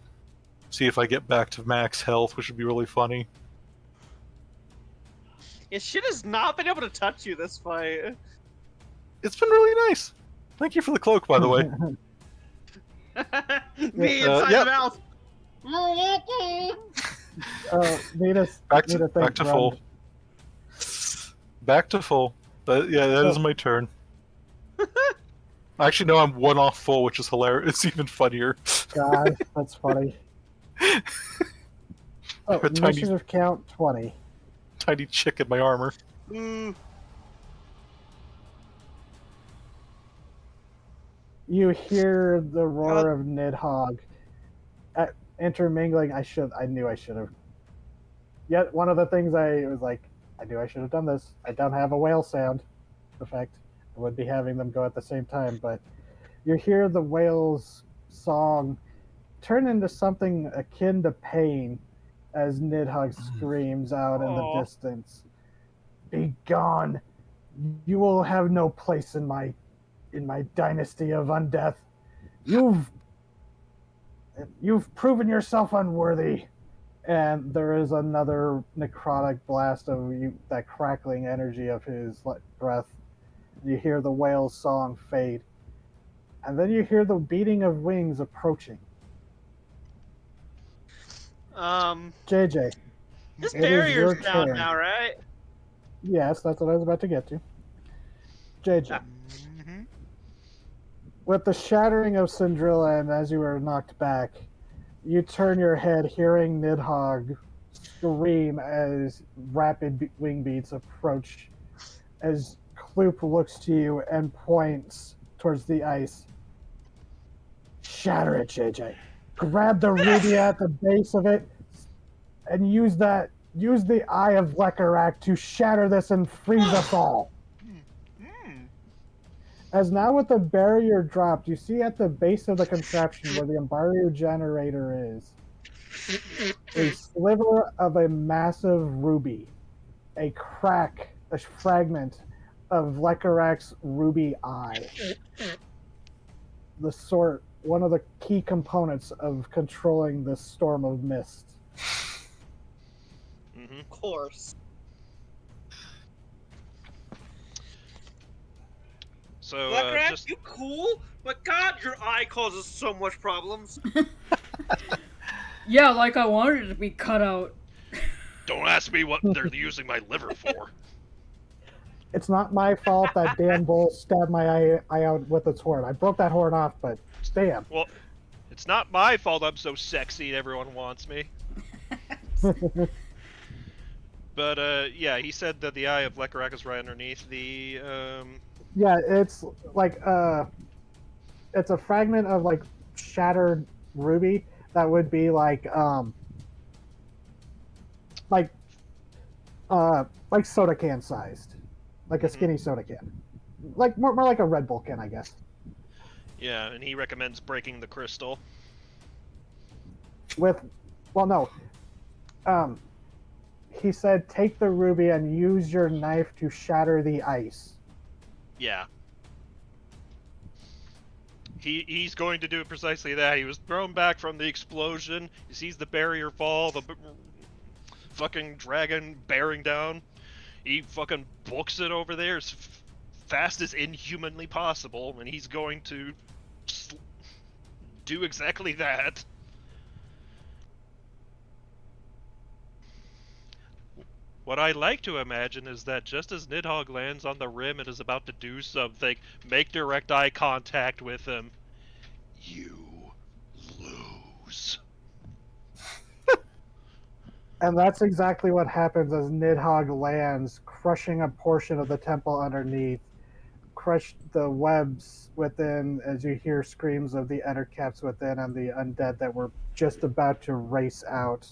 see if I get back to max health, which would be really funny. Yeah, shit has not been able to touch you this fight. It's been really nice. Thank you for the cloak, by the way. Me inside yep. the mouth. Back need to thank to Grund. full. Back to full. Yeah, that is Oh. my turn. Actually, no, I'm one off full, which is hilarious. It's even funnier. God, that's funny. Oh, A tiny- initiative count 20. Tiny chick in my armor. You hear the roar of Nidhogg intermingling. I knew I should have. Yet one of the things I was like, I knew I should have done this. I don't have a whale sound effect. I would be having them go at the same time, but you hear the whale's song turn into something akin to pain as Nidhogg screams out in the Aw. distance. Be gone. You will have no place in my dynasty of undeath. You've proven yourself unworthy. And there is another necrotic blast of that crackling energy of his breath. You hear the whale's song fade. And then you hear the beating of wings approaching. JJ. This It is barrier's your down turn. now, right? Yes, that's what I was about to get to. JJ. With the shattering of Syndrilla and as you were knocked back, you turn your head hearing Nidhogg scream as rapid wing beats approach as Kloop looks to you and points towards the ice. Shatter it, JJ. Grab the ruby at the base of it and use the Eye of Lekarak to shatter this and freeze us all. As now with the barrier dropped, you see at the base of the contraption where the embargo generator is, a sliver of a massive ruby, a fragment of Lekarak's ruby eye. One of the key components of controlling the storm of mist. Of course. So, Black just you cool? But God, your eye causes so much problems. Yeah, like I wanted it to be cut out. Don't ask me what they're using my liver for. It's not my fault that Dan Bull stabbed my eye out with its horn. I broke that horn off, but damn. well, it's not my fault I'm so sexy and everyone wants me. But yeah, he said that the Eye of Lekarak is right underneath the Yeah, it's like it's a fragment of like shattered ruby that would be like soda can sized, like a skinny soda can, like more like a Red Bull can, I guess. yeah, and he recommends breaking the crystal. He said take the ruby and use your knife to shatter the ice. Yeah. He's going to do precisely that. He was thrown back from the explosion. He sees the barrier fall, the fucking dragon bearing down. He fucking books it over there as fast as inhumanly possible, and he's going to do exactly that. What I like to imagine is that just as Nidhogg lands on the rim and is about to do something, make direct eye contact with him. You lose. And that's exactly what happens as Nidhogg lands, crushing a portion of the temple underneath, crush the webs within as you hear screams of the ettercaps within and the undead that were just about to race out.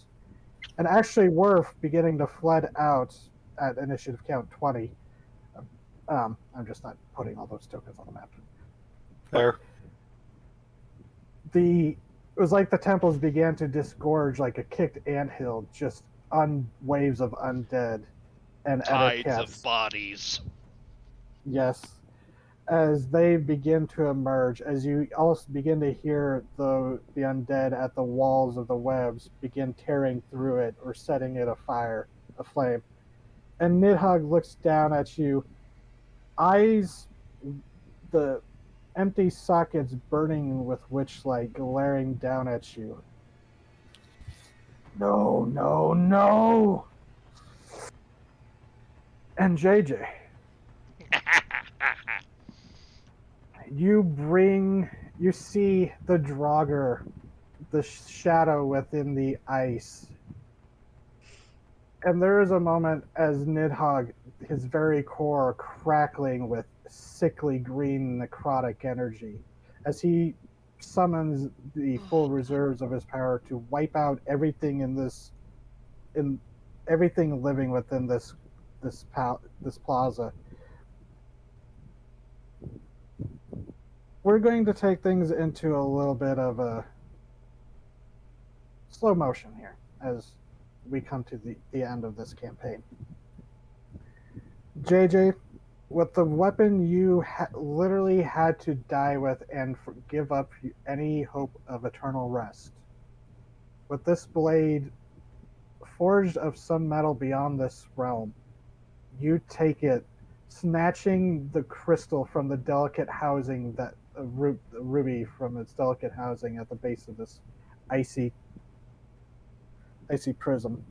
and actually were beginning to flood out at initiative count 20. I'm just not putting all those tokens on the map. There. It was like the temples began to disgorge like a kicked anthill, just waves of undead and Tides of ettercaps. bodies. Yes. As they begin to emerge, as you also begin to hear the undead at the walls of the webs begin tearing through it or setting it aflame. And Nidhogg looks down at you, eyes, the empty sockets burning with witchlight glaring down at you. No, no, no! And JJ, you see the Draugr, the shadow within the ice. And there is a moment as Nidhogg, his very core crackling with sickly green necrotic energy, as he summons the full reserves of his power to wipe out everything in everything living within this plaza. We're going to take things into a little bit of a slow motion here as we come to the end of this campaign. JJ, with the weapon you literally had to die with and give up any hope of eternal rest, with this blade forged of some metal beyond this realm, you take it, snatching the crystal from the delicate housing that the ruby from its delicate housing at the base of this icy prism.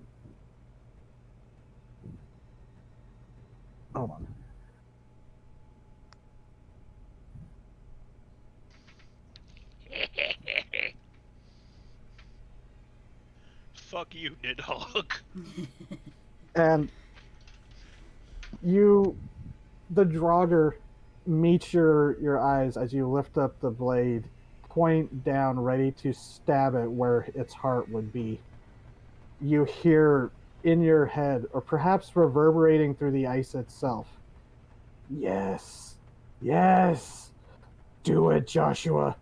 Hold on. Fuck you, Nidhogg. And the Draugr meets your eyes as you lift up the blade, point down, ready to stab it where its heart would be. You hear in your head, or perhaps reverberating through the ice itself, yes, yes, do it, Joshua.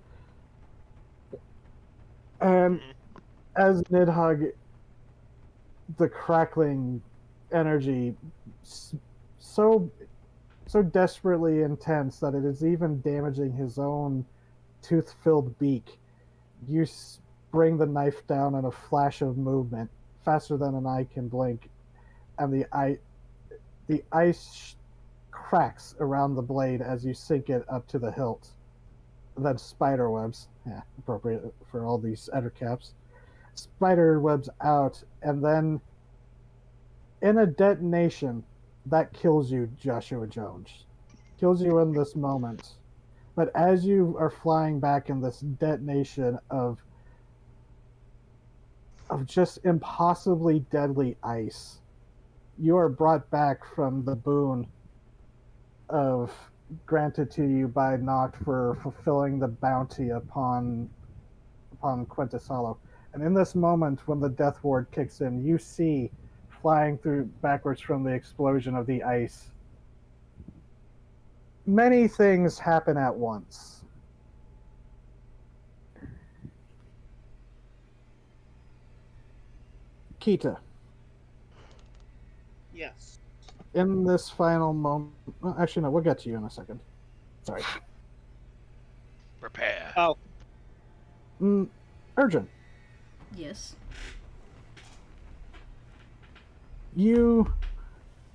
And as Nidhogg, the crackling energy so desperately intense that it is even damaging his own tooth-filled beak, you bring the knife down in a flash of movement, faster than an eye can blink, and the ice cracks around the blade as you sink it up to the hilt. And then spider webs, yeah, appropriate for all these ettercaps. Spider webs out, and then in a detonation, that kills you, Joshua Jones. Kills you in this moment. But as you are flying back in this detonation of just impossibly deadly ice, you are brought back from the boon of granted to you by Noct for fulfilling the bounty upon Quintessalo. And in this moment, when the death ward kicks in, you see flying through backwards from the explosion of the ice, many things happen at once. Kita, Yes. in this final moment, well, actually no, we'll get to you in a second. Sorry. Prepare. Oh, Urgent, Yes.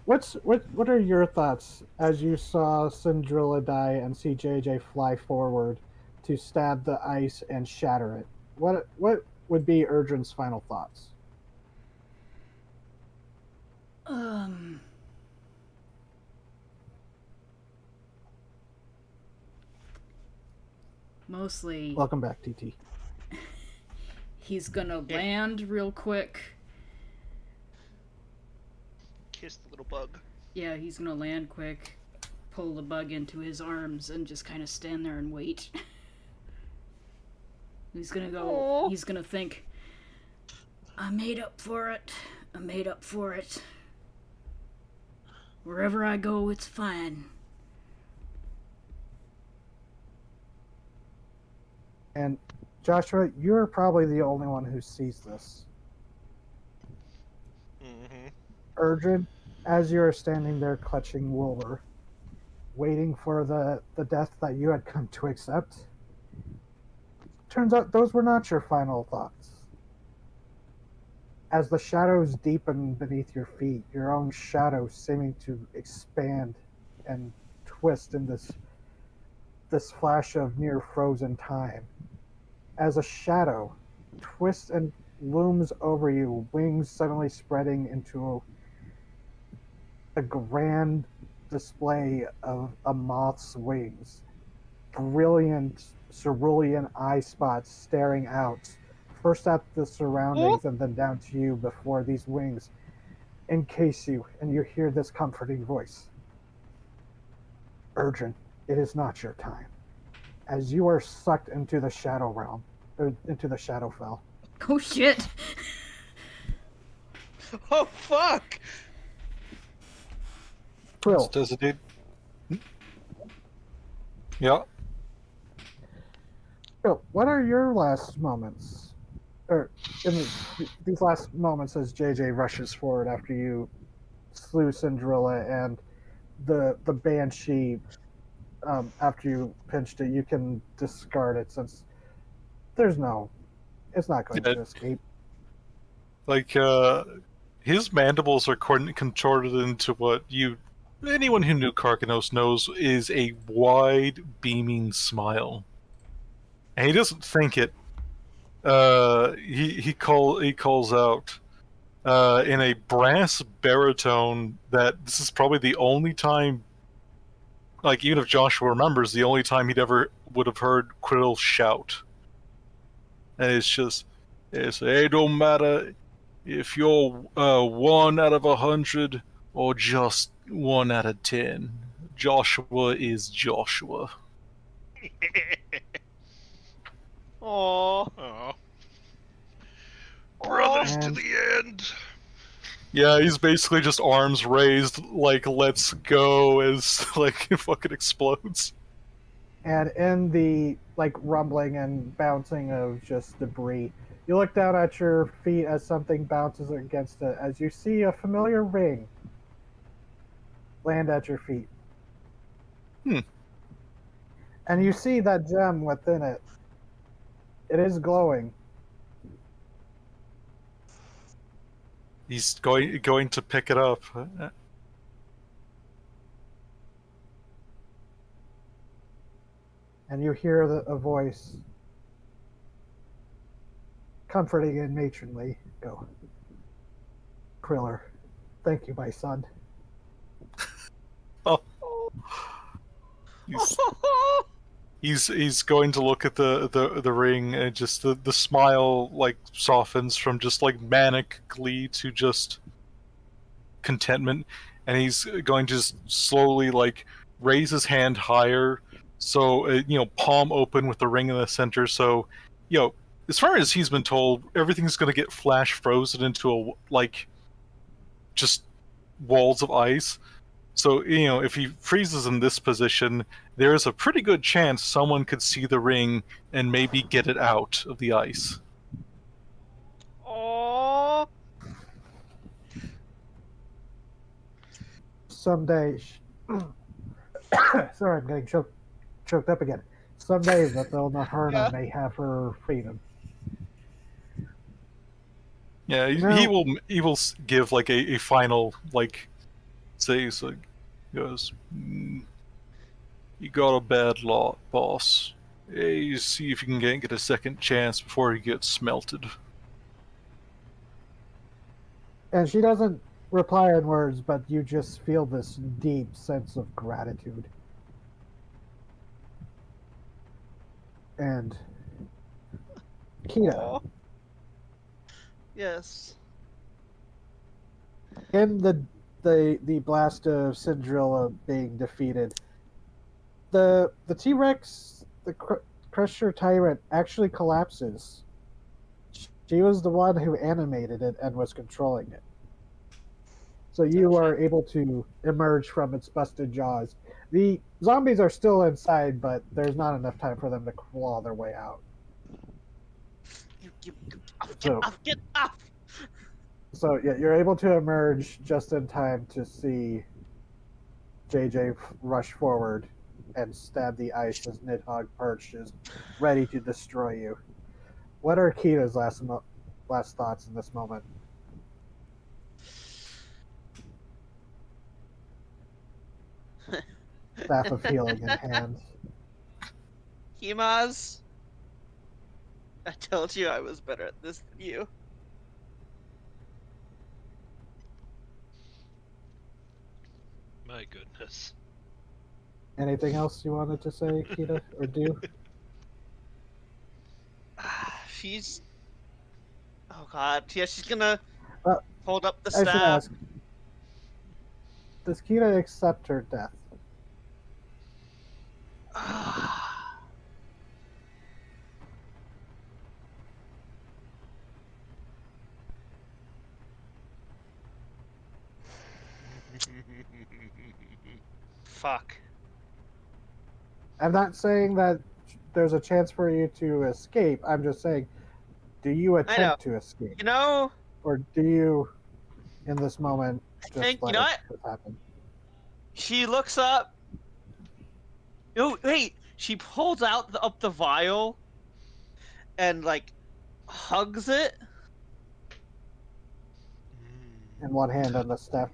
what are your thoughts as you saw Syndrilla die and see JJ fly forward to stab the ice and shatter it? What would be Urgent's final thoughts? Mostly Welcome back, TT. he's gonna land real quick. kiss the little bug. Yeah, he's gonna land quick, pull the bug into his arms, and just kind of stand there and wait. He's gonna go. Aw. He's gonna think, I made up for it. I made up for it. Wherever I go, it's fine. And Joshua, you're probably the only one who sees this. Mm-hmm. Erdrin, as you're standing there clutching Wooler, waiting for the death that you had come to accept, turns out those were not your final thoughts. As the shadows deepen beneath your feet, your own shadow seeming to expand and twist in this flash of near frozen time. As a shadow twists and looms over you, wings suddenly spreading into a grand display of a moth's wings. Brilliant cerulean eye spots staring out, first at the surroundings and then down to you before these wings encase you, and you hear this comforting voice. Urgent, it is not your time. As you are sucked into the shadow realm, or into the Shadowfell. Oh shit! Oh fuck! Krill, Designated. Yeah. Krill, what are your last moments? Or in these last moments as JJ rushes forward after you slew Cinderella and the Banshee, after you pinched it, you can discard it since it's not going Yeah, to escape. like his mandibles are contorted into what anyone who knew Karkanos knows is a wide, beaming smile, and he doesn't think it. He calls out in a brass baritone that this is probably the only time, like even if Joshua remembers, the only time he'd ever would have heard Krill shout, and it don't matter if you're 1 out of 100 or just 1 out of 10. Joshua is Joshua. Aww. Oh. Brothers to And- the end. Yeah, he's basically just arms raised, like let's go, as like it fucking explodes. And in the rumbling and bouncing of just debris, you look down at your feet as something bounces against it, as you see a familiar ring land at your feet. Hmm. And you see that gem within it. It is glowing. He's going to pick it up. And you hear a voice, comforting and matronly, go, Kriller, thank you, my son. Oh. He's going to look at the ring, and just the smile like softens from just like manic glee to just contentment, and he's going to just slowly like raise his hand higher, so palm open with the ring in the center. So, as far as he's been told, everything's going to get flash frozen into just walls of ice. So, if he freezes in this position, there is a pretty good chance someone could see the ring and maybe get it out of the ice. Aww. Someday, sorry, I'm getting choked up again. Someday, the Naharna Yeah. may have her freedom. Yeah, No. he will give like a final say, so he goes, you got a bad lot, boss. Hey, you see if you can get a second chance before he gets smelted. And she doesn't reply in words, but you just feel this deep sense of gratitude. And Kita, Aw. Yes. in the blast of Cinderella being defeated, the T-Rex, the Crusher Tyrant, actually collapses. She was the one who animated it and was controlling it. So you are able to emerge from its busted jaws. The zombies are still inside, but there's not enough time for them to claw their way out. Get So- off, get off! So yeah, you're able to emerge just in time to see JJ rush forward and stab the ice as Nidhogg perches, ready to destroy you. What are Kita's last thoughts in this moment? Staff of healing in hand. Himaz, I told you I was better at this than you. My goodness. Anything else you wanted to say, Kita, or do? She's. Oh god, yeah, she's gonna Uh, hold up the I should staff. ask, does Kita accept her death? Fuck. I'm not saying that there's a chance for you to escape. I'm just saying, do you attempt to escape? You know, Or do you, in this moment, I just think, you let know it what? happen? She looks up. No, wait. She pulls out up the vial and, like, hugs it. And one hand on the staff,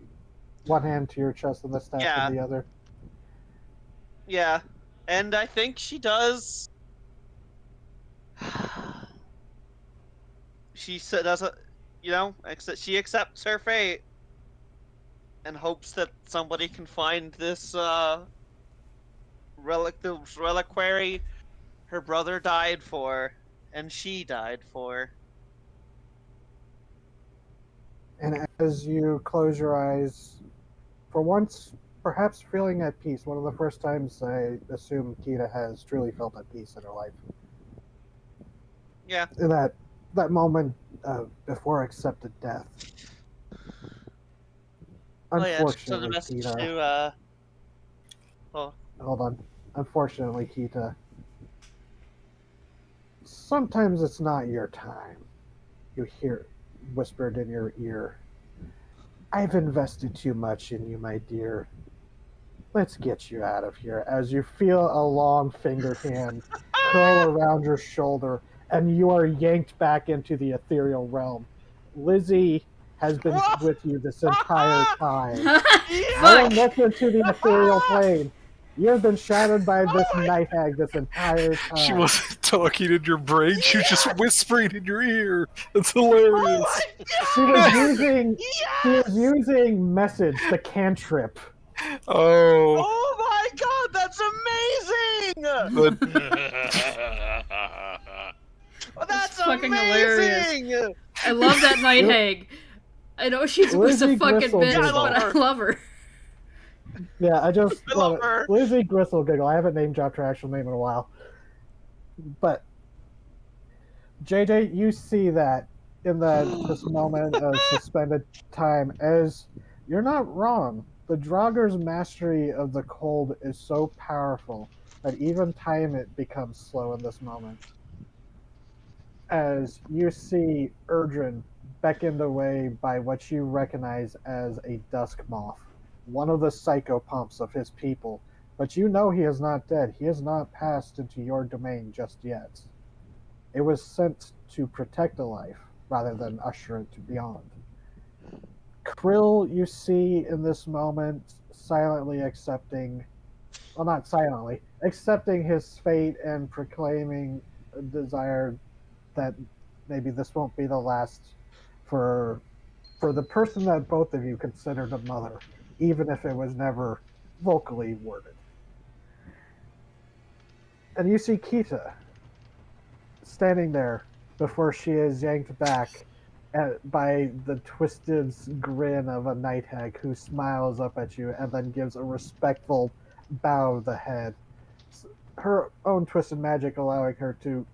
one hand to your chest and the staff Yeah. in the other. Yeah. And I think she does. She doesn't, you know, she accepts her fate and hopes that somebody can find this the reliquary her brother died for and she died for. And as you close your eyes, for once, perhaps feeling at peace, one of the first times I assume Kita has truly felt at peace in her life. Yeah. In that moment before accepted death. Send a Unfortunately, message Kita. to Hold on. Unfortunately, Kita. Sometimes it's not your time. You hear it whispered in your ear. I've invested too much in you, my dear. Let's get you out of here. As you feel a long fingered hand curl around your shoulder and you are yanked back into the ethereal realm. Lizzie has been with you this entire time. No one Fuck! left into the ethereal plane. You have been shadowed by this night hag this entire time. She wasn't talking in your brain, she was just whispering in your ear. That's hilarious. She was using message, the cantrip. Oh. Oh my god, that's amazing! That's fucking amazing! hilarious. I love that night hag. I know she's was a Lizzie fucking Gristle bitch, Giggle. but I love her. Yeah, I just I love her. Lizzie Gristle Giggle. I haven't name dropped her actual name in a while. But JJ, you see that in this moment of suspended time, as you're not wrong. The Draugr's mastery of the cold is so powerful that even time it becomes slow in this moment. As you see Erdrin beckoned away by what you recognize as a dusk moth, one of the psychopumps of his people, but you know he is not dead. He has not passed into your domain just yet. It was sent to protect a life rather than usher it to beyond. Krill, you see in this moment, silently accepting, well, not silently, accepting his fate and proclaiming a desire that maybe this won't be the last for the person that both of you considered a mother, even if it was never vocally worded. And you see Kita standing there before she is yanked back by the twisted grin of a night hag who smiles up at you and then gives a respectful bow of the head. Her own twisted magic allowing her to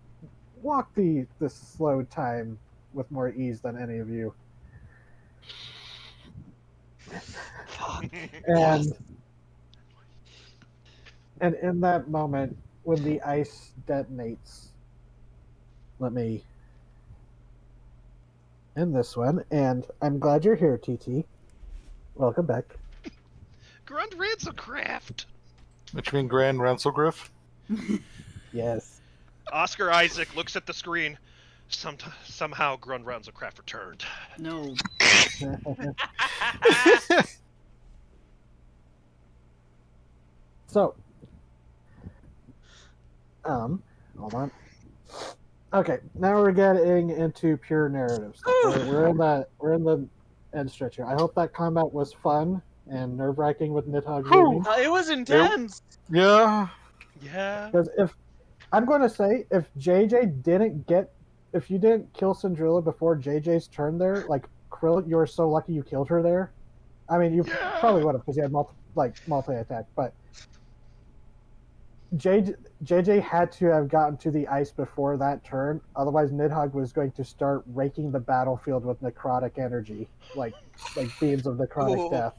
walk the slow time with more ease than any of you. Fuck. And and in that moment, when the ice detonates, let me end this one. And I'm glad you're here, TT. Welcome back. Grund Ranselcraft. Which mean Grand Renselgriff? Yes. Oscar Isaac looks at the screen. Somehow Grund Ranselcraft returned. No. So, hold on. Okay, now we're getting into pure narrative stuff. We're in the end stretch here. I hope that combat was fun and nerve wracking with Nidhogg looming. It was intense. Yeah. Yeah. Because if JJ didn't get, if you didn't kill Syndrilla before JJ's turn there, like Krill, you were so lucky you killed her there. I mean, you probably would have because you had multi attack, but JJ had to have gotten to the ice before that turn. Otherwise, Nidhogg was going to start raking the battlefield with necrotic energy, like beams of necrotic Ooh. death.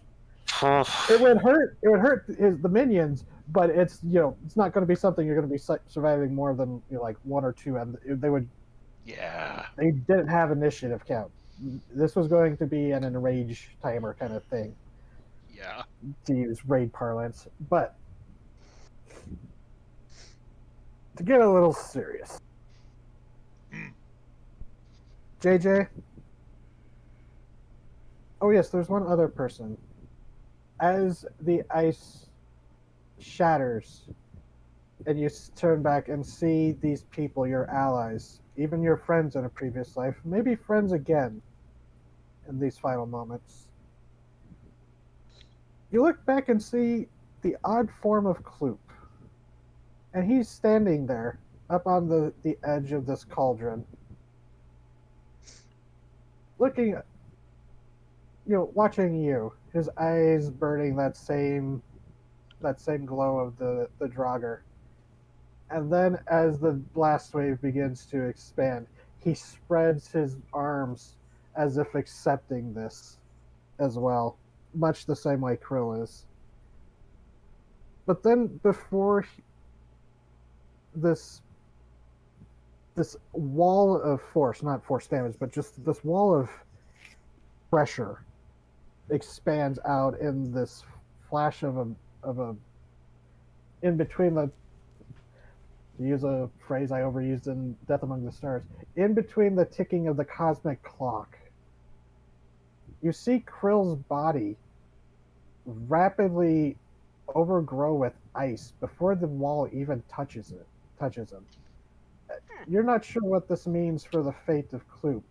It would hurt. It would hurt the minions, but it's it's not going to be something you're going to be surviving more than like 1 or 2, and Yeah. they didn't have initiative count. This was going to be an enrage timer kind of thing, Yeah. to use raid parlance. But to get a little serious, JJ. Oh yes, there's one other person. As the ice shatters, and you turn back and see these people, your allies, even your friends in a previous life, maybe friends again in these final moments. You look back and see the odd form of Kloop. And he's standing there, up on the edge of this cauldron, looking, watching you, his eyes burning that same glow of the Draugr. And then as the blast wave begins to expand, he spreads his arms as if accepting this as well, much the same way Krill is. But then before this wall of force, not force damage, but just this wall of pressure expands out in this flash of a in between the, to use a phrase I overused in Death Among the Stars, in between the ticking of the cosmic clock, you see Krill's body rapidly overgrow with ice before the wall even touches him. You're not sure what this means for the fate of Kloop,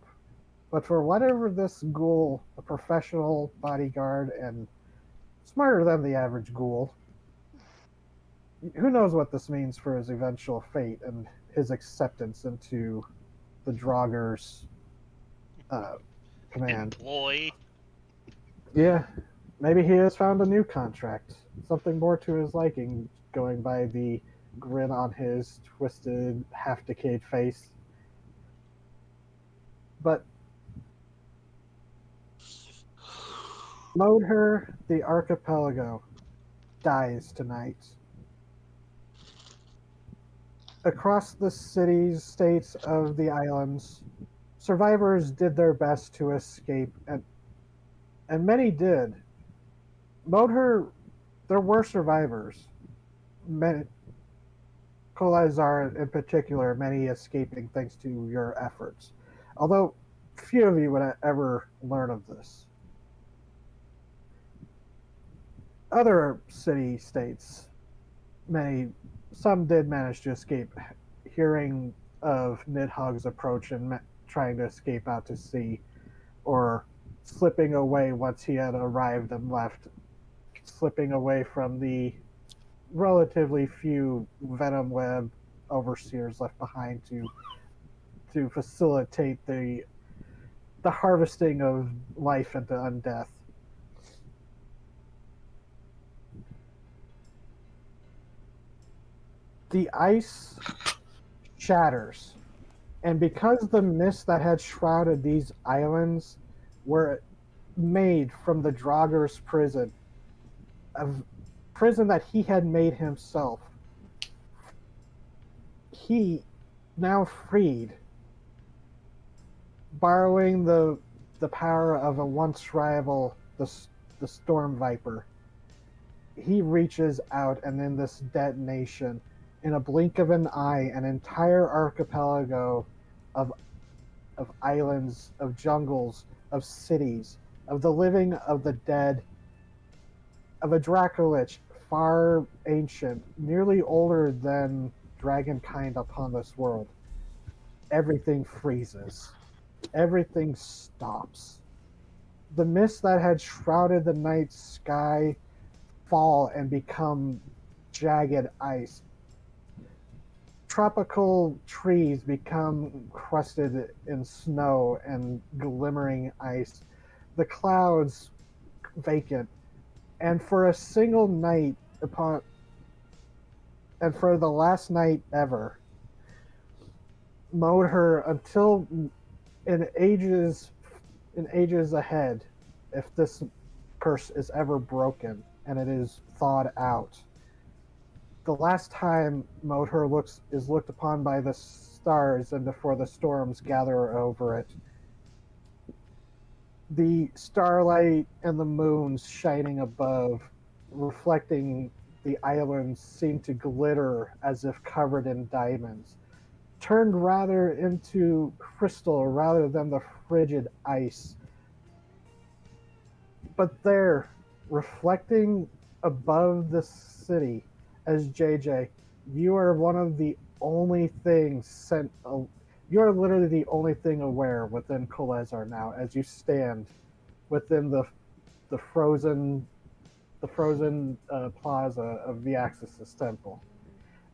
but for whatever this ghoul, a professional bodyguard and smarter than the average ghoul, who knows what this means for his eventual fate and his acceptance into the Draugur's command. Employee. Yeah, maybe he has found a new contract, something more to his liking, going by the grin on his twisted, half-decayed face. But Modhur, the archipelago, dies tonight. Across the cities, states of the islands, survivors did their best to escape, and many did. Modhur, there were survivors. Many, Kolazar in particular, many escaping thanks to your efforts. Although few of you would ever learn of this. Other city-states, some did manage to escape, hearing of Nidhogg's approach and trying to escape out to sea, or slipping away once he had arrived and left, slipping away from the relatively few venom web overseers left behind to facilitate the harvesting of life into undeath. The ice shatters, And because the mist that had shrouded these islands were made from the Draugur's prison, a prison that he had made himself, he, now freed, borrowing the power of a once rival, the Storm Viper, he reaches out, and in this detonation, in a blink of an eye, an entire archipelago of islands, of jungles, of cities, of the living, of the dead, of a Dracolich far ancient, nearly older than dragonkind upon this world. Everything freezes. Everything stops. The mist that had shrouded the night sky fall and become jagged ice. Tropical trees become crusted in snow and glimmering ice. The clouds vacant. And for a single night upon and for the last night ever, Modhur until in ages ahead, if this curse is ever broken and it is thawed out. The last time Modhur is looked upon by the stars and before the storms gather over it. The starlight and the moons shining above, reflecting the islands, seem to glitter as if covered in diamonds, turned rather into crystal rather than the frigid ice. But there, reflecting above the city, as JJ, you are one of the only things sent. You are literally the only thing aware within Kolezar now, as you stand within the frozen plaza of the Axis temple.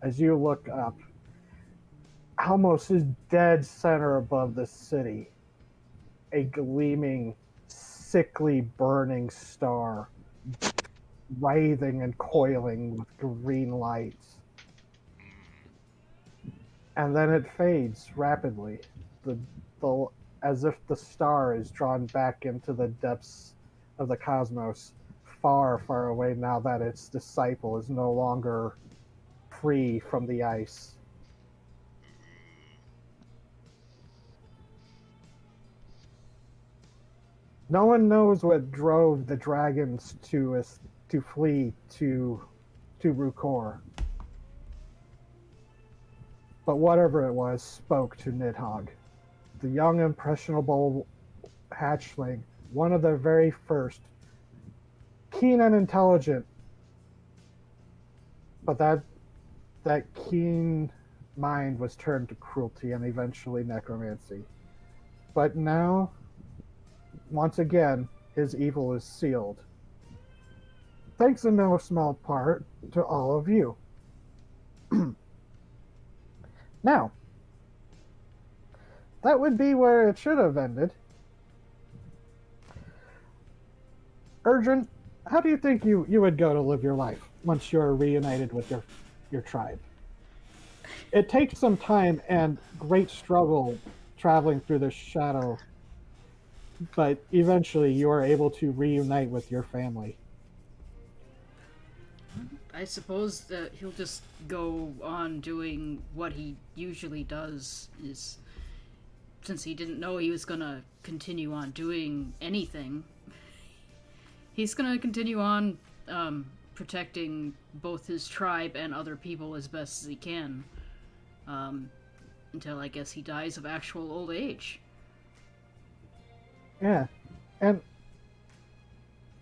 As you look up, almost is dead center above the city, a gleaming, sickly, burning star, writhing and coiling with green lights. And then it fades rapidly, as if the star is drawn back into the depths of the cosmos, far, far away now that its disciple is no longer free from the ice. No one knows what drove the dragons to flee to Rukor. But whatever it was spoke to Nidhogg, the young impressionable hatchling, one of the very first, keen and intelligent, but that keen mind was turned to cruelty and eventually necromancy. But now, once again, his evil is sealed. Thanks in no small part to all of you. Now, that would be where it should have ended. Urgent, how do you think you would go to live your life once you're reunited with your tribe? It takes some time and great struggle traveling through the shadow, but eventually you are able to reunite with your family. I suppose that he'll just go on doing what he usually does, is since he didn't know he was gonna continue on doing anything, he's gonna continue on protecting both his tribe and other people as best as he can, until I guess he dies of actual old age. Yeah, and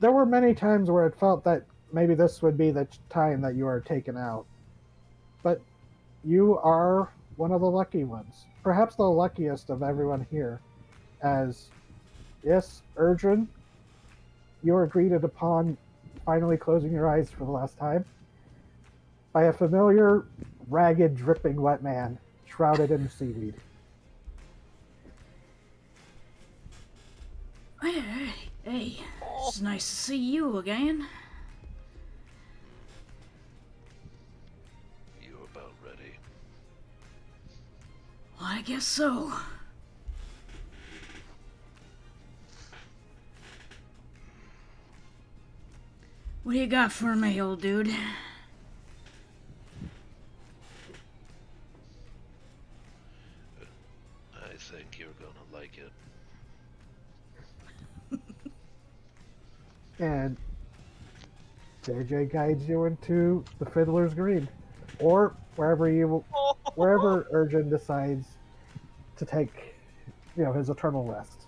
there were many times where it felt that maybe this would be the time that you are taken out. But you are one of the lucky ones. Perhaps the luckiest of everyone here. As, yes, Erdrin, you are greeted upon finally closing your eyes for the last time by a familiar, ragged, dripping wet man shrouded in seaweed. Hey, it's nice to see you again. You about ready? Well, I guess so. What do you got for me, old dude? I think you're gonna like it. And JJ guides you into the Fiddler's Green, or wherever Urgent decides to take, his eternal rest.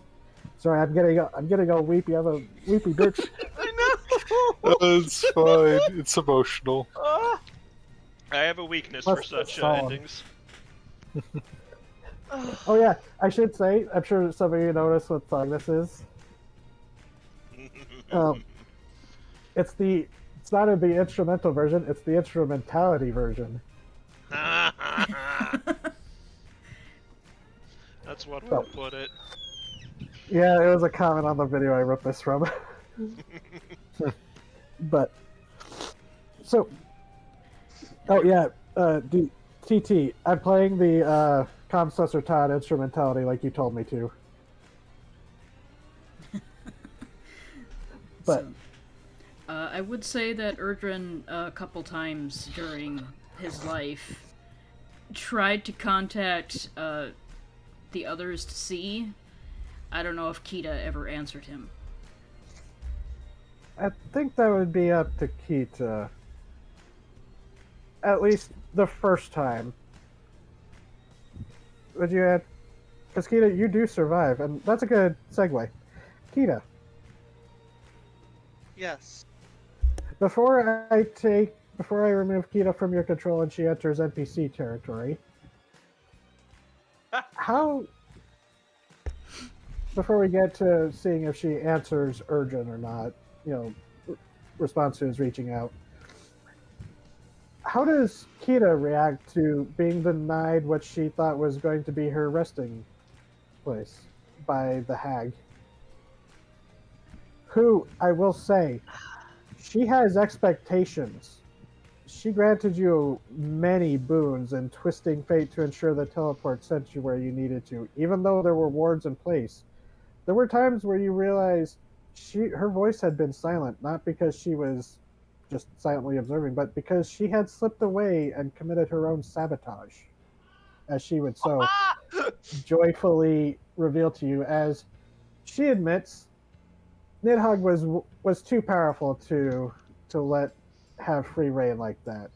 Sorry, I'm getting all weepy. I'm a weepy bitch. I know. It's fine. It's emotional. I have a weakness Plus for such the song. endings. Oh yeah, I should say. I'm sure some of you noticed what song this is. It's not in the instrumental version. It's the instrumentality version. That's one way So, to put it. yeah, it was a comment on the video I wrote this from. But so, oh yeah, TT. I'm playing the Comsussor Todd instrumentality like you told me to. But I would say that Erdrin, a couple times during his life, tried to contact the others to see. I don't know if Kita ever answered him. I think that would be up to Kita. At least the first time. Would you add? Because Kita, you do survive, and that's a good segue. Kita, Yes. before I remove Kita from your control and she enters NPC territory, how? Before we get to seeing if she answers urgent or not, response to his reaching out. How does Kita react to being denied what she thought was going to be her resting place by the hag? Who, I will say, she has expectations. She granted you many boons and twisting fate to ensure the teleport sent you where you needed to, even though there were wards in place. There were times where you realized her voice had been silent, not because she was just silently observing, but because she had slipped away and committed her own sabotage, as she would so joyfully reveal to you. As she admits, Nidhogg was too powerful to let have free reign like that.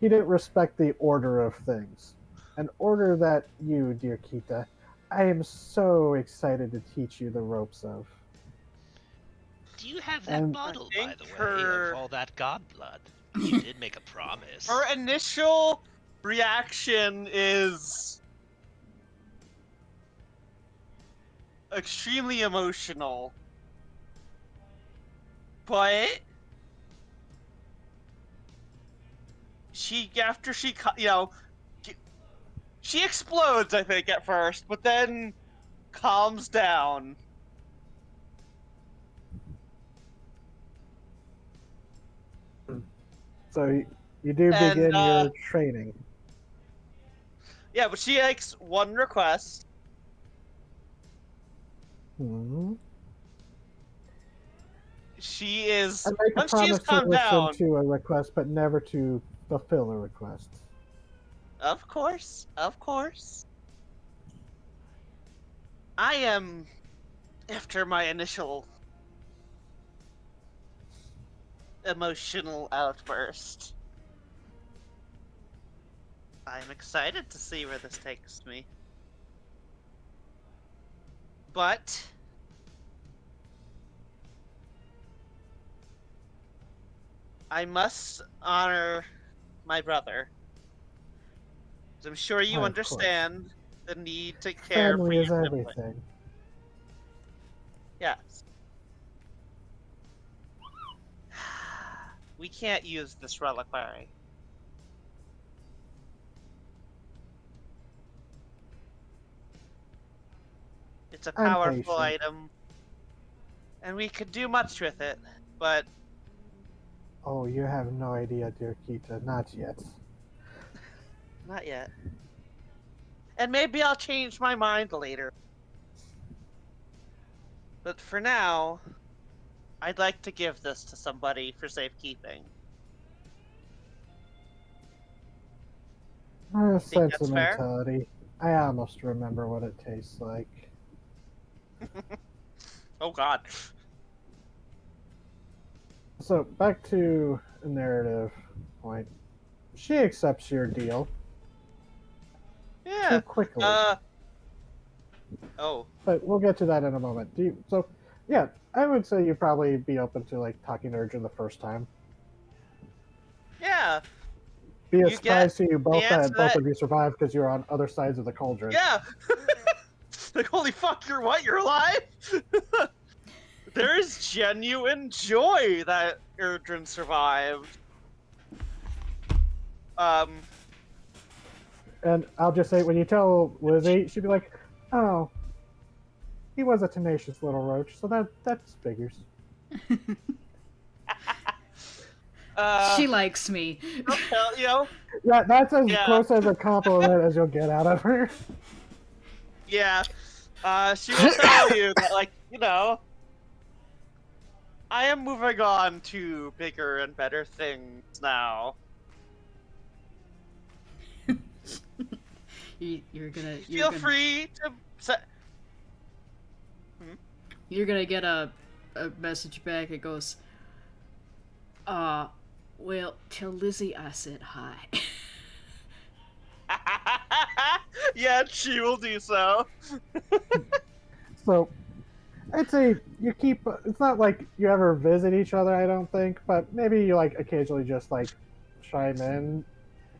He didn't respect the order of things, an order that you, dear Kita, I am so excited to teach you the ropes of. Do you have that And bottle, I by think the way, her- of all that god blood? You did make a promise. Her initial reaction is extremely emotional, but she explodes, I think, at first, but then calms down. So you do And, begin your training. Yeah, but she makes one request. Hmm. She is I make a once she has promise to calmed listen down. to a request, but never to fulfill a request. Of course, of course. I am, after my initial emotional outburst, I'm excited to see where this takes me. But I must honor my brother. As I'm sure you Why, of understand the need to care for Family your is sibling. everything. Yes. We can't use this reliquary. It's a I'm powerful patient. item, and we could do much with it, but Oh, you have no idea, dear Kita. Not yet. not yet. And maybe I'll change my mind later. But for now, I'd like to give this to somebody for safekeeping. Think that's fair? Sentimentality. I almost remember what it tastes like. Oh god. So, back to a narrative point. She accepts your deal Yeah. too quickly. Oh. But we'll get to that in a moment. So, yeah, I would say you'd probably be open to like talking to Urgent the first time. Yeah. Be a You surprise get to you both the that answer both that- of you survived because you're on other sides of the cauldron. Yeah. Like, holy fuck, you're what? You're alive? There is genuine joy that Erdrin survived. And I'll just say, when you tell Lizzie, she'd be like, "Oh, he was a tenacious little roach, so that figures." She likes me. Well, you know, Yeah, that's as Yeah. close as a compliment as you'll get out of her. yeah. She will tell you that, like, you know, I am moving on to bigger and better things now. You're gonna Feel free to say. You're gonna get a message back. It goes, well, tell Lizzie I said hi. Yeah, she will do so. So, I'd say you keep. It's not like you ever visit each other, I don't think, but maybe you like occasionally just like chime in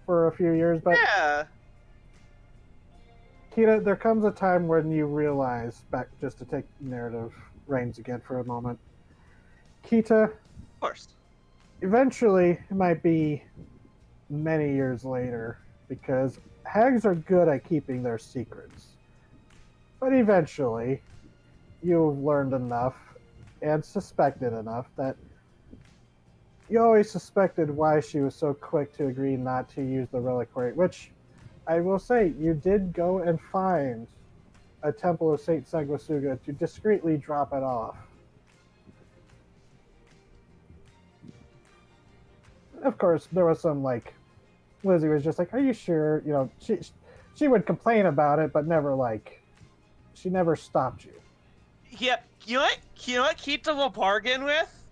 for a few years. But Yeah. Kita, there comes a time when you realize, back just to take narrative reins again for a moment, Kita, Of course. eventually, it might be many years later, because hags are good at keeping their secrets. But eventually, you've learned enough and suspected enough that you always suspected why she was so quick to agree not to use the reliquary, which I will say, you did go and find a temple of Saint Sanguisuga to discreetly drop it off. Of course, there was some like Lizzie was just like, "Are you sure?" You know, she would complain about it, but never like she never stopped you. Yeah, you know what? You know what Kita will bargain with?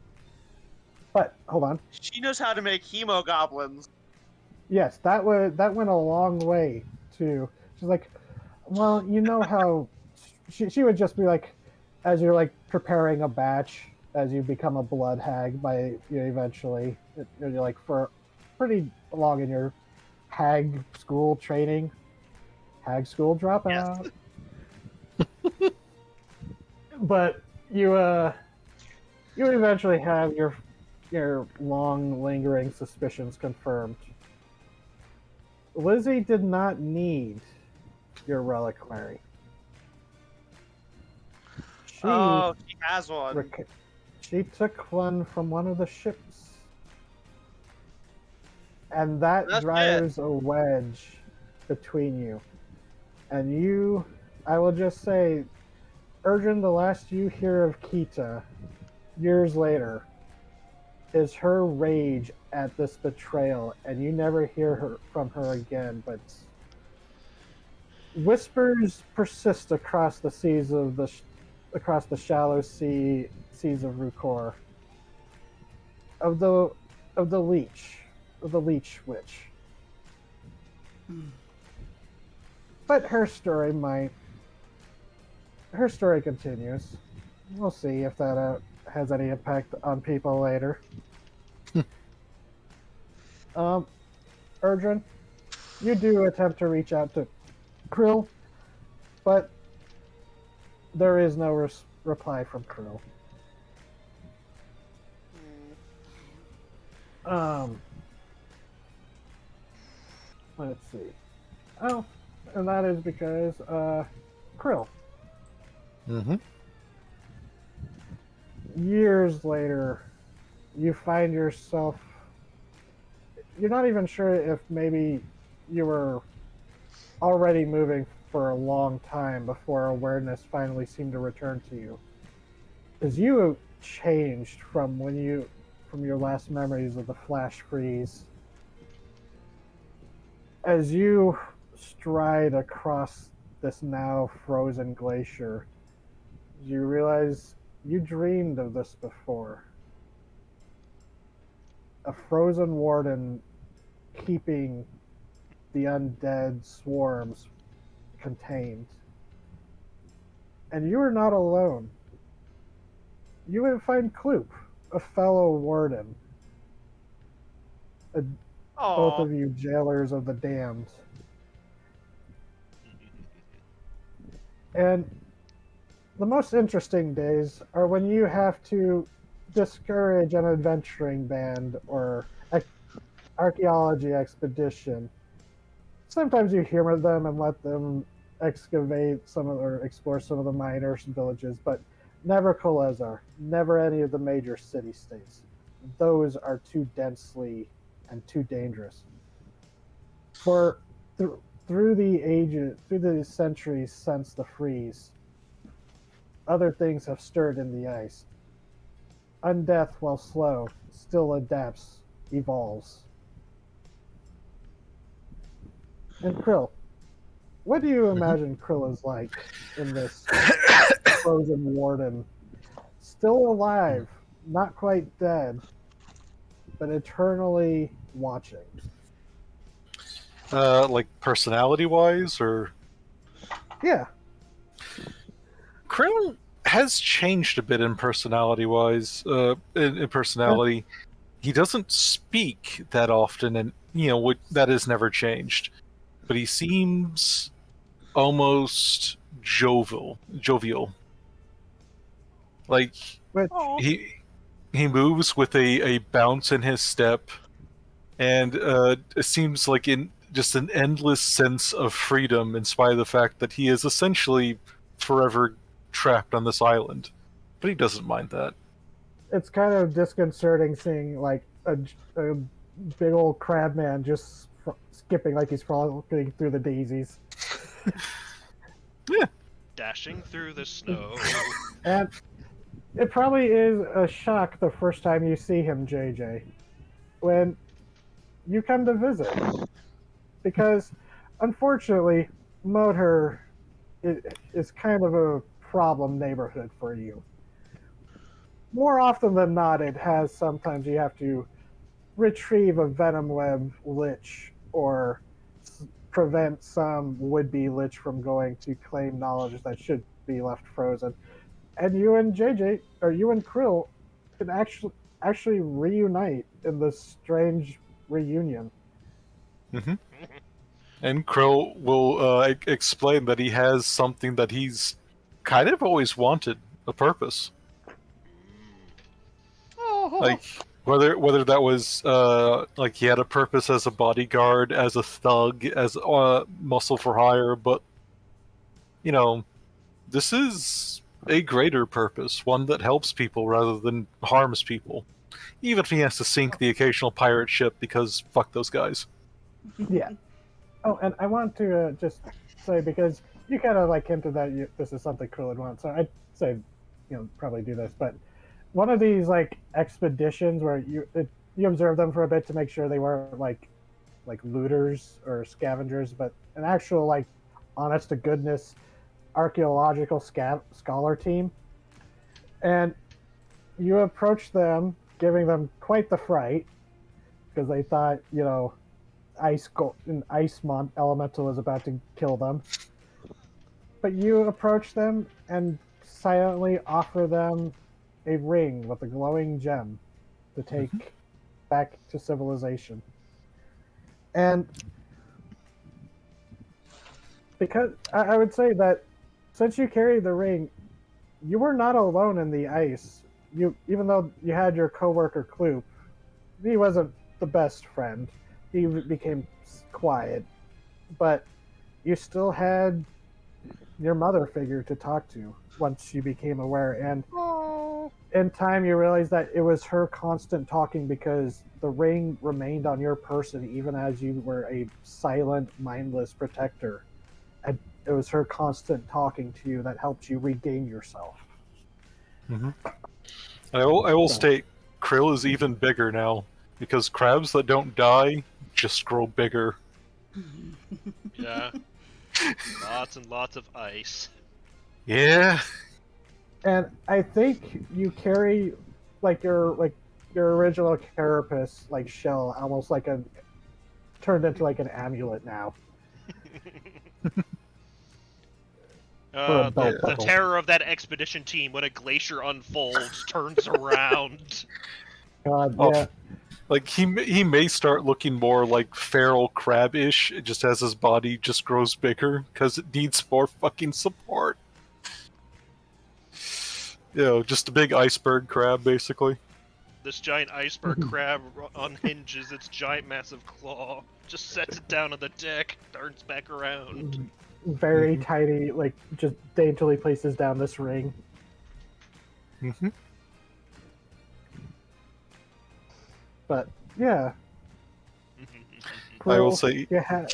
But hold on, She knows how to make hemogoblins. yes, that went a long way too. She's like, "Well, you know how," she would just be like, as you're like preparing a batch, as you become a blood hag by eventually, you're like for pretty long in your hag school training, hag school dropout. But you eventually have your long lingering suspicions confirmed. Lizzie did not need your reliquary. Oh, she has one. She took one from one of the ships. And that That's drives a wedge between you. And you, I will just say, Urgent, the last you hear of Kita, years later, is her rage at this betrayal, and you never hear from her again, but whispers persist across the seas of across the shallow seas of Rukor, of the leech witch. But her story continues. We'll see if that has any impact on people later. Erdrin, you do attempt to reach out to Krill, but there is no reply from Krill. Let's see. Oh, and that is because Krill. Mm-hmm. Years later, you find yourself. You're not even sure if maybe you were already moving for a long time before awareness finally seemed to return to you. As you changed from your last memories of the flash freeze, as you stride across this now frozen glacier, you realize you dreamed of this before. A frozen warden keeping the undead swarms contained. And you are not alone. You would find Kloop, a fellow warden. Both Aw. of you jailers of the damned. And the most interesting days are when you have to discourage an adventuring band or archaeology expedition. Sometimes you humor them and let them excavate or explore some of the minor villages, but never Kolezar, never any of the major city-states. Those are too densely and too dangerous. For through the centuries since the freeze, other things have stirred in the ice. Undeath, while slow, still adapts, evolves. And Krill, what do you imagine Krill is like in this frozen warden? Still alive, not quite dead, but eternally watching. Like personality-wise, or Yeah, Krill has changed a bit in personality-wise. In personality, he doesn't speak that often, and that has never changed. But he seems almost jovial. Like which he moves with a bounce in his step, and it seems like in just an endless sense of freedom, in spite of the fact that he is essentially forever trapped on this island. But he doesn't mind that. it's kind of disconcerting seeing like a big old crab man just skipping like he's frolicking through the daisies. Dashing through the snow. And it probably is a shock the first time you see him, JJ, when you come to visit. Because, unfortunately, Modhur is kind of a problem neighborhood for you. More often than not, it has sometimes you have to retrieve a venom web lich or prevent some would-be lich from going to claim knowledge that should be left frozen. And you and JJ, or you and Krill, can actually reunite in this strange reunion. Mm-hmm. And Krill will explain that he has something that he's kind of always wanted, a purpose. Like whether that was like he had a purpose as a bodyguard, as a thug, as muscle for hire, but this is a greater purpose, one that helps people rather than harms people. Even if he has to sink the occasional pirate ship because fuck those guys. Yeah. Oh, and I want to just say, because you kind of like hinted that this is something Krill would want, so I'd say, probably do this. But one of these like expeditions where you observe them for a bit to make sure they weren't like looters or scavengers, but an actual like honest to goodness archaeological scholar team, and you approach them, giving them quite the fright because they thought an ice elemental was about to kill them. But you approach them and silently offer them a ring with a glowing gem to take back to civilization. And because I would say that since you carry the ring, you were not alone in the ice. Even though you had your coworker Kloop, he wasn't the best friend. He became quiet, but you still had your mother figure to talk to once you became aware. And in time, you realized that it was her constant talking because the ring remained on your person even as you were a silent, mindless protector. it was her constant talking to you that helped you regain yourself. I will state, Krill is even bigger now, because crabs that don't die just grow bigger. Yeah. Lots and lots of ice. Yeah. And I think you carry your original carapace shell almost turned into an amulet now. Or a belt The buckle. terror of that expedition team when a glacier unfolds, turns around. God, Oh, yeah. Like he may start looking more like feral crab-ish, just as his body just grows bigger because it needs more fucking support. Just a big iceberg crab, basically. This giant iceberg crab unhinges its giant massive claw, just sets it down on the deck, turns back around. Very tiny, just daintily places down this ring. Mm-hmm. But yeah, I will Krill, say you had.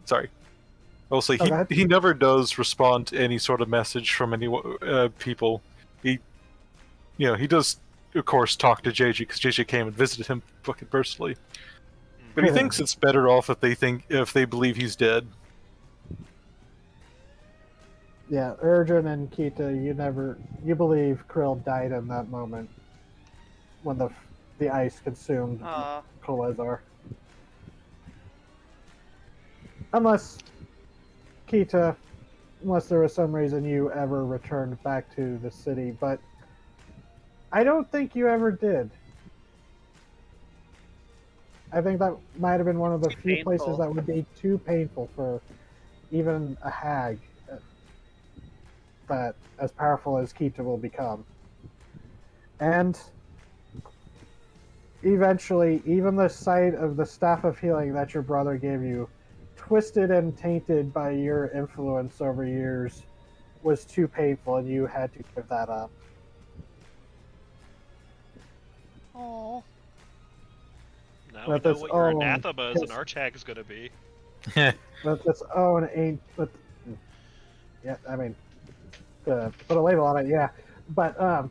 sorry. I will say Oh, go ahead. he never does respond to any sort of message from any people. He does, of course, talk to JJ because JJ came and visited him fucking personally. But he thinks it's better off if they believe he's dead. Yeah, Urgent and Kita, you believe Krill died in that moment when the ice consumed Kolezar. Unless there was some reason you ever returned back to the city, but I don't think you ever did. I think that might have been one of the few places that would be too painful for even a hag that as powerful as Kita will become. And eventually, even the sight of the staff of healing that your brother gave you, twisted and tainted by your influence over years, was too painful and you had to give that up. Oh. Now But we know that's what your all anathema as an his- archhag is going to be. But its own ain't. But yeah, I mean, to put a label on it, yeah. But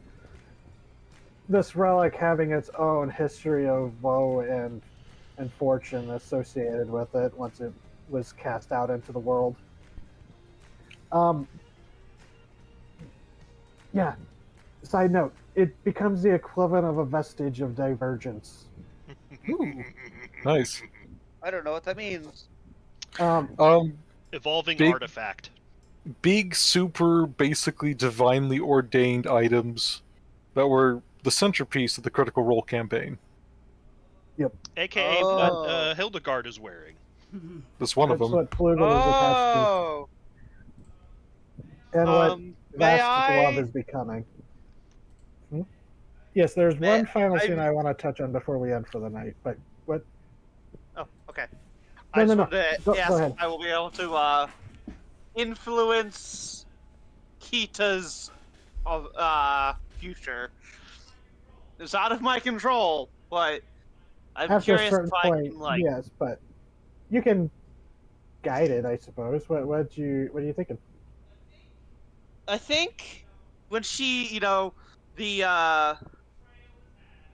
this relic having its own history of woe and fortune associated with it once it was cast out into the world. Yeah. Side note: it becomes the equivalent of a vestige of divergence. Nice. I don't know what that means. Evolving Big- artifact. Big, super, basically divinely ordained items that were the centerpiece of the Critical Role campaign. AKA what Hildegard is wearing. That's one of That's them. what Plugal is attached to, Oh. and what May Vast Love I? is becoming. Yes, there's one final scene I- I want to touch on before we end for the night. But what? Oh, okay. No, I no, just no. wanted to Go ask ahead. if I will be able to influence Kita's future. It's out of my control, but I'm After a curious certain if I point, can yes, but you can guide it, I suppose. What are you thinking? I think when she, the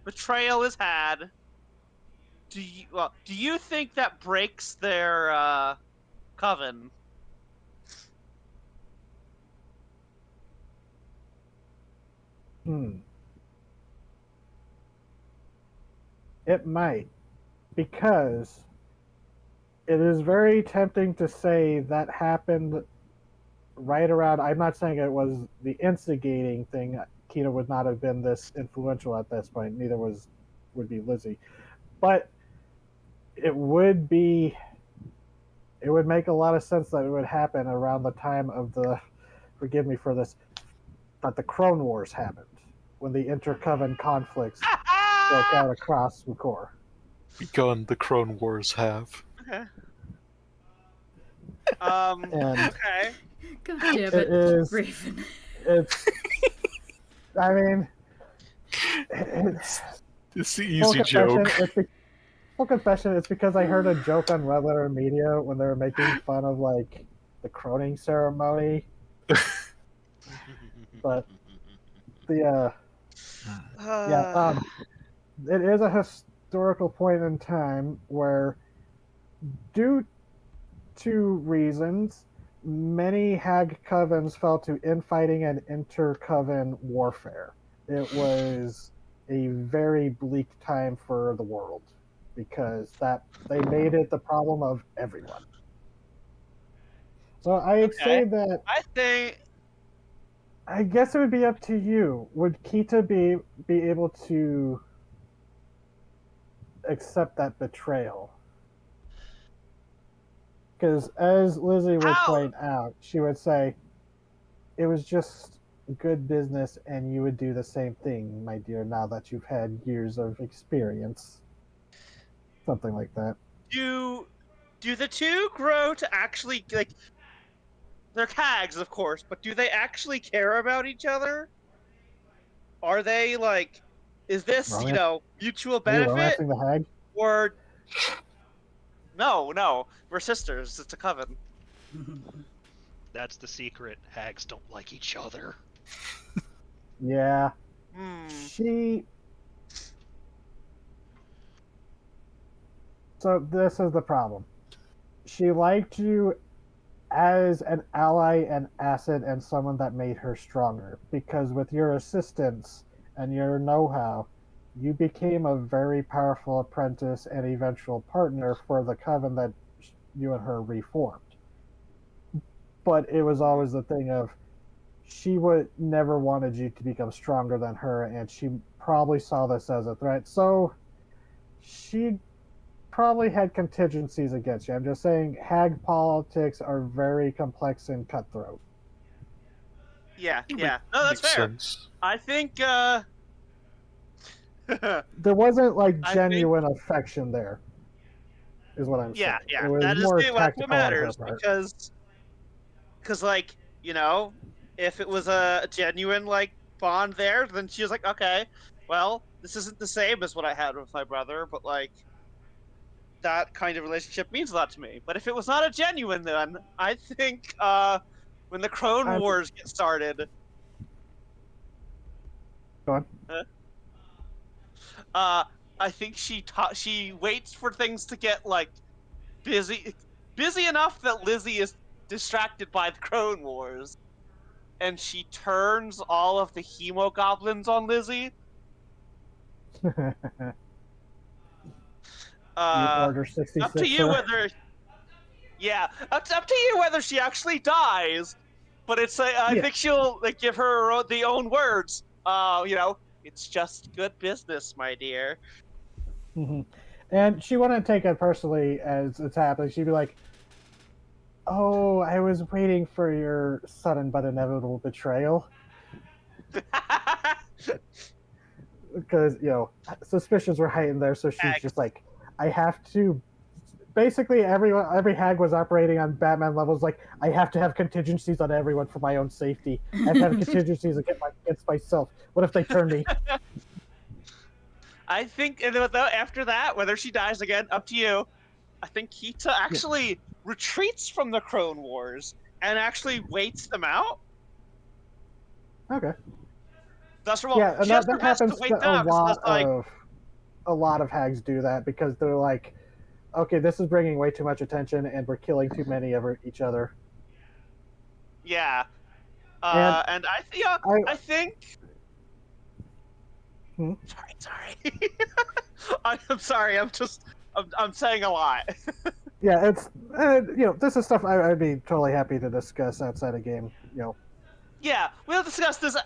betrayal is had. Do you think that breaks their coven? It might, because it is very tempting to say that happened right around. I'm not saying it was the instigating thing. Kita would not have been this influential at this point. Neither would be Lizzie, but it would be. It would make a lot of sense that it would happen around the time of the. Forgive me for this, but the Crone Wars happened when the intercoven conflicts broke out across Mukor. Begun the Crone Wars have. Okay. And okay. God damn it it, is. Raven. It's. I mean, it's It's the easy joke. Full confession, it's because I heard a joke on Red Letter Media when they were making fun of the croning ceremony. But the it is a historical point in time where, due to reasons, many hag covens fell to infighting and inter-coven warfare. It was a very bleak time for the world because they made it the problem of everyone. So I'd say that I guess it would be up to you. Would Kita be able to accept that betrayal? Because as Lizzie would point out, she would say, it was just good business and you would do the same thing, my dear, now that you've had years of experience. Something like that. Do the two grow to actually, like, they're hags, of course, but do they actually care about each other? Are they, like, is this, mutual Are you benefit? romancing the hag? Or no, we're sisters. It's a coven. That's the secret. Hags don't like each other. Yeah. So this is the problem. She liked you as an ally and asset and someone that made her stronger, because with your assistance and your know-how, you became a very powerful apprentice and eventual partner for the coven that you and her reformed. But it was always the thing of, she would never wanted you to become stronger than her, and she probably saw this as a threat. So she probably had contingencies against you. I'm just saying, hag politics are very complex and cutthroat. Yeah. No, that's fair. Sense. I think there wasn't like genuine affection there, is what I'm saying. Yeah. It was that more is what tactical matters, on her part. because like, if it was a genuine, like, bond there, then she was like, okay, well, this isn't the same as what I had with my brother, but, like, that kind of relationship means a lot to me. But if it was not a genuine, then I think when the Crone Wars get started, go on. I think she waits for things to get, like, busy enough that Lizzie is distracted by the Crone Wars, and she turns all of the hemogoblins on Lizzie. Order 66. Up to you whether, up to you whether she actually dies. But it's I think she'll, like, give her the own words. It's just good business, my dear. Mm-hmm. And she wouldn't take it personally as it's happening. She'd be like, "Oh, I was waiting for your sudden but inevitable betrayal." Because suspicions were heightened there, so she's just like, "I have to." Basically, every hag was operating on Batman levels. Like, I have to have contingencies on everyone for my own safety. I have to have contingencies against myself. What if they turn me? I think, and after that, whether she dies again, up to you. I think Kita actually retreats from the Crone Wars and actually waits them out. Okay. That's yeah, and that happens to a lot of hags do that, because they're like, okay, this is bringing way too much attention, and we're killing too many of each other. Yeah. And I think. Sorry. I'm sorry. I'm saying a lot. Yeah, it's this is stuff I'd be totally happy to discuss outside of game. Yeah, we'll discuss this,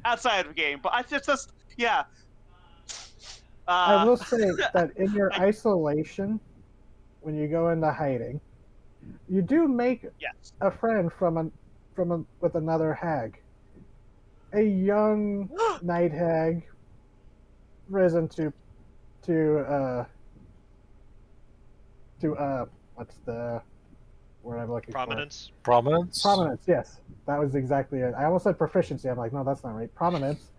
outside of the game. But I just I will say that in your isolation, when you go into hiding, you do make a friend with another hag, a young night hag, risen to what's the word I'm looking Prominence. for? Prominence. Yes, that was exactly it. I almost said proficiency. I'm like, no, that's not right. Prominence.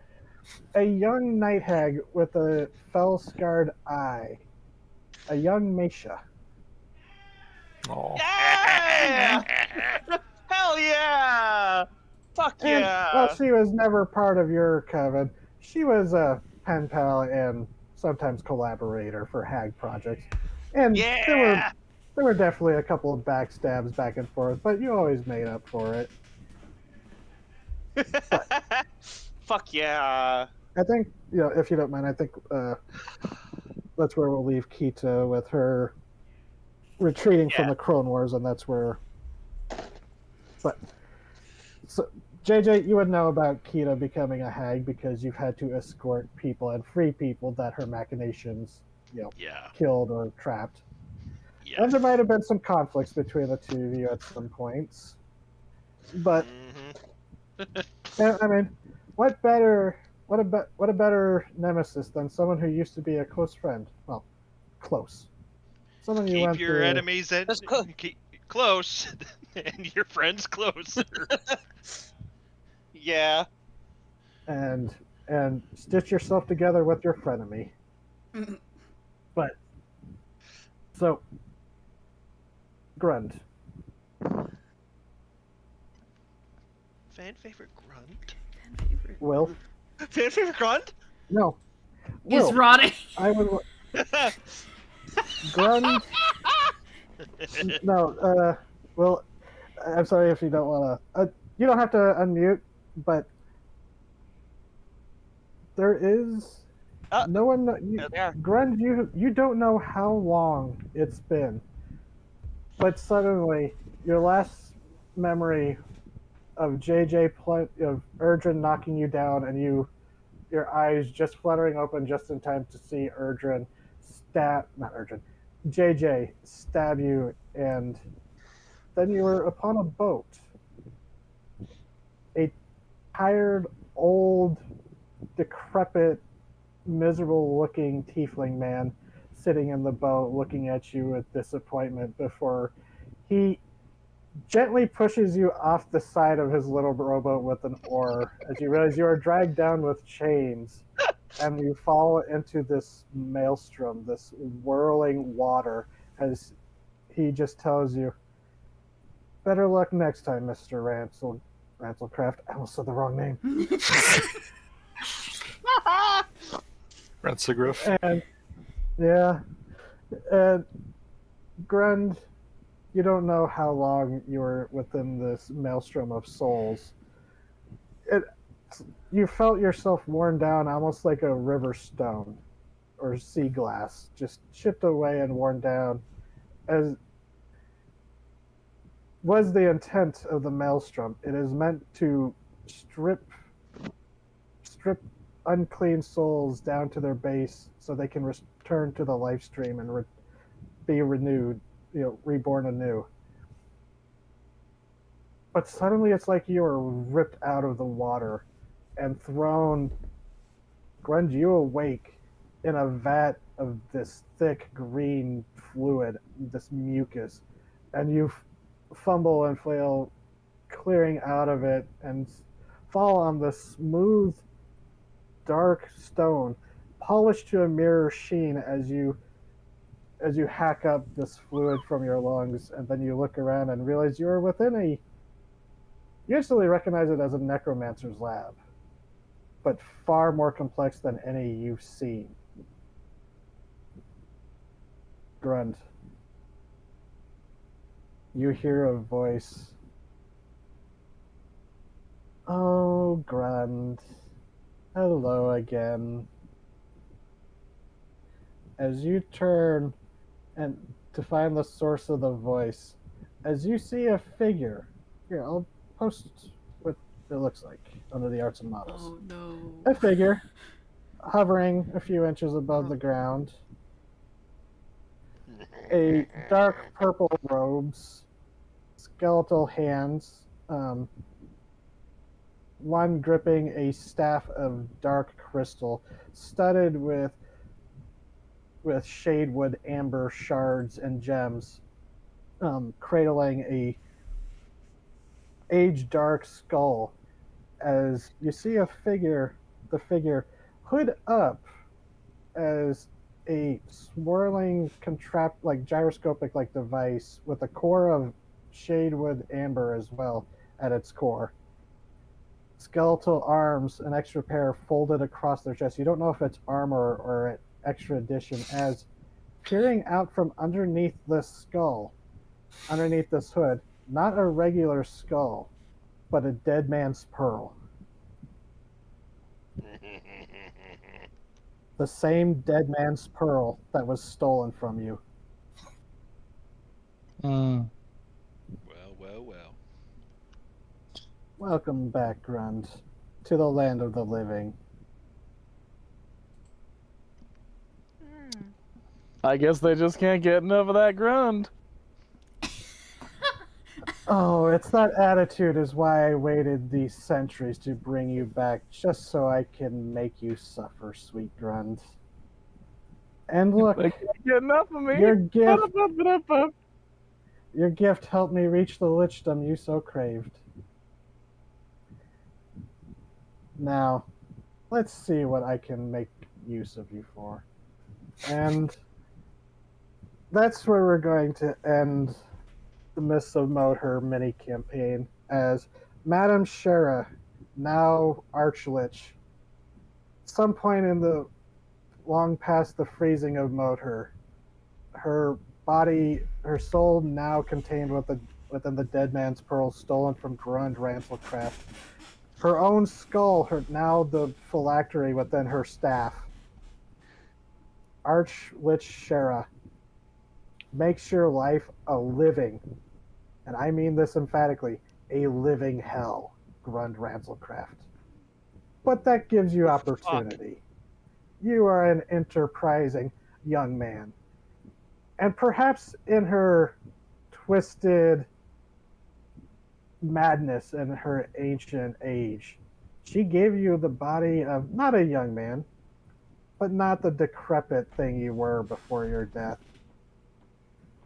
A young night hag with a fell-scarred eye. A young Mesha. Oh, Yeah! Hell yeah! Fuck And while yeah! she was never part of your coven, she was a pen pal and sometimes collaborator for Hag projects. And Yeah! there were definitely a couple of backstabs back and forth, but you always made up for it. But Fuck yeah! I think, if you don't mind, I think that's where we'll leave Kita with her retreating from Yeah. the Clone Wars, and that's where. But so, JJ, you would know about Kita becoming a hag because you've had to escort people and free people that her machinations, Yeah. killed or trapped. Yeah. And there might have been some conflicts between the two of you at some points. But I mean, what better, what a better nemesis than someone who used to be a close friend? Well, close. Someone you Keep went your through. enemies at That's cool. keep close, and your friends closer. Yeah. and stitch yourself together with your frenemy. But so, Grund, Fan favorite grunt. Fan favorite. Will, Fan favorite grunt? no, Is Will, rotting. I would Grund. No, well, I'm sorry if you don't want to. You don't have to unmute, but there is no one. Yeah. Grund, you don't know how long it's been, but suddenly your last memory of of Erdrin knocking you down, and your eyes just fluttering open just in time to see not Erdrin, JJ stab you, and then you were upon a boat. A tired, old, decrepit, miserable-looking tiefling man sitting in the boat, looking at you with disappointment before he gently pushes you off the side of his little rowboat with an oar as you realize you are dragged down with chains and you fall into this maelstrom, this whirling water, as he just tells you, better luck next time, Mr. Ranselcraft. I almost said the wrong name. Ransigriff. And yeah, and Grund, you don't know how long you were within this maelstrom of souls. You felt yourself worn down almost like a river stone or sea glass, just chipped away and worn down, as was the intent of the maelstrom. It is meant to strip unclean souls down to their base so they can return to the life stream and be renewed, reborn anew. But suddenly it's like you are ripped out of the water and thrown. Grunge, you awake in a vat of this thick green fluid, this mucus, and you fumble and flail, clearing out of it, and fall on the smooth, dark stone, polished to a mirror sheen as you hack up this fluid from your lungs, and then you look around and realize you are within you instantly recognize it as a necromancer's lab, but far more complex than any you've seen. Grund, you hear a voice. Oh, Grund. Hello again. As you turn and to find the source of the voice, as you see a figure. Here, I'll post what it looks like under the arts and models. Oh no. A figure hovering a few inches above the ground. A dark purple robes, skeletal hands, one gripping a staff of dark crystal, studded with shadewood amber shards and gems, cradling a age dark skull. As you see the figure hood up, as a swirling, like gyroscopic like device with a core of shadewood amber as well at its core. Skeletal arms, an extra pair folded across their chest. You don't know if it's armor or an extra addition, as peering out from underneath the skull, underneath this hood, not a regular skull, but a dead man's pearl. The same dead man's pearl that was stolen from you. Mm. Well. Welcome back, Grund, to the land of the living. I guess they just can't get enough of that grunt. Oh, it's that attitude is why I waited these centuries to bring you back, just so I can make you suffer, sweet Grund. And look, They can't get enough of me. your gift, Ba-da-ba-ba-da-ba. your gift helped me reach the lichdom you so craved. Now, let's see what I can make use of you for. And that's where we're going to end the Mists of Modhur mini campaign, as Madame Shera, now Archlich, some point in the long past the freezing of Modhur, her body, her soul now contained within the dead man's pearl stolen from Grund Ranselcraft. Her own skull, now the phylactery within her staff. Archlich Shera makes your life a living, and I mean this emphatically, a living hell, Grund Ranselcraft. But that gives you opportunity. You are an enterprising young man. And perhaps in her twisted madness in her ancient age, she gave you the body of not a young man, but not the decrepit thing you were before your death.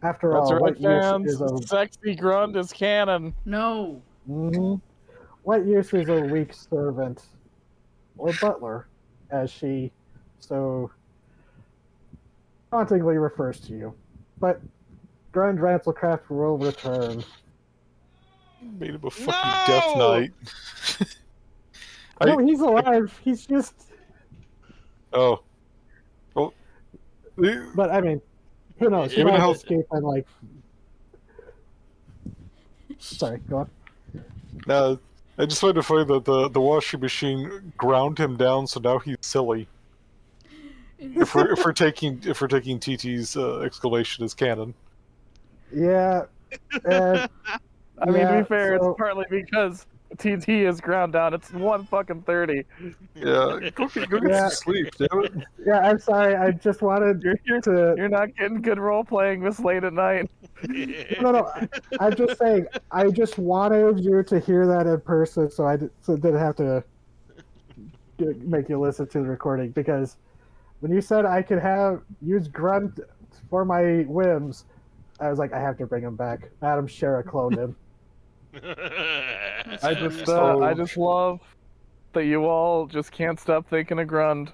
After That's all, right, what use fans. is a Sexy grunt is canon. No. what use is a weak servant or butler, as she so tauntingly refers to you? But Grund Ranselcraft will return. Made him a fucking death knight. No, he's alive. He's just. Oh. Well, But I mean, who knows? He Even might how- escape and like. Sorry, go on. no, I just find it funny that the washing machine ground him down, so now he's silly. If we're taking TT's exclamation as canon. Yeah. And I mean, to Yeah, be fair, so- it's partly because TT is ground down. It's 1:30. Yeah, go get Yeah. some sleep, damn it. yeah, I'm sorry. I just wanted to. You're not getting good role playing this late at night. No. I'm just saying. I just wanted you to hear that in person, so I didn't have to make you listen to the recording. Because when you said I could use Grunt for my whims, I was like, I have to bring him back. Madame Shera cloned him. I just love that you all just can't stop thinking of Grund.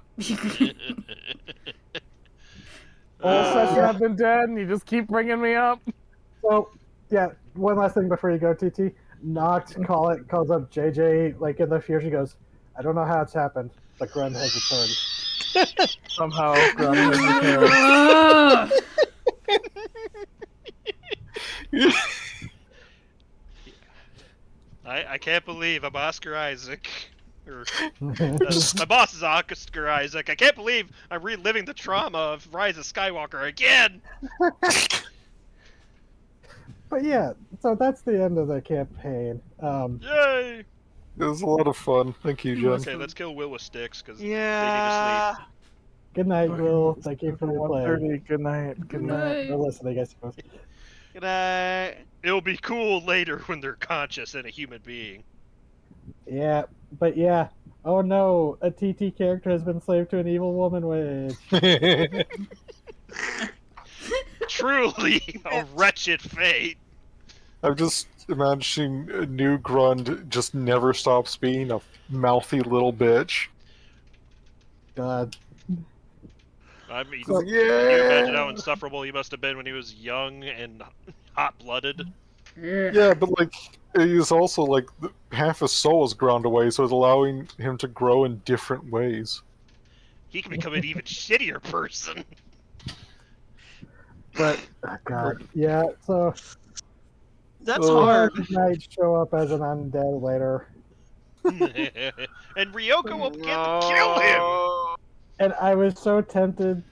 All session I've been dead, and you just keep bringing me up. So, yeah, one last thing before you go, TT. Noct calls up JJ like in the future. She goes, I don't know how it's happened, but Grund has returned. Somehow, Grund has returned. Ugh. I can't believe I'm Oscar Isaac. Or, my boss is Oscar Isaac. I can't believe I'm reliving the trauma of Rise of Skywalker again. But yeah, so that's the end of the campaign. Yay! It was a lot of fun. Thank you, Jen. Okay, let's kill Will with sticks because Yeah. Good night, Will. Thank you for your play. 1:30. Good night. Good night. Or listening, I suppose. Good night. it'll be cool later when they're conscious and a human being. Yeah, but yeah. Oh no, a TT character has been slave to an evil woman witch. Truly a wretched fate. I'm just imagining a new Grund just never stops being a mouthy little bitch. God. I mean, So- can you imagine how insufferable he must have been when he was young and hot-blooded? Yeah, but like he's also like half his soul is ground away, so it's allowing him to grow in different ways. He can become an even shittier person. But oh God, yeah. So That's Oh. hard. he might show up as an undead later. And Ryoko will begin to kill him. And I was so tempted,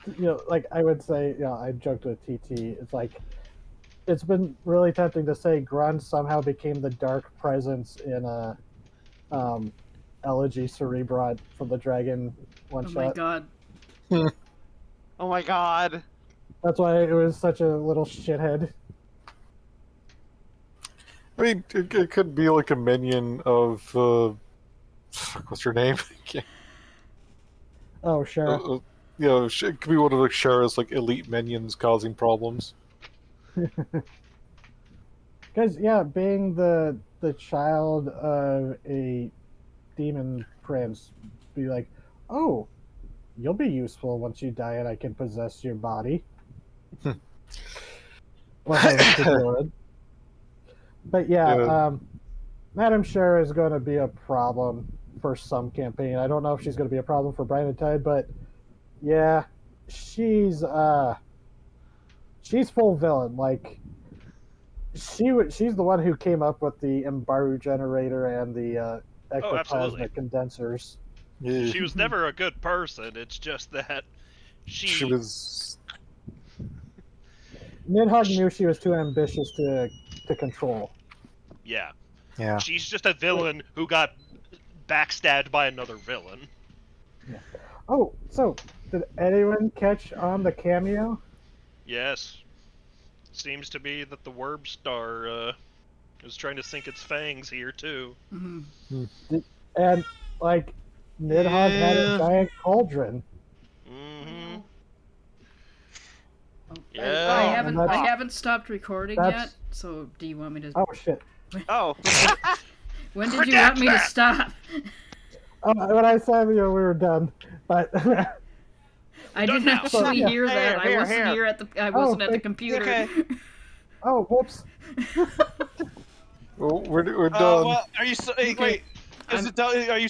like I would say, I joked with TT. It's like, it's been really tempting to say Grunge somehow became the dark presence in Elegy Cerebrot from the Dragon one Oh shot. my god. Oh my god. That's why it was such a little shithead. I mean, it could be like a minion of fuck, what's her name? Oh, sure. It could be one of like Shara's like elite minions causing problems. Because being the child of a demon prince, be like, oh, you'll be useful once you die, and I can possess your body. But Yeah. Madame Shara is going to be a problem for some campaign. I don't know if she's going to be a problem for Brian and Tide, but yeah, she's full villain. Like she's the one who came up with the Embaru generator and the absolutely. ectoplasmic condensers. Yeah. She was never a good person. It's just that She was. Nidhogg knew she was too ambitious to control. Yeah. Yeah. She's just a villain who got backstabbed by another villain. Oh, so did anyone catch on the cameo? Yes. Seems to be that the Werb Star is trying to sink its fangs here too. Mm-hmm. And like Nidhogg had a Yeah. giant cauldron. Mm-hmm. I Yeah. haven't stopped recording That's- yet. So do you want me to? Oh shit! Oh. When did you want me to stop? When I said we were done, but I Done didn't now. actually hear that. Here, I wasn't here. here at the. I wasn't at the thank- computer. okay. oh whoops! Well, we're done. Well, are you? Wait. Is I'm- it done? Are you